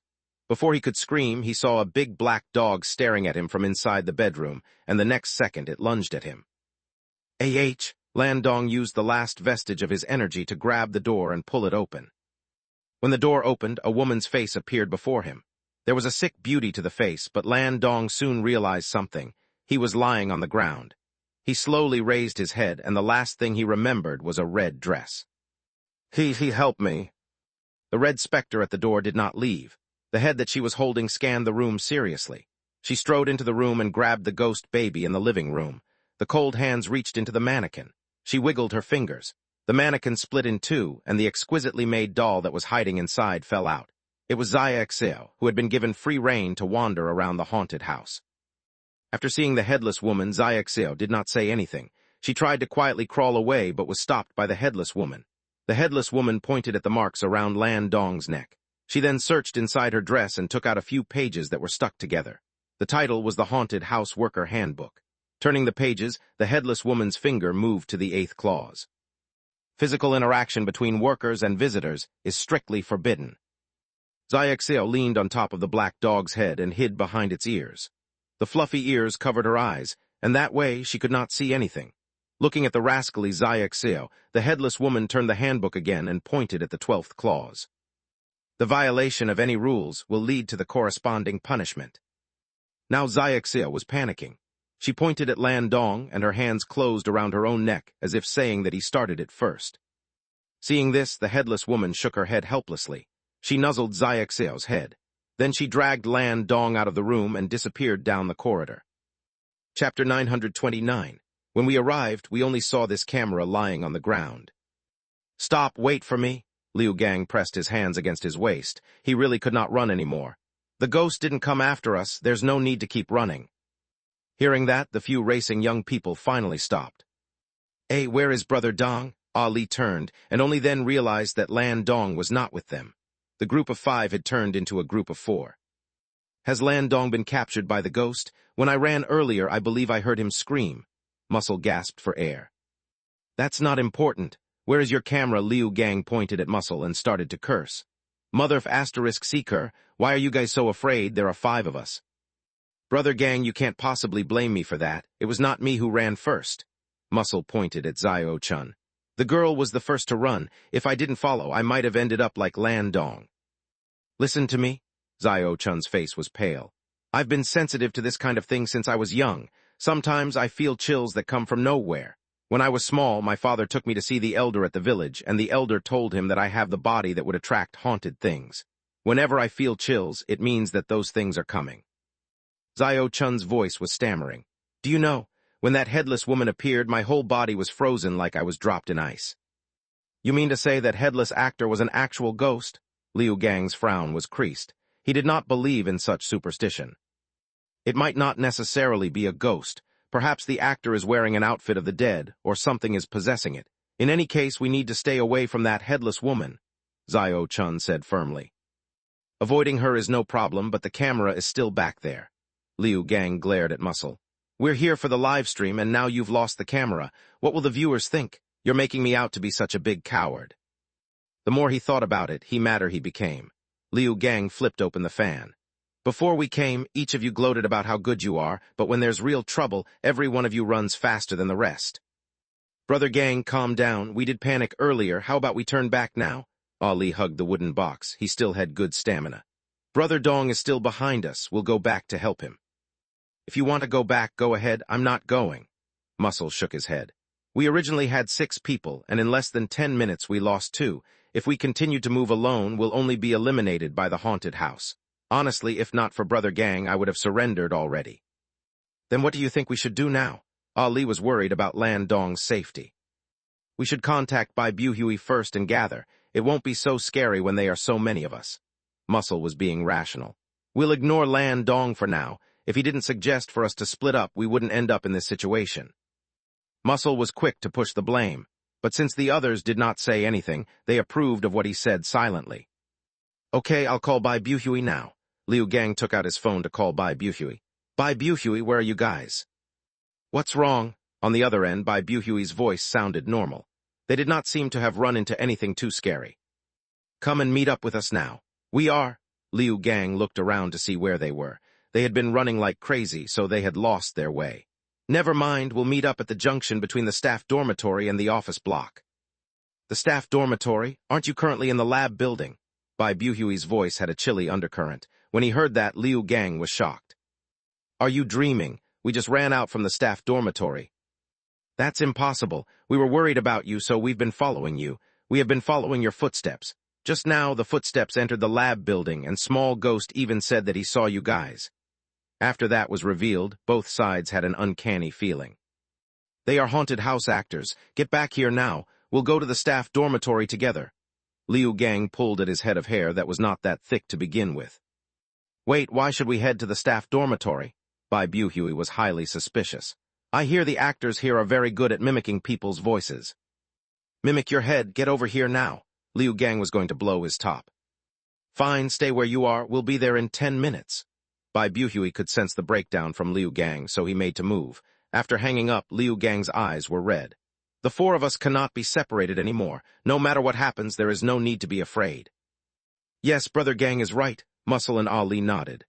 Before he could scream, he saw a big black dog staring at him from inside the bedroom, and the next second it lunged at him. Landong used the last vestige of his energy to grab the door and pull it open. When the door opened, a woman's face appeared before him. There was a sick beauty to the face, but Landong soon realized something. He was lying on the ground. He slowly raised his head, and the last thing he remembered was a red dress. He helped me. The red specter at the door did not leave. The head that she was holding scanned the room seriously. She strode into the room and grabbed the ghost baby in the living room. The cold hands reached into the mannequin. She wiggled her fingers. The mannequin split in two, and the exquisitely made doll that was hiding inside fell out. It was Xiaoxiao, who had been given free rein to wander around the haunted house. After seeing the headless woman, Xiaoxiao did not say anything. She tried to quietly crawl away, but was stopped by the headless woman. The headless woman pointed at the marks around Landong's neck. She then searched inside her dress and took out a few pages that were stuck together. The title was the Haunted House Worker Handbook. Turning the pages, the headless woman's finger moved to the 8th clause. Physical interaction between workers and visitors is strictly forbidden. Xiaoxiao leaned on top of the black dog's head and hid behind its ears. The fluffy ears covered her eyes, and that way she could not see anything. Looking at the rascally Xiaoxiao, the headless woman turned the handbook again and pointed at the 12th clause. The violation of any rules will lead to the corresponding punishment. Now Xiaoxiao was panicking. She pointed at Landong, and her hands closed around her own neck, as if saying that he started it first. Seeing this, the headless woman shook her head helplessly. She nuzzled Xiaoxiao's head. Then she dragged Landong out of the room and disappeared down the corridor. Chapter 929. When we arrived, we only saw this camera lying on the ground. Stop, wait for me. Liu Gang pressed his hands against his waist. He really could not run anymore. The ghost didn't come after us, there's no need to keep running. Hearing that, the few racing young people finally stopped. Hey, where is Brother Dong? Ali turned, and only then realized that Landong was not with them. The group of 5 had turned into a group of 4. Has Landong been captured by the ghost? When I ran earlier, I believe I heard him scream. Muscle gasped for air. That's not important. Where is your camera? Liu Gang pointed at Muscle and started to curse. Mother of asterisk seeker, why are you guys so afraid? There are 5 of us. Brother Gang, you can't possibly blame me for that. It was not me who ran first. Muscle pointed at Xiao Chun. The girl was the first to run. If I didn't follow, I might have ended up like Landong. Listen to me. Xiao Chun's face was pale. I've been sensitive to this kind of thing since I was young. Sometimes I feel chills that come from nowhere. When I was small, my father took me to see the elder at the village, and the elder told him that I have the body that would attract haunted things. Whenever I feel chills, it means that those things are coming. Xiao Chun's voice was stammering. Do you know, when that headless woman appeared, my whole body was frozen like I was dropped in ice. You mean to say that headless actor was an actual ghost? Liu Gang's frown was creased. He did not believe in such superstition. It might not necessarily be a ghost. Perhaps the actor is wearing an outfit of the dead, or something is possessing it. In any case, we need to stay away from that headless woman, Xiao Chun said firmly. Avoiding her is no problem, but the camera is still back there. Liu Gang glared at Muscle. We're here for the live stream, and now you've lost the camera. What will the viewers think? You're making me out to be such a big coward. The more he thought about it, the madder he became. Liu Gang flipped open the fan. Before we came, each of you gloated about how good you are, but when there's real trouble, every one of you runs faster than the rest. Brother Gang, calm down. We did panic earlier. How about we turn back now? Ali hugged the wooden box. He still had good stamina. Brother Dong is still behind us. We'll go back to help him. If you want to go back, go ahead. I'm not going. Muscle shook his head. We originally had 6 people, and in less than 10 minutes we lost 2. If we continue to move alone, we'll only be eliminated by the haunted house. Honestly, if not for Brother Gang, I would have surrendered already. Then what do you think we should do now? Ali was worried about Landong's safety. We should contact Bai Buhui first and gather. It won't be so scary when they are so many of us. Muscle was being rational. We'll ignore Landong for now. If he didn't suggest for us to split up, we wouldn't end up in this situation. Muscle was quick to push the blame, but since the others did not say anything, they approved of what he said silently. Okay, I'll call Bai Buhui now. Liu Gang took out his phone to call Bai Buhui. Bai Buhui, where are you guys? What's wrong? On the other end, Bai Buhui's voice sounded normal. They did not seem to have run into anything too scary. "Come and meet up with us now." "We are." Liu Gang looked around to see where they were. They had been running like crazy, so they had lost their way. "Never mind, we'll meet up at the junction between the staff dormitory and the office block." "The staff dormitory? Aren't you currently in the lab building?" Bai Buhui's voice had a chilly undercurrent. When he heard that, Liu Gang was shocked. "Are you dreaming? We just ran out from the staff dormitory." "That's impossible. We were worried about you, so we've been following you. We have been following your footsteps. Just now, the footsteps entered the lab building, and Small Ghost even said that he saw you guys." After that was revealed, both sides had an uncanny feeling. "They are haunted house actors. Get back here now. We'll go to the staff dormitory together." Liu Gang pulled at his head of hair that was not that thick to begin with. "Wait, why should we head to the staff dormitory?" Bai Buhui was highly suspicious. "I hear the actors here are very good at mimicking people's voices." "Mimic your head. Get over here now." Liu Gang was going to blow his top. "Fine, stay where you are. We'll be there in 10 minutes. Bai Buhui could sense the breakdown from Liu Gang, so he made to move. After hanging up, Liu Gang's eyes were red. "The four of us cannot be separated anymore. No matter what happens, there is no need to be afraid." "Yes, Brother Gang is right," Muscle and Ali nodded.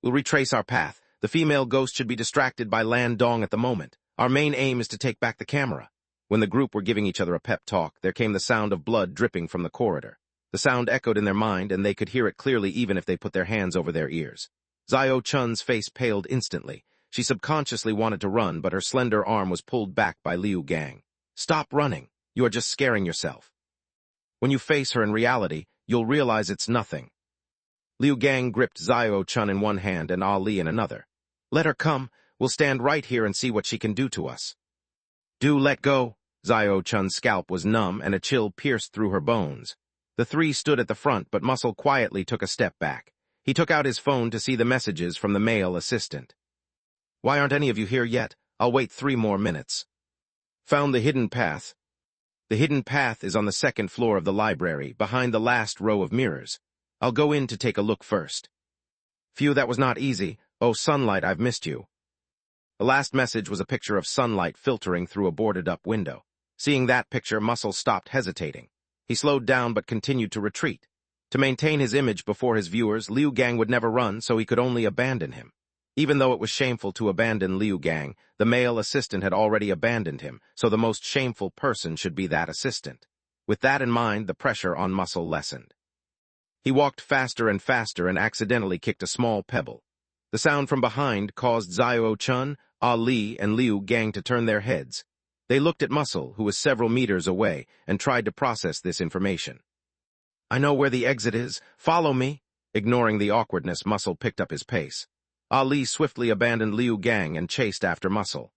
"We'll retrace our path. The female ghost should be distracted by Lan Dong at the moment. Our main aim is to take back the camera." When the group were giving each other a pep talk, there came the sound of blood dripping from the corridor. The sound echoed in their mind, and they could hear it clearly even if they put their hands over their ears. Xiao Chun's face paled instantly. She subconsciously wanted to run, but her slender arm was pulled back by Liu Gang. "Stop running. You are just scaring yourself. When you face her in reality, you'll realize it's nothing." Liu Gang gripped Xiao Chun in one hand and Ali in another. "Let her come. We'll stand right here and see what she can do to us." "Do let go." Xiao Chun's scalp was numb and a chill pierced through her bones. The three stood at the front, but Muscle quietly took a step back. He took out his phone to see the messages from the male assistant. "Why aren't any of you here yet? I'll wait 3 more minutes." "Found the hidden path." "The hidden path is on the 2nd floor of the library, behind the last row of mirrors. I'll go in to take a look first." "Phew, that was not easy. Oh, Sunlight, I've missed you." The last message was a picture of sunlight filtering through a boarded-up window. Seeing that picture, Muscle stopped hesitating. He slowed down but continued to retreat. To maintain his image before his viewers, Liu Gang would never run, so he could only abandon him. Even though it was shameful to abandon Liu Gang, the male assistant had already abandoned him, so the most shameful person should be that assistant. With that in mind, the pressure on Muscle lessened. He walked faster and faster and accidentally kicked a small pebble. The sound from behind caused Xiao Chun, Ali, and Liu Gang to turn their heads. They looked at Muscle, who was several meters away, and tried to process this information. "I know where the exit is. Follow me." Ignoring the awkwardness, Muscle picked up his pace. Ali swiftly abandoned Liu Gang and chased after Muscle.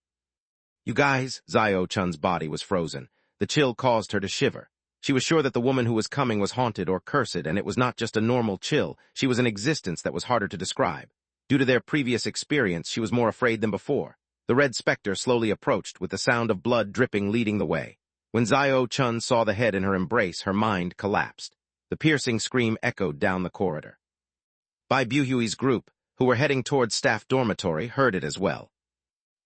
"You guys," Xiao Chun's body was frozen. The chill caused her to shiver. She was sure that the woman who was coming was haunted or cursed, and it was not just a normal chill. She was an existence that was harder to describe. Due to their previous experience, she was more afraid than before. The red specter slowly approached, with the sound of blood dripping leading the way. When Xiao Chun saw the head in her embrace, her mind collapsed. The piercing scream echoed down the corridor. Bai Buhui's group, who were heading towards staff dormitory, heard it as well.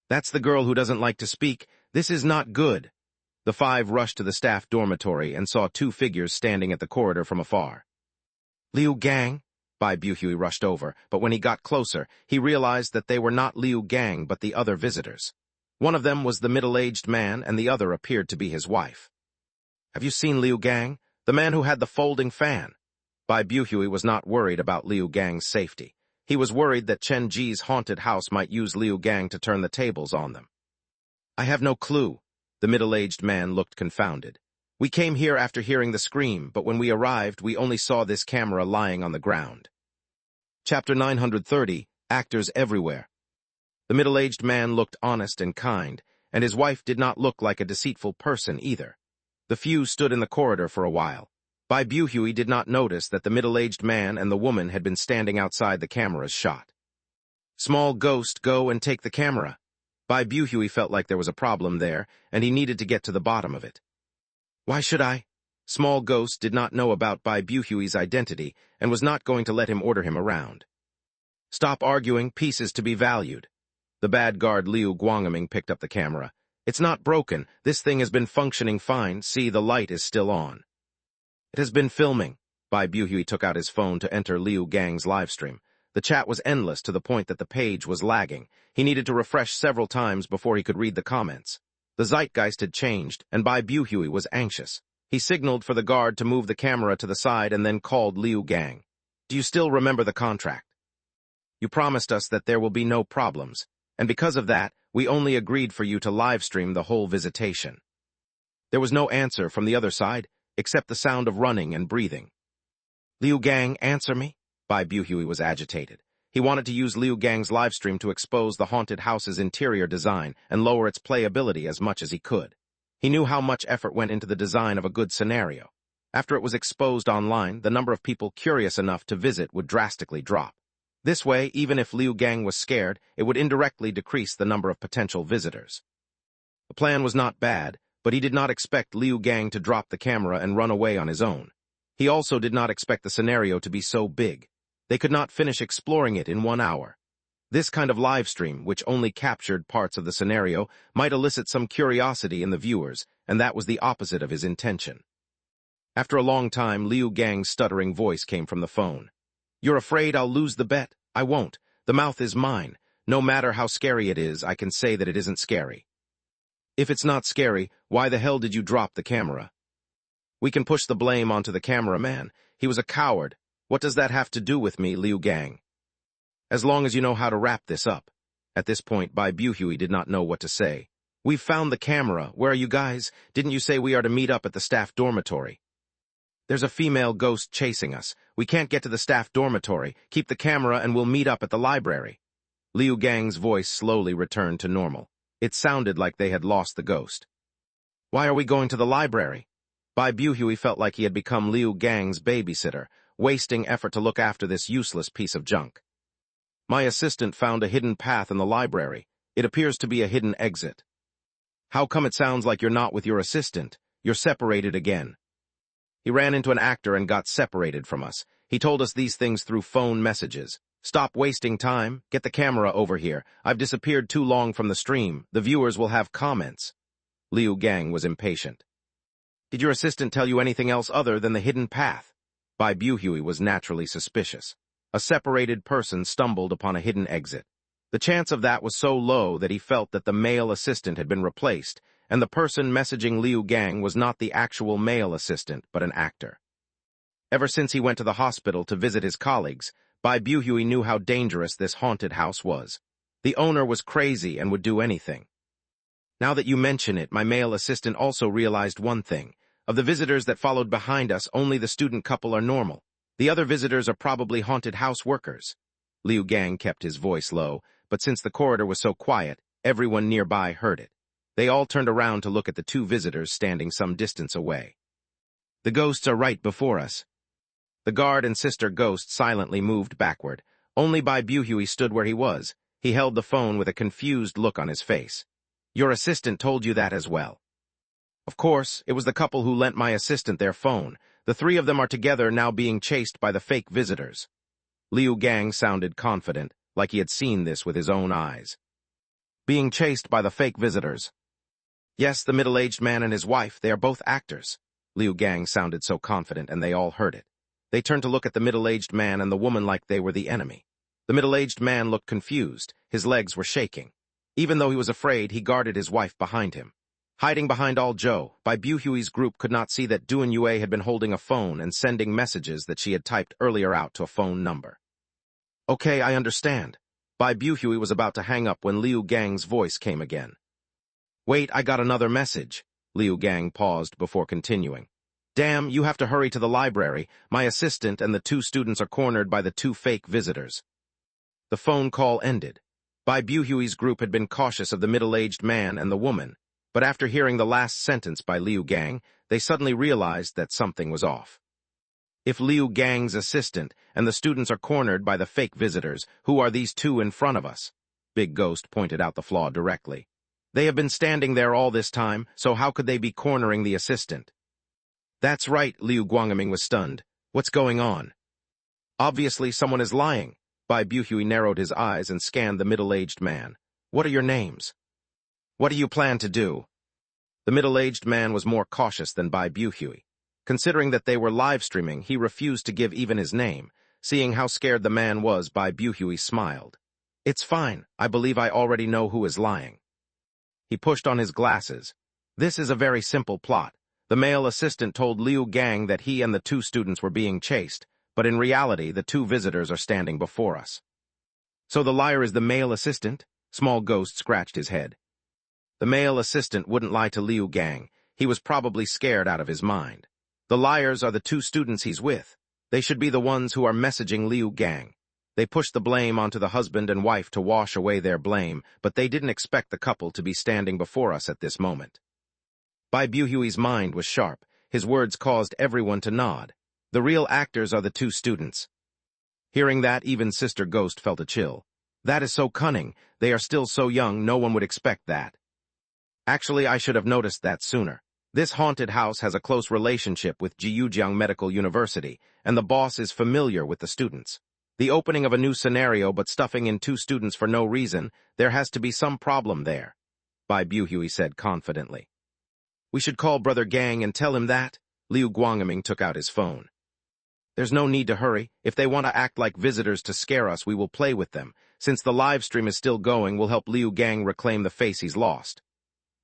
"That's the girl who doesn't like to speak. This is not good." The 5 rushed to the staff dormitory and saw 2 figures standing at the corridor from afar. "Liu Gang?" Bai Buhui rushed over, but when he got closer, he realized that they were not Liu Gang but the other visitors. One of them was the middle-aged man, and the other appeared to be his wife. "Have you seen Liu Gang? The man who had the folding fan?" Bai Buhui was not worried about Liu Gang's safety. He was worried that Chen Ji's haunted house might use Liu Gang to turn the tables on them. "I have no clue." The middle-aged man looked confounded. "We came here after hearing the scream, but when we arrived, we only saw this camera lying on the ground." Chapter 930, Actors Everywhere. The middle-aged man looked honest and kind, and his wife did not look like a deceitful person either. The few stood in the corridor for a while. Bai Buhui did not notice that the middle-aged man and the woman had been standing outside the camera's shot. "Small Ghost, go and take the camera." Bai Buhui felt like there was a problem there, and he needed to get to the bottom of it. "Why should I?" Small Ghost did not know about Bai Buhui's identity and was not going to let him order him around. "Stop arguing, peace is to be valued." The bad guard Liu Guangming picked up the camera. It's not broken. This thing has been functioning fine. See, the light is still on. It has been filming. Bai Buhui took out his phone to enter Liu Gang's livestream. The chat was endless to the point that the page was lagging. He needed to refresh several times before he could read the comments. The zeitgeist had changed, and Bai Buhui was anxious. He signaled for the guard to move the camera to the side and then called Liu Gang. Do you still remember the contract? You promised us that there will be no problems, and because of that, we only agreed for you to livestream the whole visitation. There was no answer from the other side, except the sound of running and breathing. Liu Gang, answer me? Bai Buhui was agitated. He wanted to use Liu Gang's livestream to expose the haunted house's interior design and lower its playability as much as he could. He knew how much effort went into the design of a good scenario. After it was exposed online, the number of people curious enough to visit would drastically drop. This way, even if Liu Gang was scared, it would indirectly decrease the number of potential visitors. The plan was not bad, but he did not expect Liu Gang to drop the camera and run away on his own. He also did not expect the scenario to be so big. They could not finish exploring it in 1 hour. This kind of live stream, which only captured parts of the scenario, might elicit some curiosity in the viewers, and that was the opposite of his intention. After a long time, Liu Gang's stuttering voice came from the phone. You're afraid I'll lose the bet? I won't. The mouth is mine. No matter how scary it is, I can say that it isn't scary. If it's not scary, why the hell did you drop the camera? We can push the blame onto the cameraman. He was a coward. What does that have to do with me, Liu Gang? As long as you know how to wrap this up. At this point, Bai Buhui did not know what to say. We've found the camera. Where are you guys? Didn't you say we are to meet up at the staff dormitory? There's a female ghost chasing us. We can't get to the staff dormitory. Keep the camera and we'll meet up at the library. Liu Gang's voice slowly returned to normal. It sounded like they had lost the ghost. Why are we going to the library? Bai Buhui felt like he had become Liu Gang's babysitter, wasting effort to look after this useless piece of junk. My assistant found a hidden path in the library. It appears to be a hidden exit. How come it sounds like you're not with your assistant? You're separated again. He ran into an actor and got separated from us. He told us these things through phone messages. Stop wasting time. Get the camera over here. I've disappeared too long from the stream. The viewers will have comments. Liu Gang was impatient. Did your assistant tell you anything else other than the hidden path? Bai Buhui was naturally suspicious. A separated person stumbled upon a hidden exit. The chance of that was so low that he felt that the male assistant had been replaced, and the person messaging Liu Gang was not the actual male assistant, but an actor. Ever since he went to the hospital to visit his colleagues, Bai Buhui knew how dangerous this haunted house was. The owner was crazy and would do anything. Now that you mention it, my male assistant also realized one thing. Of the visitors that followed behind us, only the student couple are normal. The other visitors are probably haunted house workers. Liu Gang kept his voice low, but since the corridor was so quiet, everyone nearby heard it. They all turned around to look at the two visitors standing some distance away. The ghosts are right before us. The guard and sister ghost silently moved backward. Only Bai Buhui stood where he was. He held the phone with a confused look on his face. Your assistant told you that as well. Of course, it was the couple who lent my assistant their phone. The three of them are together now being chased by the fake visitors. Liu Gang sounded confident, like he had seen this with his own eyes. Being chased by the fake visitors. Yes, the middle-aged man and his wife, they are both actors. Liu Gang sounded so confident, and they all heard it. They turned to look at the middle-aged man and the woman like they were the enemy. The middle-aged man looked confused. His legs were shaking. Even though he was afraid, he guarded his wife behind him. Hiding behind All Joe, Bai Buhui's group could not see that Duan Yue had been holding a phone and sending messages that she had typed earlier out to a phone number. Okay, I understand. Bai Buhui was about to hang up when Liu Gang's voice came again. Wait, I got another message. Liu Gang paused before continuing. Damn, you have to hurry to the library. My assistant and the two students are cornered by the two fake visitors. The phone call ended. Bai Buhui's group had been cautious of the middle-aged man and the woman, but after hearing the last sentence by Liu Gang, they suddenly realized that something was off. If Liu Gang's assistant and the students are cornered by the fake visitors, who are these two in front of us? Big Ghost pointed out the flaw directly. They have been standing there all this time, so how could they be cornering the assistant? That's right, Liu Guangming was stunned. What's going on? Obviously, someone is lying. Bai Buhui narrowed his eyes and scanned the middle-aged man. What are your names? What do you plan to do? The middle-aged man was more cautious than Bai Buhui. Considering that they were live-streaming, he refused to give even his name. Seeing how scared the man was, Bai Buhui smiled. It's fine. I believe I already know who is lying. He pushed on his glasses. This is a very simple plot. The male assistant told Liu Gang that he and the two students were being chased, but in reality, the two visitors are standing before us. So the liar is the male assistant? Small Ghost scratched his head. The male assistant wouldn't lie to Liu Gang. He was probably scared out of his mind. The liars are the two students he's with. They should be the ones who are messaging Liu Gang. They pushed the blame onto the husband and wife to wash away their blame, but they didn't expect the couple to be standing before us at this moment. Bai Buhui's mind was sharp. His words caused everyone to nod. The real actors are the two students. Hearing that, even Sister Ghost felt a chill. That is so cunning. They are still so young, no one would expect that. Actually, I should have noticed that sooner. This haunted house has a close relationship with Jiujiang Medical University, and the boss is familiar with the students. The opening of a new scenario but stuffing in two students for no reason, there has to be some problem there, Bai Buhui said confidently. We should call Brother Gang and tell him that. Liu Guangming took out his phone. There's no need to hurry. If they want to act like visitors to scare us, we will play with them. Since the live stream is still going, we'll help Liu Gang reclaim the face he's lost.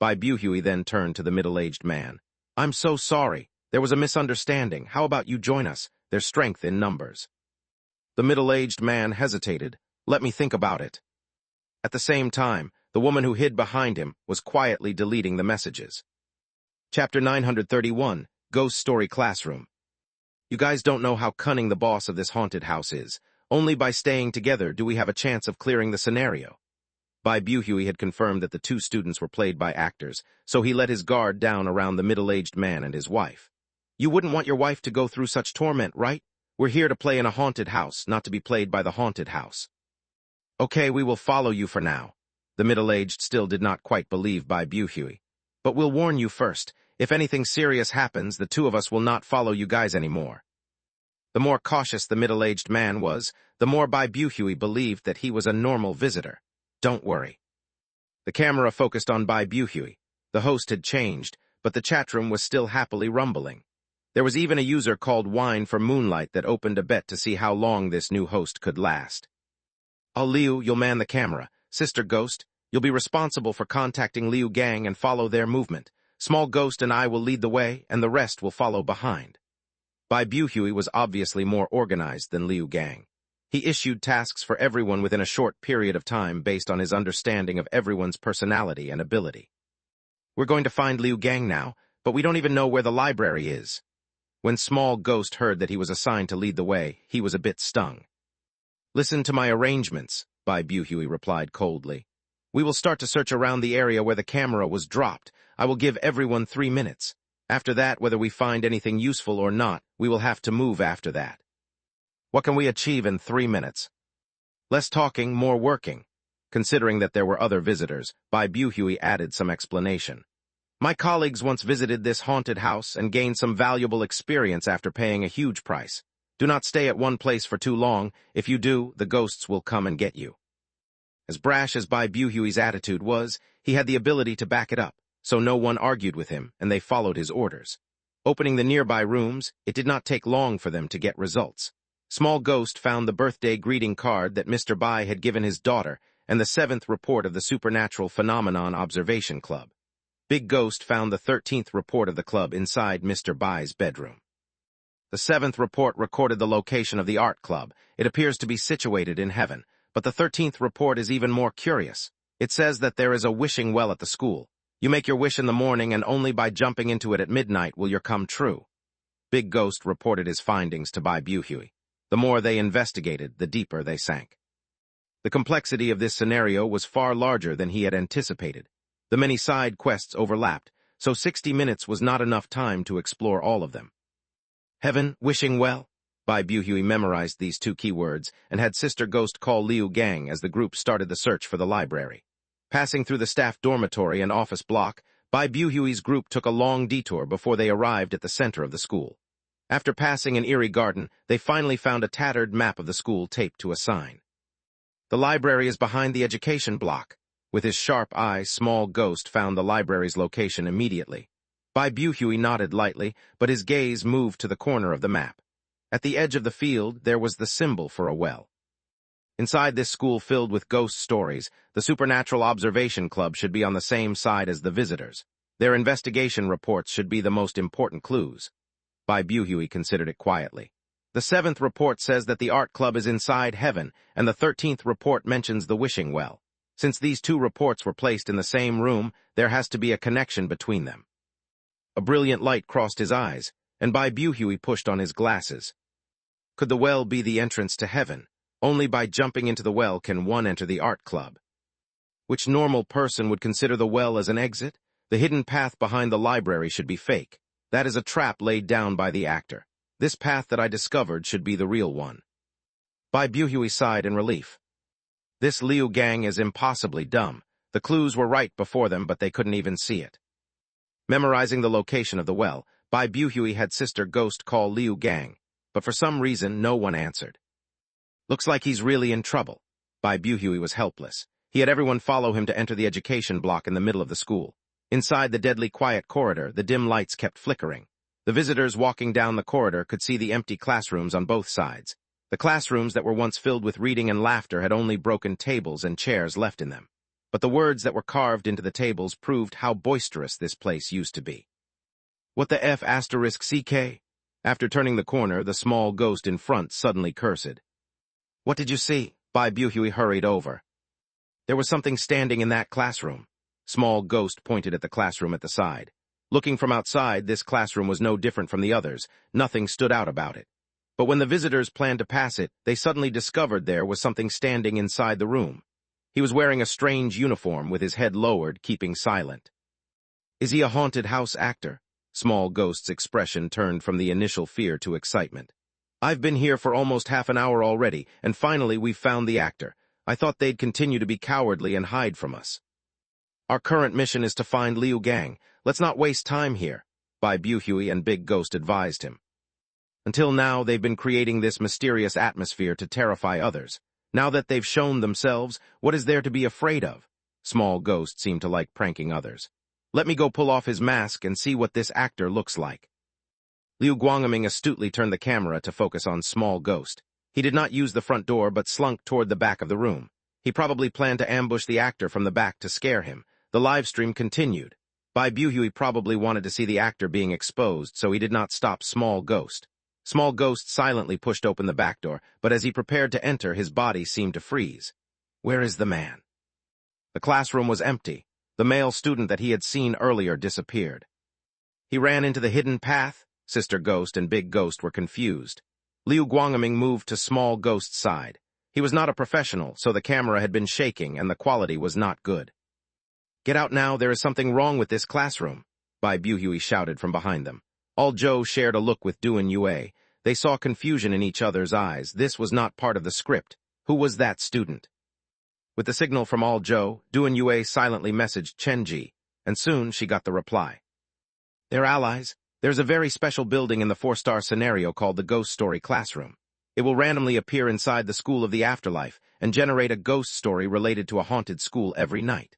Bai Buhui then turned to the middle-aged man. I'm so sorry. There was a misunderstanding. How about you join us? There's strength in numbers. The middle-aged man hesitated. Let me think about it. At the same time, the woman who hid behind him was quietly deleting the messages. Chapter 931, Ghost Story Classroom. You guys don't know how cunning the boss of this haunted house is. Only by staying together do we have a chance of clearing the scenario. Bai Buhui had confirmed that the two students were played by actors, so he let his guard down around the middle-aged man and his wife. You wouldn't want your wife to go through such torment, right? We're here to play in a haunted house, not to be played by the haunted house. Okay, we will follow you for now. The middle-aged still did not quite believe Bai Buhui. But we'll warn you first. If anything serious happens, the two of us will not follow you guys anymore. The more cautious the middle-aged man was, the more Bai Buhui believed that he was a normal visitor. Don't worry. The camera focused on Bai Buhui. The host had changed, but the chatroom was still happily rumbling. There was even a user called Wine for Moonlight that opened a bet to see how long this new host could last. Liu, you'll man the camera. Sister Ghost, you'll be responsible for contacting Liu Gang and follow their movement. Small Ghost and I will lead the way, and the rest will follow behind. Bai Buhui was obviously more organized than Liu Gang. He issued tasks for everyone within a short period of time based on his understanding of everyone's personality and ability. We're going to find Liu Gang now, but we don't even know where the library is. When Small Ghost heard that he was assigned to lead the way, he was a bit stung. Listen to my arrangements, Bai Buhui replied coldly. We will start to search around the area where the camera was dropped. I will give everyone 3 minutes. After that, whether we find anything useful or not, we will have to move after that. What can we achieve in 3 minutes? Less talking, more working. Considering that there were other visitors, Bai Buhui added some explanation. My colleagues once visited this haunted house and gained some valuable experience after paying a huge price. Do not stay at one place for too long. If you do, the ghosts will come and get you. As brash as Bai Buhui's attitude was, he had the ability to back it up, so no one argued with him, and they followed his orders. Opening the nearby rooms, it did not take long for them to get results. Small Ghost found the birthday greeting card that Mr. Bai had given his daughter and the 7th report of the Supernatural Phenomenon Observation Club. Big Ghost found the 13th report of the club inside Mr. Bai's bedroom. The 7th report recorded the location of the art club. It appears to be situated in heaven, but the 13th report is even more curious. It says that there is a wishing well at the school. You make your wish in the morning, and only by jumping into it at midnight will your come true. Big Ghost reported his findings to Bai Buhui. The more they investigated, the deeper they sank. The complexity of this scenario was far larger than he had anticipated. The many side quests overlapped, so 60 minutes was not enough time to explore all of them. Heaven, wishing well? Bai Buhui memorized these 2 keywords and had Sister Ghost call Liu Gang as the group started the search for the library. Passing through the staff dormitory and office block, Bai Buhui's group took a long detour before they arrived at the center of the school. After passing an eerie garden, they finally found a tattered map of the school taped to a sign. The library is behind the education block. With his sharp eye, Small Ghost found the library's location immediately. Bai Buhui nodded lightly, but his gaze moved to the corner of the map. At the edge of the field, there was the symbol for a well. Inside this school filled with ghost stories, the Supernatural Observation Club should be on the same side as the visitors. Their investigation reports should be the most important clues. Bai Buhui considered it quietly. The 7th report says that the art club is inside heaven, and the 13th report mentions the wishing well. Since these two reports were placed in the same room, there has to be a connection between them. A brilliant light crossed his eyes, and Bai Buhui pushed on his glasses. Could the well be the entrance to heaven? Only by jumping into the well can one enter the art club. Which normal person would consider the well as an exit? The hidden path behind the library should be fake. That is a trap laid down by the actor. This path that I discovered should be the real one. Bai Buhui sighed in relief. This Liu gang is impossibly dumb. The clues were right before them, but they couldn't even see it. Memorizing the location of the well, Bai Buhui had Sister Ghost call Liu gang, but for some reason no one answered. Looks like he's really in trouble. Bai Buhui was helpless. He had everyone follow him to enter the education block in the middle of the school. Inside the deadly quiet corridor, the dim lights kept flickering. The visitors walking down the corridor could see the empty classrooms on both sides. The classrooms that were once filled with reading and laughter had only broken tables and chairs left in them. But the words that were carved into the tables proved how boisterous this place used to be. What the F*** CK? After turning the corner, the Small Ghost in front suddenly cursed. What did you see? Bai Buhui hurried over. There was something standing in that classroom. Small Ghost pointed at the classroom at the side. Looking from outside, this classroom was no different from the others. Nothing stood out about it. But when the visitors planned to pass it, they suddenly discovered there was something standing inside the room. He was wearing a strange uniform with his head lowered, keeping silent. Is he a haunted house actor? Small Ghost's expression turned from the initial fear to excitement. I've been here for almost half an hour already, and finally we've found the actor. I thought they'd continue to be cowardly and hide from us. Our current mission is to find Liu gang. Let's not waste time here, Bai Buhui and Big Ghost advised him. Until now, they've been creating this mysterious atmosphere to terrify others. Now that they've shown themselves, what is there to be afraid of? Small Ghost seemed to like pranking others. Let me go pull off his mask and see what this actor looks like. Liu Guangming astutely turned the camera to focus on Small Ghost. He did not use the front door but slunk toward the back of the room. He probably planned to ambush the actor from the back to scare him. The live stream continued. Bai Buhui probably wanted to see the actor being exposed, so he did not stop Small Ghost. Small Ghost silently pushed open the back door, but as he prepared to enter, his body seemed to freeze. Where is the man? The classroom was empty. The male student that he had seen earlier disappeared. He ran into the hidden path. Sister Ghost and Big Ghost were confused. Liu Guangming moved to Small Ghost's side. He was not a professional, so the camera had been shaking and the quality was not good. Get out now, there is something wrong with this classroom, Bai Buhui shouted from behind them. All Zhou shared a look with Duan Yue. They saw confusion in each other's eyes. This was not part of the script. Who was that student? With the signal from All Zhou, Duan Yue silently messaged Chen Ji, and soon she got the reply. They're allies. There's a very special building in the 4-star scenario called the Ghost Story Classroom. It will randomly appear inside the School of the Afterlife and generate a ghost story related to a haunted school every night.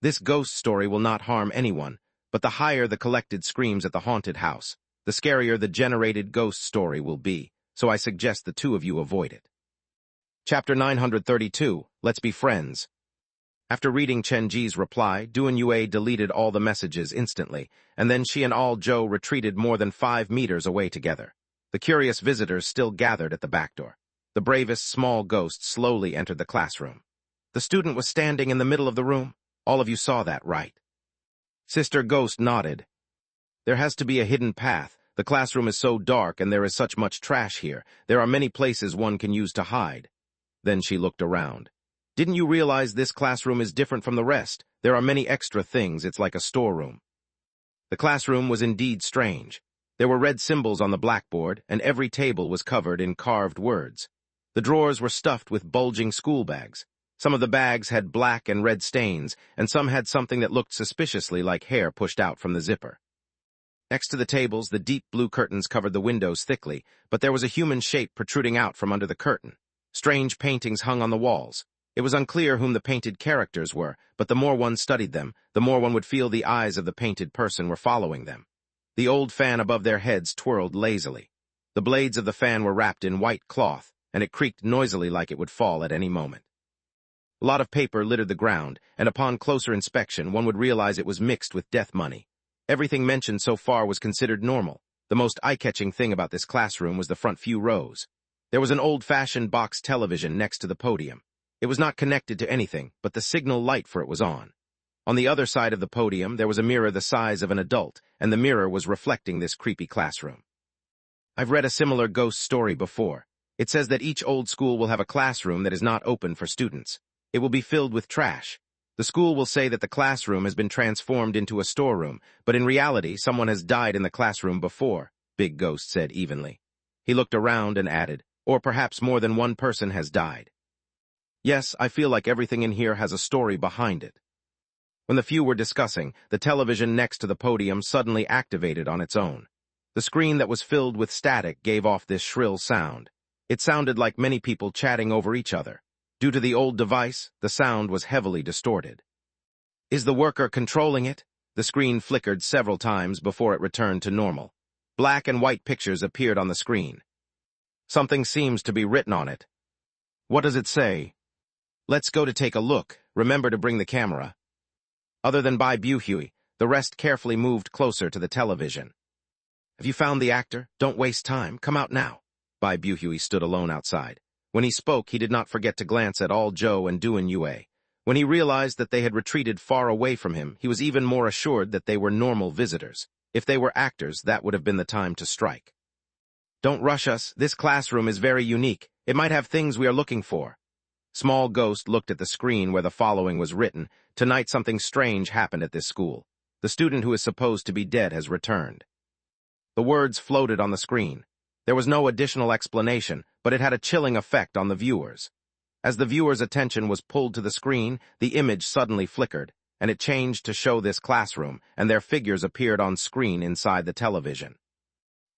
This ghost story will not harm anyone, but the higher the collected screams at the haunted house, the scarier the generated ghost story will be, so I suggest the two of you avoid it. Chapter 932, Let's Be Friends. After reading Chen Ji's reply, Duan Yue deleted all the messages instantly, and then she and All Zhou retreated more than 5 meters away together. The curious visitors still gathered at the back door. The bravest Small Ghost slowly entered the classroom. The student was standing in the middle of the room. All of you saw that, right? Sister Ghost nodded. There has to be a hidden path. The classroom is so dark and there is such much trash here. There are many places one can use to hide. Then she looked around. Didn't you realize this classroom is different from the rest? There are many extra things. It's like a storeroom. The classroom was indeed strange. There were red symbols on the blackboard, and every table was covered in carved words. The drawers were stuffed with bulging school bags. Some of the bags had black and red stains, and some had something that looked suspiciously like hair pushed out from the zipper. Next to the tables, the deep blue curtains covered the windows thickly, but there was a human shape protruding out from under the curtain. Strange paintings hung on the walls. It was unclear whom the painted characters were, but the more one studied them, the more one would feel the eyes of the painted person were following them. The old fan above their heads twirled lazily. The blades of the fan were wrapped in white cloth, and it creaked noisily like it would fall at any moment. A lot of paper littered the ground, and upon closer inspection one would realize it was mixed with death money. Everything mentioned so far was considered normal. The most eye-catching thing about this classroom was the front few rows. There was an old-fashioned box television next to the podium. It was not connected to anything, but the signal light for it was on. On the other side of the podium, there was a mirror the size of an adult, and the mirror was reflecting this creepy classroom. I've read a similar ghost story before. It says that each old school will have a classroom that is not open for students. It will be filled with trash. The school will say that the classroom has been transformed into a storeroom, but in reality, someone has died in the classroom before, Big Ghost said evenly. He looked around and added, or perhaps more than one person has died. Yes, I feel like everything in here has a story behind it. When the few were discussing, the television next to the podium suddenly activated on its own. The screen that was filled with static gave off this shrill sound. It sounded like many people chatting over each other. Due to the old device, the sound was heavily distorted. Is the worker controlling it? The screen flickered several times before it returned to normal. Black and white pictures appeared on the screen. Something seems to be written on it. What does it say? Let's go to take a look. Remember to bring the camera. Other than Bai Buhui, the rest carefully moved closer to the television. Have you found the actor? Don't waste time. Come out now. Bai Buhui stood alone outside. When he spoke, he did not forget to glance at all Zhou and Duan Yue. When he realized that they had retreated far away from him, he was even more assured that they were normal visitors. If they were actors, that would have been the time to strike. Don't rush us. This classroom is very unique. It might have things we are looking for. Small Ghost looked at the screen where the following was written. Tonight something strange happened at this school. The student who is supposed to be dead has returned. The words floated on the screen. There was no additional explanation, but it had a chilling effect on the viewers. As the viewers' attention was pulled to the screen, the image suddenly flickered, and it changed to show this classroom, and their figures appeared on screen inside the television.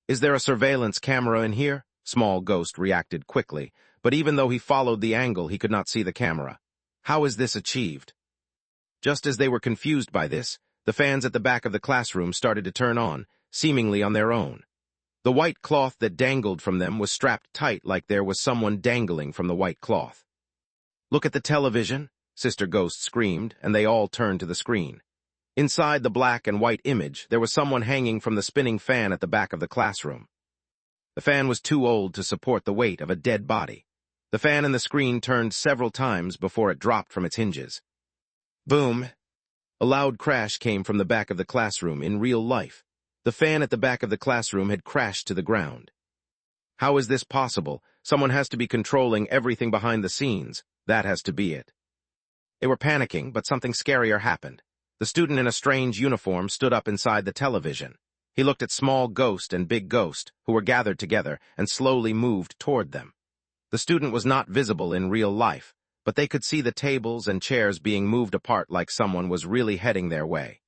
Is there a surveillance camera in here? Small Ghost reacted quickly, but even though he followed the angle, he could not see the camera. How is this achieved? Just as they were confused by this, the fans at the back of the classroom started to turn on, seemingly on their own. The white cloth that dangled from them was strapped tight like there was someone dangling from the white cloth. Look at the television, Sister Ghost screamed, and they all turned to the screen. Inside the black and white image, there was someone hanging from the spinning fan at the back of the classroom. The fan was too old to support the weight of a dead body. The fan in the screen turned several times before it dropped from its hinges. Boom! A loud crash came from the back of the classroom in real life. The fan at the back of the classroom had crashed to the ground. How is this possible? Someone has to be controlling everything behind the scenes. That has to be it. They were panicking, but something scarier happened. The student in a strange uniform stood up inside the television. He looked at Small Ghost and Big Ghost, who were gathered together, and slowly moved toward them. The student was not visible in real life, but they could see the tables and chairs being moved apart like someone was really heading their way.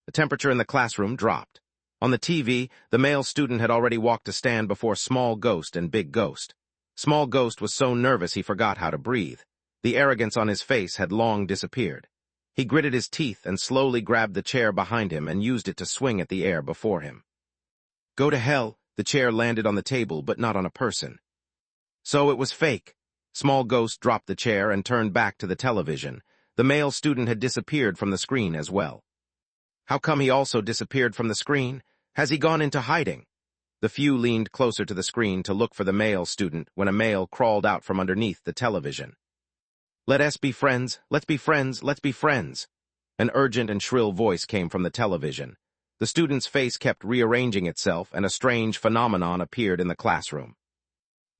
The temperature in the classroom dropped. On the TV, the male student had already walked to stand before Small Ghost and Big Ghost. Small Ghost was so nervous he forgot how to breathe. The arrogance on his face had long disappeared. He gritted his teeth and slowly grabbed the chair behind him and used it to swing at the air before him. Go to hell! The chair landed on the table, but not on a person. So it was fake. Small Ghost dropped the chair and turned back to the television. The male student had disappeared from the screen as well. How come he also disappeared from the screen? Has he gone into hiding? The few leaned closer to the screen to look for the male student when a male crawled out from underneath the television. Let us be friends, let's be friends, let's be friends. An urgent and shrill voice came from the television. The student's face kept rearranging itself, and a strange phenomenon appeared in the classroom.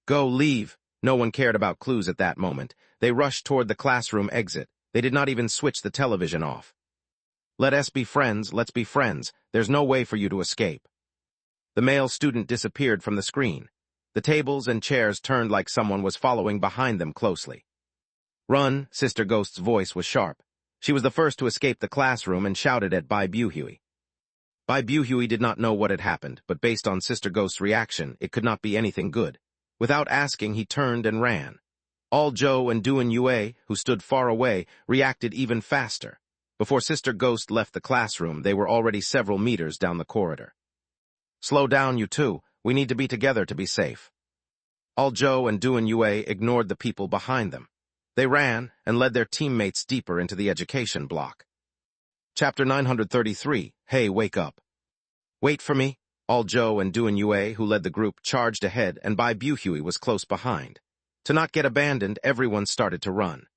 Go, leave. No one cared about clues at that moment. They rushed toward the classroom exit. They did not even switch the television off. Let us be friends, let's be friends. There's no way for you to escape. The male student disappeared from the screen. The tables and chairs turned like someone was following behind them closely. Run, Sister Ghost's voice was sharp. She was the first to escape the classroom and shouted at Bai Buhui. Bai Buhui did not know what had happened, but based on Sister Ghost's reaction, it could not be anything good. Without asking, he turned and ran. All Joe and Duan Yue, who stood far away, reacted even faster. Before Sister Ghost left the classroom, they were already several meters down the corridor. "Slow down, you two. We need to be together to be safe." All Joe and Duan Yue ignored the people behind them. They ran and led their teammates deeper into the education block. Chapter 933, Hey, Wake Up. "Wait for me." All Joe and Duan Yue, who led the group, charged ahead, and Bai Buhui was close behind. To not get abandoned, everyone started to run.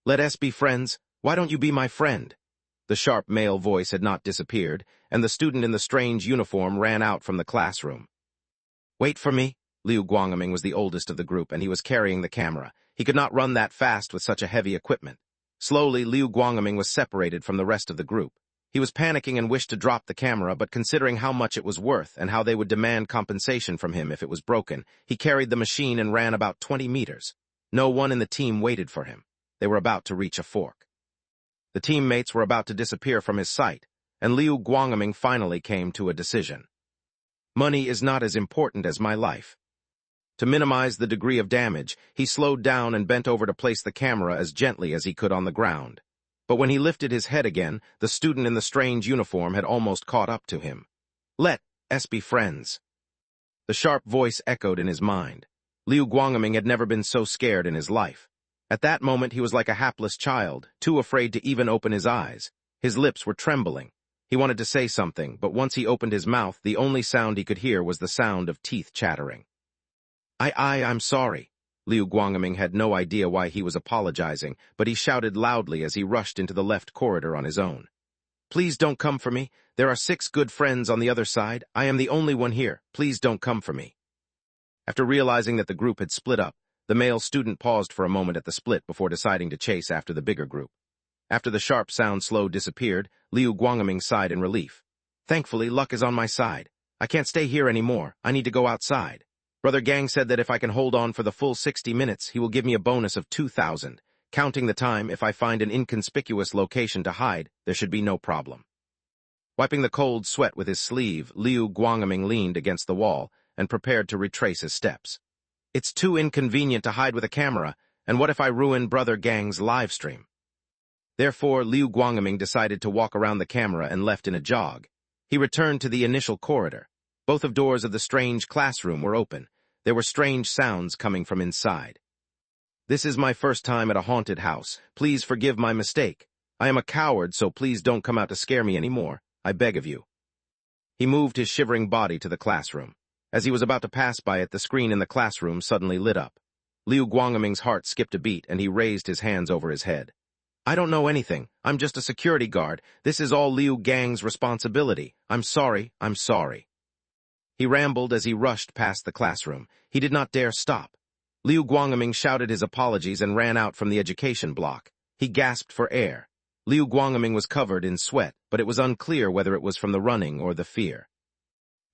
"Let us be friends. Why don't you be my friend?" The sharp male voice had not disappeared, and the student in the strange uniform ran out from the classroom. "Wait for me." Liu Guangming was the oldest of the group, and he was carrying the camera. He could not run that fast with such a heavy equipment. Slowly, Liu Guangming was separated from the rest of the group. He was panicking and wished to drop the camera, but considering how much it was worth and how they would demand compensation from him if it was broken, he carried the machine and ran about 20 meters. No one in the team waited for him. They were about to reach a fork. The teammates were about to disappear from his sight, and Liu Guangming finally came to a decision. "Money is not as important as my life." To minimize the degree of damage, he slowed down and bent over to place the camera as gently as he could on the ground. But when he lifted his head again, the student in the strange uniform had almost caught up to him. "Let us be friends." The sharp voice echoed in his mind. Liu Guangming had never been so scared in his life. At that moment, he was like a hapless child, too afraid to even open his eyes. His lips were trembling. He wanted to say something, but once he opened his mouth, the only sound he could hear was the sound of teeth chattering. I'm sorry." Liu Guangming had no idea why he was apologizing, but he shouted loudly as he rushed into the left corridor on his own. "Please don't come for me. There are 6 good friends on the other side. I am the only one here. Please don't come for me." After realizing that the group had split up, the male student paused for a moment at the split before deciding to chase after the bigger group. After the sharp sound slow disappeared, Liu Guangming sighed in relief. "Thankfully, luck is on my side. I can't stay here anymore. I need to go outside. Brother Gang said that if I can hold on for the full 60 minutes, he will give me a bonus of 2,000. Counting the time, if I find an inconspicuous location to hide, there should be no problem." Wiping the cold sweat with his sleeve, Liu Guangming leaned against the wall and prepared to retrace his steps. "It's too inconvenient to hide with a camera, and what if I ruin Brother Gang's live stream?" Therefore, Liu Guangming decided to walk around the camera and left in a jog. He returned to the initial corridor. Both of doors of the strange classroom were open. There were strange sounds coming from inside. "This is my first time at a haunted house. Please forgive my mistake. I am a coward, so please don't come out to scare me anymore. I beg of you." He moved his shivering body to the classroom. As he was about to pass by it, the screen in the classroom suddenly lit up. Liu Guangming's heart skipped a beat, and he raised his hands over his head. "I don't know anything. I'm just a security guard. This is all Liu Gang's responsibility. I'm sorry. I'm sorry." He rambled as he rushed past the classroom. He did not dare stop. Liu Guangming shouted his apologies and ran out from the education block. He gasped for air. Liu Guangming was covered in sweat, but it was unclear whether it was from the running or the fear.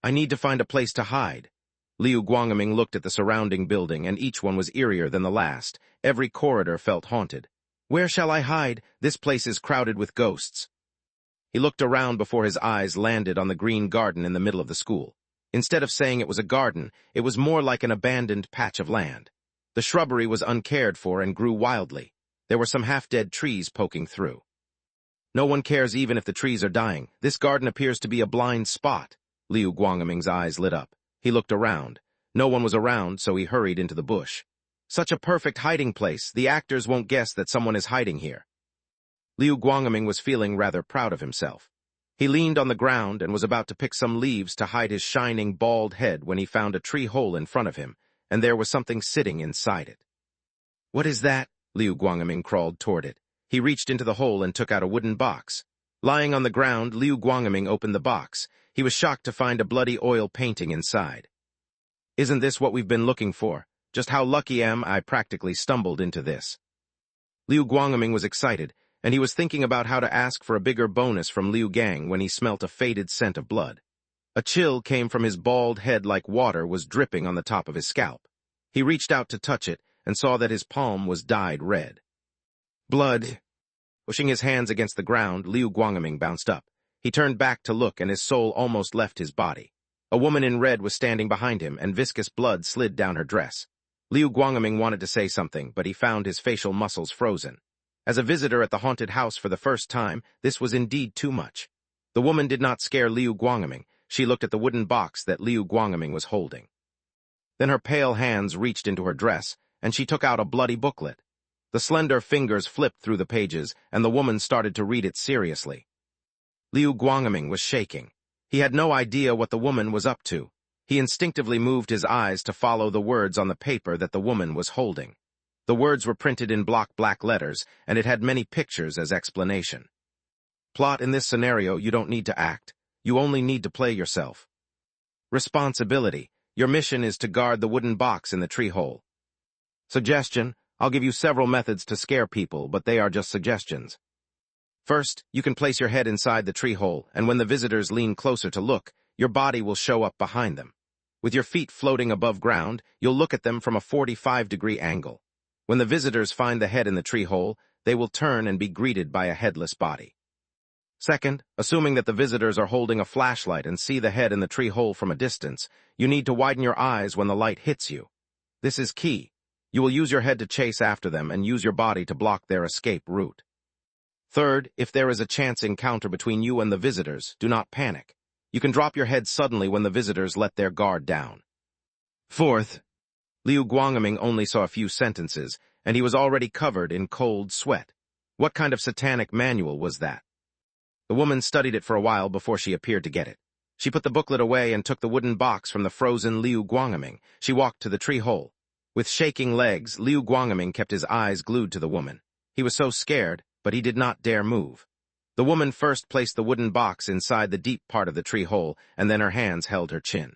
"I need to find a place to hide." Liu Guangming looked at the surrounding building, and each one was eerier than the last. Every corridor felt haunted. "Where shall I hide? This place is crowded with ghosts." He looked around before his eyes landed on the green garden in the middle of the school. Instead of saying it was a garden, it was more like an abandoned patch of land. The shrubbery was uncared for and grew wildly. There were some half-dead trees poking through. "No one cares even if the trees are dying. This garden appears to be a blind spot." Liu Guangming's eyes lit up. He looked around. No one was around, so he hurried into the bush. "Such a perfect hiding place. The actors won't guess that someone is hiding here." Liu Guangming was feeling rather proud of himself. He leaned on the ground and was about to pick some leaves to hide his shining, bald head when he found a tree hole in front of him, and there was something sitting inside it. "What is that?" Liu Guangming crawled toward it. He reached into the hole and took out a wooden box. Lying on the ground, Liu Guangming opened the box. He was shocked to find a bloody oil painting inside. "Isn't this what we've been looking for? Just how lucky am I practically stumbled into this." Liu Guangming was excited, and he was thinking about how to ask for a bigger bonus from Liu Gang when he smelt a faded scent of blood. A chill came from his bald head like water was dripping on the top of his scalp. He reached out to touch it and saw that his palm was dyed red. "Blood." Pushing his hands against the ground, Liu Guangming bounced up. He turned back to look, and his soul almost left his body. A woman in red was standing behind him, and viscous blood slid down her dress. Liu Guangming wanted to say something, but he found his facial muscles frozen. As a visitor at the haunted house for the first time, this was indeed too much. The woman did not scare Liu Guangming. She looked at the wooden box that Liu Guangming was holding. Then her pale hands reached into her dress, and she took out a bloody booklet. The slender fingers flipped through the pages, and the woman started to read it seriously. Liu Guangming was shaking. He had no idea what the woman was up to. He instinctively moved his eyes to follow the words on the paper that the woman was holding. The words were printed in block black letters, and it had many pictures as explanation. Plot: in this scenario, you don't need to act. You only need to play yourself. Responsibility: your mission is to guard the wooden box in the tree hole. Suggestion: I'll give you several methods to scare people, but they are just suggestions. First, you can place your head inside the tree hole, and when the visitors lean closer to look, your body will show up behind them. With your feet floating above ground, you'll look at them from a 45-degree angle. When the visitors find the head in the tree hole, they will turn and be greeted by a headless body. Second, assuming that the visitors are holding a flashlight and see the head in the tree hole from a distance, you need to widen your eyes when the light hits you. This is key. You will use your head to chase after them and use your body to block their escape route. Third, if there is a chance encounter between you and the visitors, do not panic. You can drop your head suddenly when the visitors let their guard down. Fourth, Liu Guangming only saw a few sentences, and he was already covered in cold sweat. What kind of satanic manual was that? The woman studied it for a while before she appeared to get it. She put the booklet away and took the wooden box from the frozen Liu Guangming. She walked to the tree hole. With shaking legs, Liu Guangming kept his eyes glued to the woman. He was so scared, but he did not dare move. The woman first placed the wooden box inside the deep part of the tree hole, and then her hands held her chin.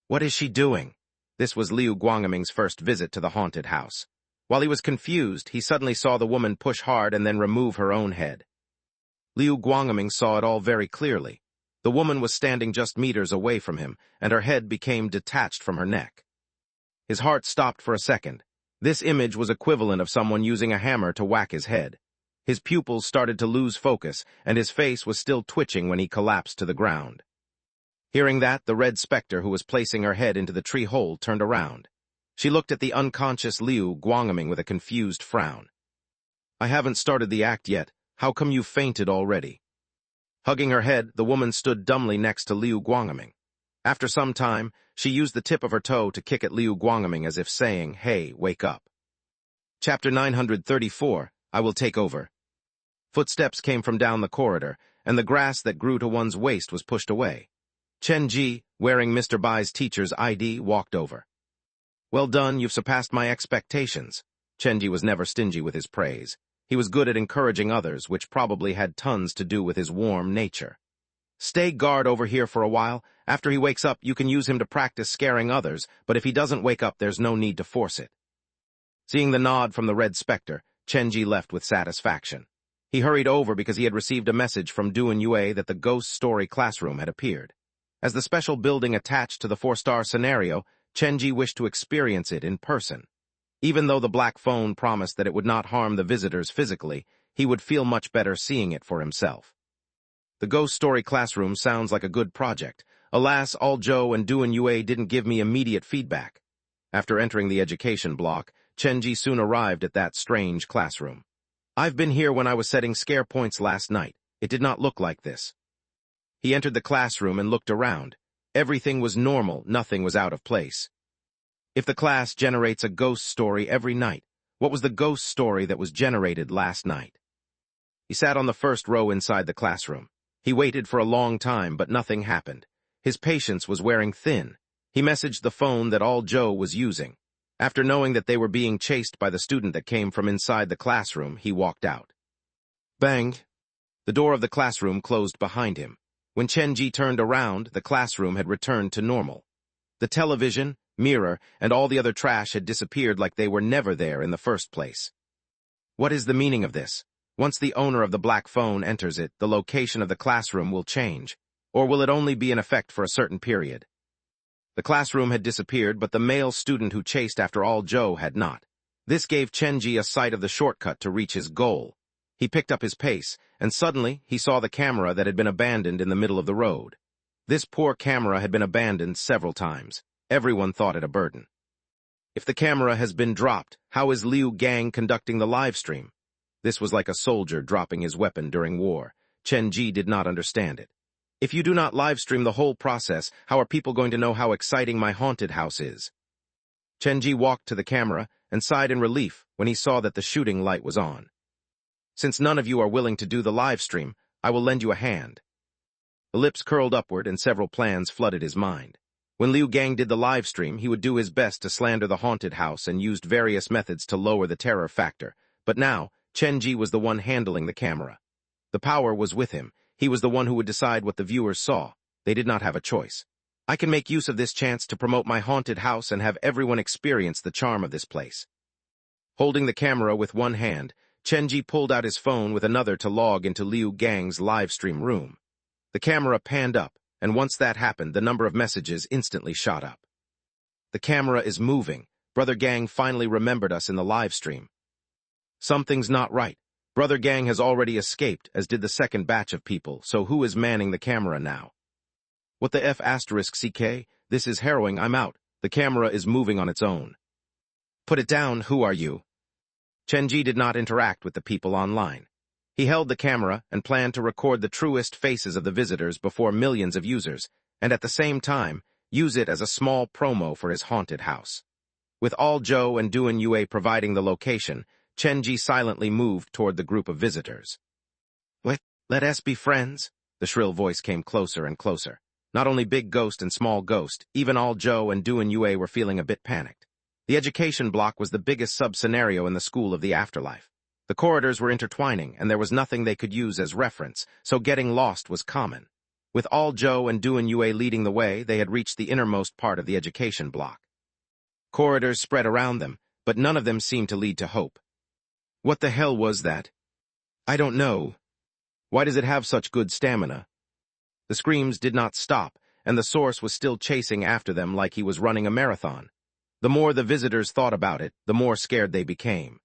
What is she doing? This was Liu Guangming's first visit to the haunted house. While he was confused, he suddenly saw the woman push hard and then remove her own head. Liu Guangming saw it all very clearly. The woman was standing just meters away from him, and her head became detached from her neck. His heart stopped for a second. This image was equivalent of someone using a hammer to whack his head. His pupils started to lose focus, and his face was still twitching when he collapsed to the ground. Hearing that, the red specter who was placing her head into the tree hole turned around. She looked at the unconscious Liu Guangming with a confused frown. I haven't started the act yet. How come you fainted already? Hugging her head, the woman stood dumbly next to Liu Guangming. After some time, she used the tip of her toe to kick at Liu Guangming as if saying, "Hey, wake up." Chapter 934, I will take over. Footsteps came from down the corridor, and the grass that grew to one's waist was pushed away. Chen Ji, wearing Mr. Bai's teacher's ID, walked over. Well done, you've surpassed my expectations. Chen Ji was never stingy with his praise. He was good at encouraging others, which probably had tons to do with his warm nature. Stay guard over here for a while. After he wakes up, you can use him to practice scaring others, but if he doesn't wake up, there's no need to force it. Seeing the nod from the red specter, Chen Ji left with satisfaction. He hurried over because he had received a message from Duan Yue that the ghost story classroom had appeared. As the special building attached to the 4-star scenario, Chen Ji wished to experience it in person. Even though the black phone promised that it would not harm the visitors physically, he would feel much better seeing it for himself. The ghost story classroom sounds like a good project. Alas, Alzhou and Duan Yue didn't give me immediate feedback. After entering the education block, Chen Ji soon arrived at that strange classroom. I've been here when I was setting scare points last night. It did not look like this. He entered the classroom and looked around. Everything was normal, nothing was out of place. If the class generates a ghost story every night, what was the ghost story that was generated last night? He sat on the first row inside the classroom. He waited for a long time, but nothing happened. His patience was wearing thin. He messaged the phone that Alzhou was using. After knowing that they were being chased by the student that came from inside the classroom, he walked out. Bang! The door of the classroom closed behind him. When Chen Ji turned around, the classroom had returned to normal. The television, mirror, and all the other trash had disappeared like they were never there in the first place. What is the meaning of this? Once the owner of the black phone enters it, the location of the classroom will change. Or will it only be in effect for a certain period? The classroom had disappeared, but the male student who chased after Alzhou had not. This gave Chen Ji a sight of the shortcut to reach his goal. He picked up his pace, and suddenly he saw the camera that had been abandoned in the middle of the road. This poor camera had been abandoned several times. Everyone thought it a burden. If the camera has been dropped, how is Liu Gang conducting the live stream? This was like a soldier dropping his weapon during war. Chen Ji did not understand it. If you do not live stream the whole process, how are people going to know how exciting my haunted house is? Chen Ji walked to the camera and sighed in relief when he saw that the shooting light was on. Since none of you are willing to do the live stream, I will lend you a hand. The lips curled upward and several plans flooded his mind. When Liu Gang did the live stream, he would do his best to slander the haunted house and used various methods to lower the terror factor. But now, Chen Ji was the one handling the camera. The power was with him. He was the one who would decide what the viewers saw. They did not have a choice. I can make use of this chance to promote my haunted house and have everyone experience the charm of this place. Holding the camera with one hand, Chen Ji pulled out his phone with another to log into Liu Gang's live stream room. The camera panned up, and once that happened, the number of messages instantly shot up. The camera is moving. Brother Gang finally remembered us in the live stream. Something's not right. Brother Gang has already escaped, as did the second batch of people, so who is manning the camera now? What the F asterisk CK? This is harrowing, I'm out. The camera is moving on its own. Put it down, who are you? Chen Ji did not interact with the people online. He held the camera and planned to record the truest faces of the visitors before millions of users, and at the same time, use it as a small promo for his haunted house. With All Joe and Duan Yue providing the location, Chen Ji silently moved toward the group of visitors. Let us be friends? The shrill voice came closer and closer. Not only Big Ghost and Small Ghost, even All Joe and Duan Yue were feeling a bit panicked. The education block was the biggest sub-scenario in the School of the Afterlife. The corridors were intertwining, and there was nothing they could use as reference, so getting lost was common. With All Joe and Duan Yue leading the way, they had reached the innermost part of the education block. Corridors spread around them, but none of them seemed to lead to hope. What the hell was that? I don't know. Why does it have such good stamina? The screams did not stop, and the source was still chasing after them like he was running a marathon. The more the visitors thought about it, the more scared they became.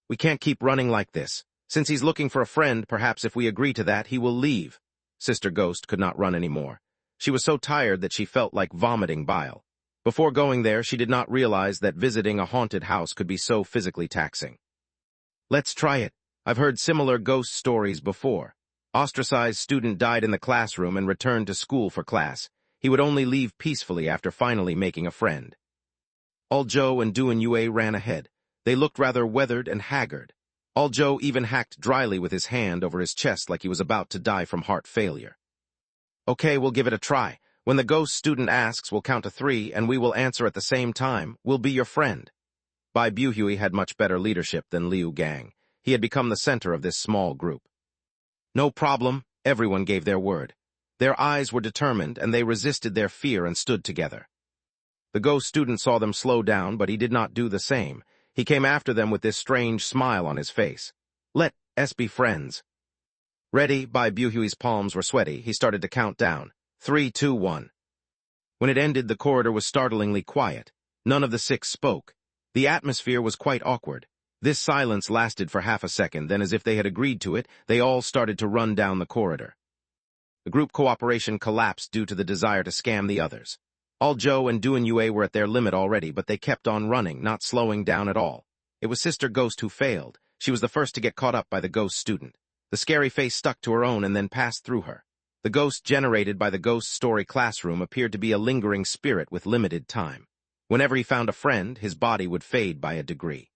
We can't keep running like this. Since he's looking for a friend, perhaps if we agree to that, he will leave. Sister Ghost could not run anymore. She was so tired that she felt like vomiting bile. Before going there, she did not realize that visiting a haunted house could be so physically taxing. Let's try it. I've heard similar ghost stories before. Ostracized student died in the classroom and returned to school for class. He would only leave peacefully after finally making a friend. All Joe and Duan Yue ran ahead. They looked rather weathered and haggard. All Joe even hacked dryly with his hand over his chest like he was about to die from heart failure. Okay, we'll give it a try. When the ghost student asks, we'll count to 3, and we will answer at the same time. We'll be your friend. Bai Buhui had much better leadership than Liu Gang. He had become the center of this small group. No problem, everyone gave their word. Their eyes were determined, and they resisted their fear and stood together. The ghost student saw them slow down, but he did not do the same. He came after them with this strange smile on his face. Let us be friends. Ready, Bai Buhui's palms were sweaty. He started to count down. 3, 2, 1. When it ended, the corridor was startlingly quiet. None of the 6 spoke. The atmosphere was quite awkward. This silence lasted for half a second, then as if they had agreed to it, they all started to run down the corridor. The group cooperation collapsed due to the desire to scam the others. All Joe and Duan Yue were at their limit already, but they kept on running, not slowing down at all. It was Sister Ghost who failed. She was the first to get caught up by the ghost student. The scary face stuck to her own and then passed through her. The ghost generated by the ghost story classroom appeared to be a lingering spirit with limited time. Whenever he found a friend, his body would fade by a degree.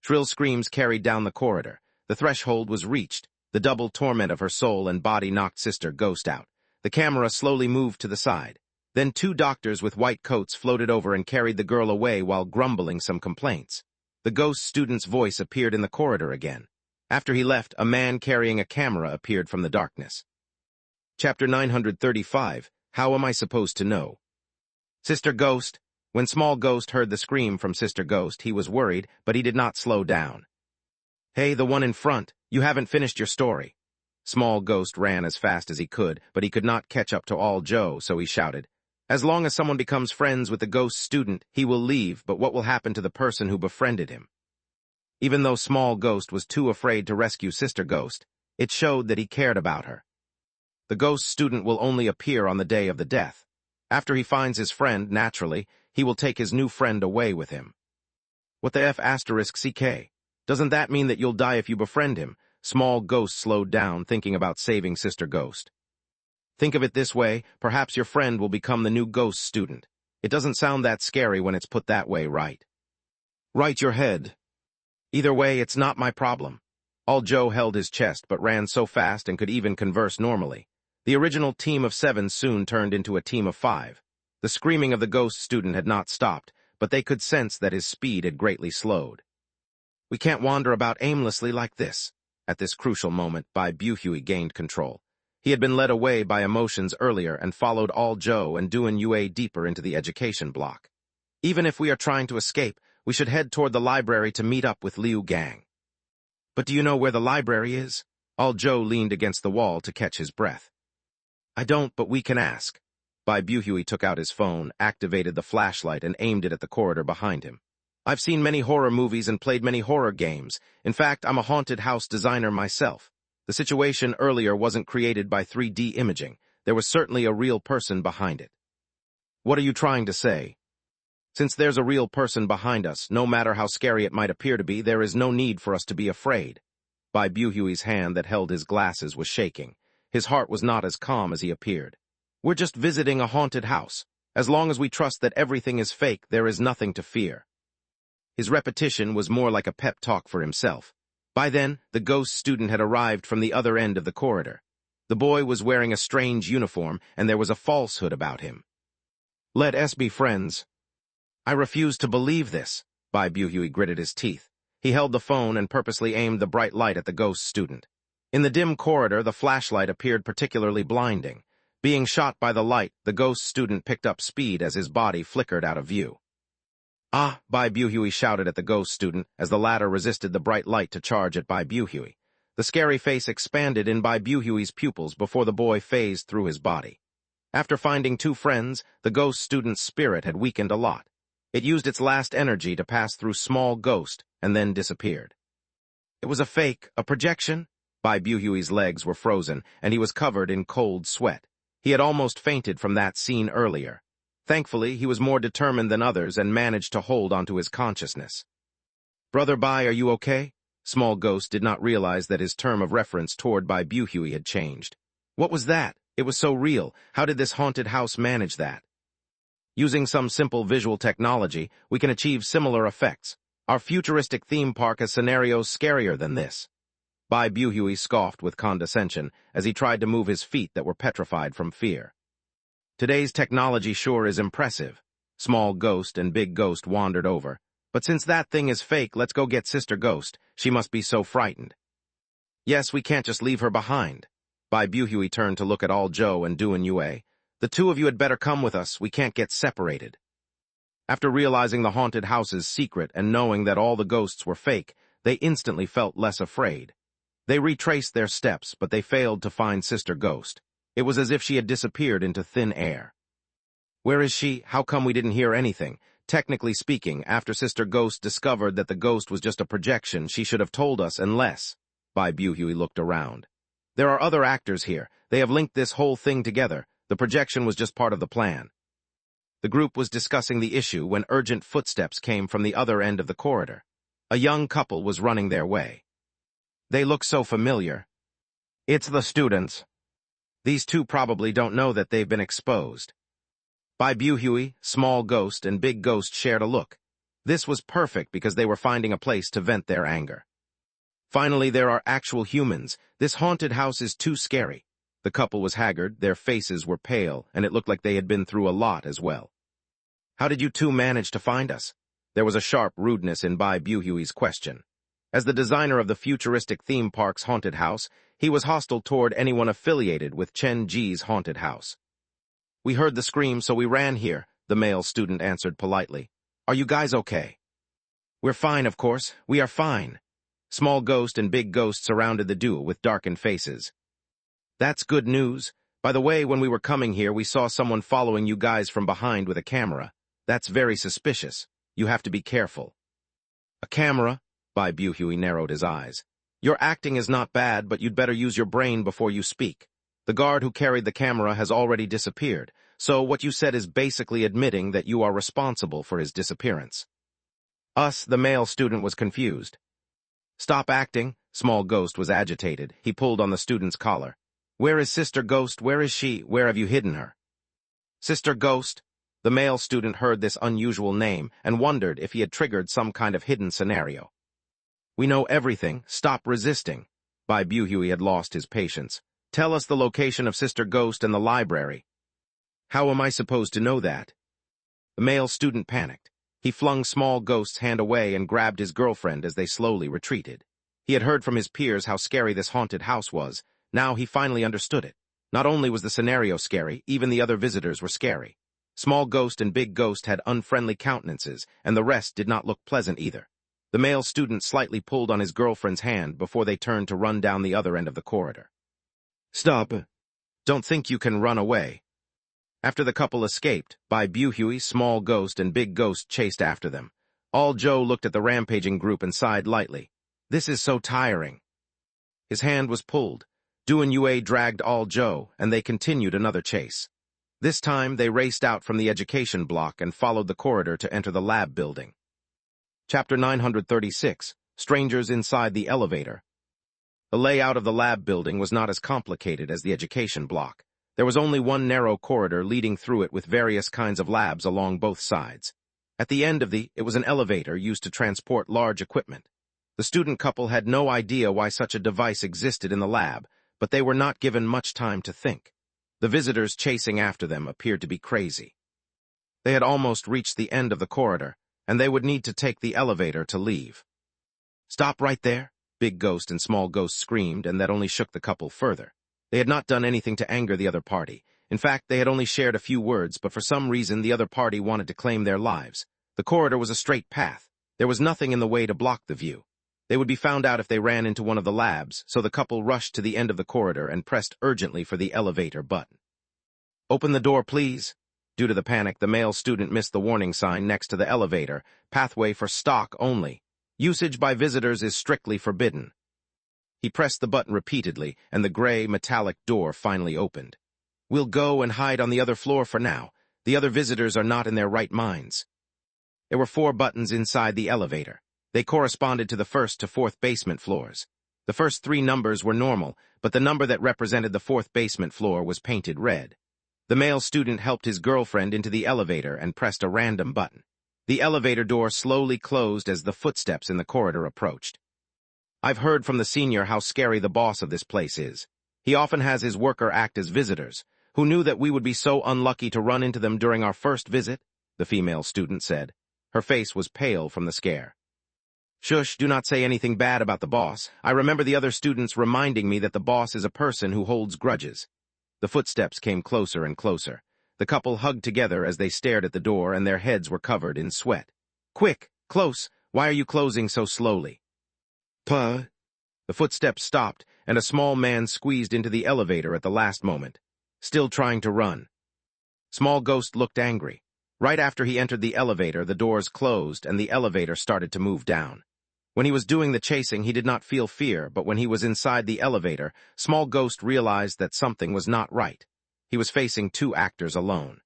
Shrill screams carried down the corridor. The threshold was reached. The double torment of her soul and body knocked Sister Ghost out. The camera slowly moved to the side. Then 2 doctors with white coats floated over and carried the girl away while grumbling some complaints. The ghost student's voice appeared in the corridor again. After he left, a man carrying a camera appeared from the darkness. Chapter 935, How Am I Supposed to Know? Sister Ghost. When Small Ghost heard the scream from Sister Ghost, he was worried, but he did not slow down. Hey, the one in front, you haven't finished your story. Small Ghost ran as fast as he could, but he could not catch up to All Joe, so he shouted, as long as someone becomes friends with the ghost student, he will leave, but what will happen to the person who befriended him? Even though Small Ghost was too afraid to rescue Sister Ghost, it showed that he cared about her. The ghost student will only appear on the day of the death. After he finds his friend, naturally, he will take his new friend away with him. What the F asterisk CK? Doesn't that mean that you'll die if you befriend him? Small Ghost slowed down, thinking about saving Sister Ghost. Think of it this way, perhaps your friend will become the new ghost student. It doesn't sound that scary when it's put that way, right? Right your head. Either way, it's not my problem. All Joe held his chest but ran so fast and could even converse normally. The original team of 7 soon turned into a team of 5. The screaming of the ghost student had not stopped, but they could sense that his speed had greatly slowed. We can't wander about aimlessly like this. At this crucial moment, Bai Buhui gained control. He had been led away by emotions earlier and followed All Joe and Duan Yue deeper into the education block. Even if we are trying to escape, we should head toward the library to meet up with Liu Gang. But do you know where the library is? All Joe leaned against the wall to catch his breath. I don't, but we can ask. Bai Buhui took out his phone, activated the flashlight, and aimed it at the corridor behind him. I've seen many horror movies and played many horror games. In fact, I'm a haunted house designer myself. The situation earlier wasn't created by 3D imaging. There was certainly a real person behind it. What are you trying to say? Since there's a real person behind us, no matter how scary it might appear to be, there is no need for us to be afraid. Bai Buhui's hand that held his glasses was shaking. His heart was not as calm as he appeared. We're just visiting a haunted house. As long as we trust that everything is fake, there is nothing to fear. His repetition was more like a pep talk for himself. By then, the ghost student had arrived from the other end of the corridor. The boy was wearing a strange uniform, and there was a falsehood about him. Let us be friends. I refuse to believe this. Bai Buhui gritted his teeth. He held the phone and purposely aimed the bright light at the ghost student. In the dim corridor, the flashlight appeared particularly blinding. Being shot by the light, the ghost student picked up speed as his body flickered out of view. Ah! Bai Buhui shouted at the ghost student as the latter resisted the bright light to charge at Bai Buhui. The scary face expanded in Bai Buhui's pupils before the boy phased through his body. After finding 2 friends, the ghost student's spirit had weakened a lot. It used its last energy to pass through Small Ghost and then disappeared. It was a fake, a projection? Bai Buhui's legs were frozen, and he was covered in cold sweat. He had almost fainted from that scene earlier. Thankfully, he was more determined than others and managed to hold onto his consciousness. Brother Bai, are you okay? Small Ghost did not realize that his term of reference toward Bai Buhui had changed. What was that? It was so real. How did this haunted house manage that? Using some simple visual technology, we can achieve similar effects. Our futuristic theme park has scenarios scarier than this. Bai Buhui scoffed with condescension as he tried to move his feet that were petrified from fear. Today's technology sure is impressive. Small Ghost and Big Ghost wandered over. But since that thing is fake, let's go get Sister Ghost. She must be so frightened. Yes, we can't just leave her behind. Bai Buhui turned to look at All Joe and Duan Yue. The 2 of you had better come with us. We can't get separated. After realizing the haunted house's secret and knowing that all the ghosts were fake, they instantly felt less afraid. They retraced their steps, but they failed to find Sister Ghost. It was as if she had disappeared into thin air. Where is she? How come we didn't hear anything? Technically speaking, after Sister Ghost discovered that the ghost was just a projection, she should have told us unless... Bai Buhui looked around. There are other actors here. They have linked this whole thing together. The projection was just part of the plan. The group was discussing the issue when urgent footsteps came from the other end of the corridor. A young couple was running their way. They look so familiar. It's the students. These 2 probably don't know that they've been exposed. Bai Buhui, Small Ghost, and Big Ghost shared a look. This was perfect because they were finding a place to vent their anger. Finally, there are actual humans. This haunted house is too scary. The couple was haggard, their faces were pale, and it looked like they had been through a lot as well. How did you 2 manage to find us? There was a sharp rudeness in Bai Buhui's question. As the designer of the futuristic theme park's haunted house, he was hostile toward anyone affiliated with Chen Ji's haunted house. We heard the scream, so we ran here, the male student answered politely. Are you guys okay? We're fine, of course. We are fine. Small Ghost and Big Ghost surrounded the duo with darkened faces. That's good news. By the way, when we were coming here, we saw someone following you guys from behind with a camera. That's very suspicious. You have to be careful. A camera? Bai Buhui narrowed his eyes. Your acting is not bad, but you'd better use your brain before you speak. The guard who carried the camera has already disappeared, So what you said is basically admitting that you are responsible for his disappearance. The male student was confused. Stop acting, Small Ghost was agitated. He pulled on the student's collar. Where is Sister Ghost? Where is she? Where have you hidden her? Sister Ghost? The male student heard this unusual name and wondered if he had triggered some kind of hidden scenario. We know everything. Stop resisting. Bai Buhui had lost his patience. Tell us the location of Sister Ghost and the library. How am I supposed to know that? The male student panicked. He flung Small Ghost's hand away and grabbed his girlfriend as they slowly retreated. He had heard from his peers how scary this haunted house was. Now he finally understood it. Not only was the scenario scary, even the other visitors were scary. Small Ghost and Big Ghost had unfriendly countenances, and the rest did not look pleasant either. The male student slightly pulled on his girlfriend's hand before they turned to run down the other end of the corridor. Stop. Don't think you can run away. After the couple escaped, Bai Buhui, Small Ghost, and Big Ghost chased after them. All Joe looked at the rampaging group and sighed lightly. This is so tiring. His hand was pulled. Duan Yue dragged All Joe, and they continued another chase. This time, they raced out from the education block and followed the corridor to enter the lab building. Chapter 936, Strangers Inside the Elevator. The layout of the lab building was not as complicated as the education block. There was only one narrow corridor leading through it with various kinds of labs along both sides. At the end of it was an elevator used to transport large equipment. The student couple had no idea why such a device existed in the lab, but they were not given much time to think. The visitors chasing after them appeared to be crazy. They had almost reached the end of the corridor, and they would need to take the elevator to leave. Stop right there, Big Ghost and Small Ghost screamed, and that only shook the couple further. They had not done anything to anger the other party. In fact, they had only shared a few words, but for some reason the other party wanted to claim their lives. The corridor was a straight path. There was nothing in the way to block the view. They would be found out if they ran into one of the labs, so the couple rushed to the end of the corridor and pressed urgently for the elevator button. Open the door, please. Due to the panic, the male student missed the warning sign next to the elevator, pathway for stock only. Usage by visitors is strictly forbidden. He pressed the button repeatedly, and the gray, metallic door finally opened. We'll go and hide on the other floor for now. The other visitors are not in their right minds. There were 4 buttons inside the elevator. They corresponded to the 1st to 4th basement floors. The first 3 numbers were normal, but the number that represented the 4th basement floor was painted red. The male student helped his girlfriend into the elevator and pressed a random button. The elevator door slowly closed as the footsteps in the corridor approached. I've heard from the senior how scary the boss of this place is. He often has his worker act as visitors. Who knew that we would be so unlucky to run into them during our first visit? The female student said. Her face was pale from the scare. Shush, do not say anything bad about the boss. I remember the other students reminding me that the boss is a person who holds grudges. The footsteps came closer and closer. The couple hugged together as they stared at the door, and their heads were covered in sweat. Quick, close, why are you closing so slowly? Puh. The footsteps stopped, and a small man squeezed into the elevator at the last moment, still trying to run. Small Ghost looked angry. Right after he entered the elevator, the doors closed, and the elevator started to move down. When he was doing the chasing, he did not feel fear, but when he was inside the elevator, Small Ghost realized that something was not right. He was facing 2 actors alone.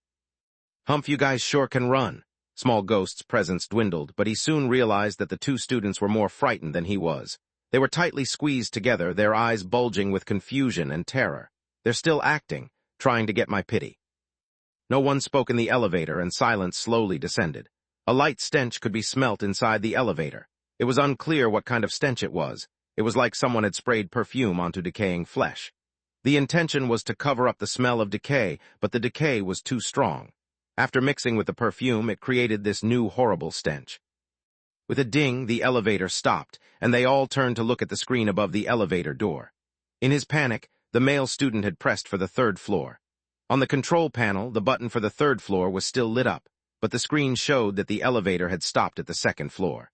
Humph, you guys sure can run. Small Ghost's presence dwindled, but he soon realized that the 2 students were more frightened than he was. They were tightly squeezed together, their eyes bulging with confusion and terror. They're still acting, trying to get my pity. No one spoke in the elevator, and silence slowly descended. A light stench could be smelt inside the elevator. It was unclear what kind of stench it was. It was like someone had sprayed perfume onto decaying flesh. The intention was to cover up the smell of decay, but the decay was too strong. After mixing with the perfume, it created this new horrible stench. With a ding, the elevator stopped, and they all turned to look at the screen above the elevator door. In his panic, the male student had pressed for the 3rd floor. On the control panel, the button for the 3rd floor was still lit up, but the screen showed that the elevator had stopped at the 2nd floor.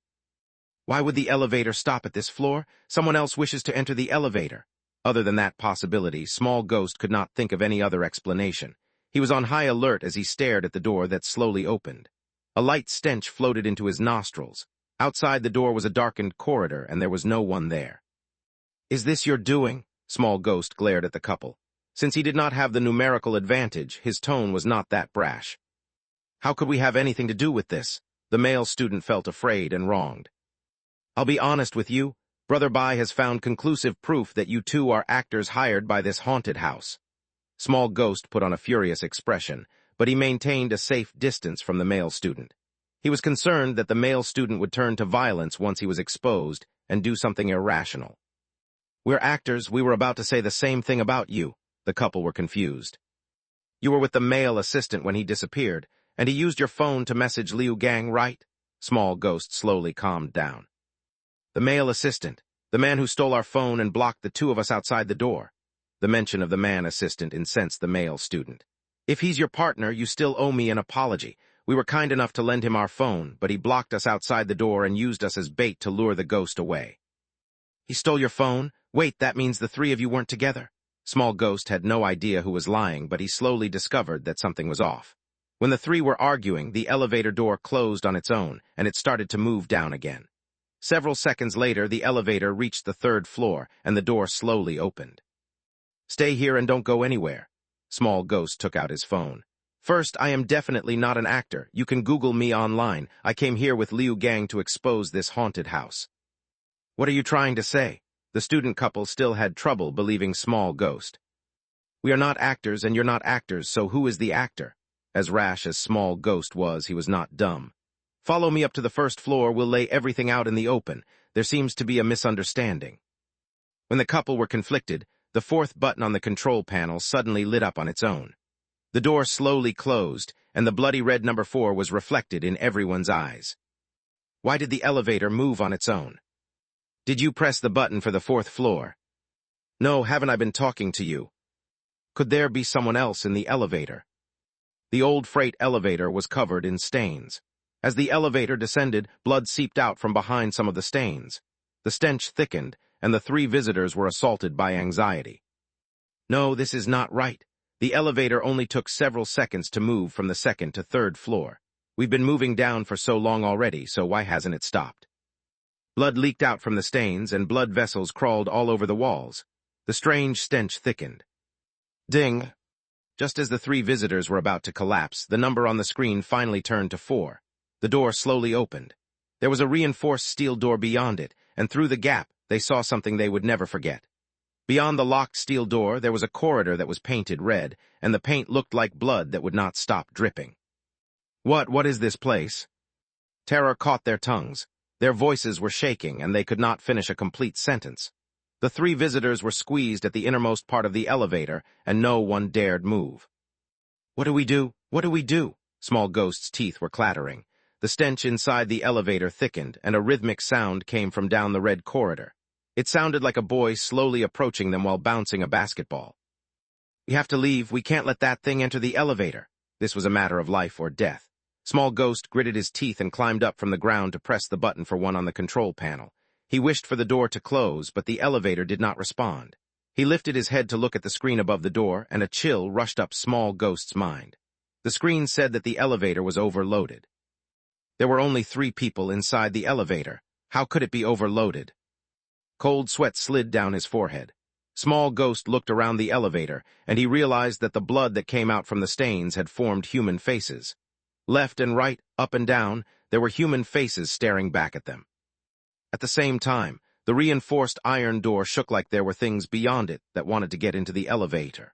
Why would the elevator stop at this floor? Someone else wishes to enter the elevator. Other than that possibility, Small Ghost could not think of any other explanation. He was on high alert as he stared at the door that slowly opened. A light stench floated into his nostrils. Outside the door was a darkened corridor, and there was no one there. Is this your doing? Small Ghost glared at the couple. Since he did not have the numerical advantage, his tone was not that brash. How could we have anything to do with this? The male student felt afraid and wronged. I'll be honest with you. Brother Bai has found conclusive proof that you two are actors hired by this haunted house. Small Ghost put on a furious expression, but he maintained a safe distance from the male student. He was concerned that the male student would turn to violence once he was exposed and do something irrational. We're actors. We were about to say the same thing about you. The couple were confused. You were with the male assistant when he disappeared, and he used your phone to message Liu Gang, right? Small Ghost slowly calmed down. The male assistant, the man who stole our phone and blocked the two of us outside the door. The mention of the man assistant incensed the male student. If he's your partner, you still owe me an apology. We were kind enough to lend him our phone, but he blocked us outside the door and used us as bait to lure the ghost away. He stole your phone? Wait, that means the three of you weren't together? Small Ghost had no idea who was lying, but he slowly discovered that something was off. When the three were arguing, the elevator door closed on its own, and it started to move down again. Several seconds later, the elevator reached the 3rd floor, and the door slowly opened. Stay here and don't go anywhere. Small Ghost took out his phone. First, I am definitely not an actor. You can Google me online. I came here with Liu Gang to expose this haunted house. What are you trying to say? The student couple still had trouble believing Small Ghost. We are not actors, and you're not actors, so who is the actor? As rash as Small Ghost was, he was not dumb. Follow me up to the 1st floor. We'll lay everything out in the open. There seems to be a misunderstanding. When the couple were conflicted, the 4th button on the control panel suddenly lit up on its own. The door slowly closed, and the bloody red number 4 was reflected in everyone's eyes. Why did the elevator move on its own? Did you press the button for the 4th floor? No, haven't I been talking to you? Could there be someone else in the elevator? The old freight elevator was covered in stains. As the elevator descended, blood seeped out from behind some of the stains. The stench thickened, and the 3 visitors were assaulted by anxiety. No, this is not right. The elevator only took several seconds to move from the 2nd to 3rd floor. We've been moving down for so long already, so why hasn't it stopped? Blood leaked out from the stains, and blood vessels crawled all over the walls. The strange stench thickened. Ding! Just as the 3 visitors were about to collapse, the number on the screen finally turned to 4. The door slowly opened. There was a reinforced steel door beyond it, and through the gap, they saw something they would never forget. Beyond the locked steel door, there was a corridor that was painted red, and the paint looked like blood that would not stop dripping. What is this place? Terror caught their tongues. Their voices were shaking, and they could not finish a complete sentence. The 3 visitors were squeezed at the innermost part of the elevator, and no one dared move. What do we do? What do we do? Small Ghost's teeth were clattering. The stench inside the elevator thickened, and a rhythmic sound came from down the red corridor. It sounded like a boy slowly approaching them while bouncing a basketball. We have to leave. We can't let that thing enter the elevator. This was a matter of life or death. Small Ghost gritted his teeth and climbed up from the ground to press the button for one on the control panel. He wished for the door to close, but the elevator did not respond. He lifted his head to look at the screen above the door, and a chill rushed up Small Ghost's mind. The screen said that the elevator was overloaded. There were only 3 people inside the elevator. How could it be overloaded? Cold sweat slid down his forehead. Small Ghost looked around the elevator, and he realized that the blood that came out from the stains had formed human faces. Left and right, up and down, there were human faces staring back at them. At the same time, the reinforced iron door shook like there were things beyond it that wanted to get into the elevator.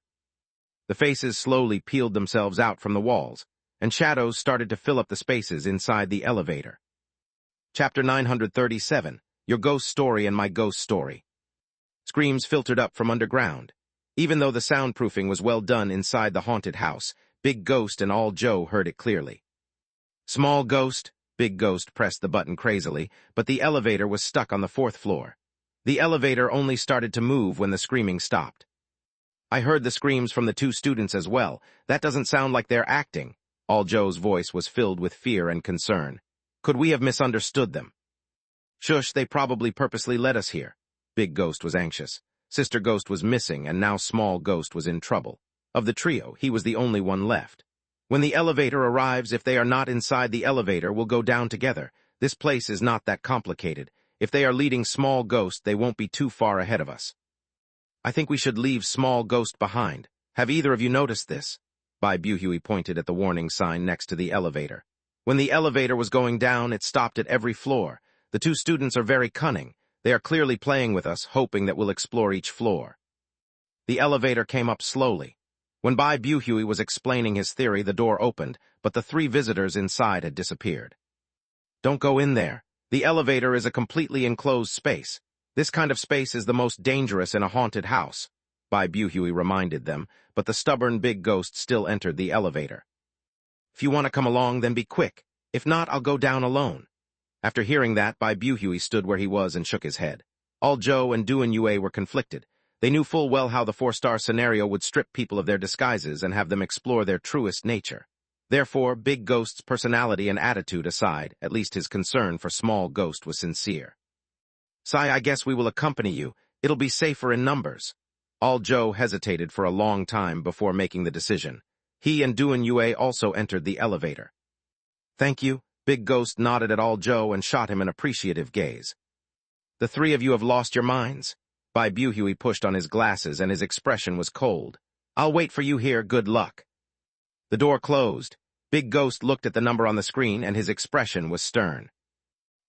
The faces slowly peeled themselves out from the walls, and shadows started to fill up the spaces inside the elevator. Chapter 937, Your Ghost Story and My Ghost Story. Screams filtered up from underground. Even though the soundproofing was well done inside the haunted house, Big Ghost and All Joe heard it clearly. Small Ghost? Big Ghost pressed the button crazily, but the elevator was stuck on the 4th floor. The elevator only started to move when the screaming stopped. I heard the screams from the 2 students as well. That doesn't sound like they're acting. All Joe's voice was filled with fear and concern. Could we have misunderstood them? Shush, they probably purposely led us here. Big Ghost was anxious. Sister Ghost was missing, and now Small Ghost was in trouble. Of the trio, he was the only one left. When the elevator arrives, if they are not inside the elevator, we'll go down together. This place is not that complicated. If they are leading Small Ghost, they won't be too far ahead of us. I think we should leave Small Ghost behind. Have either of you noticed this? Bai Buhui pointed at the warning sign next to the elevator. When the elevator was going down, it stopped at every floor. The two students are very cunning. They are clearly playing with us, hoping that we'll explore each floor. The elevator came up slowly. When Bai Buhui was explaining his theory, the door opened, but the three visitors inside had disappeared. Don't go in there. The elevator is a completely enclosed space. This kind of space is the most dangerous in a haunted house, Bai Buhui reminded them, but the stubborn big ghost still entered the elevator. If you want to come along, then be quick. If not, I'll go down alone. After hearing that, Bai Buhui stood where he was and shook his head. All Zhou and Duan Yue were conflicted. They knew full well how the four-star scenario would strip people of their disguises and have them explore their truest nature. Therefore, Big Ghost's personality and attitude aside, at least his concern for Small Ghost was sincere. Sai, I guess we will accompany you. It'll be safer in numbers. All Zhou hesitated for a long time before making the decision. He and Duan Yue also entered the elevator. Thank you. Big Ghost nodded at All Zhou and shot him an appreciative gaze. The three of you have lost your minds. Bai Buhui pushed on his glasses and his expression was cold. I'll wait for you here, good luck. The door closed. Big Ghost looked at the number on the screen and his expression was stern.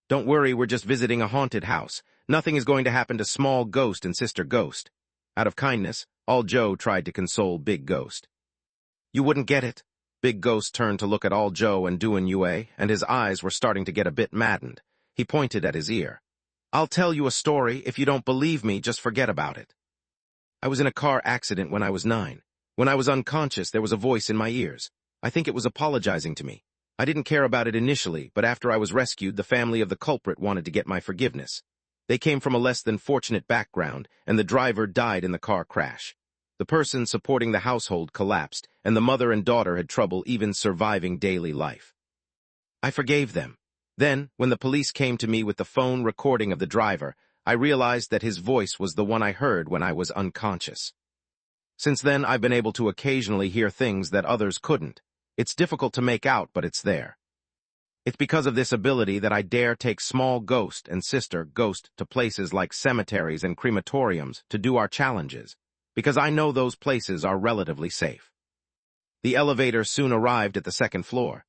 Don't worry, we're just visiting a haunted house. Nothing is going to happen to Small Ghost and Sister Ghost. Out of kindness, All Zhou tried to console Big Ghost. You wouldn't get it. Big Ghost turned to look at All Zhou and Duan Yue, and his eyes were starting to get a bit maddened. He pointed at his ear. I'll tell you a story. If you don't believe me, just forget about it. I was in a car accident when I was 9. When I was unconscious, there was a voice in my ears. I think it was apologizing to me. I didn't care about it initially, but after I was rescued, the family of the culprit wanted to get my forgiveness. They came from a less than fortunate background, and the driver died in the car crash. The person supporting the household collapsed, and the mother and daughter had trouble even surviving daily life. I forgave them. Then, when the police came to me with the phone recording of the driver, I realized that his voice was the one I heard when I was unconscious. Since then, I've been able to occasionally hear things that others couldn't. It's difficult to make out, but it's there. It's because of this ability that I dare take Small Ghost and Sister Ghost to places like cemeteries and crematoriums to do our challenges, because I know those places are relatively safe. The elevator soon arrived at the second floor.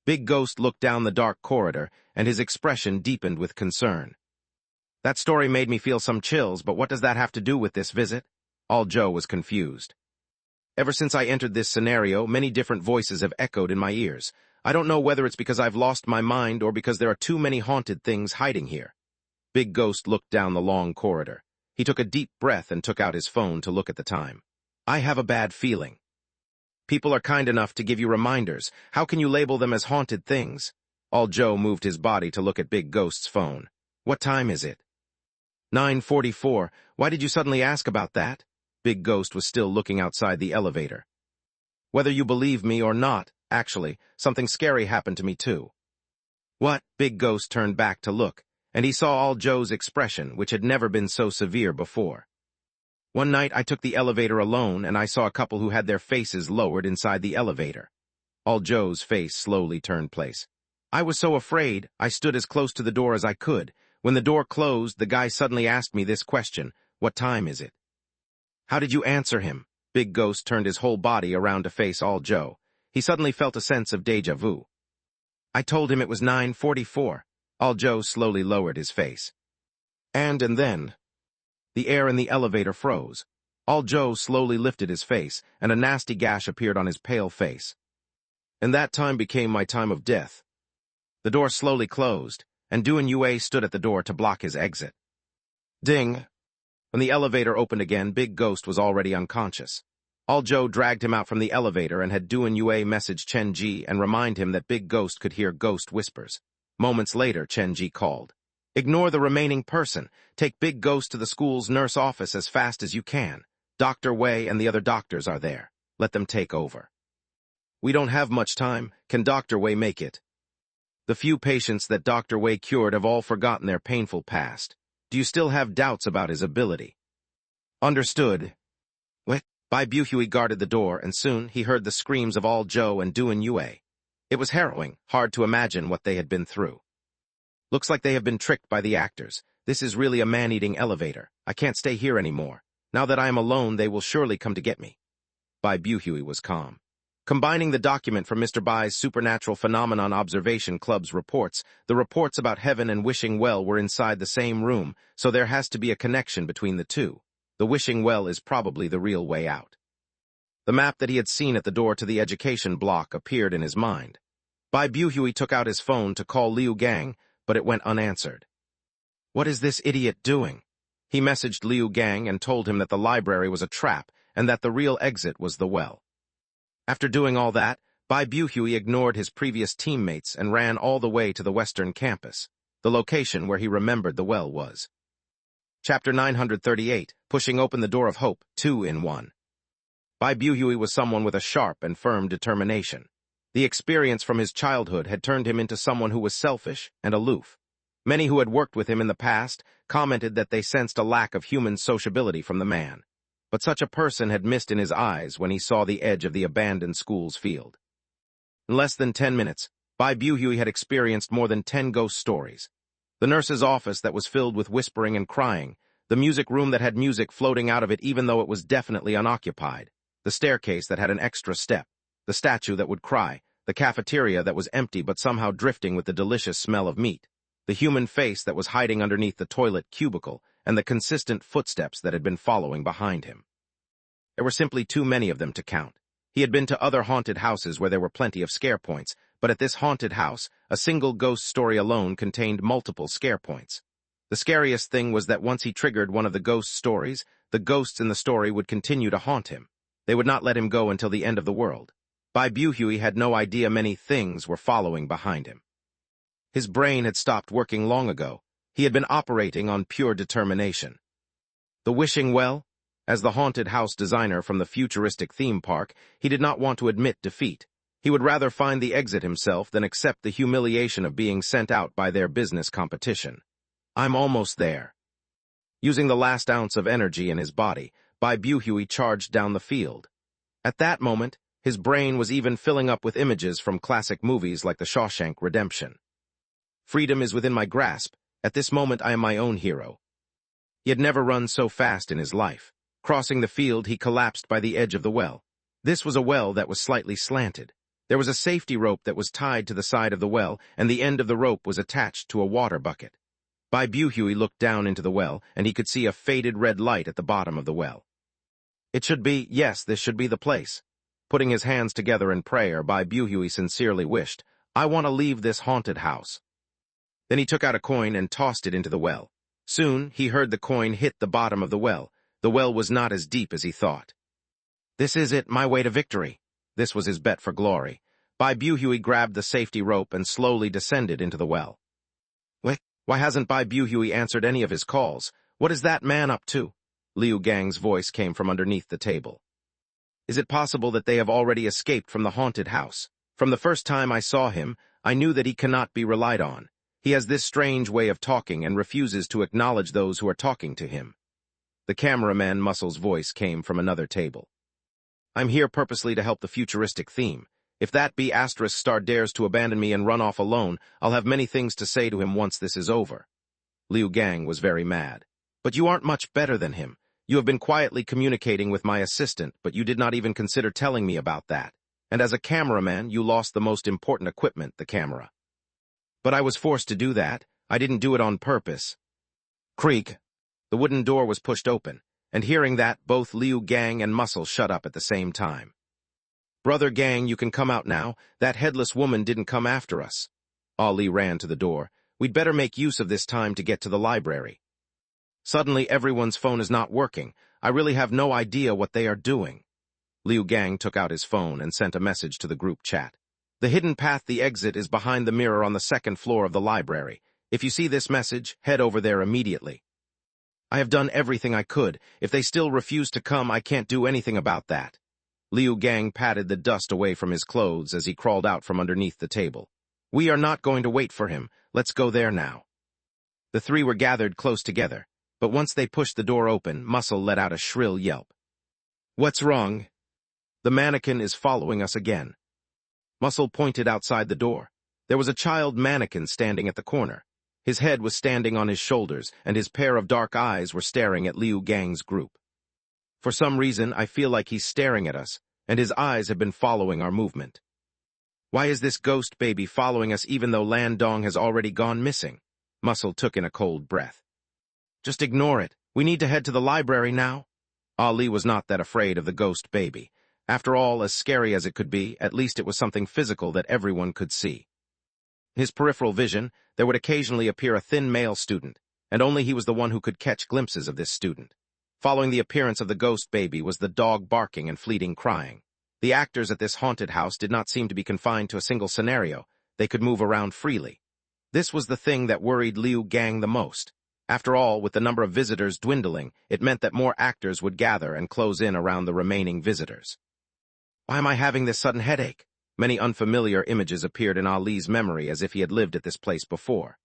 Big Ghost looked down the dark corridor, and his expression deepened with concern. That story made me feel some chills, but what does that have to do with this visit? All Zhou was confused. Ever since I entered this scenario, many different voices have echoed in my ears. I don't know whether it's because I've lost my mind or because there are too many haunted things hiding here. Big Ghost looked down the long corridor. He took a deep breath and took out his phone to look at the time. I have a bad feeling. People are kind enough to give you reminders. How can you label them as haunted things? All Zhou moved his body to look at Big Ghost's phone. What time is it? 9:44. Why did you suddenly ask about that? Big Ghost was still looking outside the elevator. Whether you believe me or not, actually, something scary happened to me too. What? Big Ghost turned back to look, and he saw All Zhou's expression, which had never been so severe before. One night I took the elevator alone, and I saw a couple who had their faces lowered inside the elevator. All Zhou's face slowly turned place. I was so afraid, I stood as close to the door as I could. When the door closed, the guy suddenly asked me this question, what time is it? How did you answer him? Big Ghost turned his whole body around to face All Zhou. He suddenly felt a sense of déjà vu. I told him it was 9:44. All Zhou slowly lowered his face. And then... The air in the elevator froze. All Zhou slowly lifted his face, and a nasty gash appeared on his pale face. And that time became my time of death. The door slowly closed, and Duan Yue stood at the door to block his exit. Ding! When the elevator opened again, Big Ghost was already unconscious. All Zhou dragged him out from the elevator and had Duan Yue message Chen Ji and remind him that Big Ghost could hear ghost whispers. Moments later, Chen Ji called. Ignore the remaining person. Take Big Ghost to the school's nurse office as fast as you can. Dr. Wei and the other doctors are there. Let them take over. We don't have much time. Can Dr. Wei make it? The few patients that Dr. Wei cured have all forgotten their painful past. Do you still have doubts about his ability? Understood. What? Bai Buhui guarded the door, and soon he heard the screams of All Zhou and Duan Yue. It was harrowing, hard to imagine what they had been through. Looks like they have been tricked by the actors. This is really a man-eating elevator. I can't stay here anymore. Now that I am alone, they will surely come to get me. Bai Buhui was calm. Combining the document from Mr. Bai's Supernatural Phenomenon Observation Club's reports, the reports about heaven and wishing well were inside the same room, so there has to be a connection between the two. The wishing well is probably the real way out. The map that he had seen at the door to the education block appeared in his mind. Bai Buhui took out his phone to call Liu Gang, but it went unanswered. What is this idiot doing? He messaged Liu Gang and told him that the library was a trap and that the real exit was the well. After doing all that, Bai Buhui ignored his previous teammates and ran all the way to the western campus, the location where he remembered the well was. Chapter 938, Pushing Open the Door of Hope, 2 in 1. Bai Buhui was someone with a sharp and firm determination. The experience from his childhood had turned him into someone who was selfish and aloof. Many who had worked with him in the past commented that they sensed a lack of human sociability from the man. But such a person had mist in his eyes when he saw the edge of the abandoned school's field. In less than 10 minutes, Bai Buhui had experienced more than 10 ghost stories. The nurse's office that was filled with whispering and crying, the music room that had music floating out of it even though it was definitely unoccupied, the staircase that had an extra step, the statue that would cry, the cafeteria that was empty but somehow drifting with the delicious smell of meat, the human face that was hiding underneath the toilet cubicle, and the consistent footsteps that had been following behind him. There were simply too many of them to count. He had been to other haunted houses where there were plenty of scare points, but at this haunted house, a single ghost story alone contained multiple scare points. The scariest thing was that once he triggered one of the ghost stories, the ghosts in the story would continue to haunt him. They would not let him go until the end of the world. Bai Buhui had no idea many things were following behind him. His brain had stopped working long ago. He had been operating on pure determination. The wishing well? As the haunted house designer from the futuristic theme park, he did not want to admit defeat. He would rather find the exit himself than accept the humiliation of being sent out by their business competition. I'm almost there. Using the last ounce of energy in his body, Bai Buhui charged down the field. At that moment, his brain was even filling up with images from classic movies like The Shawshank Redemption. Freedom is within my grasp. At this moment I am my own hero. He had never run so fast in his life. Crossing the field, he collapsed by the edge of the well. This was a well that was slightly slanted. There was a safety rope that was tied to the side of the well, and the end of the rope was attached to a water bucket. Bai Buhui looked down into the well, and he could see a faded red light at the bottom of the well. It should be, yes, this should be the place. Putting his hands together in prayer, Bai Buhui sincerely wished, I want to leave this haunted house. Then he took out a coin and tossed it into the well. Soon, he heard the coin hit the bottom of the well. The well was not as deep as he thought. This is it, my way to victory. This was his bet for glory. Bai Buhui grabbed the safety rope and slowly descended into the well. Why hasn't Bai Buhui answered any of his calls? What is that man up to? Liu Gang's voice came from underneath the table. Is it possible that they have already escaped from the haunted house? From the first time I saw him, I knew that he cannot be relied on. He has this strange way of talking and refuses to acknowledge those who are talking to him. The cameraman Muscle's voice came from another table. I'm here purposely to help the futuristic theme. If that B** star dares to abandon me and run off alone, I'll have many things to say to him once this is over. Liu Gang was very mad. But you aren't much better than him. You have been quietly communicating with my assistant, but you did not even consider telling me about that. And as a cameraman, you lost the most important equipment, the camera. But I was forced to do that. I didn't do it on purpose. Creak. The wooden door was pushed open, and hearing that, both Liu Gang and Muscle shut up at the same time. Brother Gang, you can come out now. That headless woman didn't come after us. Ali ran to the door. We'd better make use of this time to get to the library. Suddenly, everyone's phone is not working. I really have no idea what they are doing. Liu Gang took out his phone and sent a message to the group chat. The hidden path, the exit, is behind the mirror on the second floor of the library. If you see this message, head over there immediately. I have done everything I could. If they still refuse to come, I can't do anything about that. Liu Gang patted the dust away from his clothes as he crawled out from underneath the table. We are not going to wait for him. Let's go there now. The three were gathered close together, but once they pushed the door open, Muscle let out a shrill yelp. What's wrong? The mannequin is following us again. Muscle pointed outside the door. There was a child mannequin standing at the corner. His head was standing on his shoulders, and his pair of dark eyes were staring at Liu Gang's group. For some reason, I feel like he's staring at us. and his eyes have been following our movement. Why is this ghost baby following us even though Landong has already gone missing? Muscle took in a cold breath. Just ignore it. We need to head to the library now. Ali was not that afraid of the ghost baby. After all, as scary as it could be, at least it was something physical that everyone could see. His peripheral vision, there would occasionally appear a thin male student, and only he was the one who could catch glimpses of this student. Following the appearance of the ghost baby was the dog barking and fleeting crying. The actors at this haunted house did not seem to be confined to a single scenario. They could move around freely. This was the thing that worried Liu Gang the most. After all, with the number of visitors dwindling, it meant that more actors would gather and close in around the remaining visitors. Why am I having this sudden headache? Many unfamiliar images appeared in Ali's memory as if he had lived at this place before.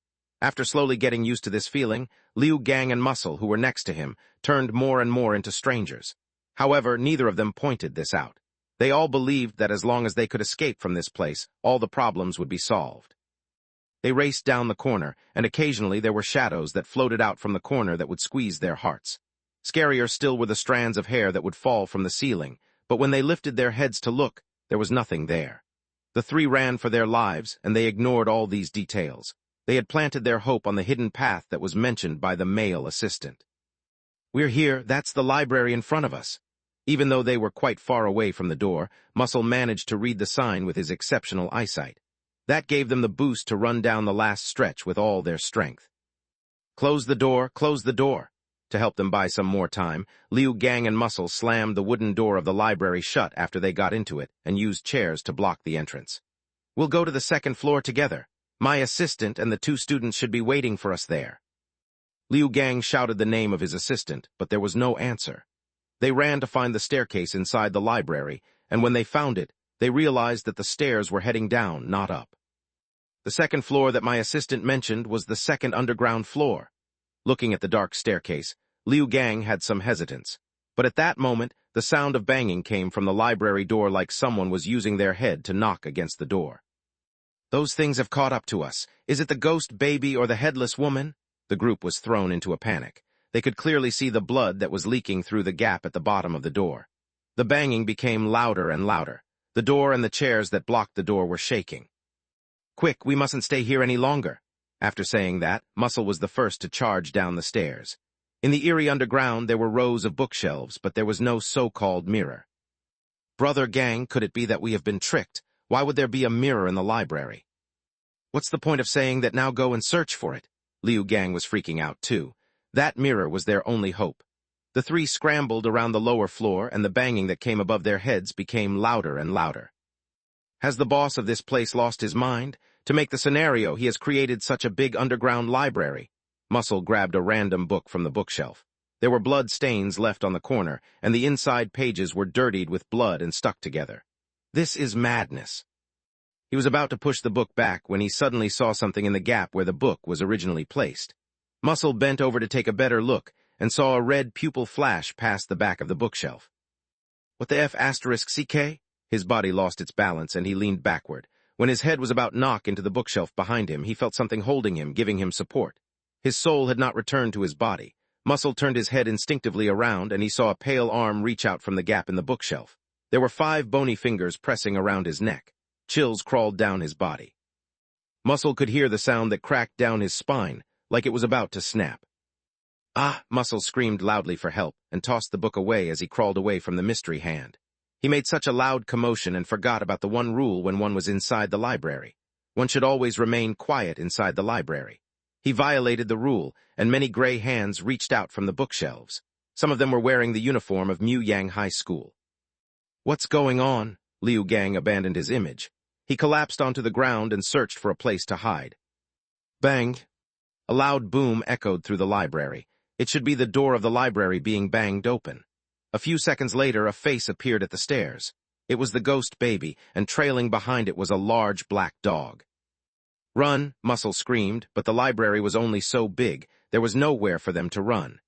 After slowly getting used to this feeling, Liu Gang and Muscle, who were next to him, turned more and more into strangers. However, neither of them pointed this out. They all believed that as long as they could escape from this place, all the problems would be solved. They raced down the corner, and occasionally there were shadows that floated out from the corner that would squeeze their hearts. Scarier still were the strands of hair that would fall from the ceiling, but when they lifted their heads to look, there was nothing there. The three ran for their lives, and they ignored all these details. They had planted their hope on the hidden path that was mentioned by the male assistant. We're here, that's the library in front of us. Even though they were quite far away from the door, Muscle managed to read the sign with his exceptional eyesight. That gave them the boost to run down the last stretch with all their strength. Close the door, close the door. To help them buy some more time, Liu Gang and Muscle slammed the wooden door of the library shut after they got into it and used chairs to block the entrance. We'll go to the second floor together. My assistant and the two students should be waiting for us there. Liu Gang shouted the name of his assistant, but there was no answer. They ran to find the staircase inside the library, and when they found it, they realized that the stairs were heading down, not up. The second floor that my assistant mentioned was the second underground floor. Looking at the dark staircase, Liu Gang had some hesitance. But at that moment, the sound of banging came from the library door like someone was using their head to knock against the door. Those things have caught up to us. Is it the ghost baby or the headless woman? The group was thrown into a panic. They could clearly see the blood that was leaking through the gap at the bottom of the door. The banging became louder and louder. The door and the chairs that blocked the door were shaking. Quick, we mustn't stay here any longer. After saying that, Muscle was the first to charge down the stairs. In the eerie underground, there were rows of bookshelves, but there was no so-called mirror. Brother Gang, could it be that we have been tricked? Why would there be a mirror in the library? What's the point of saying that now go and search for it? Liu Gang was freaking out too. That mirror was their only hope. The three scrambled around the lower floor, and the banging that came above their heads became louder and louder. Has the boss of this place lost his mind? To make the scenario, he has created such a big underground library. Muscle grabbed a random book from the bookshelf. There were blood stains left on the corner, and the inside pages were dirtied with blood and stuck together. This is madness. He was about to push the book back when he suddenly saw something in the gap where the book was originally placed. Muscle bent over to take a better look and saw a red pupil flash past the back of the bookshelf. What the F***CK? His body lost its balance and he leaned backward. When his head was about knock into the bookshelf behind him, he felt something holding him, giving him support. His soul had not returned to his body. Muscle turned his head instinctively around and he saw a pale arm reach out from the gap in the bookshelf. There were 5 bony fingers pressing around his neck. Chills crawled down his body. Muscle could hear the sound that cracked down his spine, like it was about to snap. Ah! Muscle screamed loudly for help and tossed the book away as he crawled away from the mystery hand. He made such a loud commotion and forgot about the one rule when one was inside the library. One should always remain quiet inside the library. He violated the rule, and many gray hands reached out from the bookshelves. Some of them were wearing the uniform of Muyang High School. What's going on? Liu Gang abandoned his image. He collapsed onto the ground and searched for a place to hide. Bang! A loud boom echoed through the library. It should be the door of the library being banged open. A few seconds later, a face appeared at the stairs. It was the ghost baby, and trailing behind it was a large black dog. Run, Muscle screamed, but the library was only so big, there was nowhere for them to run.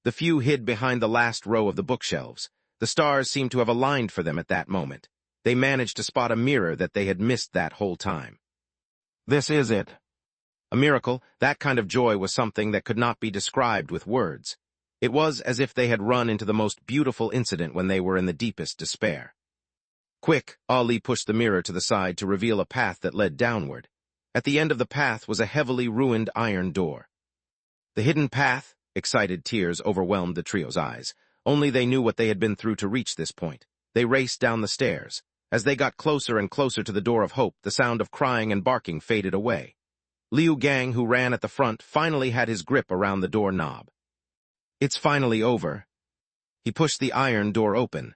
The few hid behind the last row of the bookshelves. The stars seemed to have aligned for them at that moment. They managed to spot a mirror that they had missed that whole time. This is it. A miracle, that kind of joy was something that could not be described with words. It was as if they had run into the most beautiful incident when they were in the deepest despair. Quick, Ali pushed the mirror to the side to reveal a path that led downward. At the end of the path was a heavily ruined iron door. The hidden path? Excited tears overwhelmed the trio's eyes. Only they knew what they had been through to reach this point. They raced down the stairs. As they got closer and closer to the door of hope, the sound of crying and barking faded away. Liu Gang, who ran at the front, finally had his grip around the door knob. It's finally over. He pushed the iron door open.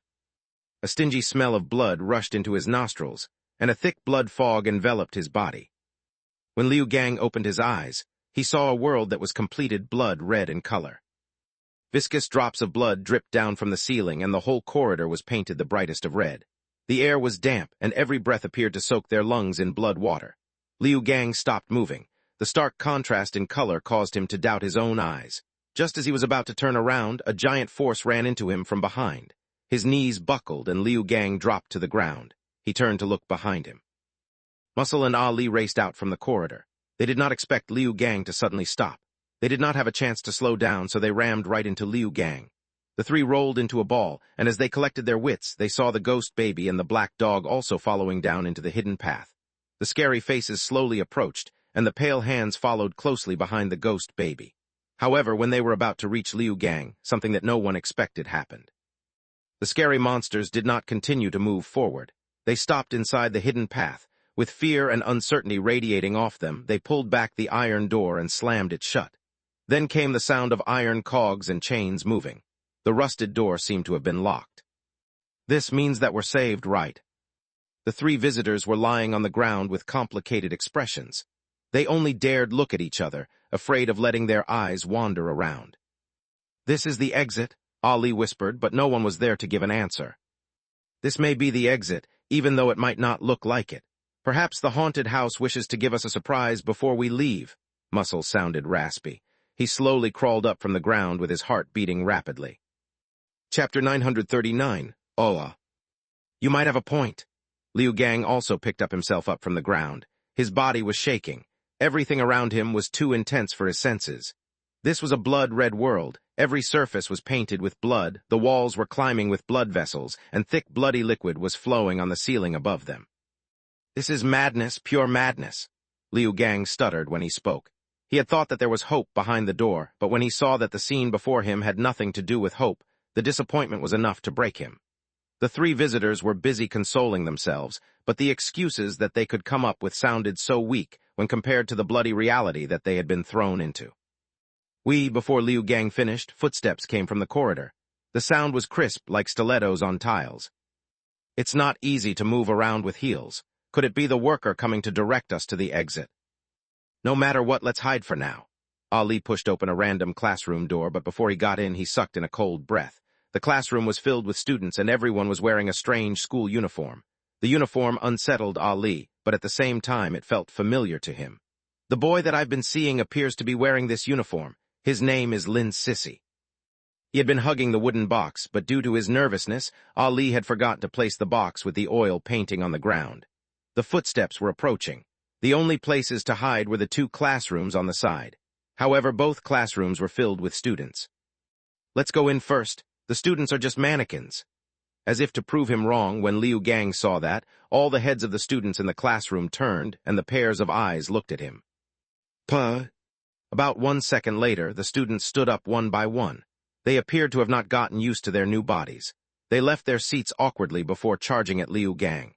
A stingy smell of blood rushed into his nostrils, and a thick blood fog enveloped his body. When Liu Gang opened his eyes, he saw a world that was completed blood red in color. Viscous drops of blood dripped down from the ceiling, and the whole corridor was painted the brightest of red. The air was damp, and every breath appeared to soak their lungs in blood water. Liu Gang stopped moving. The stark contrast in color caused him to doubt his own eyes. Just as he was about to turn around, a giant force ran into him from behind. His knees buckled, and Liu Gang dropped to the ground. He turned to look behind him. Muscle and Ali raced out from the corridor. They did not expect Liu Gang to suddenly stop. They did not have a chance to slow down, so they rammed right into Liu Gang. The three rolled into a ball, and as they collected their wits, they saw the ghost baby and the black dog also following down into the hidden path. The scary faces slowly approached, and the pale hands followed closely behind the ghost baby. However, when they were about to reach Liu Gang, something that no one expected happened. The scary monsters did not continue to move forward. They stopped inside the hidden path. With fear and uncertainty radiating off them, they pulled back the iron door and slammed it shut. Then came the sound of iron cogs and chains moving. The rusted door seemed to have been locked. This means that we're saved, right? The three visitors were lying on the ground with complicated expressions. They only dared look at each other, afraid of letting their eyes wander around. This is the exit, Ali whispered, but no one was there to give an answer. This may be the exit, even though it might not look like it. Perhaps the haunted house wishes to give us a surprise before we leave. Muscle sounded raspy. He slowly crawled up from the ground with his heart beating rapidly. Chapter 939, Oa. You might have a point. Liu Gang also picked up himself up from the ground. His body was shaking. Everything around him was too intense for his senses. This was a blood-red world. Every surface was painted with blood, the walls were climbing with blood vessels, and thick bloody liquid was flowing on the ceiling above them. This is madness, pure madness. Liu Gang stuttered when he spoke. He had thought that there was hope behind the door, but when he saw that the scene before him had nothing to do with hope, the disappointment was enough to break him. The three visitors were busy consoling themselves, but the excuses that they could come up with sounded so weak when compared to the bloody reality that they had been thrown into. Before Liu Gang finished, footsteps came from the corridor. The sound was crisp like stilettos on tiles. It's not easy to move around with heels. Could it be the worker coming to direct us to the exit? No matter what, let's hide for now. Ali pushed open a random classroom door, but before he got in, he sucked in a cold breath. The classroom was filled with students, and everyone was wearing a strange school uniform. The uniform unsettled Ali, but at the same time it felt familiar to him. The boy that I've been seeing appears to be wearing this uniform. His name is Lin Sissy. He had been hugging the wooden box, but due to his nervousness, Ali had forgotten to place the box with the oil painting on the ground. The footsteps were approaching. The only places to hide were the two classrooms on the side. However, both classrooms were filled with students. Let's go in first. The students are just mannequins. As if to prove him wrong, when Liu Gang saw that, all the heads of the students in the classroom turned, and the pairs of eyes looked at him. Puh. About 1 second later, the students stood up one by one. They appeared to have not gotten used to their new bodies. They left their seats awkwardly before charging at Liu Gang.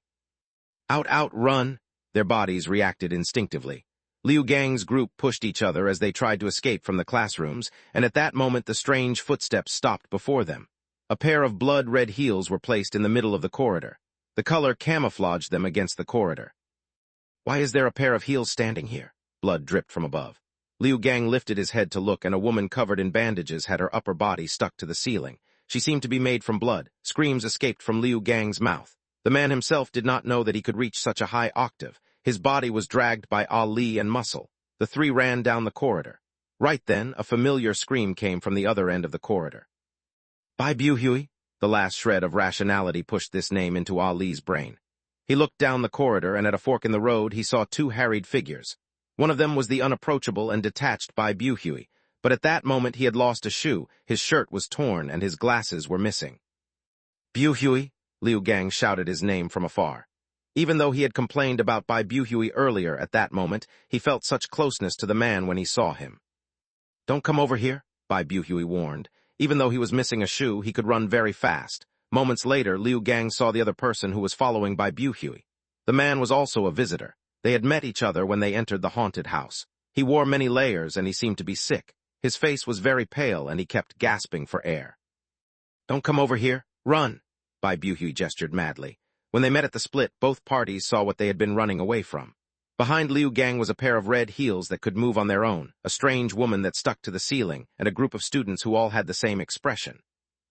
Out, run! Their bodies reacted instinctively. Liu Gang's group pushed each other as they tried to escape from the classrooms, and at that moment the strange footsteps stopped before them. A pair of blood-red heels were placed in the middle of the corridor. The color camouflaged them against the corridor. Why is there a pair of heels standing here? Blood dripped from above. Liu Gang lifted his head to look, and a woman covered in bandages had her upper body stuck to the ceiling. She seemed to be made from blood. Screams escaped from Liu Gang's mouth. The man himself did not know that he could reach such a high octave. His body was dragged by Ali and Muscle. The three ran down the corridor. Right then, a familiar scream came from the other end of the corridor. By Buhui? The last shred of rationality pushed this name into Ali's brain. He looked down the corridor, and at a fork in the road he saw two harried figures. One of them was the unapproachable and detached Bai Buhui, but at that moment he had lost a shoe, his shirt was torn, and his glasses were missing. Buhui? Liu Gang shouted his name from afar. Even though he had complained about Bai Buhui earlier at that moment, he felt such closeness to the man when he saw him. "Don't come over here," Bai Buhui warned. Even though he was missing a shoe, he could run very fast. Moments later, Liu Gang saw the other person who was following Bai Buhui. The man was also a visitor. They had met each other when they entered the haunted house. He wore many layers and he seemed to be sick. His face was very pale and he kept gasping for air. "Don't come over here. Run!" Bai Buhui gestured madly. When they met at the split, both parties saw what they had been running away from. Behind Liu Gang was a pair of red heels that could move on their own, a strange woman that stuck to the ceiling, and a group of students who all had the same expression.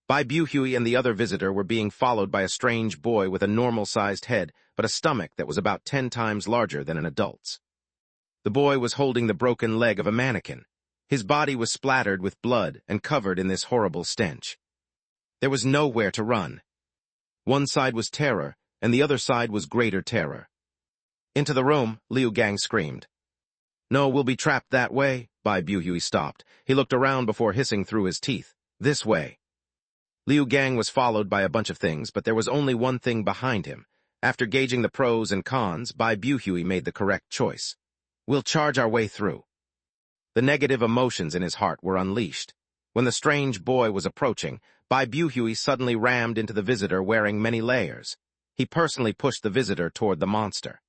Bai Buhui and the other visitor were being followed by a strange boy with a normal-sized head, but a stomach that was about 10 times larger than an adult's. The boy was holding the broken leg of a mannequin. His body was splattered with blood and covered in this horrible stench. There was nowhere to run. One side was terror, and the other side was greater terror. "Into the room," Liu Gang screamed. "No, we'll be trapped that way." Bai Buhui stopped. He looked around before hissing through his teeth. "This way." Liu Gang was followed by a bunch of things, but there was only one thing behind him. After gauging the pros and cons, Bai Buhui made the correct choice. "We'll charge our way through." The negative emotions in his heart were unleashed. When the strange boy was approaching, Bai Buhui suddenly rammed into the visitor wearing many layers. He personally pushed the visitor toward the monster.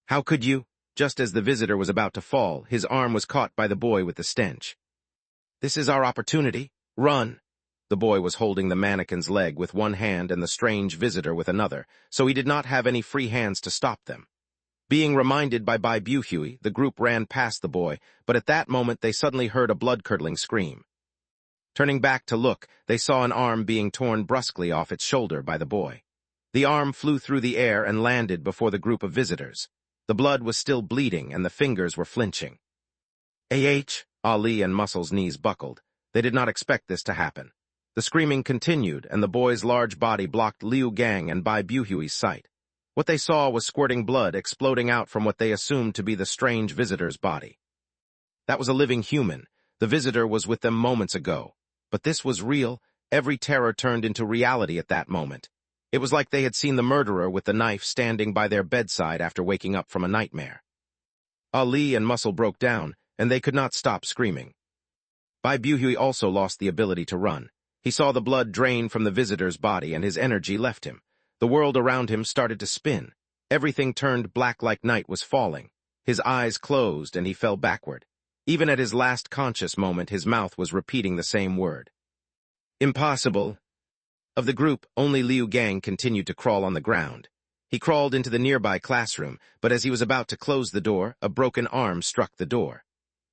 "How could you?" Just as the visitor was about to fall, his arm was caught by the boy with the stench. "This is our opportunity. Run!" The boy was holding the mannequin's leg with one hand and the strange visitor with another, so he did not have any free hands to stop them. Being reminded by Bai Buhui, the group ran past the boy, but at that moment they suddenly heard a blood-curdling scream. Turning back to look, they saw an arm being torn brusquely off its shoulder by the boy. The arm flew through the air and landed before the group of visitors. The blood was still bleeding and the fingers were flinching. Ali and Muscle's knees buckled. They did not expect this to happen. The screaming continued, and the boy's large body blocked Liu Gang and Bai Buhui's sight. What they saw was squirting blood exploding out from what they assumed to be the strange visitor's body. That was a living human. The visitor was with them moments ago. But this was real. Every terror turned into reality at that moment. It was like they had seen the murderer with the knife standing by their bedside after waking up from a nightmare. Ali and Muscle broke down, and they could not stop screaming. Bai Buhui also lost the ability to run. He saw the blood drain from the visitor's body and his energy left him. The world around him started to spin. Everything turned black like night was falling. His eyes closed and he fell backward. Even at his last conscious moment, his mouth was repeating the same word. "Impossible." Of the group, only Liu Gang continued to crawl on the ground. He crawled into the nearby classroom, but as he was about to close the door, a broken arm struck the door.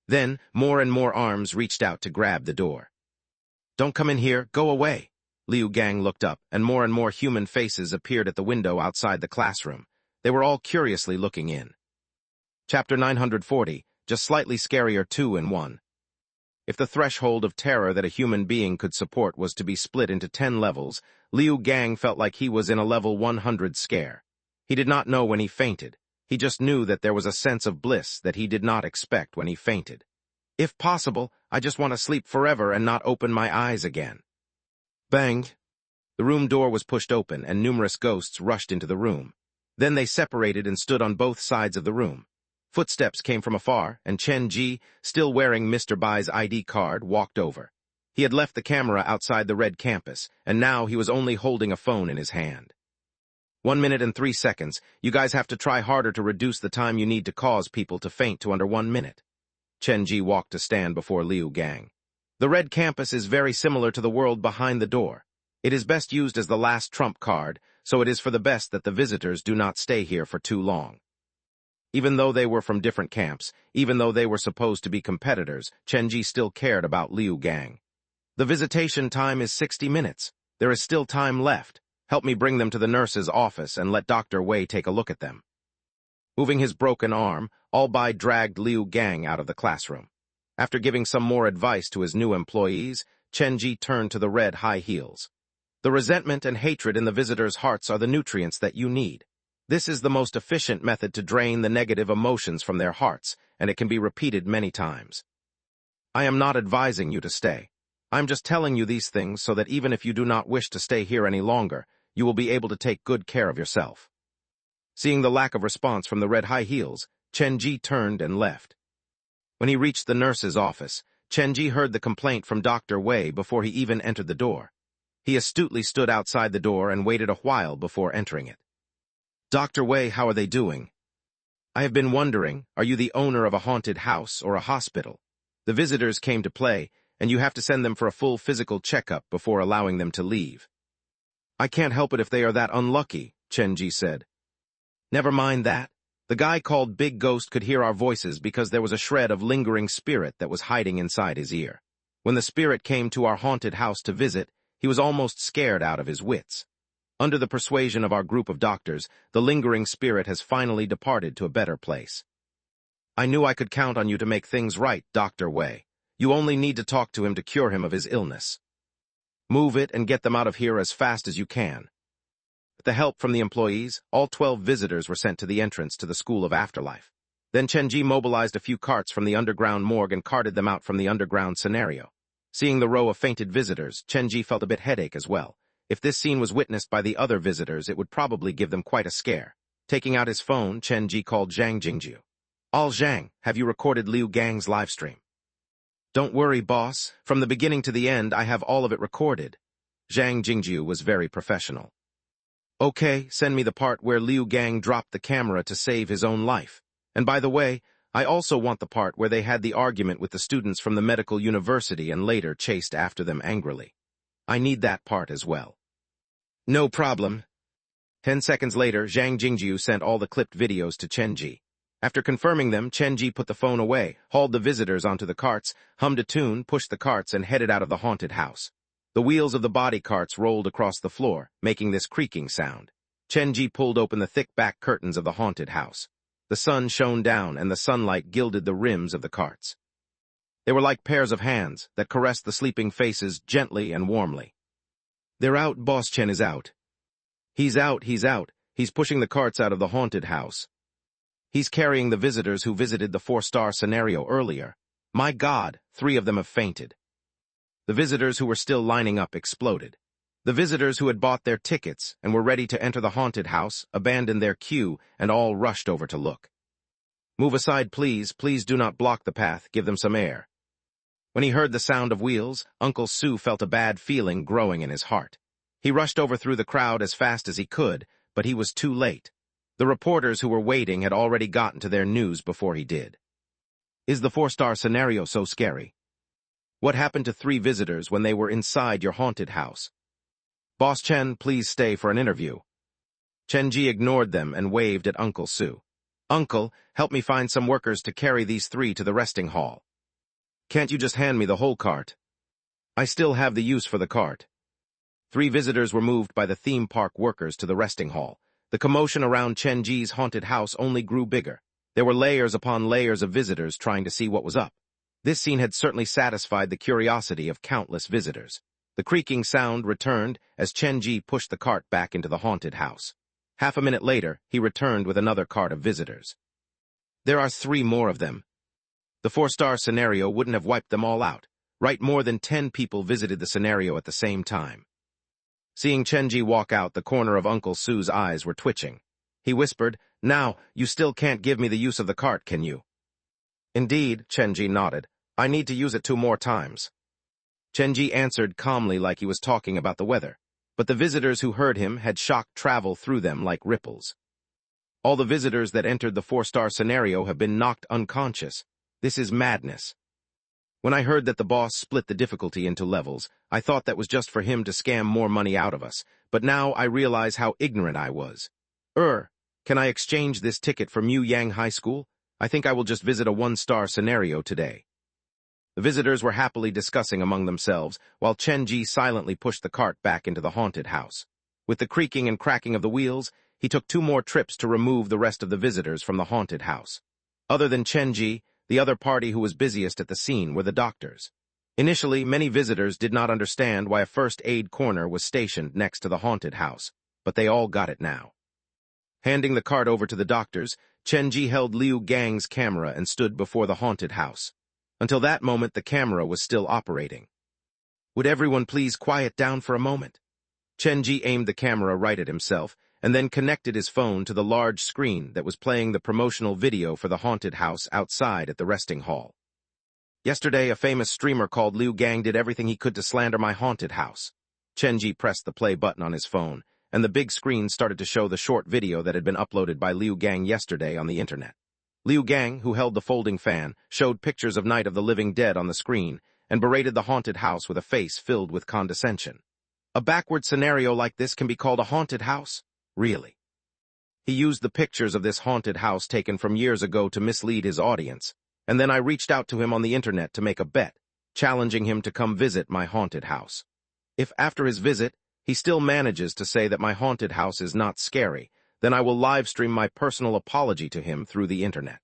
Then, more and more arms reached out to grab the door. "Don't come in here, go away." Liu Gang looked up, and more human faces appeared at the window outside the classroom. They were all curiously looking in. Chapter 940, just slightly scarier 2 in 1. If the threshold of terror that a human being could support was to be split into 10 levels, Liu Gang felt like he was in a level 100 scare. He did not know when he fainted. He just knew that there was a sense of bliss that he did not expect when he fainted. "If possible, I just want to sleep forever and not open my eyes again." Bang! The room door was pushed open and numerous ghosts rushed into the room. Then they separated and stood on both sides of the room. Footsteps came from afar, and Chen Ji, still wearing Mr. Bai's ID card, walked over. He had left the camera outside the red campus, and now he was only holding a phone in his hand. 1 minute and 3 seconds. You guys have to try harder to reduce the time you need to cause people to faint to under 1 minute. Chen Ji walked to stand before Liu Gang. The red campus is very similar to the world behind the door. It is best used as the last trump card, so it is for the best that the visitors do not stay here for too long. Even though they were from different camps, even though they were supposed to be competitors, Chen Ji still cared about Liu Gang. "The visitation time is 60 minutes. There is still time left. Help me bring them to the nurse's office and let Dr. Wei take a look at them." Moving his broken arm, Albai dragged Liu Gang out of the classroom. After giving some more advice to his new employees, Chen Ji turned to the red high heels. "The resentment and hatred in the visitors' hearts are the nutrients that you need. This is the most efficient method to drain the negative emotions from their hearts, and it can be repeated many times. I am not advising you to stay. I'm just telling you these things so that even if you do not wish to stay here any longer, you will be able to take good care of yourself." Seeing the lack of response from the red high heels, Chenji turned and left. When he reached the nurse's office, Chenji heard the complaint from Dr. Wei before he even entered the door. He astutely stood outside the door and waited a while before entering it. "Dr. Wei, how are they doing? I have been wondering, are you the owner of a haunted house or a hospital? The visitors came to play, and you have to send them for a full physical checkup before allowing them to leave." "I can't help it if they are that unlucky," Chenji said. "Never mind that. The guy called Big Ghost could hear our voices because there was a shred of lingering spirit that was hiding inside his ear. When the spirit came to our haunted house to visit, he was almost scared out of his wits. Under the persuasion of our group of doctors, the lingering spirit has finally departed to a better place. I knew I could count on you to make things right, Dr. Wei. You only need to talk to him to cure him of his illness. Move it and get them out of here as fast as you can." With the help from the employees, all 12 visitors were sent to the entrance to the School of Afterlife. Then Chenji mobilized a few carts from the underground morgue and carted them out from the underground scenario. Seeing the row of fainted visitors, Chenji felt a bit headache as well. If this scene was witnessed by the other visitors, it would probably give them quite a scare. Taking out his phone, Chenji called Zhang Jingju. "All Zhang, have you recorded Liu Gang's livestream?" "Don't worry, boss. From the beginning to the end, I have all of it recorded." Zhang Jingju was very professional. "Okay, send me the part where Liu Gang dropped the camera to save his own life. And by the way, I also want the part where they had the argument with the students from the medical university and later chased after them angrily. I need that part as well." "No problem." 10 seconds later, Zhang Jingju sent all the clipped videos to Chenji. After confirming them, Chenji put the phone away, hauled the visitors onto the carts, hummed a tune, pushed the carts, and headed out of the haunted house. The wheels of the body carts rolled across the floor, making this creaking sound. Chenji pulled open the thick back curtains of the haunted house. The sun shone down, and the sunlight gilded the rims of the carts. They were like pairs of hands that caressed the sleeping faces gently and warmly. "They're out, Boss Chen is out." He's out. He's pushing the carts out of the haunted house. He's carrying the visitors who visited the 4-star scenario earlier. My God, 3 of them have fainted." The visitors who were still lining up exploded. The visitors who had bought their tickets and were ready to enter the haunted house abandoned their queue and all rushed over to look. "Move aside, please. Please do not block the path. Give them some air." When he heard the sound of wheels, Uncle Sue felt a bad feeling growing in his heart. He rushed over through the crowd as fast as he could, but he was too late. The reporters who were waiting had already gotten to their news before he did. "Is the 4-star scenario so scary? What happened to 3 visitors when they were inside your haunted house? Boss Chen, please stay for an interview." Chenji ignored them and waved at Uncle Sue. "Uncle, help me find some workers to carry these 3 to the resting hall." "Can't you just hand me the whole cart?" "I still have the use for the cart." 3 visitors were moved by the theme park workers to the resting hall. The commotion around Chenji's haunted house only grew bigger. There were layers upon layers of visitors trying to see what was up. This scene had certainly satisfied the curiosity of countless visitors. The creaking sound returned as Chenji pushed the cart back into the haunted house. Half a minute later, he returned with another cart of visitors. "There are 3 more of them. The 4-star scenario wouldn't have wiped them all out. Right, more than 10 people visited the scenario at the same time." Seeing Chenji walk out, the corner of Uncle Sue's eyes were twitching. He whispered, "Now, you still can't give me the use of the cart, can you?" "Indeed," Chenji nodded. "I need to use it 2 more times." Chenji answered calmly like he was talking about the weather, but the visitors who heard him had shock travel through them like ripples. "All the visitors that entered the 4-star scenario have been knocked unconscious. This is madness. When I heard that the boss split the difficulty into levels, I thought that was just for him to scam more money out of us, but now I realize how ignorant I was. Can I exchange this ticket for Mu Yang High School? I think I will just visit a 1-star scenario today." The visitors were happily discussing among themselves, while Chenji silently pushed the cart back into the haunted house. With the creaking and cracking of the wheels, he took 2 more trips to remove the rest of the visitors from the haunted house. Other than Chenji, the other party who was busiest at the scene were the doctors. Initially, many visitors did not understand why a first aid corner was stationed next to the haunted house, but they all got it now. Handing the cart over to the doctors, Chenji held Liu Gang's camera and stood before the haunted house. Until that moment, the camera was still operating. "Would everyone please quiet down for a moment?" Chenji aimed the camera right at himself, and then connected his phone to the large screen that was playing the promotional video for the haunted house outside at the resting hall. Yesterday, a famous streamer called Liu Gang did everything he could to slander my haunted house. Chenji pressed the play button on his phone, and the big screen started to show the short video that had been uploaded by Liu Gang yesterday on the internet. Liu Gang, who held the folding fan, showed pictures of Night of the Living Dead on the screen and berated the haunted house with a face filled with condescension. A backward scenario like this can be called a haunted house? Really? He used the pictures of this haunted house taken from years ago to mislead his audience, and then I reached out to him on the internet to make a bet, challenging him to come visit my haunted house. If after his visit, he still manages to say that my haunted house is not scary, then I will livestream my personal apology to him through the internet.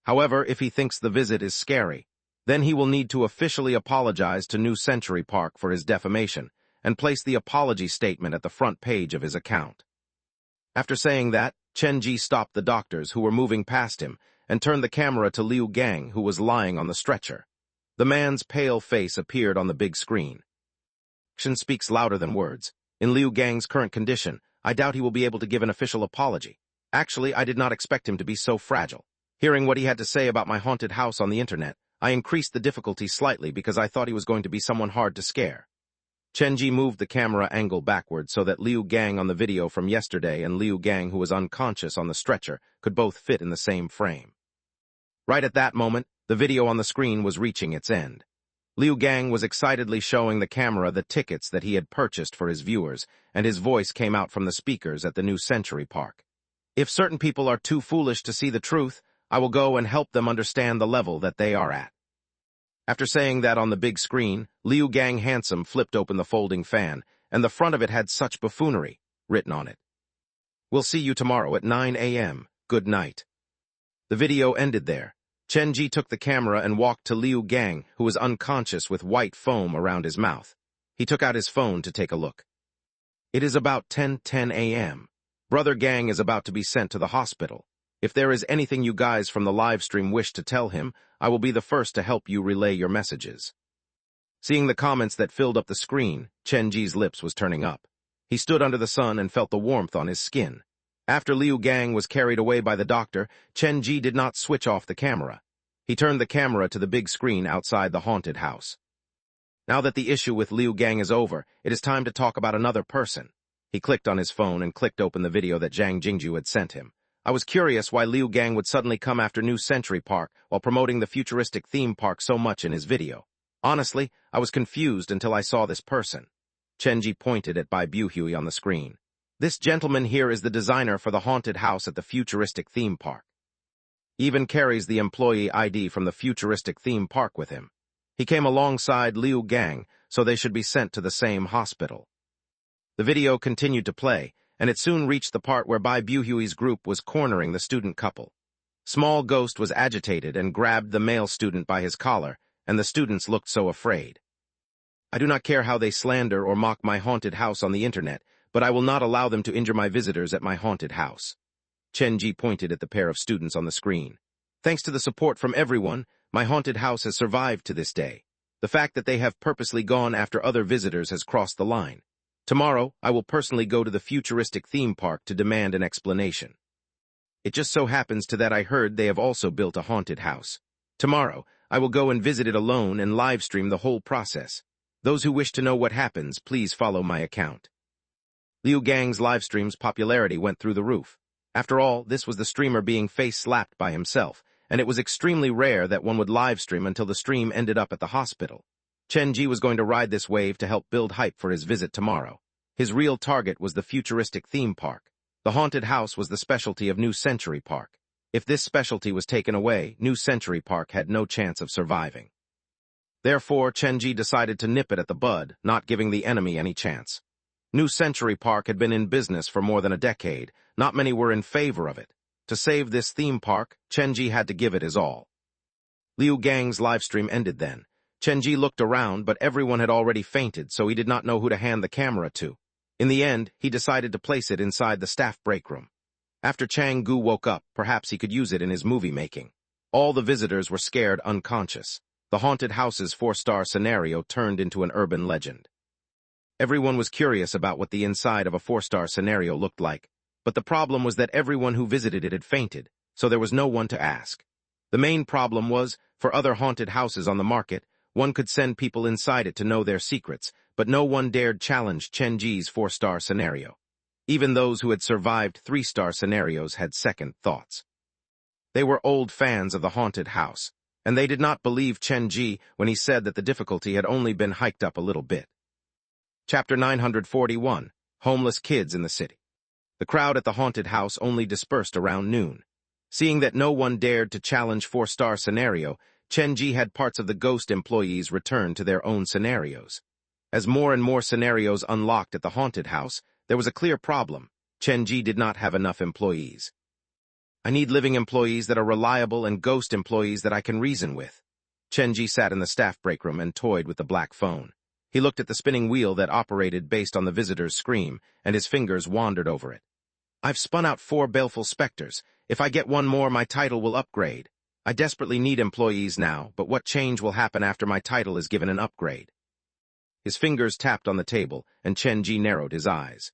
However, if he thinks the visit is scary, then he will need to officially apologize to New Century Park for his defamation and place the apology statement at the front page of his account. After saying that, Chenji stopped the doctors who were moving past him and turned the camera to Liu Gang, who was lying on the stretcher. The man's pale face appeared on the big screen. Action speaks louder than words. In Liu Gang's current condition, I doubt he will be able to give an official apology. Actually, I did not expect him to be so fragile. Hearing what he had to say about my haunted house on the internet, I increased the difficulty slightly because I thought he was going to be someone hard to scare. Chenji moved the camera angle backward so that Liu Gang on the video from yesterday and Liu Gang, who was unconscious on the stretcher, could both fit in the same frame. Right at that moment, the video on the screen was reaching its end. Liu Gang was excitedly showing the camera the tickets that he had purchased for his viewers, and his voice came out from the speakers at the New Century Park. If certain people are too foolish to see the truth, I will go and help them understand the level that they are at. After saying that on the big screen, Liu Gang handsome flipped open the folding fan, and the front of it had such buffoonery written on it. We'll see you tomorrow at 9 a.m. Good night. The video ended there. Chenji took the camera and walked to Liu Gang, who was unconscious with white foam around his mouth. He took out his phone to take a look. It is about 10:10 a.m. Brother Gang is about to be sent to the hospital. If there is anything you guys from the live stream wish to tell him, I will be the first to help you relay your messages. Seeing the comments that filled up the screen, Chenji's lips was turning up. He stood under the sun and felt the warmth on his skin. After Liu Gang was carried away by the doctor, Chenji did not switch off the camera. He turned the camera to the big screen outside the haunted house. Now that the issue with Liu Gang is over, it is time to talk about another person. He clicked on his phone and clicked open the video that Zhang Jingju had sent him. I was curious why Liu Gang would suddenly come after New Century Park while promoting the futuristic theme park so much in his video. Honestly, I was confused until I saw this person. Chenji pointed at Bai Buhui on the screen. This gentleman here is the designer for the haunted house at the futuristic theme park. He even carries the employee ID from the futuristic theme park with him. He came alongside Liu Gang, so they should be sent to the same hospital. The video continued to play, and it soon reached the part where Bai Buhui's group was cornering the student couple. Small Ghost was agitated and grabbed the male student by his collar, and the students looked so afraid. I do not care how they slander or mock my haunted house on the internet, but I will not allow them to injure my visitors at my haunted house. Chenji pointed at the pair of students on the screen. Thanks to the support from everyone, my haunted house has survived to this day. The fact that they have purposely gone after other visitors has crossed the line. Tomorrow, I will personally go to the futuristic theme park to demand an explanation. It just so happens to that I heard they have also built a haunted house. Tomorrow, I will go and visit it alone and livestream the whole process. Those who wish to know what happens, please follow my account. Liu Gang's livestream's popularity went through the roof. After all, this was the streamer being face-slapped by himself, and it was extremely rare that one would livestream until the stream ended up at the hospital. Chenji was going to ride this wave to help build hype for his visit tomorrow. His real target was the futuristic theme park. The haunted house was the specialty of New Century Park. If this specialty was taken away, New Century Park had no chance of surviving. Therefore, Chenji decided to nip it at the bud, not giving the enemy any chance. New Century Park had been in business for more than a decade. Not many were in favor of it. To save this theme park, Chenji had to give it his all. Liu Gang's livestream ended then. Chenji looked around, but everyone had already fainted, so he did not know who to hand the camera to. In the end, he decided to place it inside the staff break room. After Chang Gu woke up, perhaps he could use it in his movie making. All the visitors were scared unconscious. The haunted house's 4-star scenario turned into an urban legend. Everyone was curious about what the inside of a 4-star scenario looked like, but the problem was that everyone who visited it had fainted, so there was no one to ask. The main problem was, for other haunted houses on the market, one could send people inside it to know their secrets, but no one dared challenge Chenji's 4-star scenario. Even those who had survived 3-star scenarios had second thoughts. They were old fans of the haunted house, and they did not believe Chenji when he said that the difficulty had only been hiked up a little bit. Chapter 941, Homeless Kids in the City. The crowd at the haunted house only dispersed around noon. Seeing that no one dared to challenge 4-star scenario, Chenji had parts of the ghost employees return to their own scenarios. As more and more scenarios unlocked at the haunted house, there was a clear problem. Chenji did not have enough employees. I need living employees that are reliable and ghost employees that I can reason with. Chenji sat in the staff break room and toyed with the black phone. He looked at the spinning wheel that operated based on the visitor's scream, and his fingers wandered over it. I've spun out 4 baleful specters. If I get one more, my title will upgrade. I desperately need employees now, but what change will happen after my title is given an upgrade? His fingers tapped on the table, and Chenji narrowed his eyes.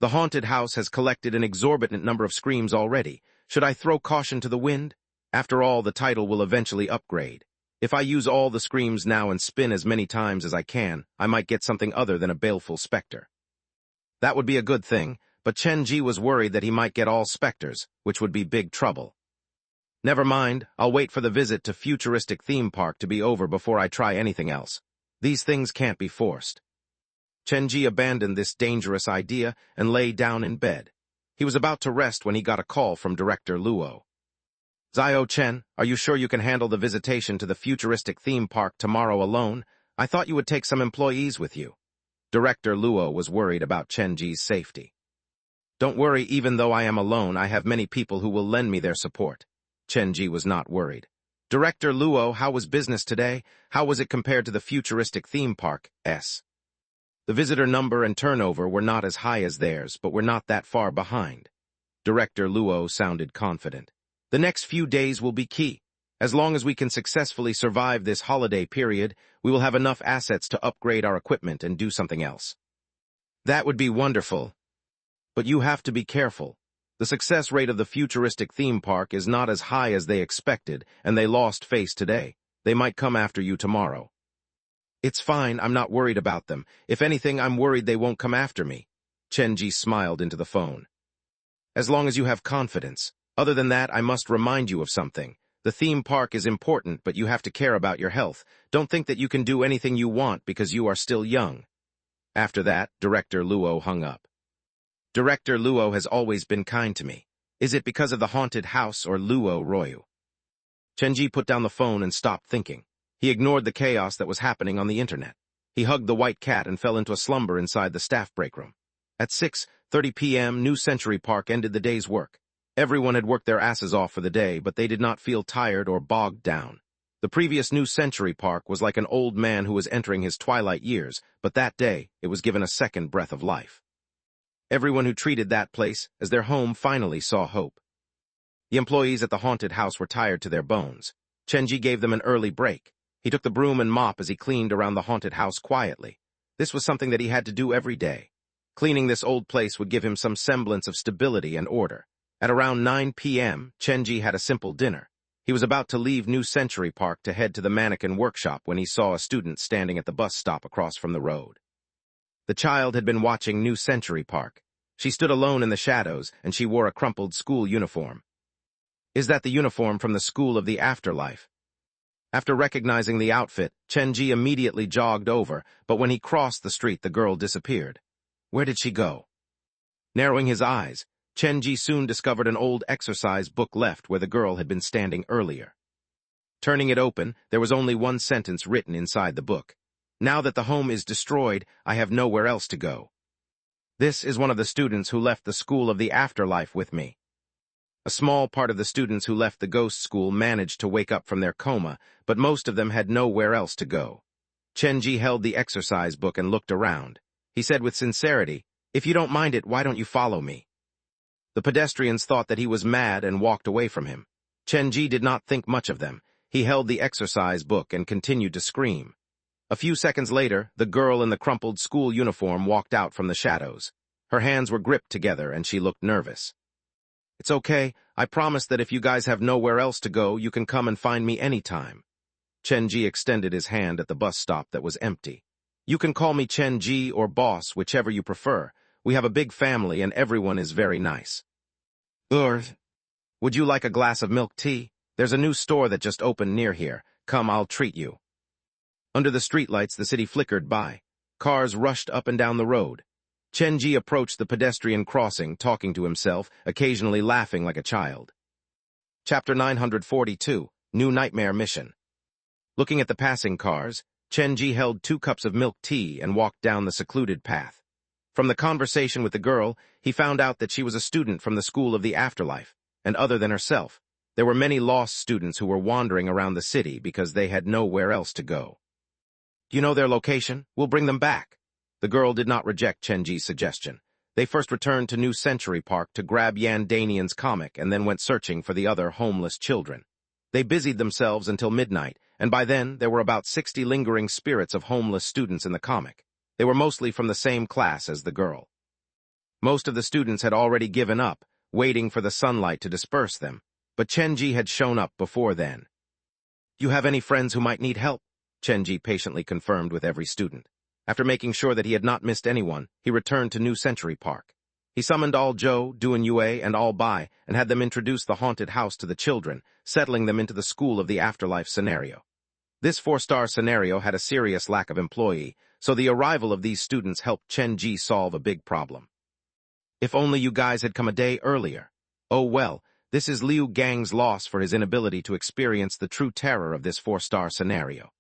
The haunted house has collected an exorbitant number of screams already. Should I throw caution to the wind? After all, the title will eventually upgrade. If I use all the screams now and spin as many times as I can, I might get something other than a baleful specter. That would be a good thing, but Chenji was worried that he might get all specters, which would be big trouble. Never mind, I'll wait for the visit to futuristic theme park to be over before I try anything else. These things can't be forced. Chenji abandoned this dangerous idea and lay down in bed. He was about to rest when he got a call from Director Luo. Zio Chen, are you sure you can handle the visitation to the futuristic theme park tomorrow alone? I thought you would take some employees with you. Director Luo was worried about Chenji's safety. Don't worry, even though I am alone, I have many people who will lend me their support. Chenji was not worried. Director Luo, how was business today? How was it compared to the futuristic theme park? The visitor number and turnover were not as high as theirs, but were not that far behind. Director Luo sounded confident. The next few days will be key. As long as we can successfully survive this holiday period, we will have enough assets to upgrade our equipment and do something else. That would be wonderful. But you have to be careful. The success rate of the futuristic theme park is not as high as they expected, and they lost face today. They might come after you tomorrow. It's fine, I'm not worried about them. If anything, I'm worried they won't come after me. Chenji smiled into the phone. As long as you have confidence. Other than that, I must remind you of something. The theme park is important, but you have to care about your health. Don't think that you can do anything you want because you are still young. After that, Director Luo hung up. Director Luo has always been kind to me. Is it because of the haunted house or Luo Royu? Chenji put down the phone and stopped thinking. He ignored the chaos that was happening on the internet. He hugged the white cat and fell into a slumber inside the staff break room. At 6:30 p.m., New Century Park ended the day's work. Everyone had worked their asses off for the day, but they did not feel tired or bogged down. The previous New Century Park was like an old man who was entering his twilight years, but that day it was given a second breath of life. Everyone who treated that place as their home finally saw hope. The employees at the haunted house were tired to their bones. Chenji gave them an early break. He took the broom and mop as he cleaned around the haunted house quietly. This was something that he had to do every day. Cleaning this old place would give him some semblance of stability and order. At around 9 p.m., Chenji had a simple dinner. He was about to leave New Century Park to head to the mannequin workshop when he saw a student standing at the bus stop across from the road. The child had been watching New Century Park. She stood alone in the shadows, and she wore a crumpled school uniform. Is that the uniform from the School of the Afterlife? After recognizing the outfit, Chenji immediately jogged over, but when he crossed the street, the girl disappeared. Where did she go? Narrowing his eyes, Chenji soon discovered an old exercise book left where the girl had been standing earlier. Turning it open, there was only one sentence written inside the book. Now that the home is destroyed, I have nowhere else to go. This is one of the students who left the School of the Afterlife with me. A small part of the students who left the ghost school managed to wake up from their coma, but most of them had nowhere else to go. Chenji held the exercise book and looked around. He said with sincerity, "If you don't mind it, why don't you follow me?" The pedestrians thought that he was mad and walked away from him. Chenji did not think much of them. He held the exercise book and continued to scream. A few seconds later, the girl in the crumpled school uniform walked out from the shadows. Her hands were gripped together and she looked nervous. "It's okay. I promise that if you guys have nowhere else to go, you can come and find me anytime." Chenji extended his hand at the bus stop that was empty. "You can call me Chenji or boss, whichever you prefer. We have a big family and everyone is very nice." Would you like a glass of milk tea? There's a new store that just opened near here. Come, I'll treat you." Under the streetlights, the city flickered by. Cars rushed up and down the road. Chenji approached the pedestrian crossing, talking to himself, occasionally laughing like a child. Chapter 942, New Nightmare Mission. Looking at the passing cars, Chenji held 2 cups of milk tea and walked down the secluded path. From the conversation with the girl, he found out that she was a student from the School of the Afterlife, and other than herself, there were many lost students who were wandering around the city because they had nowhere else to go. "Do you know their location? We'll bring them back." The girl did not reject Chenji's suggestion. They first returned to New Century Park to grab Yan Danian's comic and then went searching for the other homeless children. They busied themselves until midnight, and by then there were about 60 lingering spirits of homeless students in the comic. They were mostly from the same class as the girl. Most of the students had already given up, waiting for the sunlight to disperse them, but Chenji had shown up before then. "Do you have any friends who might need help?" Chenji patiently confirmed with every student. After making sure that he had not missed anyone, he returned to New Century Park. He summoned All Joe, Duan Yue, and All Bai, and had them introduce the haunted house to the children, settling them into the School of the Afterlife scenario. This 4-star scenario had a serious lack of employee, so the arrival of these students helped Chenji solve a big problem. "If only you guys had come a day earlier. Oh well, this is Liu Gang's loss for his inability to experience the true terror of this 4-star scenario."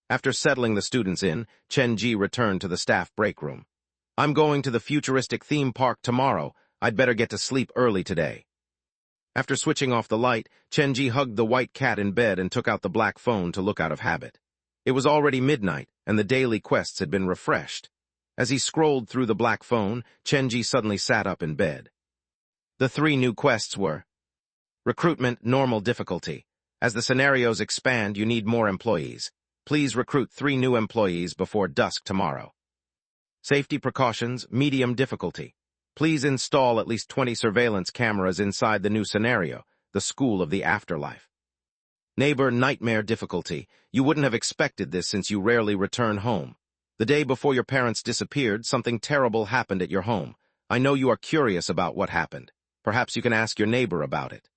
After settling the students in, Chenji returned to the staff break room. "I'm going to the futuristic theme park tomorrow. I'd better get to sleep early today." After switching off the light, Chenji hugged the white cat in bed and took out the black phone to look out of habit. It was already midnight, and the daily quests had been refreshed. As he scrolled through the black phone, Chenji suddenly sat up in bed. The 3 new quests were: Recruitment, normal difficulty. As the scenarios expand, you need more employees. Please recruit 3 new employees before dusk tomorrow. Safety precautions, medium difficulty. Please install at least 20 surveillance cameras inside the new scenario, the School of the Afterlife. Neighbor, nightmare difficulty. You wouldn't have expected this since you rarely return home. The day before your parents disappeared, something terrible happened at your home. I know you are curious about what happened. Perhaps you can ask your neighbor about it.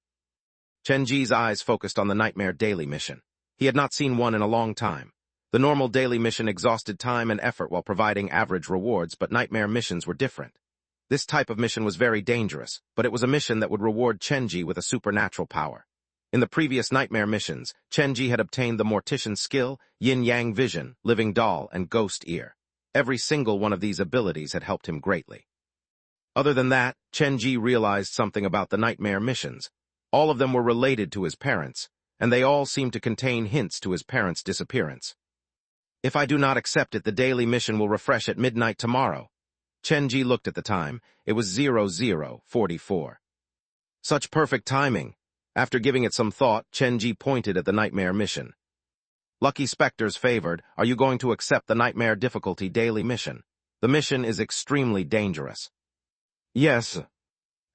Chenji's eyes focused on the Nightmare Daily mission. He had not seen one in a long time. The normal daily mission exhausted time and effort while providing average rewards, but nightmare missions were different. This type of mission was very dangerous, but it was a mission that would reward Chenji with a supernatural power. In the previous nightmare missions, Chenji had obtained the Mortician skill, Yin-Yang Vision, Living Doll, and Ghost Ear. Every single one of these abilities had helped him greatly. Other than that, Chenji realized something about the nightmare missions. All of them were related to his parents, and they all seemed to contain hints to his parents' disappearance. If I do not accept it, the daily mission will refresh at midnight tomorrow. Chenji looked at the time. It was 00:44. Such perfect timing. After giving it some thought, Chenji pointed at the nightmare mission. Lucky Spectres favored. Are you going to accept the nightmare difficulty daily mission? The mission is extremely dangerous. Yes.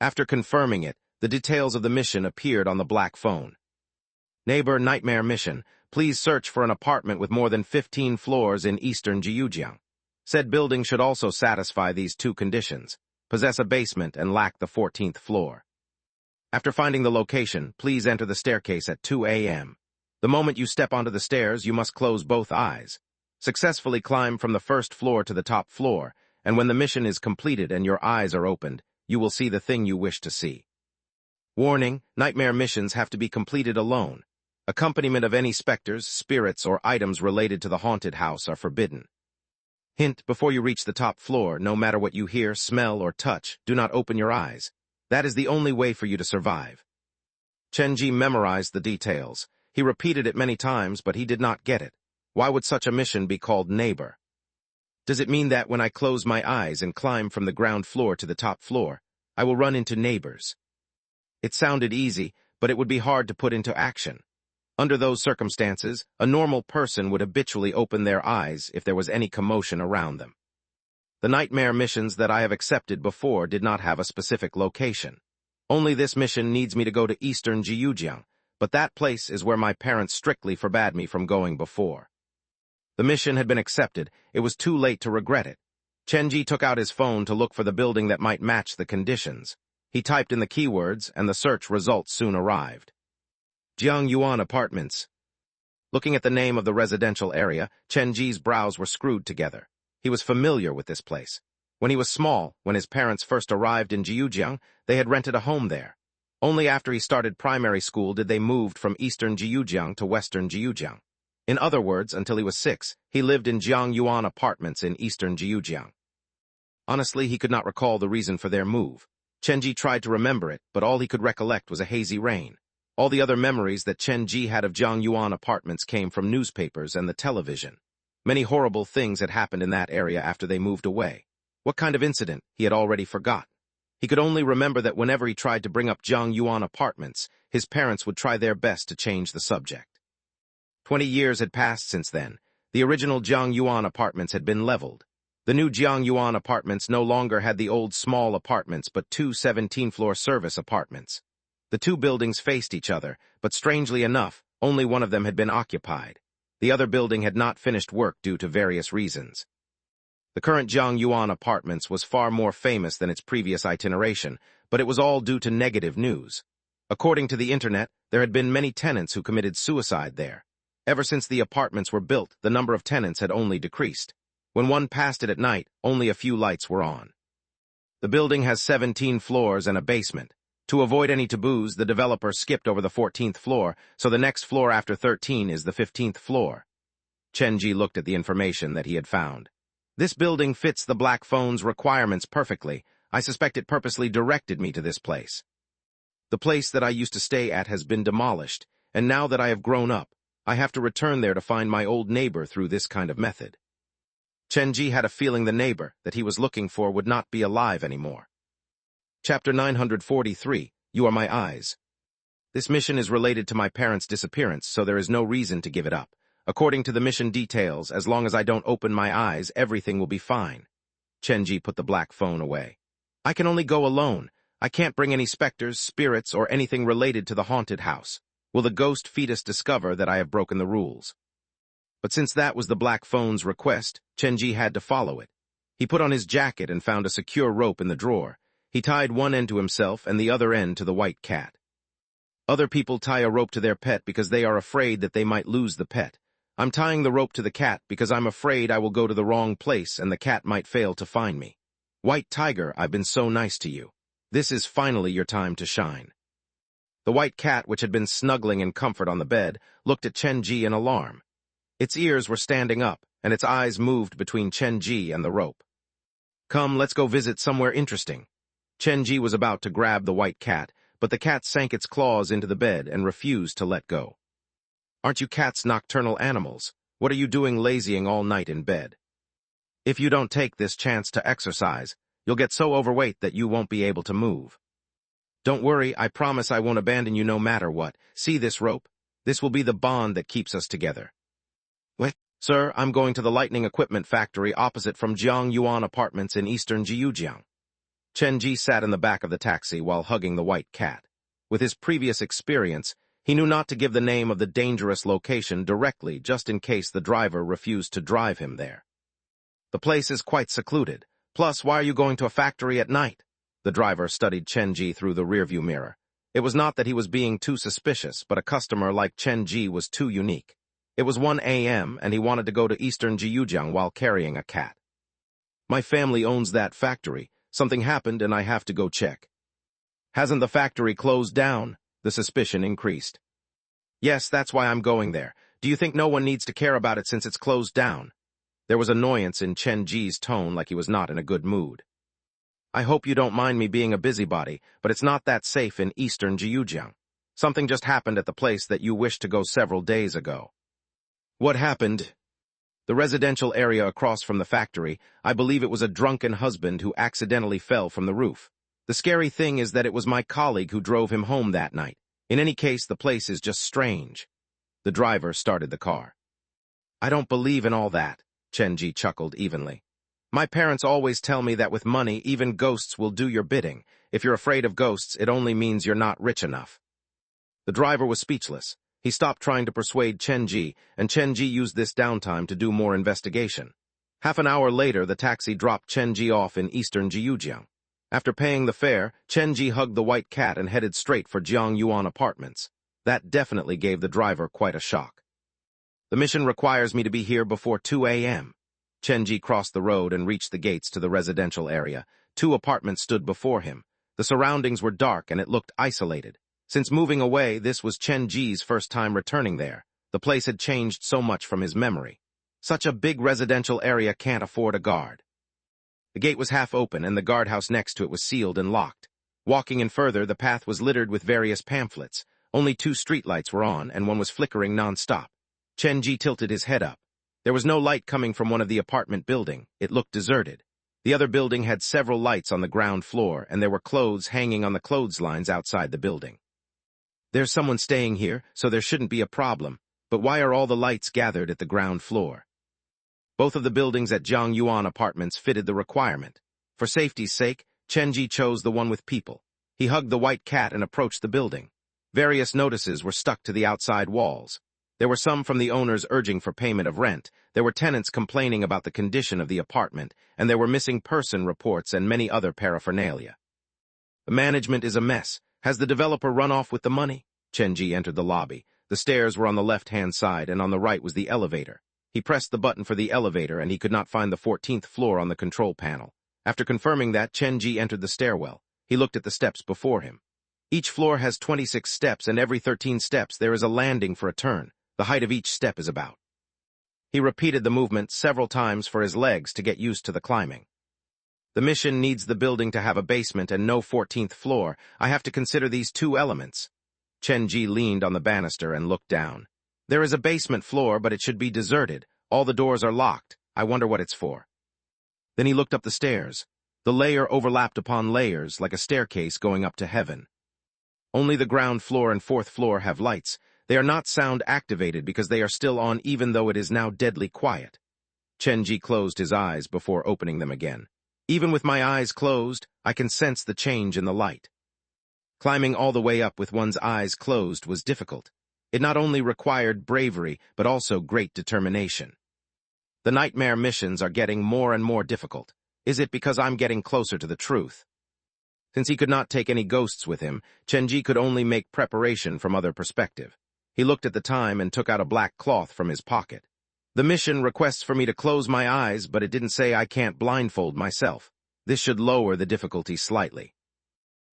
After confirming it, the details of the mission appeared on the black phone. Neighbor, nightmare mission. Please search for an apartment with more than 15 floors in eastern Jiujiang. Said building should also satisfy these 2 conditions: possess a basement and lack the 14th floor. After finding the location, please enter the staircase at 2 a.m. The moment you step onto the stairs, you must close both eyes. Successfully climb from the 1st floor to the top floor, and when the mission is completed and your eyes are opened, you will see the thing you wish to see. Warning: nightmare missions have to be completed alone. Accompaniment of any specters, spirits, or items related to the haunted house are forbidden. Hint: before you reach the top floor, no matter what you hear, smell, or touch, do not open your eyes. That is the only way for you to survive. Chenji memorized the details. He repeated it many times, but he did not get it. Why would such a mission be called neighbor? Does it mean that when I close my eyes and climb from the ground floor to the top floor, I will run into neighbors? It sounded easy, but it would be hard to put into action. Under those circumstances, a normal person would habitually open their eyes if there was any commotion around them. The nightmare missions that I have accepted before did not have a specific location. Only this mission needs me to go to eastern Jiujiang, but that place is where my parents strictly forbade me from going before. The mission had been accepted. It was too late to regret it. Chenji took out his phone to look for the building that might match the conditions. He typed in the keywords, and the search results soon arrived. Jiang Yuan Apartments. Looking at the name of the residential area, Chenji's brows were screwed together. He was familiar with this place. When he was small, when his parents first arrived in Jiujiang, they had rented a home there. Only after he started primary school did they move from eastern Jiujiang to western Jiujiang. In other words, until he was 6, he lived in Jiang Yuan Apartments in eastern Jiujiang. Honestly, he could not recall the reason for their move. Chenji tried to remember it, but all he could recollect was a hazy rain. All the other memories that Chenji had of Jiang Yuan Apartments came from newspapers and the television. Many horrible things had happened in that area after they moved away. What kind of incident, he had already forgotten. He could only remember that whenever he tried to bring up Jiang Yuan Apartments, his parents would try their best to change the subject. 20 years had passed since then. The original Jiang Yuan Apartments had been leveled. The new Jiang Yuan Apartments no longer had the old small apartments but two 17-floor service apartments. The two buildings faced each other, but strangely enough, only one of them had been occupied. The other building had not finished work due to various reasons. The current Jiang Yuan Apartments was far more famous than its previous itineration, but it was all due to negative news. According to the internet, there had been many tenants who committed suicide there. Ever since the apartments were built, the number of tenants had only decreased. When one passed it at night, only a few lights were on. The building has 17 floors and a basement. To avoid any taboos, the developer skipped over the 14th floor, so the next floor after 13 is the 15th floor. Chenji looked at the information that he had found. This building fits the Black Phone's requirements perfectly. I suspect it purposely directed me to this place. The place that I used to stay at has been demolished, and now that I have grown up, I have to return there to find my old neighbor through this kind of method. Chenji had a feeling the neighbor that he was looking for would not be alive anymore. Chapter 943, You Are My Eyes. This mission is related to my parents' disappearance, so there is no reason to give it up. According to the mission details, as long as I don't open my eyes, everything will be fine. Chenji put the Black Phone away. I can only go alone. I can't bring any specters, spirits, or anything related to the haunted house. Will the ghost fetus discover that I have broken the rules? But since that was the Black Phone's request, Chenji had to follow it. He put on his jacket and found a secure rope in the drawer. He tied one end to himself and the other end to the white cat. Other people tie a rope to their pet because they are afraid that they might lose the pet. I'm tying the rope to the cat because I'm afraid I will go to the wrong place and the cat might fail to find me. White Tiger, I've been so nice to you. This is finally your time to shine. The white cat, which had been snuggling in comfort on the bed, looked at Chenji in alarm. Its ears were standing up, and its eyes moved between Chenji and the rope. Come, let's go visit somewhere interesting. Chenji was about to grab the white cat, but the cat sank its claws into the bed and refused to let go. Aren't you cats nocturnal animals? What are you doing lazying all night in bed? If you don't take this chance to exercise, you'll get so overweight that you won't be able to move. Don't worry, I promise I won't abandon you no matter what. See this rope? This will be the bond that keeps us together. What? Sir, I'm going to the lighting equipment factory opposite from Jiang Yuan Apartments in eastern Jiujiang. Chenji sat in the back of the taxi while hugging the white cat. With his previous experience, he knew not to give the name of the dangerous location directly just in case the driver refused to drive him there. The place is quite secluded. Plus, why are you going to a factory at night? The driver studied Chenji through the rearview mirror. It was not that he was being too suspicious, but a customer like Chenji was too unique. It was 1 a.m., and he wanted to go to eastern Jiujiang while carrying a cat. My family owns that factory. Something happened, and I have to go check. Hasn't the factory closed down? The suspicion increased. Yes, that's why I'm going there. Do you think no one needs to care about it since it's closed down? There was annoyance in Chenji's tone, like he was not in a good mood. I hope you don't mind me being a busybody, but it's not that safe in eastern Jiujiang. Something just happened at the place that you wished to go several days ago. What happened? The residential area across from the factory, I believe it was a drunken husband who accidentally fell from the roof. The scary thing is that it was my colleague who drove him home that night. In any case, the place is just strange. The driver started the car. I don't believe in all that, Chenji chuckled evenly. My parents always tell me that with money, even ghosts will do your bidding. If you're afraid of ghosts, it only means you're not rich enough. The driver was speechless. He stopped trying to persuade Chenji, and Chenji used this downtime to do more investigation. Half an hour later, the taxi dropped Chenji off in eastern Jiujiang. After paying the fare, Chenji hugged the white cat and headed straight for Jiang Yuan Apartments. That definitely gave the driver quite a shock. The mission requires me to be here before 2 a.m. Chenji crossed the road and reached the gates to the residential area. 2 apartments stood before him. The surroundings were dark and it looked isolated. Since moving away, this was Chenji's first time returning there. The place had changed so much from his memory. Such a big residential area can't afford a guard. The gate was half open and the guardhouse next to it was sealed and locked. Walking in further, the path was littered with various pamphlets. Only 2 streetlights were on and one was flickering non-stop. Chenji tilted his head up. There was no light coming from one of the apartment building. It looked deserted. The other building had several lights on the ground floor and there were clothes hanging on the clotheslines outside the building. There's someone staying here, so there shouldn't be a problem. But why are all the lights gathered at the ground floor? Both of the buildings at Jiang Yuan Apartments fitted the requirement. For safety's sake, Chenji chose the one with people. He hugged the white cat and approached the building. Various notices were stuck to the outside walls. There were some from the owners urging for payment of rent, there were tenants complaining about the condition of the apartment, and there were missing person reports and many other paraphernalia. The management is a mess. Has the developer run off with the money? Chenji entered the lobby. The stairs were on the left-hand side, and on the right was the elevator. He pressed the button for the elevator, and he could not find the 14th floor on the control panel. After confirming that, Chenji entered the stairwell. He looked at the steps before him. Each floor has 26 steps, and every 13 steps there is a landing for a turn. The height of each step is about. He repeated the movement several times for his legs to get used to the climbing. The mission needs the building to have a basement and no 14th floor. I have to consider these 2 elements. Chenji leaned on the banister and looked down. There is a basement floor, but it should be deserted. All the doors are locked. I wonder what it's for. Then he looked up the stairs. The layer overlapped upon layers like a staircase going up to heaven. Only the ground floor and 4th floor have lights. They are not sound-activated because they are still on even though it is now deadly quiet. Chenji closed his eyes before opening them again. Even with my eyes closed, I can sense the change in the light. Climbing all the way up with one's eyes closed was difficult. It not only required bravery, but also great determination. The nightmare missions are getting more and more difficult. Is it because I'm getting closer to the truth? Since he could not take any ghosts with him, Chenji could only make preparation from other perspective. He looked at the time and took out a black cloth from his pocket. The mission requests for me to close my eyes, but it didn't say I can't blindfold myself. This should lower the difficulty slightly.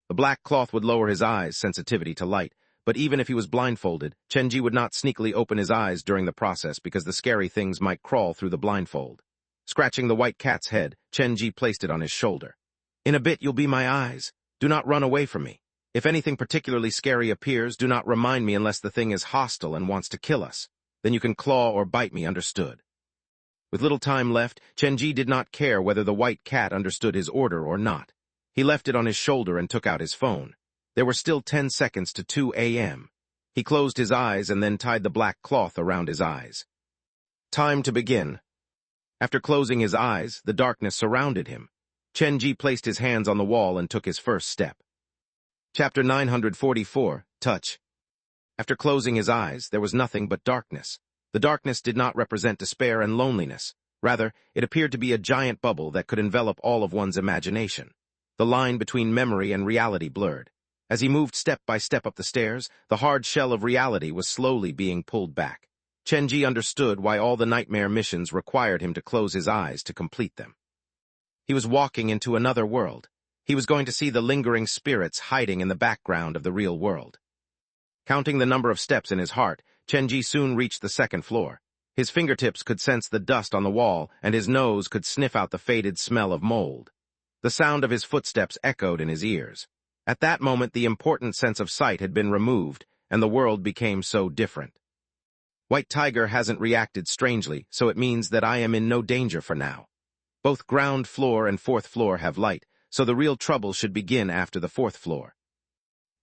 The black cloth would lower his eyes' sensitivity to light, but even if he was blindfolded, Chenji would not sneakily open his eyes during the process because the scary things might crawl through the blindfold. Scratching the white cat's head, Chenji placed it on his shoulder. In a bit you'll be my eyes. Do not run away from me. If anything particularly scary appears, do not remind me unless the thing is hostile and wants to kill us. Then you can claw or bite me, understood? With little time left, Chenji did not care whether the white cat understood his order or not. He left it on his shoulder and took out his phone. There were still 10 seconds to 2 a.m. He closed his eyes and then tied the black cloth around his eyes. Time to begin. After closing his eyes, the darkness surrounded him. Chenji placed his hands on the wall and took his first step. Chapter 944, Touch. After closing his eyes, there was nothing but darkness. The darkness did not represent despair and loneliness. Rather, it appeared to be a giant bubble that could envelop all of one's imagination. The line between memory and reality blurred. As he moved step by step up the stairs, the hard shell of reality was slowly being pulled back. Chenji understood why all the nightmare missions required him to close his eyes to complete them. He was walking into another world. He was going to see the lingering spirits hiding in the background of the real world. Counting the number of steps in his heart, Chenji soon reached the 2nd floor. His fingertips could sense the dust on the wall, and his nose could sniff out the faded smell of mold. The sound of his footsteps echoed in his ears. At that moment, the important sense of sight had been removed, and the world became so different. White Tiger hasn't reacted strangely, so it means that I am in no danger for now. Both ground floor and 4th floor have light, so the real trouble should begin after the 4th floor.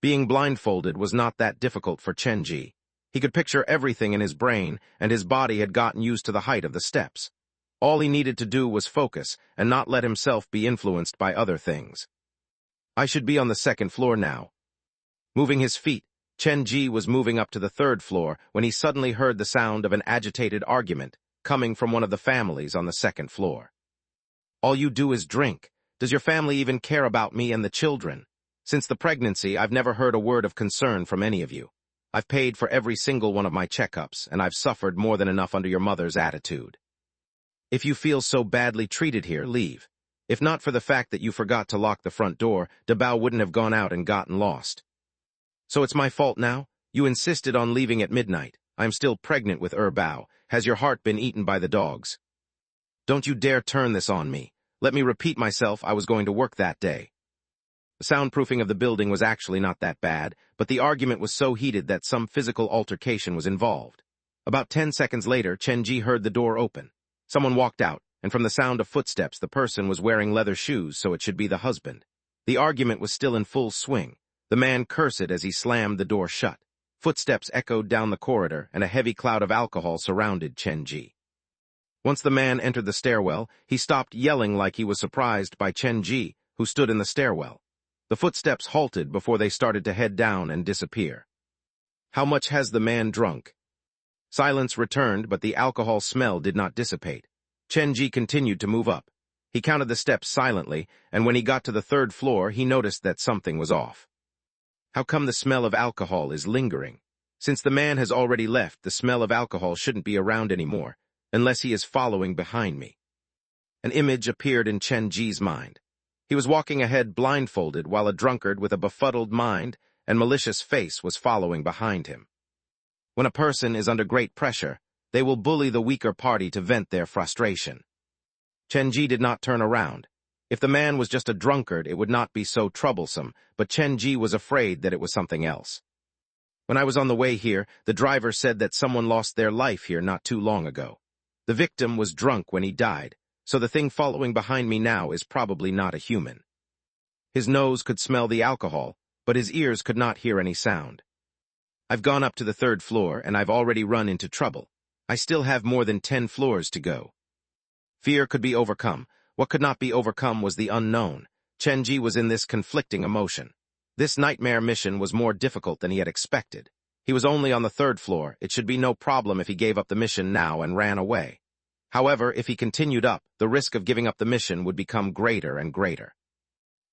Being blindfolded was not that difficult for Chenji. He could picture everything in his brain, and his body had gotten used to the height of the steps. All he needed to do was focus and not let himself be influenced by other things. I should be on the second floor now. Moving his feet, Chen-ji was moving up to the third floor when he suddenly heard the sound of an agitated argument coming from one of the families on the second floor. All you do is drink. Does your family even care about me and the children? Since the pregnancy, I've never heard a word of concern from any of you. I've paid for every single one of my checkups, and I've suffered more than enough under your mother's attitude. If you feel so badly treated here, leave. If not for the fact that you forgot to lock the front door, Dabao wouldn't have gone out and gotten lost. So it's my fault now? You insisted on leaving at midnight. I'm still pregnant with Bao. Has your heart been eaten by the dogs? Don't you dare turn this on me. Let me repeat myself, I was going to work that day. The soundproofing of the building was actually not that bad, but the argument was so heated that some physical altercation was involved. About 10 seconds later, Chen-ji heard the door open. Someone walked out, and from the sound of footsteps, the person was wearing leather shoes, so it should be the husband. The argument was still in full swing. The man cursed as he slammed the door shut. Footsteps echoed down the corridor, and a heavy cloud of alcohol surrounded Chen-ji. Once the man entered the stairwell, he stopped yelling like he was surprised by Chen-ji, who stood in the stairwell. The footsteps halted before they started to head down and disappear. How much has the man drunk? Silence returned, but the alcohol smell did not dissipate. Chen-ji continued to move up. He counted the steps silently, and when he got to the third floor, he noticed that something was off. How come the smell of alcohol is lingering? Since the man has already left, the smell of alcohol shouldn't be around anymore, unless he is following behind me. An image appeared in Chen-ji's mind. He was walking ahead blindfolded while a drunkard with a befuddled mind and malicious face was following behind him. When a person is under great pressure, they will bully the weaker party to vent their frustration. Chen-ji did not turn around. If the man was just a drunkard, it would not be so troublesome, but Chen-ji was afraid that it was something else. When I was on the way here, the driver said that someone lost their life here not too long ago. The victim was drunk when he died, so the thing following behind me now is probably not a human. His nose could smell the alcohol, but his ears could not hear any sound. I've gone up to the third floor, and I've already run into trouble. I still have more than 10 floors to go. Fear could be overcome. What could not be overcome was the unknown. Chen-ji was in this conflicting emotion. This nightmare mission was more difficult than he had expected. He was only on the third floor. It should be no problem if he gave up the mission now and ran away. However, if he continued up, the risk of giving up the mission would become greater and greater.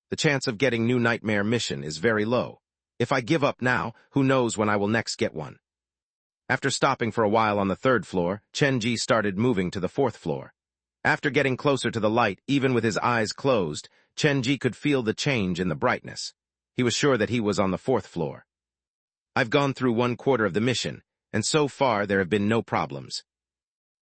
The chance of getting new nightmare mission is very low. If I give up now, who knows when I will next get one. After stopping for a while on the third floor, Chen-ji started moving to the fourth floor. After getting closer to the light, even with his eyes closed, Chen-ji could feel the change in the brightness. He was sure that he was on the fourth floor. I've gone through 1/4 of the mission, and so far there have been no problems.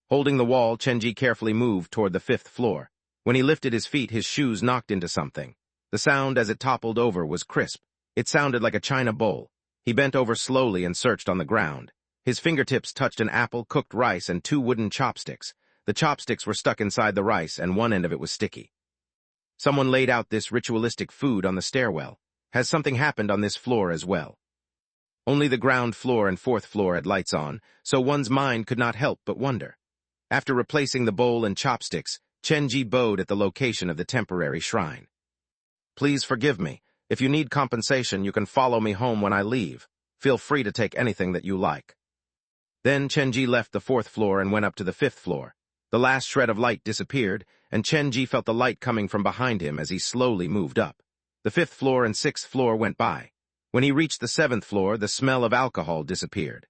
Holding the wall, Chen-ji carefully moved toward the 5th floor. When he lifted his feet, his shoes knocked into something. The sound as it toppled over was crisp. It sounded like a china bowl. He bent over slowly and searched on the ground. His fingertips touched an apple, cooked rice, and 2 wooden chopsticks. The chopsticks were stuck inside the rice, and one end of it was sticky. Someone laid out this ritualistic food on the stairwell. Has something happened on this floor as well? Only the ground floor and 4th floor had lights on, so one's mind could not help but wonder. After replacing the bowl and chopsticks, Chen-ji bowed at the location of the temporary shrine. Please forgive me. If you need compensation, you can follow me home when I leave. Feel free to take anything that you like. Then Chen-ji left the 4th floor and went up to the 5th floor. The last shred of light disappeared, and Chen-ji felt the light coming from behind him as he slowly moved up. The 5th floor and 6th floor went by. When he reached the 7th floor, the smell of alcohol disappeared.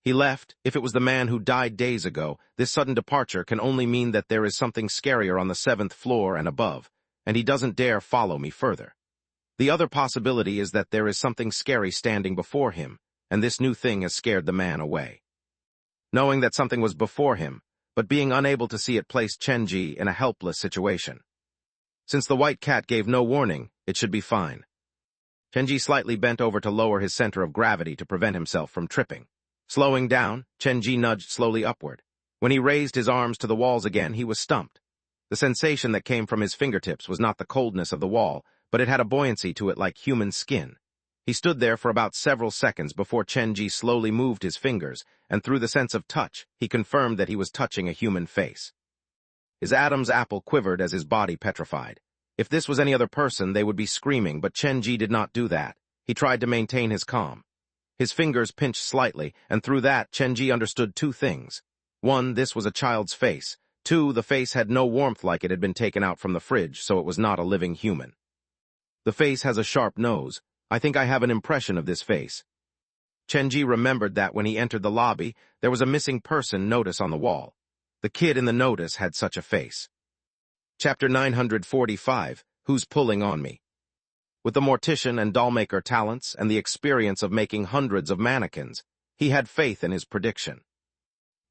He left. If it was the man who died days ago, this sudden departure can only mean that there is something scarier on the 7th floor and above, and he doesn't dare follow me further. The other possibility is that there is something scary standing before him, and this new thing has scared the man away. Knowing that something was before him, but being unable to see it placed Chen-ji in a helpless situation. Since the white cat gave no warning, it should be fine. Chen-ji slightly bent over to lower his center of gravity to prevent himself from tripping. Slowing down, Chen-ji nudged slowly upward. When he raised his arms to the walls again, he was stumped. The sensation that came from his fingertips was not the coldness of the wall, but it had a buoyancy to it like human skin. He stood there for about several seconds before Chenji slowly moved his fingers, and through the sense of touch, he confirmed that he was touching a human face. His Adam's apple quivered as his body petrified. If this was any other person, they would be screaming, but Chenji did not do that. He tried to maintain his calm. His fingers pinched slightly, and through that, Chenji understood two things. One, this was a child's face. Two, the face had no warmth, like it had been taken out from the fridge, so it was not a living human. The face has a sharp nose. I think I have an impression of this face. Chenji remembered that when he entered the lobby, there was a missing person notice on the wall. The kid in the notice had such a face. Chapter 945, Who's Pulling on Me? With the mortician and dollmaker talents and the experience of making hundreds of mannequins, he had faith in his prediction.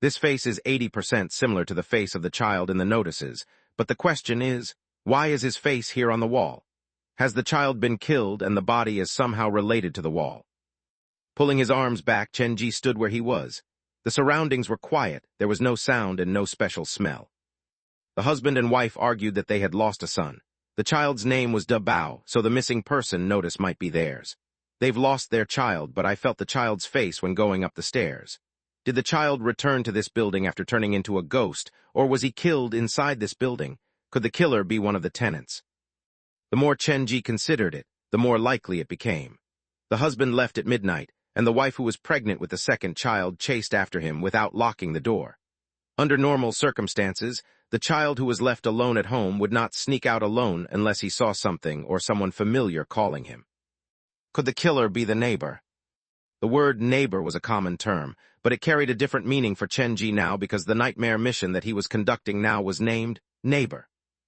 This face is 80% similar to the face of the child in the notices, but the question is, why is his face here on the wall? Has the child been killed and the body is somehow related to the wall? Pulling his arms back, Chenji stood where he was. The surroundings were quiet, there was no sound and no special smell. The husband and wife argued that they had lost a son. The child's name was Da Bao, so the missing person notice might be theirs. They've lost their child, but I felt the child's face when going up the stairs. Did the child return to this building after turning into a ghost, or was he killed inside this building? Could the killer be one of the tenants? The more Chenji considered it, the more likely it became. The husband left at midnight, and the wife who was pregnant with the second child chased after him without locking the door. Under normal circumstances, the child who was left alone at home would not sneak out alone unless he saw something or someone familiar calling him. Could the killer be the neighbor? The word neighbor was a common term, but it carried a different meaning for Chenji now because the nightmare mission that he was conducting now was named Neighbor.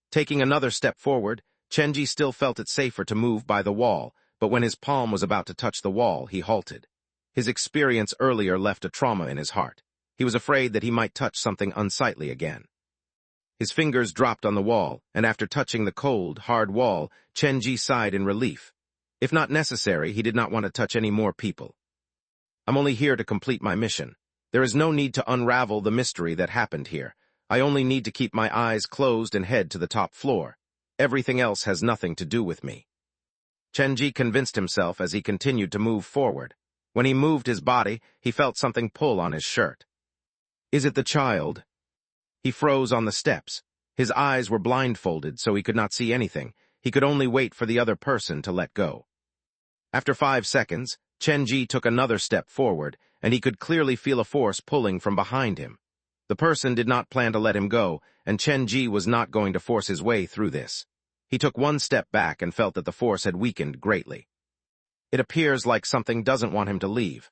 Taking another step forward, Chenji still felt it safer to move by the wall, but when his palm was about to touch the wall, he halted. His experience earlier left a trauma in his heart. He was afraid that he might touch something unsightly again. His fingers dropped on the wall, and after touching the cold, hard wall, Chenji sighed in relief. If not necessary, he did not want to touch any more people. I'm only here to complete my mission. There is no need to unravel the mystery that happened here. I only need to keep my eyes closed and head to the top floor. Everything else has nothing to do with me. Chenji convinced himself as he continued to move forward. When he moved his body, he felt something pull on his shirt. Is it the child? He froze on the steps. His eyes were blindfolded, so he could not see anything. He could only wait for the other person to let go. After 5 seconds, Chenji took another step forward, and he could clearly feel a force pulling from behind him. The person did not plan to let him go, and Chenji was not going to force his way through this. He took one step back and felt that the force had weakened greatly. It appears like something doesn't want him to leave.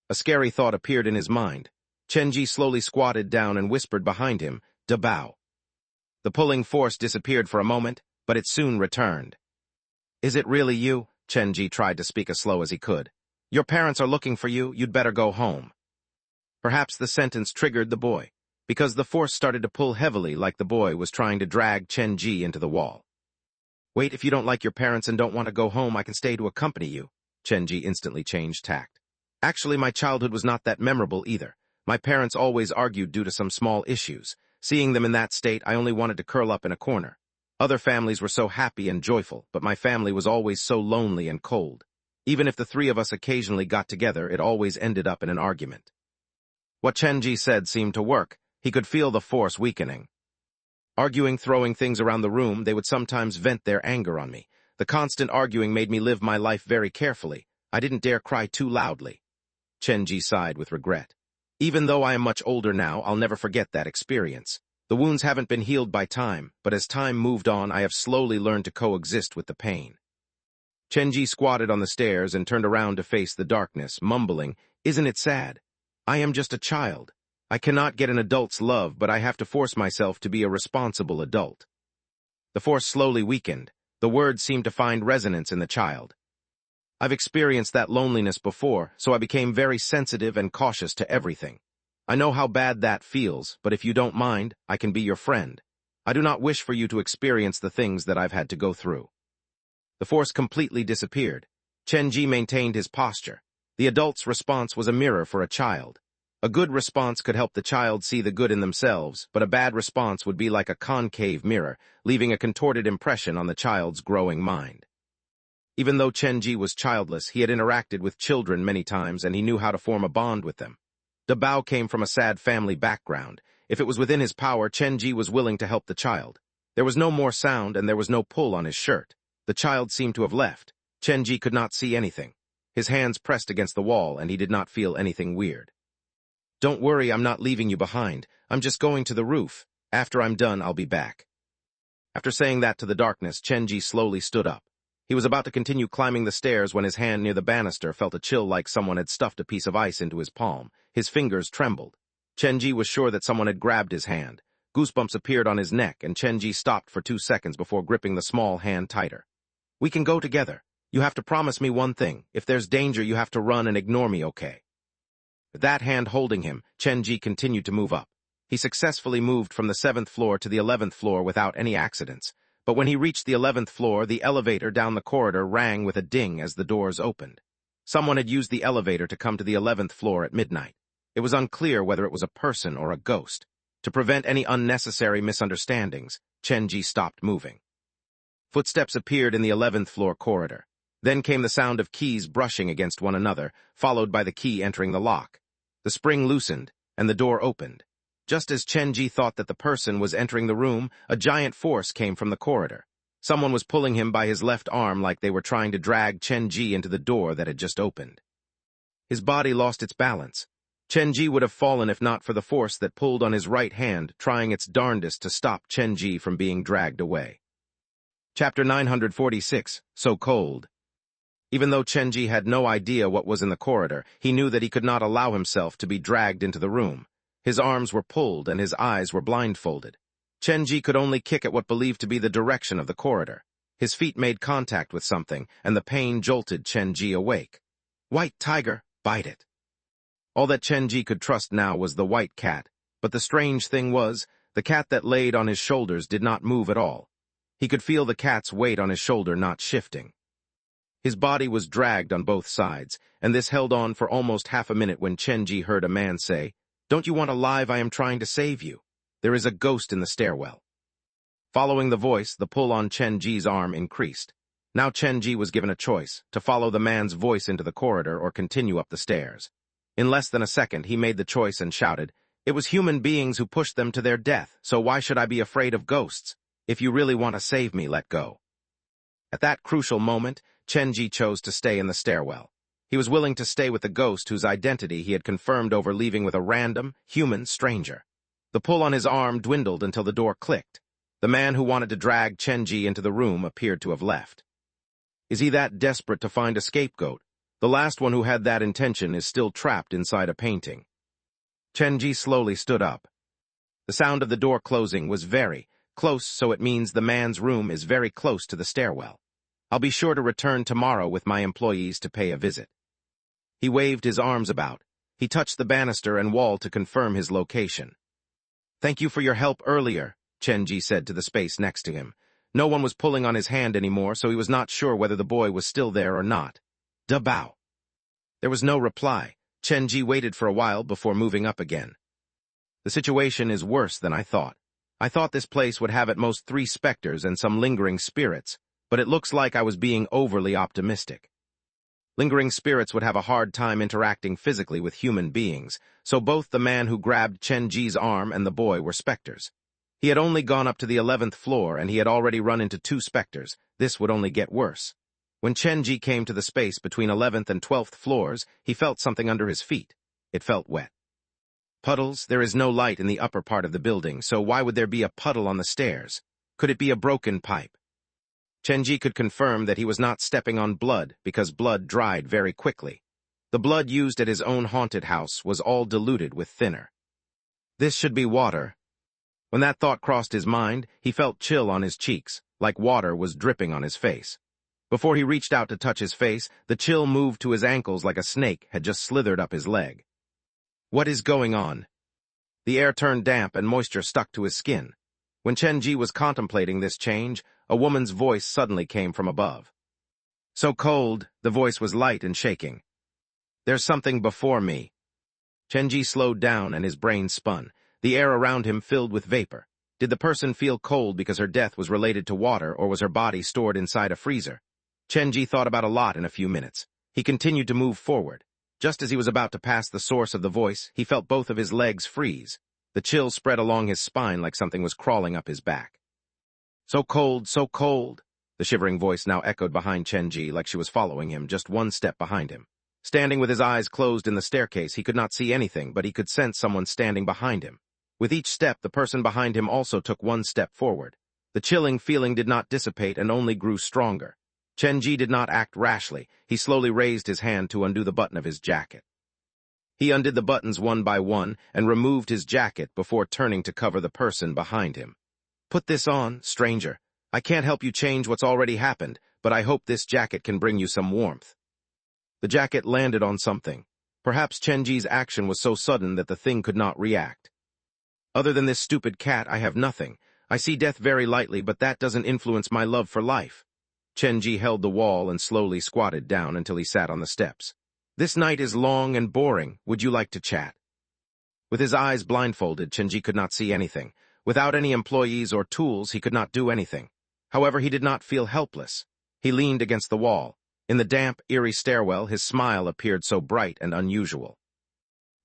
A scary thought appeared in his mind. Chenji slowly squatted down and whispered behind him, Da Bao. The pulling force disappeared for a moment, but it soon returned. Is it really you? Chenji tried to speak as slow as he could. Your parents are looking for you, you'd better go home. Perhaps the sentence triggered the boy, because the force started to pull heavily like the boy was trying to drag Chenji into the wall. Wait, if you don't like your parents and don't want to go home, I can stay to accompany you. Chenji instantly changed tact. Actually, my childhood was not that memorable either. My parents always argued due to some small issues. Seeing them in that state, I only wanted to curl up in a corner. Other families were so happy and joyful, but my family was always so lonely and cold. Even if the three of us occasionally got together, it always ended up in an argument. What Chenji said seemed to work. He could feel the force weakening. Arguing, throwing things around the room, they would sometimes vent their anger on me. The constant arguing made me live my life very carefully. I didn't dare cry too loudly. Chenji sighed with regret. Even though I am much older now, I'll never forget that experience. The wounds haven't been healed by time, but as time moved on, I have slowly learned to coexist with the pain. Chenji squatted on the stairs and turned around to face the darkness, mumbling, "Isn't it sad? I am just a child. I cannot get an adult's love, but I have to force myself to be a responsible adult." The force slowly weakened. The words seemed to find resonance in the child. I've experienced that loneliness before, so I became very sensitive and cautious to everything. I know how bad that feels, but if you don't mind, I can be your friend. I do not wish for you to experience the things that I've had to go through. The force completely disappeared. Chenji maintained his posture. The adult's response was a mirror for a child. A good response could help the child see the good in themselves, but a bad response would be like a concave mirror, leaving a contorted impression on the child's growing mind. Even though Chenji was childless, he had interacted with children many times and he knew how to form a bond with them. Dabao came from a sad family background. If it was within his power, Chenji was willing to help the child. There was no more sound and there was no pull on his shirt. The child seemed to have left. Chenji could not see anything. His hands pressed against the wall and he did not feel anything weird. "Don't worry, I'm not leaving you behind. I'm just going to the roof. After I'm done, I'll be back." After saying that to the darkness, Chenji slowly stood up. He was about to continue climbing the stairs when his hand near the banister felt a chill like someone had stuffed a piece of ice into his palm. His fingers trembled. Chenji was sure that someone had grabbed his hand. Goosebumps appeared on his neck, and Chenji stopped for 2 seconds before gripping the small hand tighter. "We can go together. You have to promise me one thing. If there's danger, you have to run and ignore me, okay?" With that hand holding him, Chenji continued to move up. He successfully moved from the 7th floor to the 11th floor without any accidents. But when he reached the 11th floor, the elevator down the corridor rang with a ding as the doors opened. Someone had used the elevator to come to the 11th floor at midnight. It was unclear whether it was a person or a ghost. To prevent any unnecessary misunderstandings, Chenji stopped moving. Footsteps appeared in the 11th floor corridor. Then came the sound of keys brushing against one another, followed by the key entering the lock. The spring loosened, and the door opened. Just as Chenji thought that the person was entering the room, a giant force came from the corridor. Someone was pulling him by his left arm like they were trying to drag Chenji into the door that had just opened. His body lost its balance. Chenji would have fallen if not for the force that pulled on his right hand, trying its darndest to stop Chenji from being dragged away. Chapter 946, So Cold. Even though Chenji had no idea what was in the corridor, he knew that he could not allow himself to be dragged into the room. His arms were pulled and his eyes were blindfolded. Chenji could only kick at what believed to be the direction of the corridor. His feet made contact with something, and the pain jolted Chenji awake. "White tiger, bite it." All that Chenji could trust now was the white cat, but the strange thing was, the cat that laid on his shoulders did not move at all. He could feel the cat's weight on his shoulder not shifting. His body was dragged on both sides, and this held on for almost half a minute when Chenji heard a man say, "Don't you want alive? I am trying to save you. There is a ghost in the stairwell." Following the voice, the pull on Chenji's arm increased. Now Chenji was given a choice, to follow the man's voice into the corridor or continue up the stairs. In less than a second, he made the choice and shouted, "It was human beings who pushed them to their death, so why should I be afraid of ghosts? If you really want to save me, let go." At that crucial moment, Chenji chose to stay in the stairwell. He was willing to stay with the ghost whose identity he had confirmed over leaving with a random, human stranger. The pull on his arm dwindled until the door clicked. The man who wanted to drag Chenji into the room appeared to have left. Is he that desperate to find a scapegoat? The last one who had that intention is still trapped inside a painting. Chenji slowly stood up. The sound of the door closing was very close, so it means the man's room is very close to the stairwell. I'll be sure to return tomorrow with my employees to pay a visit. He waved his arms about. He touched the banister and wall to confirm his location. "Thank you for your help earlier," Chenji said to the space next to him. No one was pulling on his hand anymore, so he was not sure whether the boy was still there or not. "Dabao." There was no reply. Chenji waited for a while before moving up again. "The situation is worse than I thought. I thought this place would have at most 3 specters and some lingering spirits, but it looks like I was being overly optimistic. Lingering spirits would have a hard time interacting physically with human beings, so both the man who grabbed Chenji's arm and the boy were specters. He had only gone up to the 11th floor, and he had already run into 2 specters. This would only get worse. When Chenji came to the space between 11th and 12th floors, he felt something under his feet. It felt wet. Puddles? There is no light in the upper part of the building, so why would there be a puddle on the stairs? Could it be a broken pipe? Chenji could confirm that he was not stepping on blood, because blood dried very quickly. The blood used at his own haunted house was all diluted with thinner. This should be water. When that thought crossed his mind, he felt chill on his cheeks, like water was dripping on his face. Before he reached out to touch his face, the chill moved to his ankles like a snake had just slithered up his leg. What is going on? The air turned damp and moisture stuck to his skin. When Chenji was contemplating this change, a woman's voice suddenly came from above. "So cold," the voice was light and shaking. "There's something before me." Chenji slowed down and his brain spun. The air around him filled with vapor. Did the person feel cold because her death was related to water, or was her body stored inside a freezer? Chenji thought about a lot in a few minutes. He continued to move forward. Just as he was about to pass the source of the voice, he felt both of his legs freeze. The chill spread along his spine like something was crawling up his back. So cold, so cold. The shivering voice now echoed behind Chenji like she was following him, just one step behind him. Standing with his eyes closed in the staircase, he could not see anything, but he could sense someone standing behind him. With each step, the person behind him also took one step forward. The chilling feeling did not dissipate and only grew stronger. Chenji did not act rashly. He slowly raised his hand to undo the button of his jacket. He undid the buttons one by one and removed his jacket before turning to cover the person behind him. "Put this on, stranger. I can't help you change what's already happened, but I hope this jacket can bring you some warmth." The jacket landed on something. Perhaps Chenji's action was so sudden that the thing could not react. "Other than this stupid cat, I have nothing. I see death very lightly, but that doesn't influence my love for life." Chenji held the wall and slowly squatted down until he sat on the steps. "This night is long and boring. Would you like to chat?" With his eyes blindfolded, Chenji could not see anything. Without any employees or tools, he could not do anything. However, he did not feel helpless. He leaned against the wall. In the damp, eerie stairwell, his smile appeared so bright and unusual.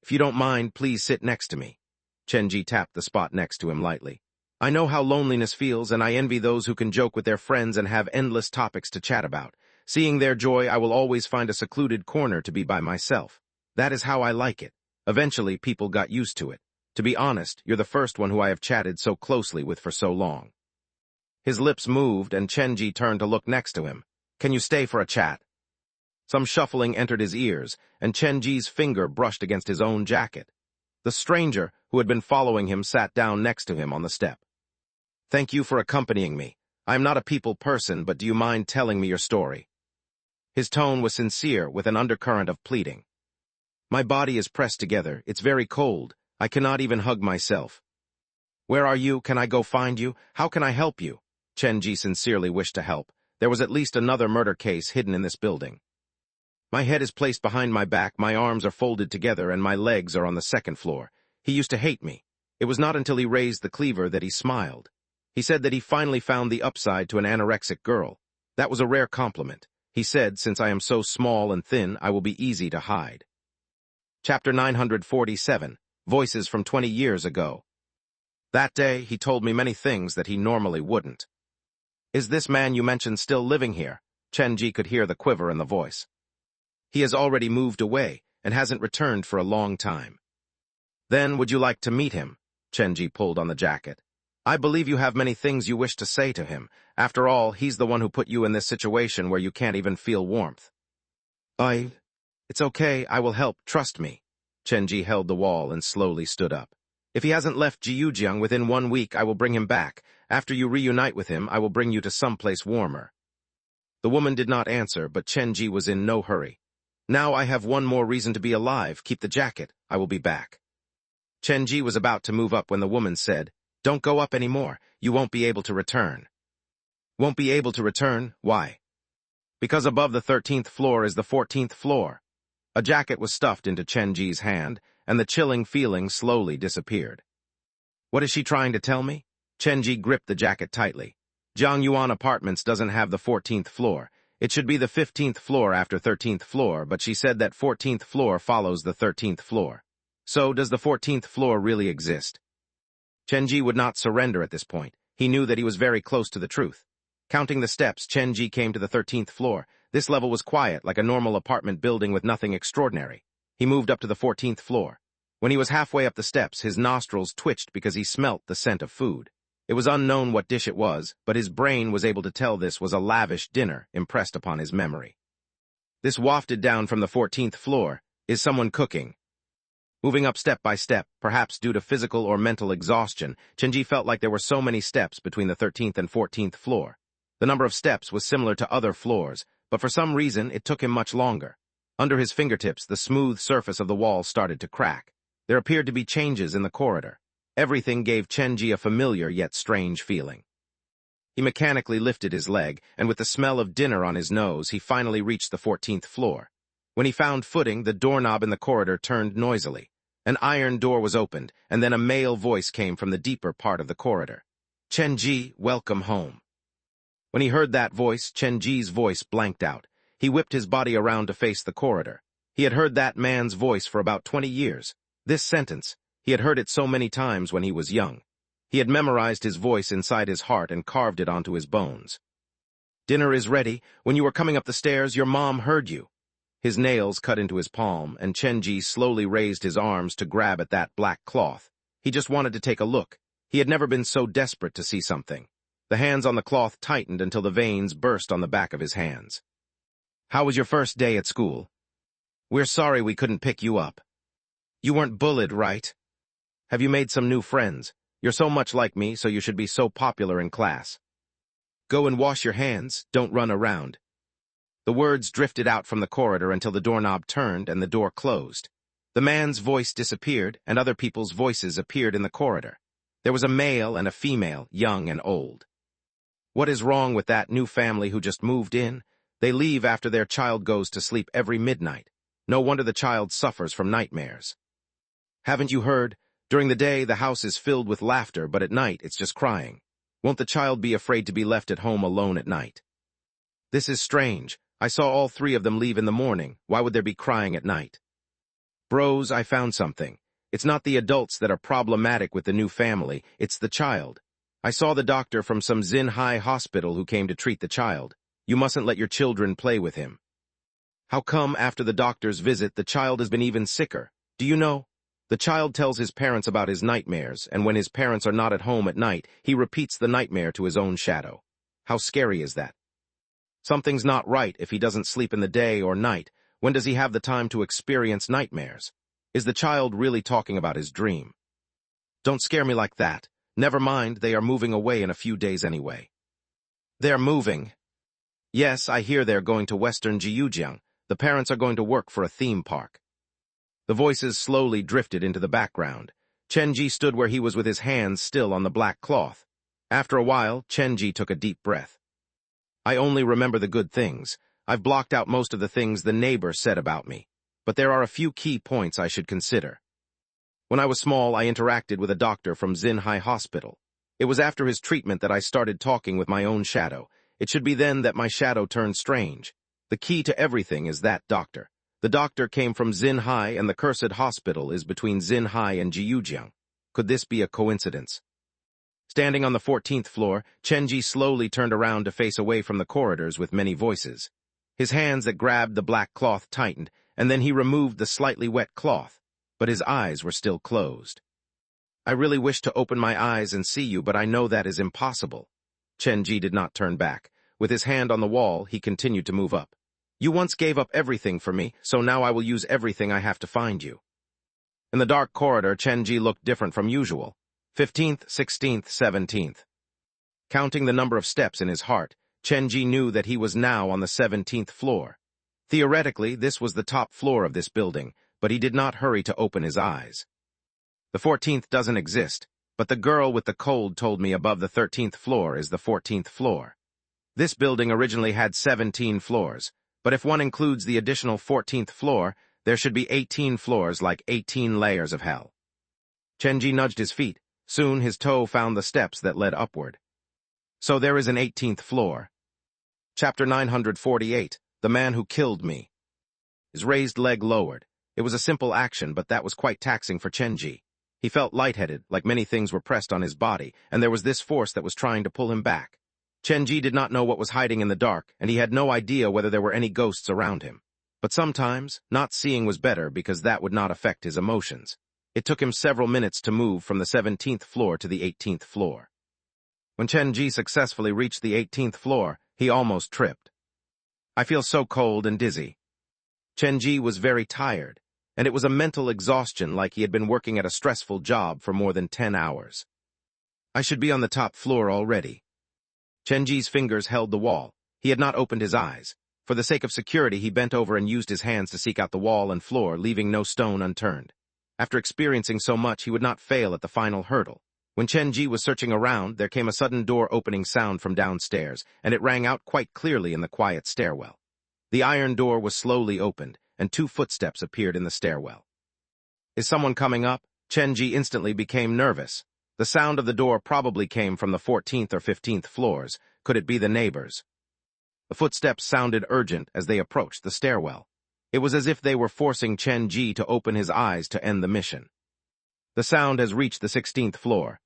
"If you don't mind, please sit next to me." Chenji tapped the spot next to him lightly. "I know how loneliness feels, and I envy those who can joke with their friends and have endless topics to chat about. Seeing their joy, I will always find a secluded corner to be by myself. That is how I like it. Eventually, people got used to it. To be honest, you're the first one who I have chatted so closely with for so long." His lips moved, and Chenji turned to look next to him. "Can you stay for a chat?" Some shuffling entered his ears, and Chenji's finger brushed against his own jacket. The stranger, who had been following him, sat down next to him on the step. "Thank you for accompanying me. I am not a people person, but do you mind telling me your story?" His tone was sincere, with an undercurrent of pleading. "My body is pressed together. It's very cold. I cannot even hug myself." "Where are you? Can I go find you? How can I help you?" Chenji sincerely wished to help. There was at least another murder case hidden in this building. "My head is placed behind my back, my arms are folded together, and my legs are on the second floor. He used to hate me. It was not until he raised the cleaver that he smiled. He said that he finally found the upside to an anorexic girl. That was a rare compliment. He said, since I am so small and thin, I will be easy to hide." Chapter 947, Voices from 20 Years Ago. That day, he told me many things that he normally wouldn't. "Is this man you mentioned still living here?" Chenji could hear the quiver in the voice. "He has already moved away and hasn't returned for a long time." "Then would you like to meet him?" Chenji pulled on the jacket. "I believe you have many things you wish to say to him. After all, he's the one who put you in this situation where you can't even feel warmth." It's okay, I will help, trust me." Chenji held the wall and slowly stood up. "If he hasn't left Jiujiang within 1 week, I will bring him back. After you reunite with him, I will bring you to someplace warmer." The woman did not answer, but Chenji was in no hurry. "Now I have one more reason to be alive. Keep the jacket. I will be back." Chenji was about to move up when the woman said, "Don't go up anymore. You won't be able to return." "Won't be able to return? Why?" "Because above the 13th floor is the 14th floor." A jacket was stuffed into Chenji's hand, and the chilling feeling slowly disappeared. "What is she trying to tell me?" Chenji gripped the jacket tightly. "Jiangyuan Apartments doesn't have the 14th floor. It should be the 15th floor after 13th floor, but she said that 14th floor follows the 13th floor. So, does the 14th floor really exist?" Chenji would not surrender at this point. He knew that he was very close to the truth. Counting the steps, Chenji came to the 13th floor. This level was quiet, like a normal apartment building with nothing extraordinary. He moved up to the 14th floor. When he was halfway up the steps, his nostrils twitched because he smelt the scent of food. It was unknown what dish it was, but his brain was able to tell this was a lavish dinner impressed upon his memory. This wafted down from the 14th floor. Is someone cooking? Moving up step by step, perhaps due to physical or mental exhaustion, Chenji felt like there were so many steps between the 13th and 14th floor. The number of steps was similar to other floors, but for some reason it took him much longer. Under his fingertips, the smooth surface of the wall started to crack. There appeared to be changes in the corridor. Everything gave Chenji a familiar yet strange feeling. He mechanically lifted his leg, and with the smell of dinner on his nose, he finally reached the 14th floor. When he found footing, the doorknob in the corridor turned noisily. An iron door was opened, and then a male voice came from the deeper part of the corridor. "Chenji, welcome home." When he heard that voice, Chenji's voice blanked out. He whipped his body around to face the corridor. He had heard that man's voice for about 20 years. This sentence, he had heard it so many times when he was young. He had memorized his voice inside his heart and carved it onto his bones. "Dinner is ready. When you were coming up the stairs, your mom heard you." His nails cut into his palm, and Chenji slowly raised his arms to grab at that black cloth. He just wanted to take a look. He had never been so desperate to see something. The hands on the cloth tightened until the veins burst on the back of his hands. "How was your first day at school?" "We're sorry we couldn't pick you up." "You weren't bullied, right?" "Have you made some new friends? You're so much like me, so you should be so popular in class." "Go and wash your hands, don't run around." The words drifted out from the corridor until the doorknob turned and the door closed. The man's voice disappeared, and other people's voices appeared in the corridor. There was a male and a female, young and old. What is wrong with that new family who just moved in? They leave after their child goes to sleep every midnight. No wonder the child suffers from nightmares. "Haven't you heard? During the day, the house is filled with laughter, but at night, it's just crying. Won't the child be afraid to be left at home alone at night?" "This is strange. I saw all three of them leave in the morning. Why would there be crying at night?" "Bros, I found something. It's not the adults that are problematic with the new family, it's the child. I saw the doctor from some Xinhai hospital who came to treat the child. You mustn't let your children play with him." "How come after the doctor's visit the child has been even sicker? Do you know? The child tells his parents about his nightmares, and when his parents are not at home at night, he repeats the nightmare to his own shadow. How scary is that? Something's not right if he doesn't sleep in the day or night. When does he have the time to experience nightmares? Is the child really talking about his dream?" "Don't scare me like that. Never mind, they are moving away in a few days anyway." "They're moving?" "Yes, I hear they're going to Western Jiujiang. The parents are going to work for a theme park." The voices slowly drifted into the background. Chenji stood where he was with his hands still on the black cloth. After a while, Chenji took a deep breath. "I only remember the good things. I've blocked out most of the things the neighbor said about me. But there are a few key points I should consider. When I was small, I interacted with a doctor from Xinhai Hospital. It was after his treatment that I started talking with my own shadow. It should be then that my shadow turned strange. The key to everything is that doctor. The doctor came from Xinhai, and the cursed hospital is between Xinhai and Jiujiang. Could this be a coincidence?" Standing on the 14th floor, Chenji slowly turned around to face away from the corridors with many voices. His hands that grabbed the black cloth tightened, and then he removed the slightly wet cloth, but his eyes were still closed. "I really wish to open my eyes and see you, but I know that is impossible." Chenji did not turn back. With his hand on the wall, he continued to move up. "You once gave up everything for me, so now I will use everything I have to find you." In the dark corridor, Chenji looked different from usual. 15th, 16th, 17th. Counting the number of steps in his heart, Chenji knew that he was now on the 17th floor. Theoretically, this was the top floor of this building, but he did not hurry to open his eyes. The 14th doesn't exist, but the girl with the cold told me above the 13th floor is the 14th floor. This building originally had 17 floors, but if one includes the additional 14th floor, there should be 18 floors like 18 layers of hell. Chenji nudged his feet. Soon his toe found the steps that led upward. So there is an 18th floor. Chapter 948, The Man Who Killed Me. His raised leg lowered. It was a simple action, but that was quite taxing for Chenji. He felt lightheaded, like many things were pressed on his body, and there was this force that was trying to pull him back. Chenji did not know what was hiding in the dark, and he had no idea whether there were any ghosts around him. But sometimes, not seeing was better because that would not affect his emotions. It took him several minutes to move from the 17th floor to the 18th floor. When Chenji successfully reached the 18th floor, he almost tripped. "I feel so cold and dizzy." Chenji was very tired, and it was a mental exhaustion like he had been working at a stressful job for more than 10 hours. "I should be on the top floor already." Chenji's fingers held the wall. He had not opened his eyes. For the sake of security, he bent over and used his hands to seek out the wall and floor, leaving no stone unturned. After experiencing so much, he would not fail at the final hurdle. When Chenji was searching around, there came a sudden door-opening sound from downstairs, and it rang out quite clearly in the quiet stairwell. The iron door was slowly opened, and 2 footsteps appeared in the stairwell. "Is someone coming up?" Chenji instantly became nervous. The sound of the door probably came from the 14th or 15th floors. Could it be the neighbors? The footsteps sounded urgent as they approached the stairwell. It was as if they were forcing Chen Ji to open his eyes to end the mission. The sound has reached the 16th floor.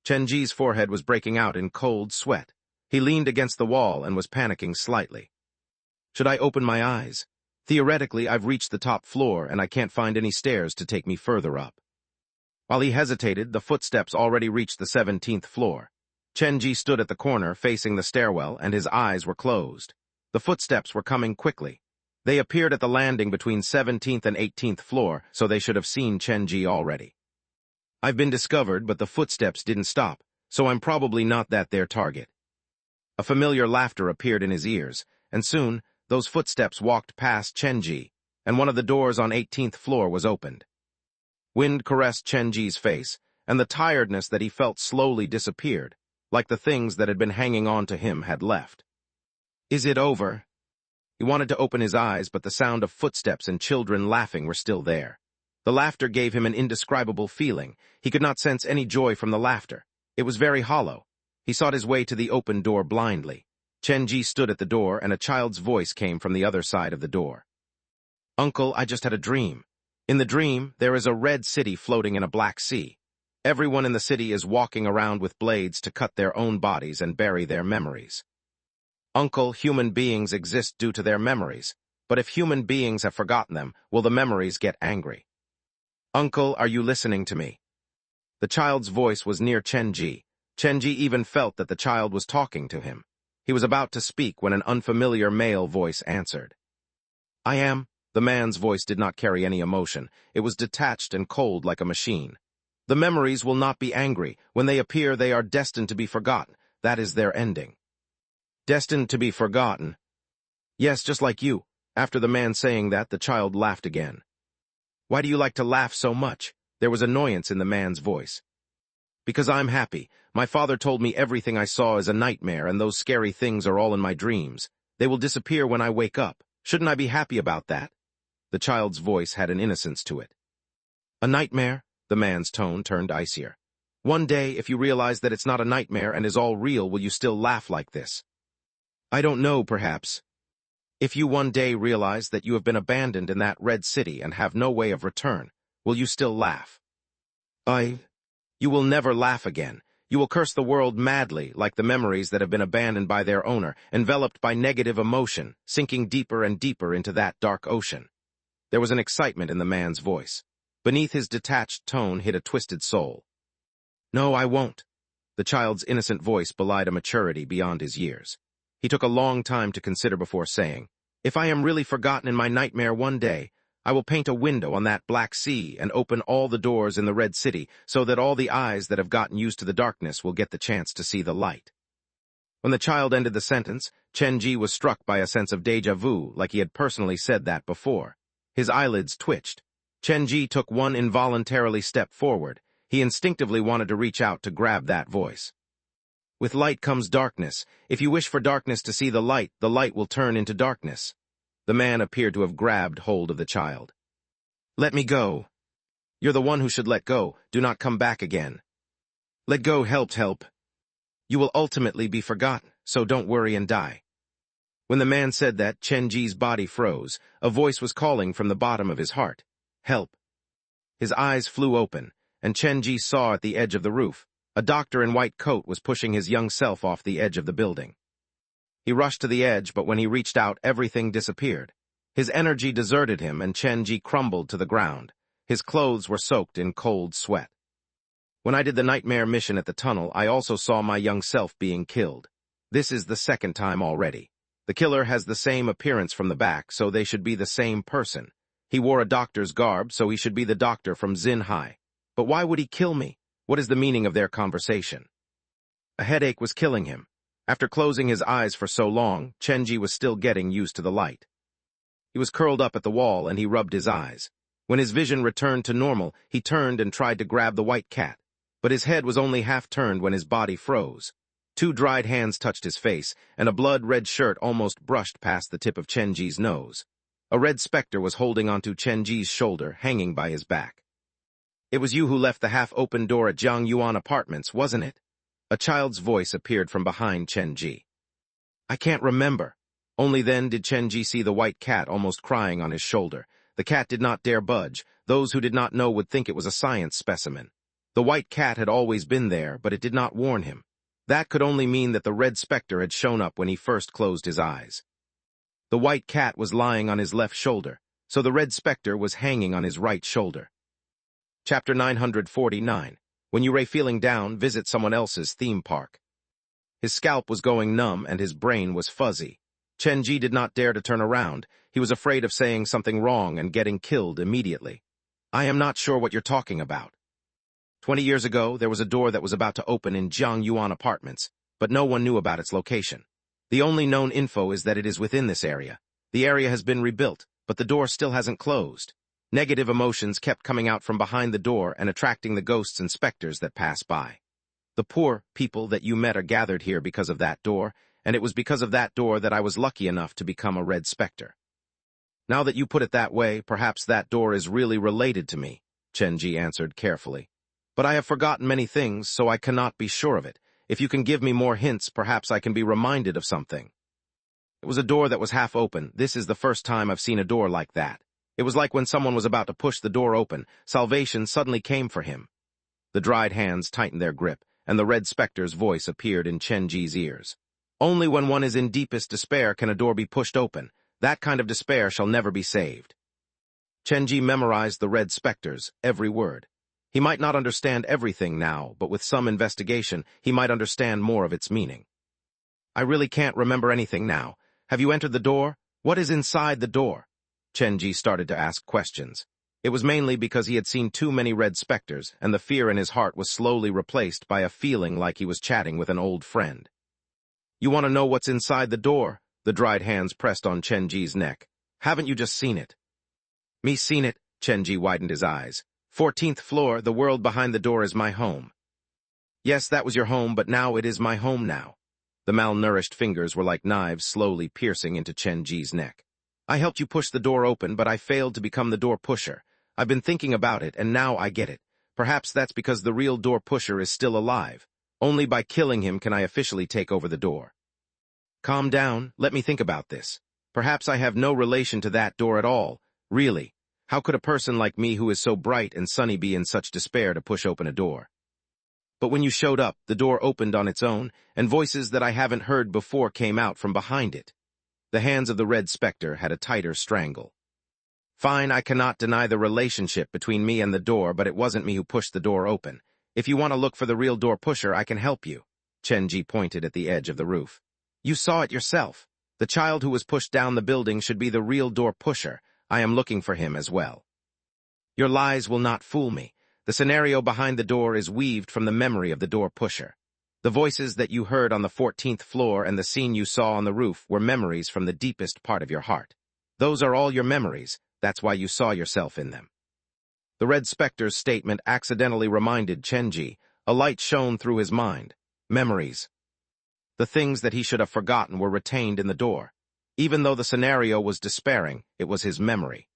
Chen Ji's forehead was breaking out in cold sweat. He leaned against the wall and was panicking slightly. Should I open my eyes? Theoretically, I've reached the top floor and I can't find any stairs to take me further up. While he hesitated, the footsteps already reached the 17th floor. Chen Ji stood at the corner facing the stairwell and his eyes were closed. The footsteps were coming quickly. They appeared at the landing between 17th and 18th floor, so they should have seen Chen Ji already. I've been discovered, but the footsteps didn't stop, so I'm probably not their target. A familiar laughter appeared in his ears, and soon, those footsteps walked past Chen Ji, and one of the doors on 18th floor was opened. Wind caressed Chen Ji's face, and the tiredness that he felt slowly disappeared, like the things that had been hanging on to him had left. Is it over? He wanted to open his eyes, but the sound of footsteps and children laughing were still there. The laughter gave him an indescribable feeling. He could not sense any joy from the laughter. It was very hollow. He sought his way to the open door blindly. Chen Ji stood at the door, and a child's voice came from the other side of the door. Uncle, I just had a dream. In the dream, there is a red city floating in a black sea. Everyone in the city is walking around with blades to cut their own bodies and bury their memories. Uncle, human beings exist due to their memories, but if human beings have forgotten them, will the memories get angry? Uncle, are you listening to me? The child's voice was near Chen Ji. Chen Ji even felt that the child was talking to him. He was about to speak when an unfamiliar male voice answered. I am. The man's voice did not carry any emotion. It was detached and cold like a machine. The memories will not be angry. When they appear, they are destined to be forgotten. That is their ending. Destined to be forgotten? Yes, just like you. After the man saying that, the child laughed again. Why do you like to laugh so much? There was annoyance in the man's voice. Because I'm happy. My father told me everything I saw is a nightmare, and those scary things are all in my dreams. They will disappear when I wake up. Shouldn't I be happy about that? The child's voice had an innocence to it. A nightmare? The man's tone turned icier. One day, if you realize that it's not a nightmare and is all real, will you still laugh like this? I don't know, perhaps. If you one day realize that you have been abandoned in that red city and have no way of return, will you still laugh? You will never laugh again. You will curse the world madly, like the memories that have been abandoned by their owner, enveloped by negative emotion, sinking deeper and deeper into that dark ocean. There was an excitement in the man's voice. Beneath his detached tone hid a twisted soul. No, I won't. The child's innocent voice belied a maturity beyond his years. He took a long time to consider before saying, If I am really forgotten in my nightmare one day, I will paint a window on that black sea and open all the doors in the red city so that all the eyes that have gotten used to the darkness will get the chance to see the light. When the child ended the sentence, Chen Ji was struck by a sense of déjà vu, like he had personally said that before. His eyelids twitched. Chen Ji took one involuntarily step forward. He instinctively wanted to reach out to grab that voice. With light comes darkness. If you wish for darkness to see the light will turn into darkness. The man appeared to have grabbed hold of the child. Let me go. You're the one who should let go. Do not come back again. Let go help. You will ultimately be forgotten, so don't worry and die. When the man said that, Chen Ji's body froze. A voice was calling from the bottom of his heart. Help. His eyes flew open, and Chen Ji saw at the edge of the roof. A doctor in white coat was pushing his young self off the edge of the building. He rushed to the edge, but when he reached out, everything disappeared. His energy deserted him, and Chen Ji crumbled to the ground. His clothes were soaked in cold sweat. When I did the nightmare mission at the tunnel, I also saw my young self being killed. This is the second time already. The killer has the same appearance from the back, so they should be the same person. He wore a doctor's garb, so he should be the doctor from Xinhai. But why would he kill me? What is the meaning of their conversation? A headache was killing him. After closing his eyes for so long, Chen Ji was still getting used to the light. He was curled up at the wall and he rubbed his eyes. When his vision returned to normal, he turned and tried to grab the white cat. But his head was only half turned when his body froze. Two dried hands touched his face, and a blood-red shirt almost brushed past the tip of Chen Ji's nose. A red specter was holding onto Chen Ji's shoulder, hanging by his back. It was you who left the half-open door at Jiang Yuan Apartments, wasn't it? A child's voice appeared from behind Chenji. I can't remember. Only then did Chenji see the white cat almost crying on his shoulder. The cat did not dare budge. Those who did not know would think it was a science specimen. The white cat had always been there, but it did not warn him. That could only mean that the red specter had shown up when he first closed his eyes. The white cat was lying on his left shoulder, so the red specter was hanging on his right shoulder. Chapter 949. When you are feeling down, visit someone else's theme park. His scalp was going numb and his brain was fuzzy. Chenji did not dare to turn around. He was afraid of saying something wrong and getting killed immediately. I am not sure what you're talking about. 20 years ago, there was a door that was about to open in Jiangyuan Apartments, but no one knew about its location. The only known info is that it is within this area. The area has been rebuilt, but the door still hasn't closed. Negative emotions kept coming out from behind the door and attracting the ghosts and specters that pass by. The poor people that you met are gathered here because of that door, and it was because of that door that I was lucky enough to become a red specter. Now that you put it that way, perhaps that door is really related to me, Chenji answered carefully. But I have forgotten many things, so I cannot be sure of it. If you can give me more hints, perhaps I can be reminded of something. It was a door that was half open. This is the first time I've seen a door like that. It was like when someone was about to push the door open, salvation suddenly came for him. The dried hands tightened their grip, and the red specter's voice appeared in Chenji's ears. Only when one is in deepest despair can a door be pushed open. That kind of despair shall never be saved. Chenji memorized the red specter's every word. He might not understand everything now, but with some investigation, he might understand more of its meaning. I really can't remember anything now. Have you entered the door? What is inside the door? Chenji started to ask questions. It was mainly because he had seen too many red specters, and the fear in his heart was slowly replaced by a feeling like he was chatting with an old friend. You want to know what's inside the door? The dried hands pressed on Chenji's neck. Haven't you just seen it? Me seen it? Chenji widened his eyes. 14th floor, the world behind the door is my home. Yes, that was your home, but now it is my home now. The malnourished fingers were like knives slowly piercing into Chenji's neck. I helped you push the door open, but I failed to become the door pusher. I've been thinking about it, and now I get it. Perhaps that's because the real door pusher is still alive. Only by killing him can I officially take over the door. Calm down, let me think about this. Perhaps I have no relation to that door at all. Really, how could a person like me who is so bright and sunny be in such despair to push open a door? But when you showed up, the door opened on its own, and voices that I haven't heard before came out from behind it. The hands of the red specter had a tighter strangle. Fine, I cannot deny the relationship between me and the door, but it wasn't me who pushed the door open. If you want to look for the real door pusher, I can help you. Chenji pointed at the edge of the roof. You saw it yourself. The child who was pushed down the building should be the real door pusher. I am looking for him as well. Your lies will not fool me. The scenario behind the door is weaved from the memory of the door pusher. The voices that you heard on the 14th floor and the scene you saw on the roof were memories from the deepest part of your heart. Those are all your memories. That's why you saw yourself in them. The red specter's statement accidentally reminded Chenji. A light shone through his mind. Memories. The things that he should have forgotten were retained in the door. Even though the scenario was despairing, it was his memory.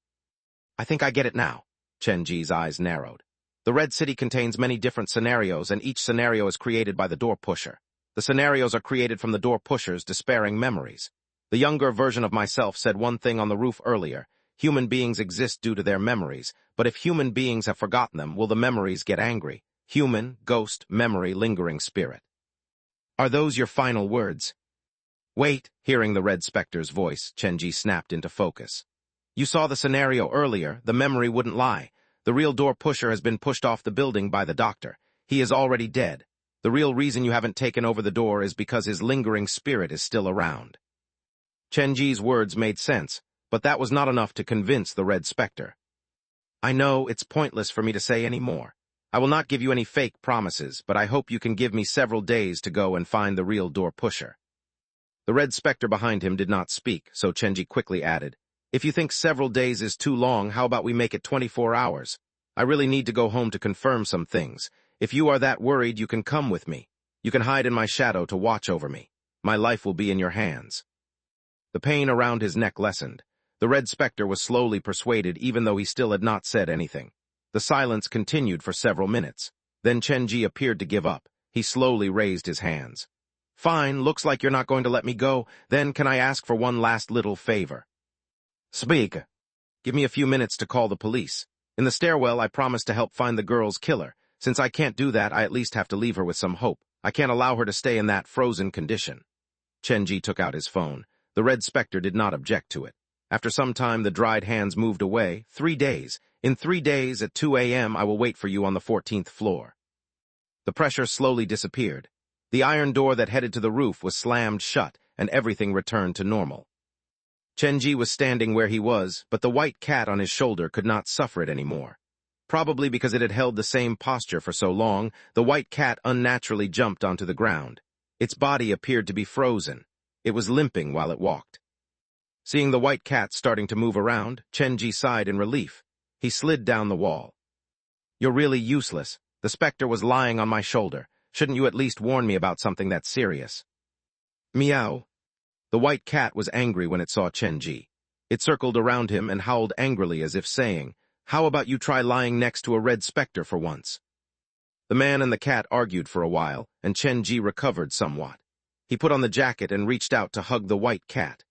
I think I get it now. Chenji's eyes narrowed. The Red City contains many different scenarios, and each scenario is created by the door pusher. The scenarios are created from the door pusher's despairing memories. The younger version of myself said one thing on the roof earlier. Human beings exist due to their memories, but if human beings have forgotten them, will the memories get angry? Human, ghost, memory, lingering spirit. Are those your final words? Wait, hearing the red specter's voice, Chenji snapped into focus. You saw the scenario earlier, the memory wouldn't lie. The real door pusher has been pushed off the building by the doctor. He is already dead. The real reason you haven't taken over the door is because his lingering spirit is still around. Chenji's words made sense, but that was not enough to convince the red specter. I know it's pointless for me to say any more. I will not give you any fake promises, but I hope you can give me several days to go and find the real door pusher. The red specter behind him did not speak, so Chenji quickly added, If you think several days is too long, how about we make it 24 hours? I really need to go home to confirm some things. If you are that worried, you can come with me. You can hide in my shadow to watch over me. My life will be in your hands. The pain around his neck lessened. The red specter was slowly persuaded even though he still had not said anything. The silence continued for several minutes. Then Chenji appeared to give up. He slowly raised his hands. Fine, looks like you're not going to let me go. Then can I ask for one last little favor? Speak. Give me a few minutes to call the police. In the stairwell, I promised to help find the girl's killer. Since I can't do that, I at least have to leave her with some hope. I can't allow her to stay in that frozen condition. Chenji took out his phone. The Red Spectre did not object to it. After some time, the dried hands moved away. 3 days. In 3 days, at 2 a.m., I will wait for you on the 14th floor. The pressure slowly disappeared. The iron door that headed to the roof was slammed shut, and everything returned to normal. Chenji was standing where he was, but the white cat on his shoulder could not suffer it anymore. Probably because it had held the same posture for so long, the white cat unnaturally jumped onto the ground. Its body appeared to be frozen. It was limping while it walked. Seeing the white cat starting to move around, Chenji sighed in relief. He slid down the wall. You're really useless. The specter was lying on my shoulder. Shouldn't you at least warn me about something that's serious? Meow. The white cat was angry when it saw Chenji. It circled around him and howled angrily as if saying, How about you try lying next to a red specter for once? The man and the cat argued for a while, and Chenji recovered somewhat. He put on the jacket and reached out to hug the white cat.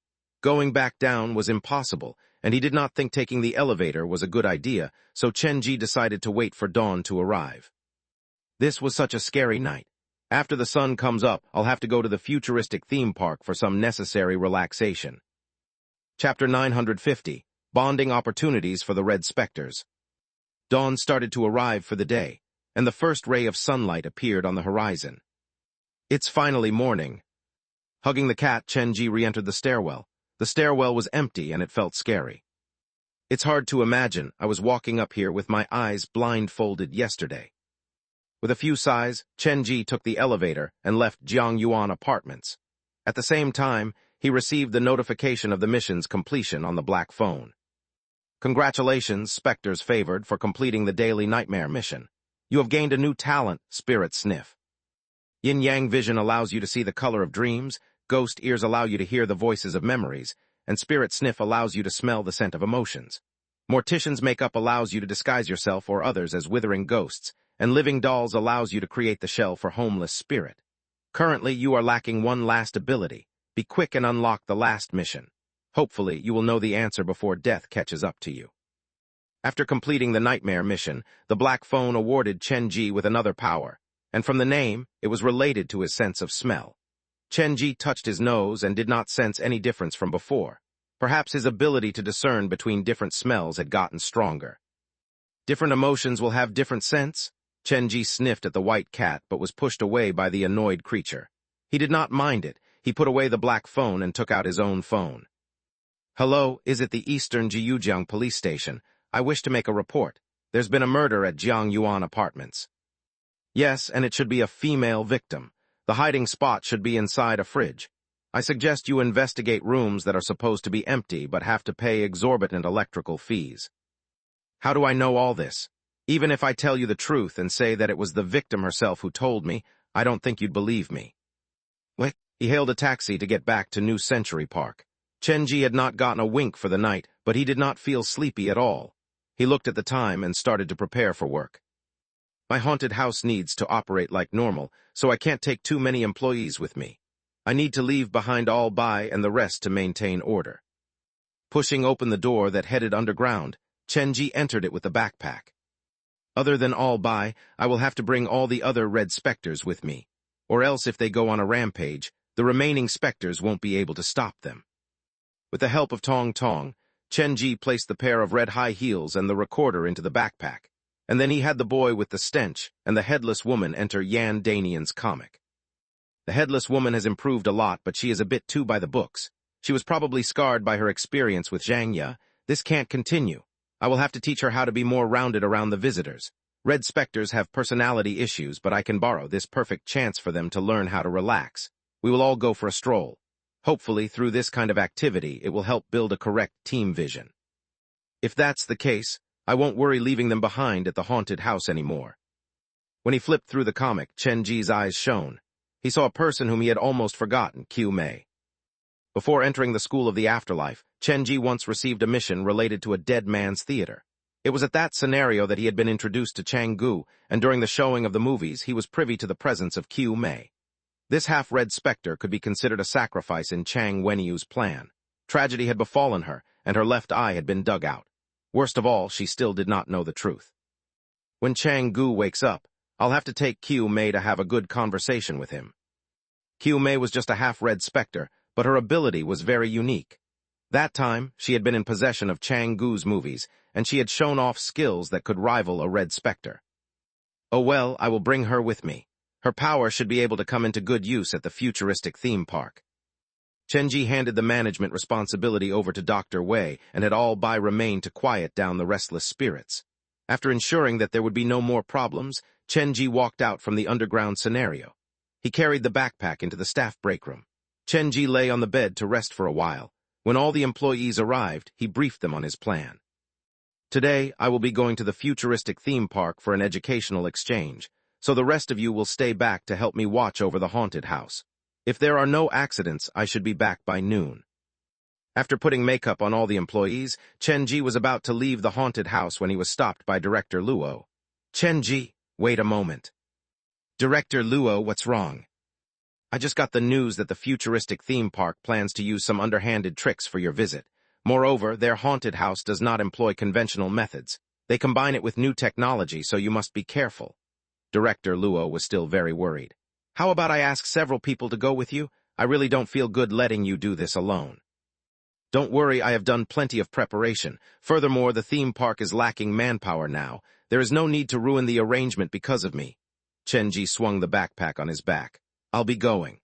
Going back down was impossible, and he did not think taking the elevator was a good idea, so Chenji decided to wait for dawn to arrive. This was such a scary night. After the sun comes up, I'll have to go to the futuristic theme park for some necessary relaxation. Chapter 950, Bonding Opportunities for the Red Spectres. Dawn started to arrive for the day, and the first ray of sunlight appeared on the horizon. It's finally morning. Hugging the cat, Chenji re-entered the stairwell. The stairwell was empty, and it felt scary. It's hard to imagine I was walking up here with my eyes blindfolded yesterday. With a few sighs, Chenji took the elevator and left Jiangyuan Apartments. At the same time, he received the notification of the mission's completion on the black phone. Congratulations, Spectres favored, for completing the daily nightmare mission. You have gained a new talent, Spirit Sniff. Yin-Yang Vision allows you to see the color of dreams, Ghost Ears allow you to hear the voices of memories, and Spirit Sniff allows you to smell the scent of emotions. Mortician's Makeup allows you to disguise yourself or others as withering ghosts, and Living Dolls allows you to create the shell for homeless spirit. Currently, you are lacking one last ability. Be quick and unlock the last mission. Hopefully, you will know the answer before death catches up to you. After completing the nightmare mission, the black phone awarded Chenji with another power, and from the name, it was related to his sense of smell. Chenji touched his nose and did not sense any difference from before. Perhaps his ability to discern between different smells had gotten stronger. Different emotions will have different scents? Chenji sniffed at the white cat but was pushed away by the annoyed creature. He did not mind it. He put away the black phone and took out his own phone. Hello, is it the Eastern Jiujiang police station? I wish to make a report. There's been a murder at Jiangyuan Apartments. Yes, and it should be a female victim. The hiding spot should be inside a fridge. I suggest you investigate rooms that are supposed to be empty but have to pay exorbitant electrical fees. How do I know all this? Even if I tell you the truth and say that it was the victim herself who told me, I don't think you'd believe me. What? He hailed a taxi to get back to New Century Park. Chenji had not gotten a wink for the night, but he did not feel sleepy at all. He looked at the time and started to prepare for work. My haunted house needs to operate like normal, so I can't take too many employees with me. I need to leave behind All Bai and the rest to maintain order. Pushing open the door that headed underground, Chenji entered it with a backpack. Other than All Bai, I will have to bring all the other red specters with me, or else if they go on a rampage, the remaining specters won't be able to stop them. With the help of Tong Tong, Chenji placed the pair of red high heels and the recorder into the backpack, and then he had the boy with the stench and the headless woman enter Yan Danian's comic. The headless woman has improved a lot, but she is a bit too by the books. She was probably scarred by her experience with Zhang Ye. This can't continue. I will have to teach her how to be more rounded around the visitors. Red specters have personality issues, but I can borrow this perfect chance for them to learn how to relax. We will all go for a stroll. Hopefully, through this kind of activity, it will help build a correct team vision. If that's the case, I won't worry leaving them behind at the haunted house anymore. When he flipped through the comic, Chenji's eyes shone. He saw a person whom he had almost forgotten, Q Mei. Before entering the School of the Afterlife, Chenji once received a mission related to a dead man's theater. It was at that scenario that he had been introduced to Chang-gu, and during the showing of the movies, he was privy to the presence of Qiu-mei. This half-red specter could be considered a sacrifice in Chang Wenyu's plan. Tragedy had befallen her, and her left eye had been dug out. Worst of all, she still did not know the truth. When Chang-gu wakes up, I'll have to take Qiu-mei to have a good conversation with him. Qiu-mei was just a half-red specter, but her ability was very unique. That time, she had been in possession of Chang-gu's movies, and she had shown off skills that could rival a red specter. Oh well, I will bring her with me. Her power should be able to come into good use at the futuristic theme park. Chenji handed the management responsibility over to Dr. Wei and had all but remained to quiet down the restless spirits. After ensuring that there would be no more problems, Chenji walked out from the underground scenario. He carried the backpack into the staff break room. Chenji lay on the bed to rest for a while. When all the employees arrived, he briefed them on his plan. Today, I will be going to the futuristic theme park for an educational exchange, so the rest of you will stay back to help me watch over the haunted house. If there are no accidents, I should be back by noon. After putting makeup on all the employees, Chenji was about to leave the haunted house when he was stopped by Director Luo. Chenji, wait a moment. Director Luo, what's wrong? I just got the news that the futuristic theme park plans to use some underhanded tricks for your visit. Moreover, their haunted house does not employ conventional methods. They combine it with new technology, so you must be careful. Director Luo was still very worried. How about I ask several people to go with you? I really don't feel good letting you do this alone. Don't worry, I have done plenty of preparation. Furthermore, the theme park is lacking manpower now. There is no need to ruin the arrangement because of me. Chenji swung the backpack on his back. I'll be going.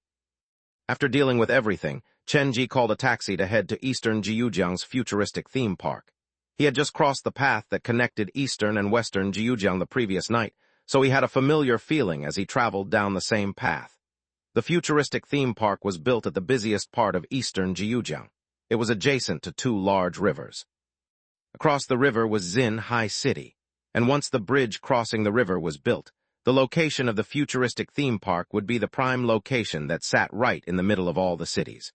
After dealing with everything, Chenji called a taxi to head to Eastern Jiujiang's futuristic theme park. He had just crossed the path that connected Eastern and Western Jiujiang the previous night, so he had a familiar feeling as he traveled down the same path. The futuristic theme park was built at the busiest part of Eastern Jiujiang. It was adjacent to two large rivers. Across the river was Xin High City, and once the bridge crossing the river was built, the location of the futuristic theme park would be the prime location that sat right in the middle of all the cities.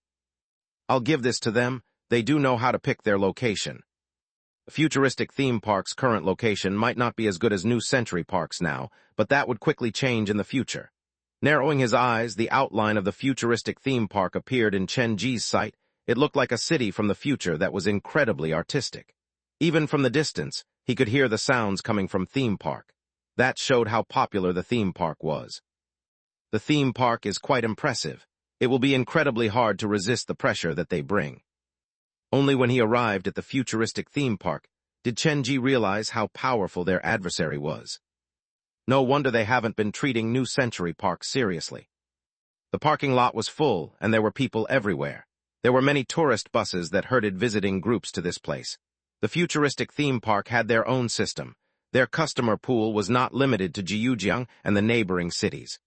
I'll give this to them. They do know how to pick their location. The futuristic theme park's current location might not be as good as New Century Park's now, but that would quickly change in the future. Narrowing his eyes, the outline of the futuristic theme park appeared in Chenji's sight. It looked like a city from the future that was incredibly artistic. Even from the distance, he could hear the sounds coming from theme park. That showed how popular the theme park was. The theme park is quite impressive. It will be incredibly hard to resist the pressure that they bring. Only when he arrived at the futuristic theme park did Chenji realize how powerful their adversary was. No wonder they haven't been treating New Century Park seriously. The parking lot was full, and there were people everywhere. There were many tourist buses that herded visiting groups to this place. The futuristic theme park had their own system. Their customer pool was not limited to Jiujiang and the neighboring cities.